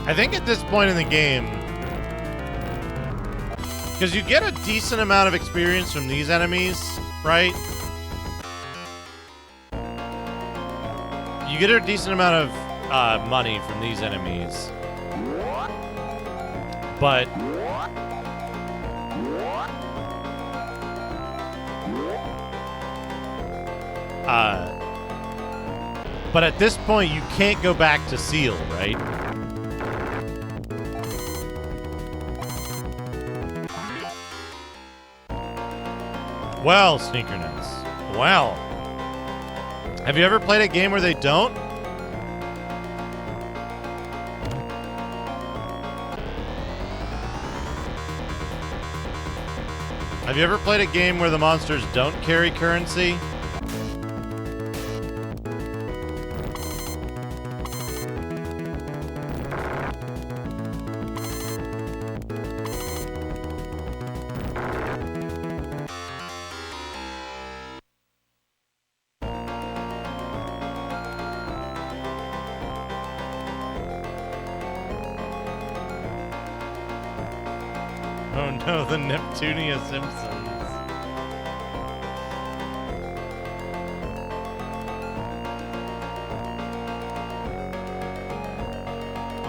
I think at this point in the game, because you get a decent amount of experience from these enemies, right? You get a decent amount of money from these enemies. But at this point, you can't go back to Seal, right? Well, Sneakerness. Well. Have you ever played a game where they don't? Have you ever played a game where the monsters don't carry currency? Oh no, the Neptunia Simpsons.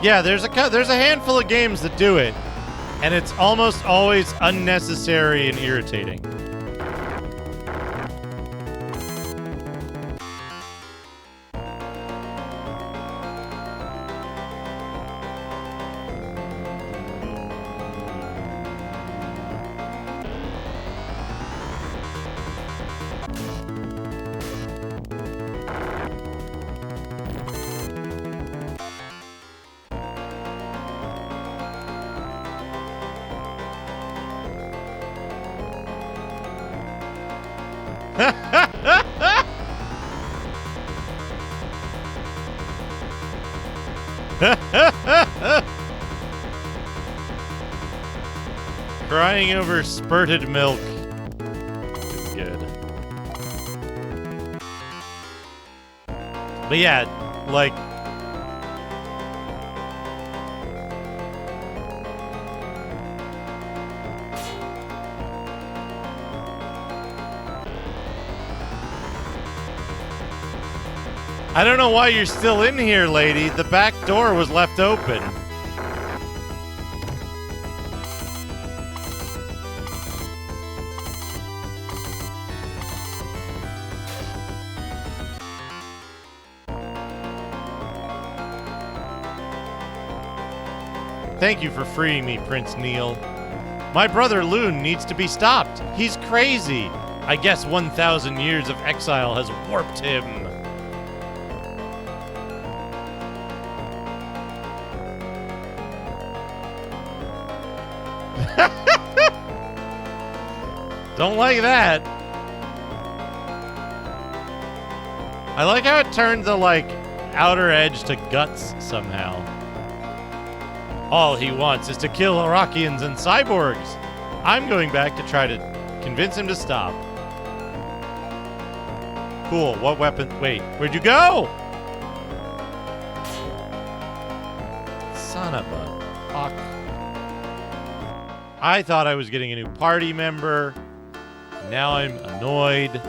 Yeah, there's a handful of games that do it, and it's almost always unnecessary and irritating. Crying over spurted milk is good. But yeah, like... I don't know why you're still in here, lady. The back door was left open. Thank you for freeing me, Prince Neil. My brother Loon needs to be stopped. He's crazy. I guess 1,000 years of exile has warped him. Don't like that. I like how it turned the, like, outer edge to guts somehow. All he wants is to kill Arakians and cyborgs. I'm going back to try to convince him to stop. Cool, what weapon? Wait, where'd you go? Son of a fuck. I thought I was getting a new party member. Now I'm annoyed.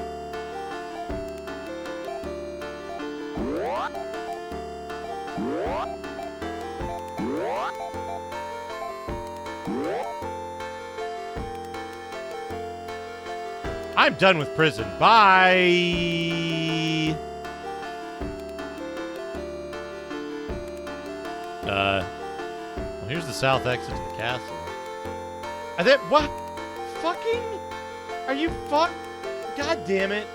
I'm done with prison. Bye. Well, here's the south exit to the castle. I think what? Fucking? Are you fuck? God damn it!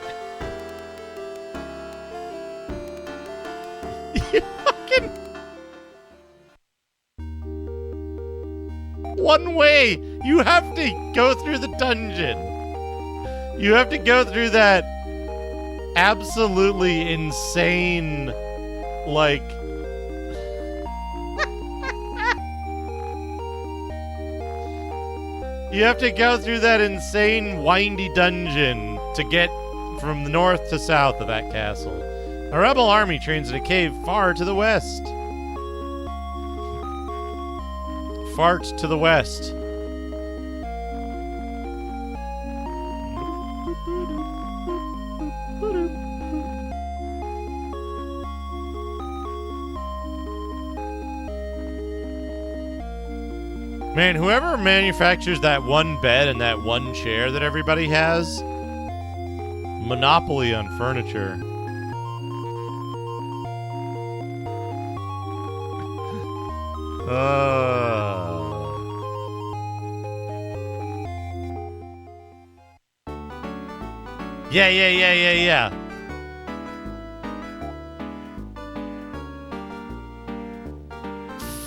You fucking one way. You have to go through the dungeon. You have to go through that absolutely insane, like... You have to go through that insane, windy dungeon to get from the north to south of that castle. A rebel army trains in a cave far to the west. Fart to the west. Man, whoever manufactures that one bed and that one chair that everybody has, monopoly on furniture. Yeah.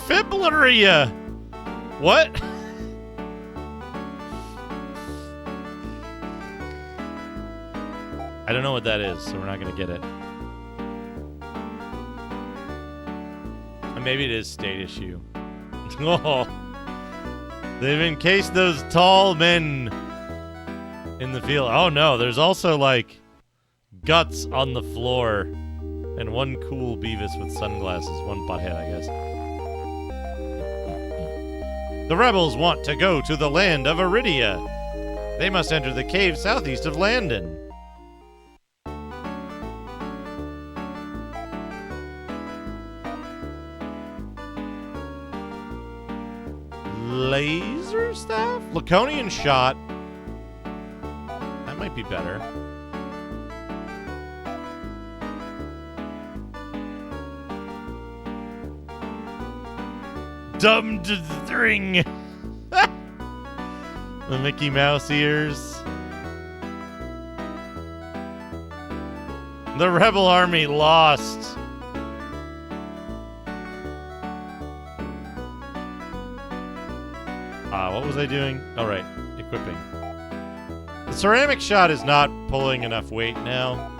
Fibbleria! What? I don't know what that is, so we're not going to get it. And maybe it is state issue. Oh. They've encased those tall men in the field. Oh no, there's also like guts on the floor and one cool Beavis with sunglasses, one butthead, I guess. The rebels want to go to the land of Iridia. They must enter the cave southeast of Landon. Laser staff? Laconian shot. That might be better. Dumb string. The Mickey Mouse ears. The rebel army lost. What was I doing? All right, equipping. Ceramic shot is not pulling enough weight now.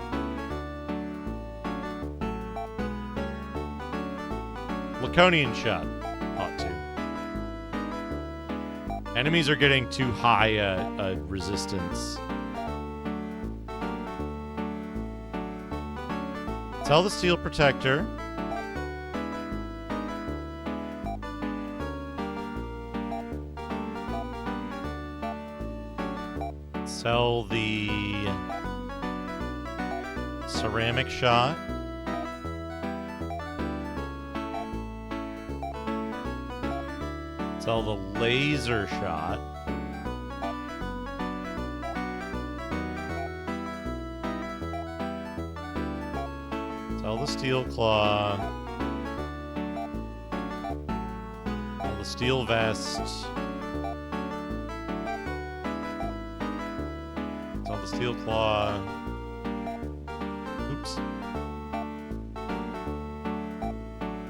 Laconian shot ought to. Enemies are getting too high a resistance. Sell the steel protector. Sell the ceramic shot. Sell the laser shot. Sell the steel claw. Sell the steel vest. Sell the steel claw. Oops.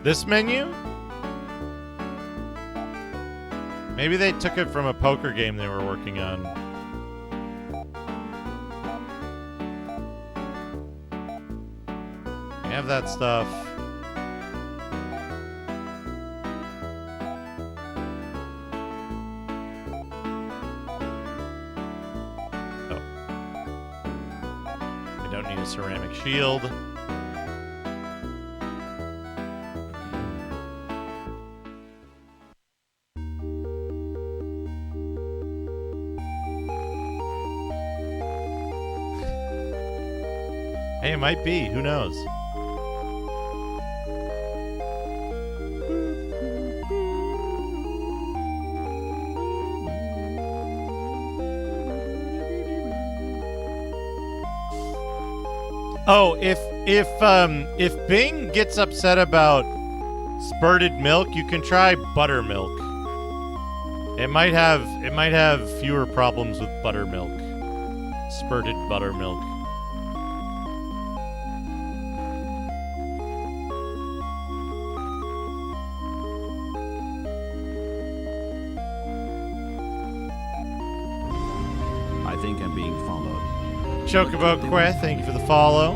This menu? Maybe they took it from a poker game they were working on. We have that stuff. Oh. I don't need a ceramic shield. Hey, it might be. Who knows? Oh, if Bing gets upset about spurted milk, you can try buttermilk. It might have fewer problems with buttermilk. Spurted buttermilk. I think I'm being followed. Chocobo Quest, thank you for the follow.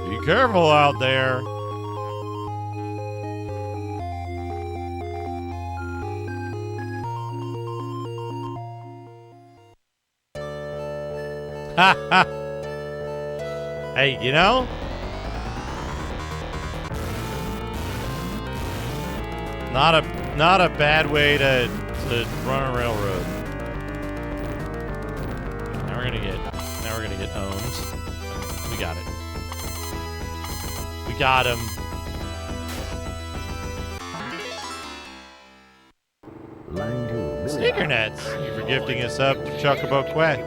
Be careful out there. Ha ha. Hey, you know? Not a bad way to run a railroad. Now we're gonna get owned. We got it. We got him. Sneaker Nets, thank you for gifting us up to Chocobo Quest.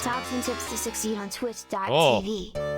Top 10 tips to succeed on Twitch.tv. Oh.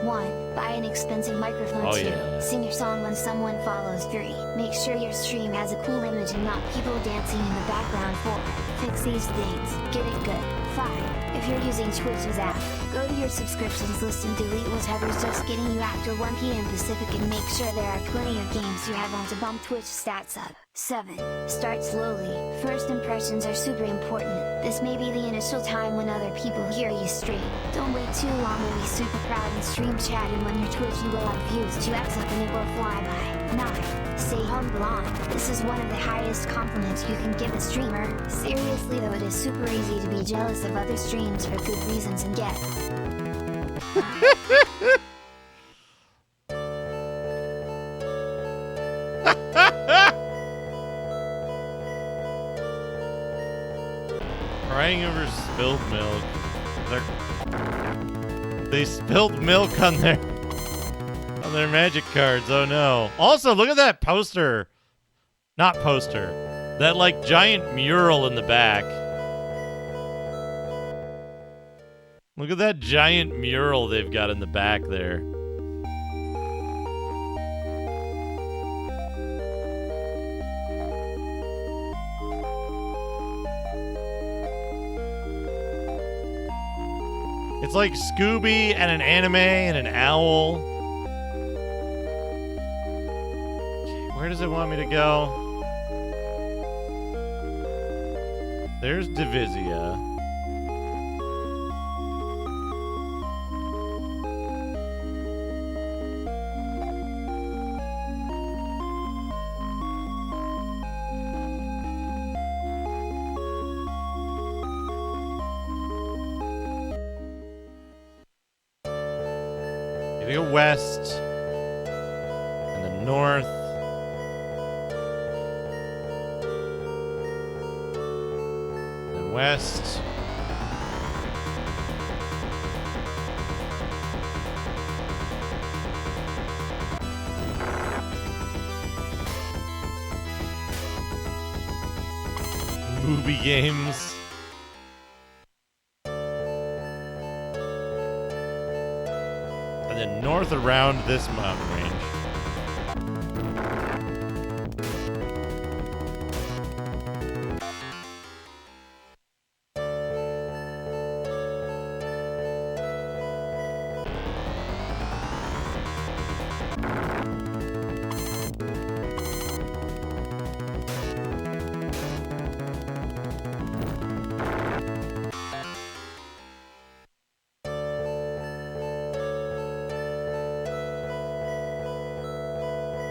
1. Buy an expensive microphone. Oh, 2. yeah. Sing your song when someone follows. 3. Make sure your stream has a cool image and not people dancing in the background. 4. Fix these things. Get it good. 5. If you're using Twitch's app, go to your subscriptions list and delete whatever's just getting you after 1 p.m. Pacific and make sure there are plenty of games you have on to bump Twitch stats up. 7. Start slowly. First impressions are super important. This may be the initial time when other people hear you stream. Don't wait too long to be super proud and stream chat, and when you're Twitch you will have views 2x up and it will fly by. 9. Stay humble on. This is one of the highest compliments you can give a streamer. Seriously though, it is super easy to be jealous of other streams for good reasons and get Crying over spilled milk. They spilled milk on their magic cards. Oh no. Also, look at that poster. Not poster. That like giant mural in the back. Look at that giant mural they've got in the back there. It's like Scooby and an anime and an owl. Where does it want me to go? There's Divisia. You go west and then north. Then west. Movie games. And then north around this mountain range.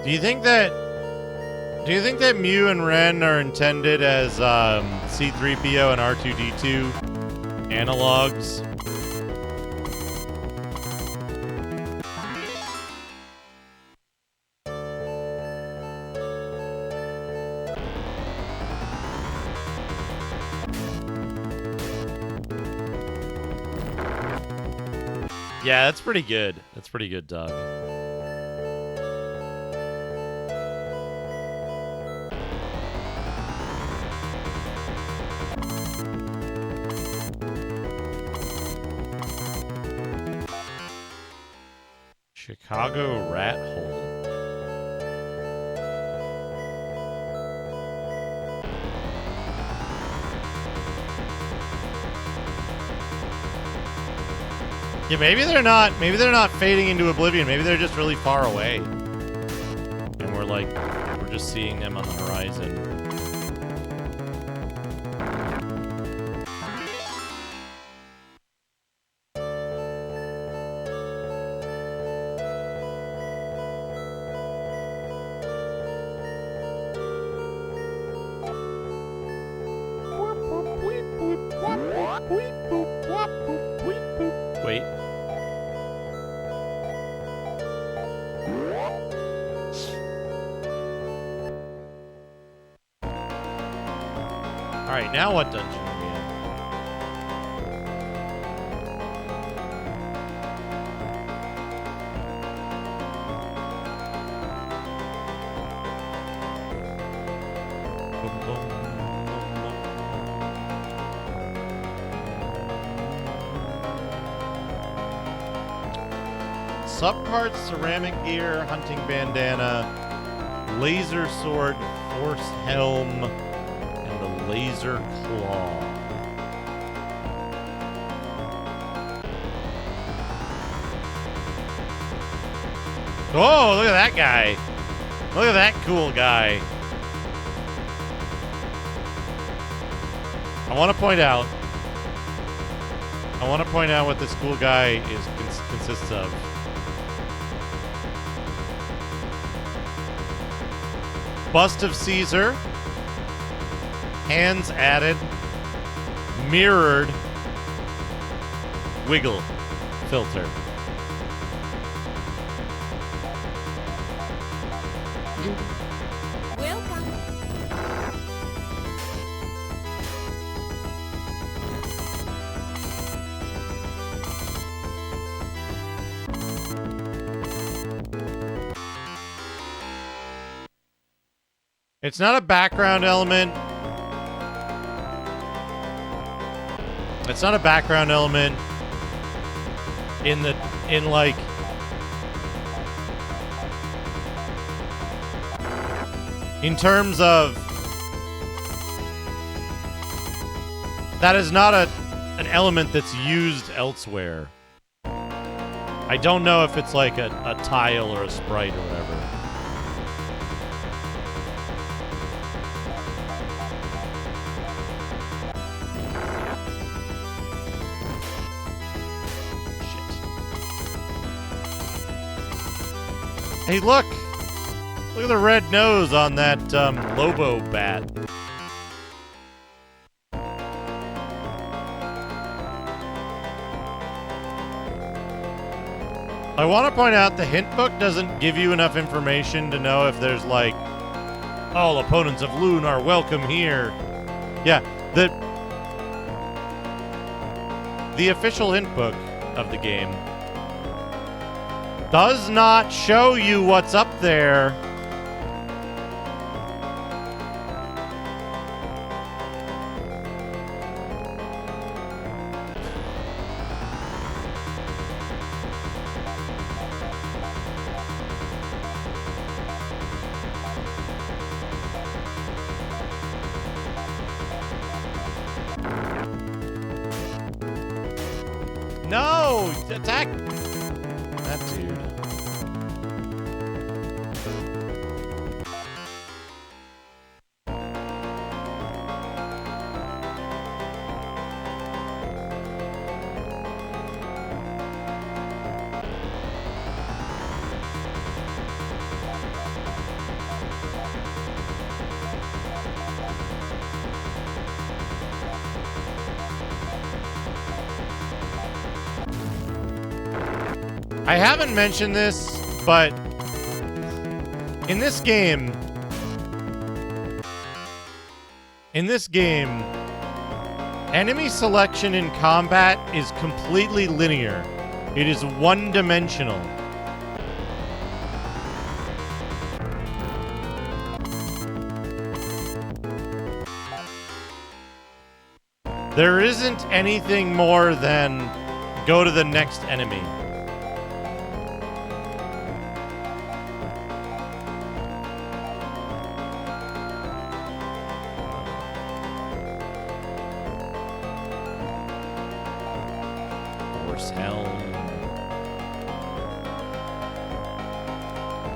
Do you think that Mew and Ren are intended as C-3PO and R2-D2 analogs? Yeah, that's pretty good. That's pretty good, Doug. Chicago Rat Hole. Yeah, maybe they're not fading into oblivion. Maybe they're just really far away. And we're just seeing them on the horizon. Wait. Alright, now what dungeon are we in? Subparts, ceramic gear, hunting bandana, laser sword, force helm, and the laser claw. Oh, look at that guy. Look at that cool guy. I want to point out what this cool guy consists of. Bust of Caesar, hands added, mirrored, wiggle, filter. Welcome. It's not a background element. It's not a background element in like in terms of that is not an element that's used elsewhere. I don't know if it's like a tile or a sprite or whatever. Shit. Hey, look! Look at the red nose on that Lobo bat. I want to point out the hint book doesn't give you enough information to know if there's like, all opponents of Loon are welcome here. Yeah, the official hint book of the game does not show you what's up there. No! Attack that dude. I haven't mentioned this, but in this game, enemy selection in combat is completely linear. It is one-dimensional. There isn't anything more than go to the next enemy.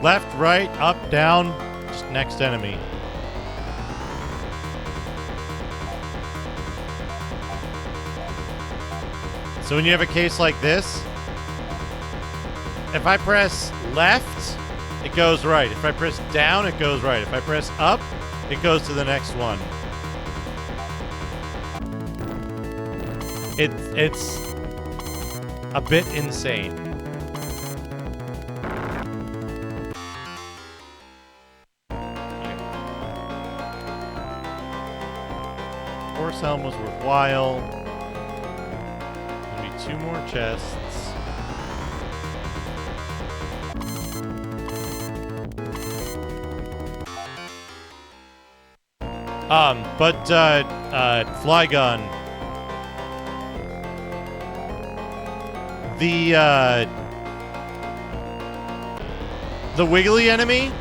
Left, right, up, down, just next enemy. So when you have a case like this, if I press left, it goes right. If I press down, it goes right. If I press up, it goes to the next one. It's a bit insane. Horse helm was worthwhile. Maybe 2 more chests. Fly gun. The wiggly enemy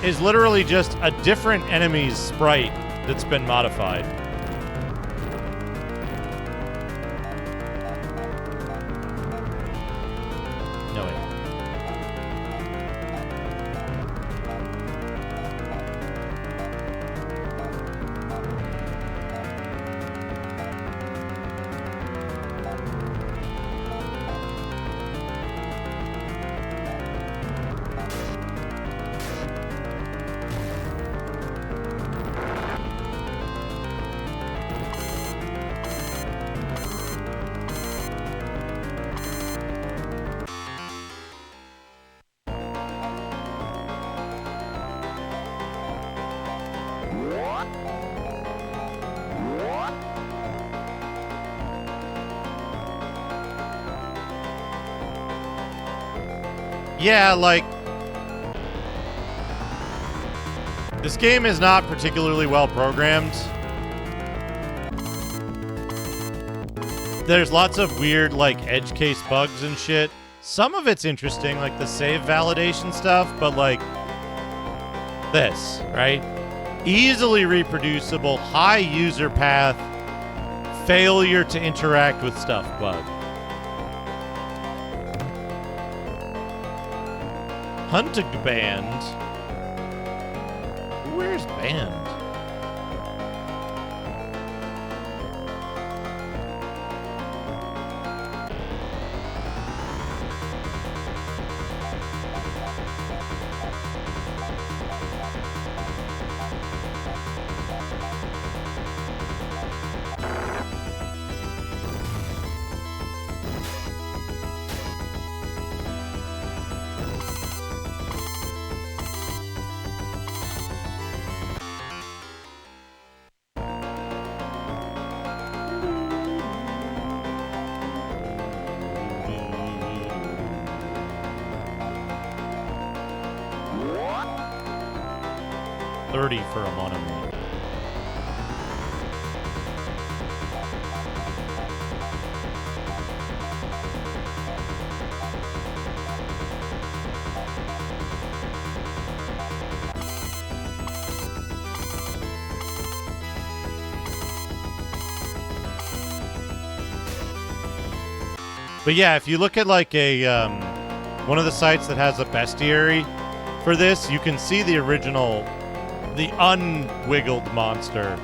is literally just a different enemy's sprite that's been modified. No way. Yeah, like, this game is not particularly well programmed. There's lots of weird, like, edge case bugs and shit. Some of it's interesting, like the save validation stuff, but like this, right? Easily reproducible, high user path, Failure to interact with stuff bug. Hunting band. Where's band? For a monorail. But yeah, if you look at like a one of the sites that has a bestiary for this, you can see the original. The unwiggled monster.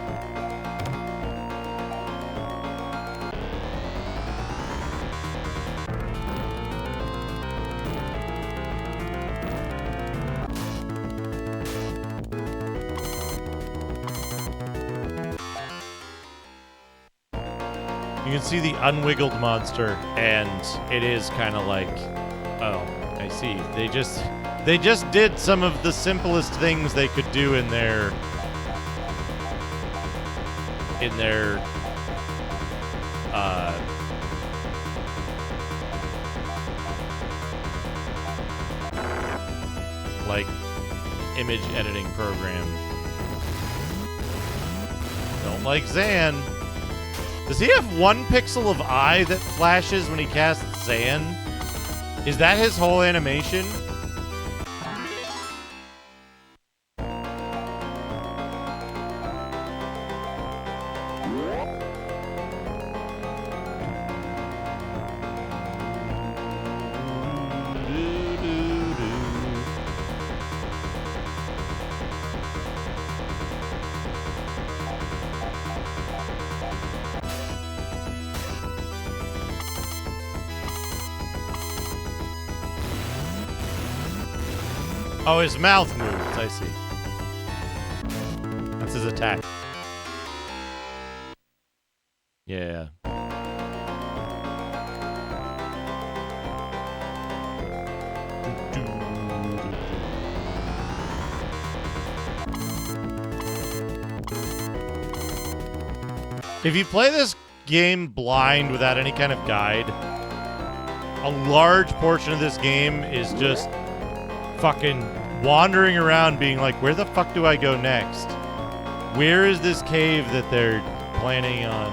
You can see the unwiggled monster, and it is kind of like, oh, I see. They just did some of the simplest things they could do in their like image editing program. Don't like Zan. Does he have 1 pixel of eye that flashes when he casts Zan? Is that his whole animation? Oh, his mouth moves, I see. That's his attack. Yeah. If you play this game blind without any kind of guide, a large portion of this game is just fucking wandering around being like, where the fuck do I go next? Where is this cave that they're planning on?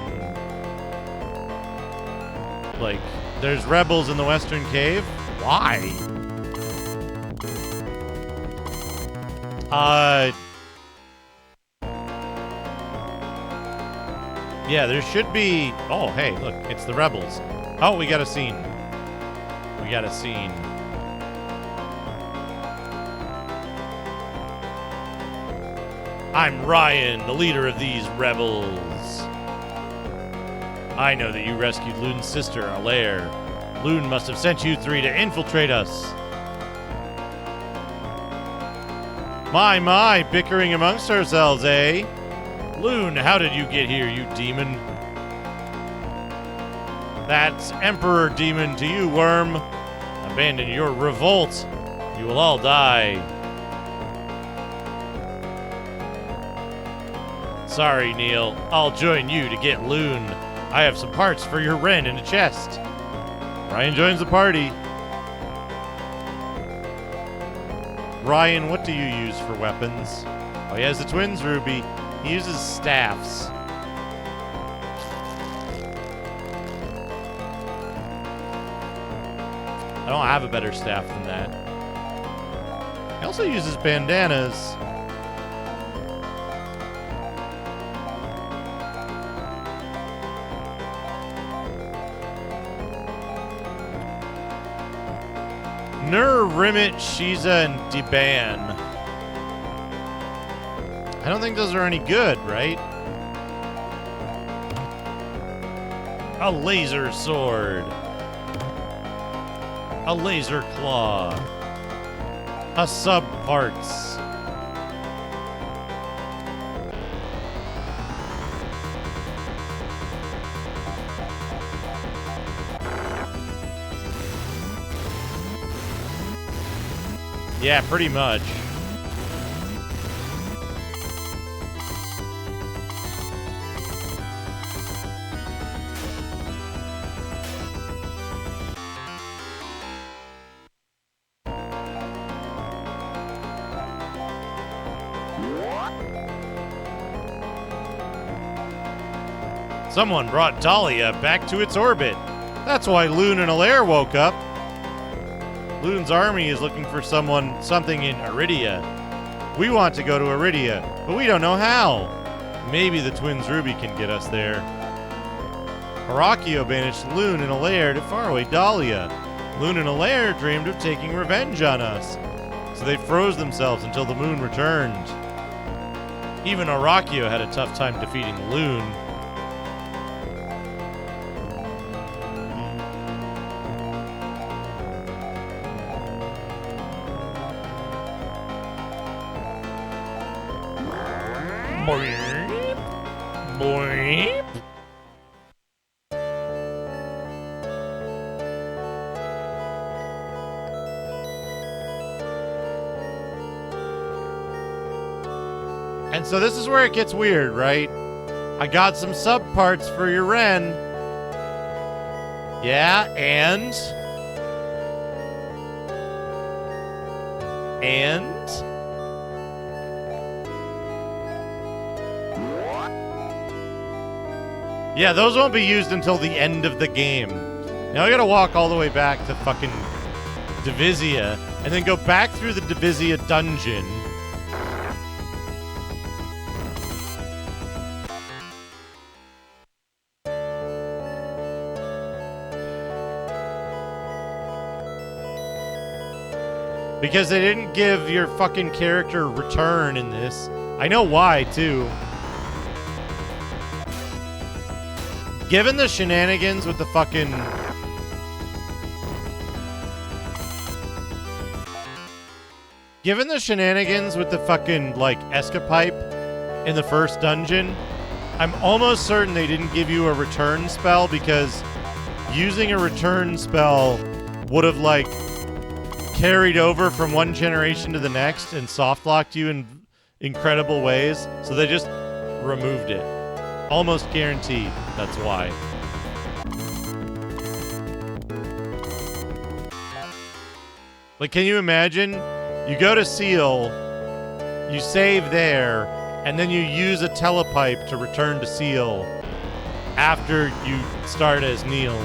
Like, there's rebels in the Western Cave? Why? Yeah, there should be... Oh, hey, look, it's the rebels. Oh, we got a scene. We got a scene. I'm Ryan, the leader of these rebels. I know that you rescued Loon's sister, our lair. Loon must have sent you three to infiltrate us. My, bickering amongst ourselves, eh? Loon, how did you get here, you demon? That's Emperor Demon to you, Worm. Abandon your revolt. You will all die. Sorry, Neil. I'll join you to get Loon. I have some parts for your Wren in a chest. Ryan joins the party. Ryan, what do you use for weapons? Oh, he has the twins, Ruby. He uses staffs. I don't have a better staff than that. He also uses bandanas. Nur, Rimit, Shiza, and Diban. I don't think those are any good, right? A laser sword. A laser claw. A subparts. Yeah, pretty much. Someone brought Dahlia back to its orbit. That's why Loon and Alaire woke up. Loon's army is looking for something in Iridia. We want to go to Iridia, but we don't know how. Maybe the twins Ruby can get us there. Horacio banished Loon and Alaire to faraway Dahlia. Loon and Alaire dreamed of taking revenge on us, so they froze themselves until the moon returned. Even Horacio had a tough time defeating Loon. Boing. Boing. And so this is where it gets weird, right? I got some subparts for your Ren. Yeah, and? Yeah, those won't be used until the end of the game. Now I gotta walk all the way back to fucking Divisia, and then go back through the Divisia dungeon. Because they didn't give your fucking character return in this. I know why, too. Given the shenanigans with the fucking... Given the shenanigans with the fucking, like, escapipe in the first dungeon, I'm almost certain they didn't give you a return spell because using a return spell would have, like, carried over from one generation to the next and soft-locked you in incredible ways, so they just removed it. Almost guaranteed that's why. Like, can you imagine? You go to Seal, you save there, and then you use a telepipe to return to Seal after you start as Neil.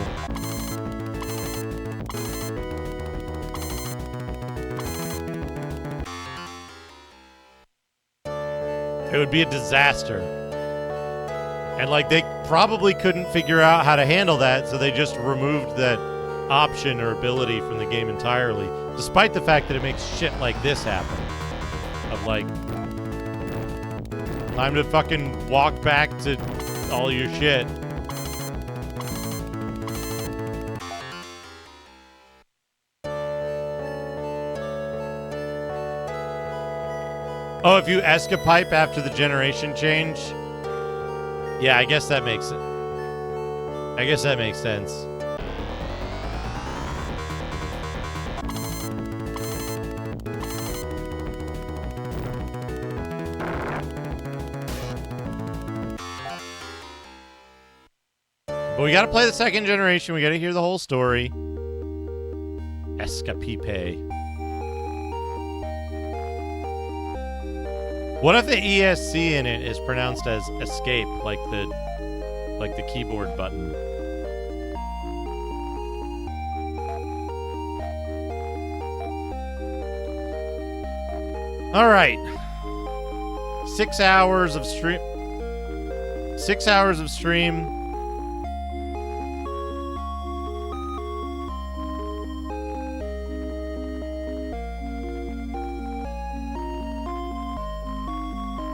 It would be a disaster. And, like, they probably couldn't figure out how to handle that, so they just removed that option or ability from the game entirely, despite the fact that it makes shit like this happen. Of, like, time to fucking walk back to all your shit. Oh, if you escapipe after the generation change? Yeah, I guess that makes it. I guess that makes sense. But we gotta play the second generation. We gotta hear the whole story. Escapipe. What if the ESC in it is pronounced as escape, like the keyboard button? All right. 6 hours of stream. 6 hours of stream.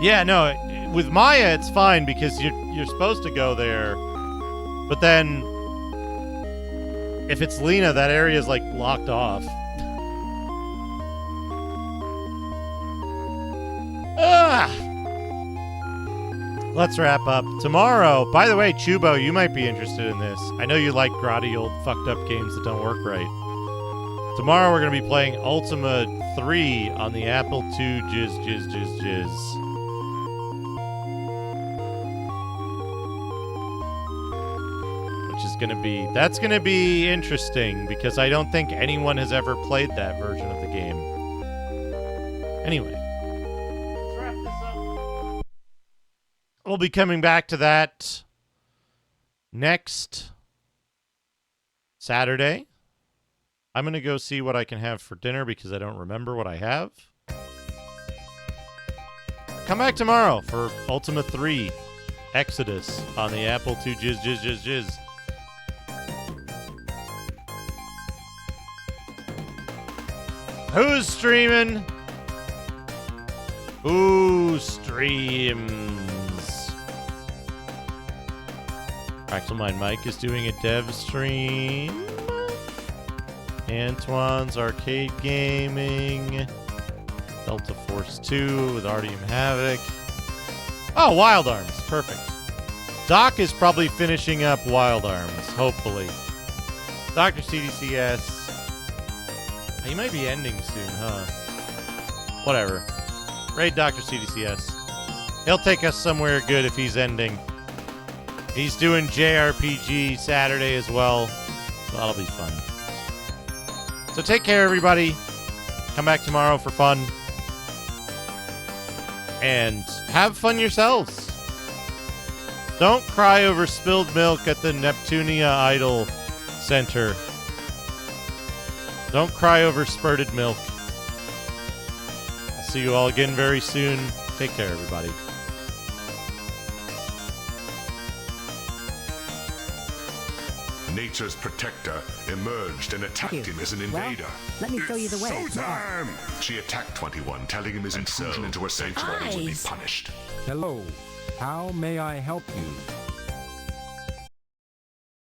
Yeah, no, with Maya it's fine because you're supposed to go there, but then if it's Lena, that area is like blocked off. Let's wrap up. Tomorrow, by the way, Chubo, you might be interested in this. I know you like grotty old fucked up games that don't work right. Tomorrow we're going to be playing Ultima 3 on the Apple II Jizz. Which is going to be... That's going to be interesting because I don't think anyone has ever played that version of the game. Anyway. Let's wrap this up. We'll be coming back to that next Saturday. I'm going to go see what I can have for dinner because I don't remember what I have. Come back tomorrow for Ultima 3 Exodus on the Apple II Jizz. Who's streaming? Who streams? Fractal Mind Mike is doing a dev stream. Antoine's Arcade Gaming. Delta Force 2 with Artium Havoc. Oh, Wild Arms. Perfect. Doc is probably finishing up Wild Arms, hopefully. Dr. CDCS. He might be ending soon, huh? Whatever. Raid Dr. CDCS. He'll take us somewhere good if he's ending. He's doing JRPG Saturday as well. So that'll be fun. So take care, everybody. Come back tomorrow for fun. And have fun yourselves. Don't cry over spilled milk at the Neptunia Idol Center. Don't cry over spurted milk. I'll see you all again very soon. Take care, everybody. Nature's protector emerged and attacked him as an invader. Let me show you the way. Showtime! She attacked 21, telling him his intrusion into her sanctuary would be punished. Hello. How may I help you?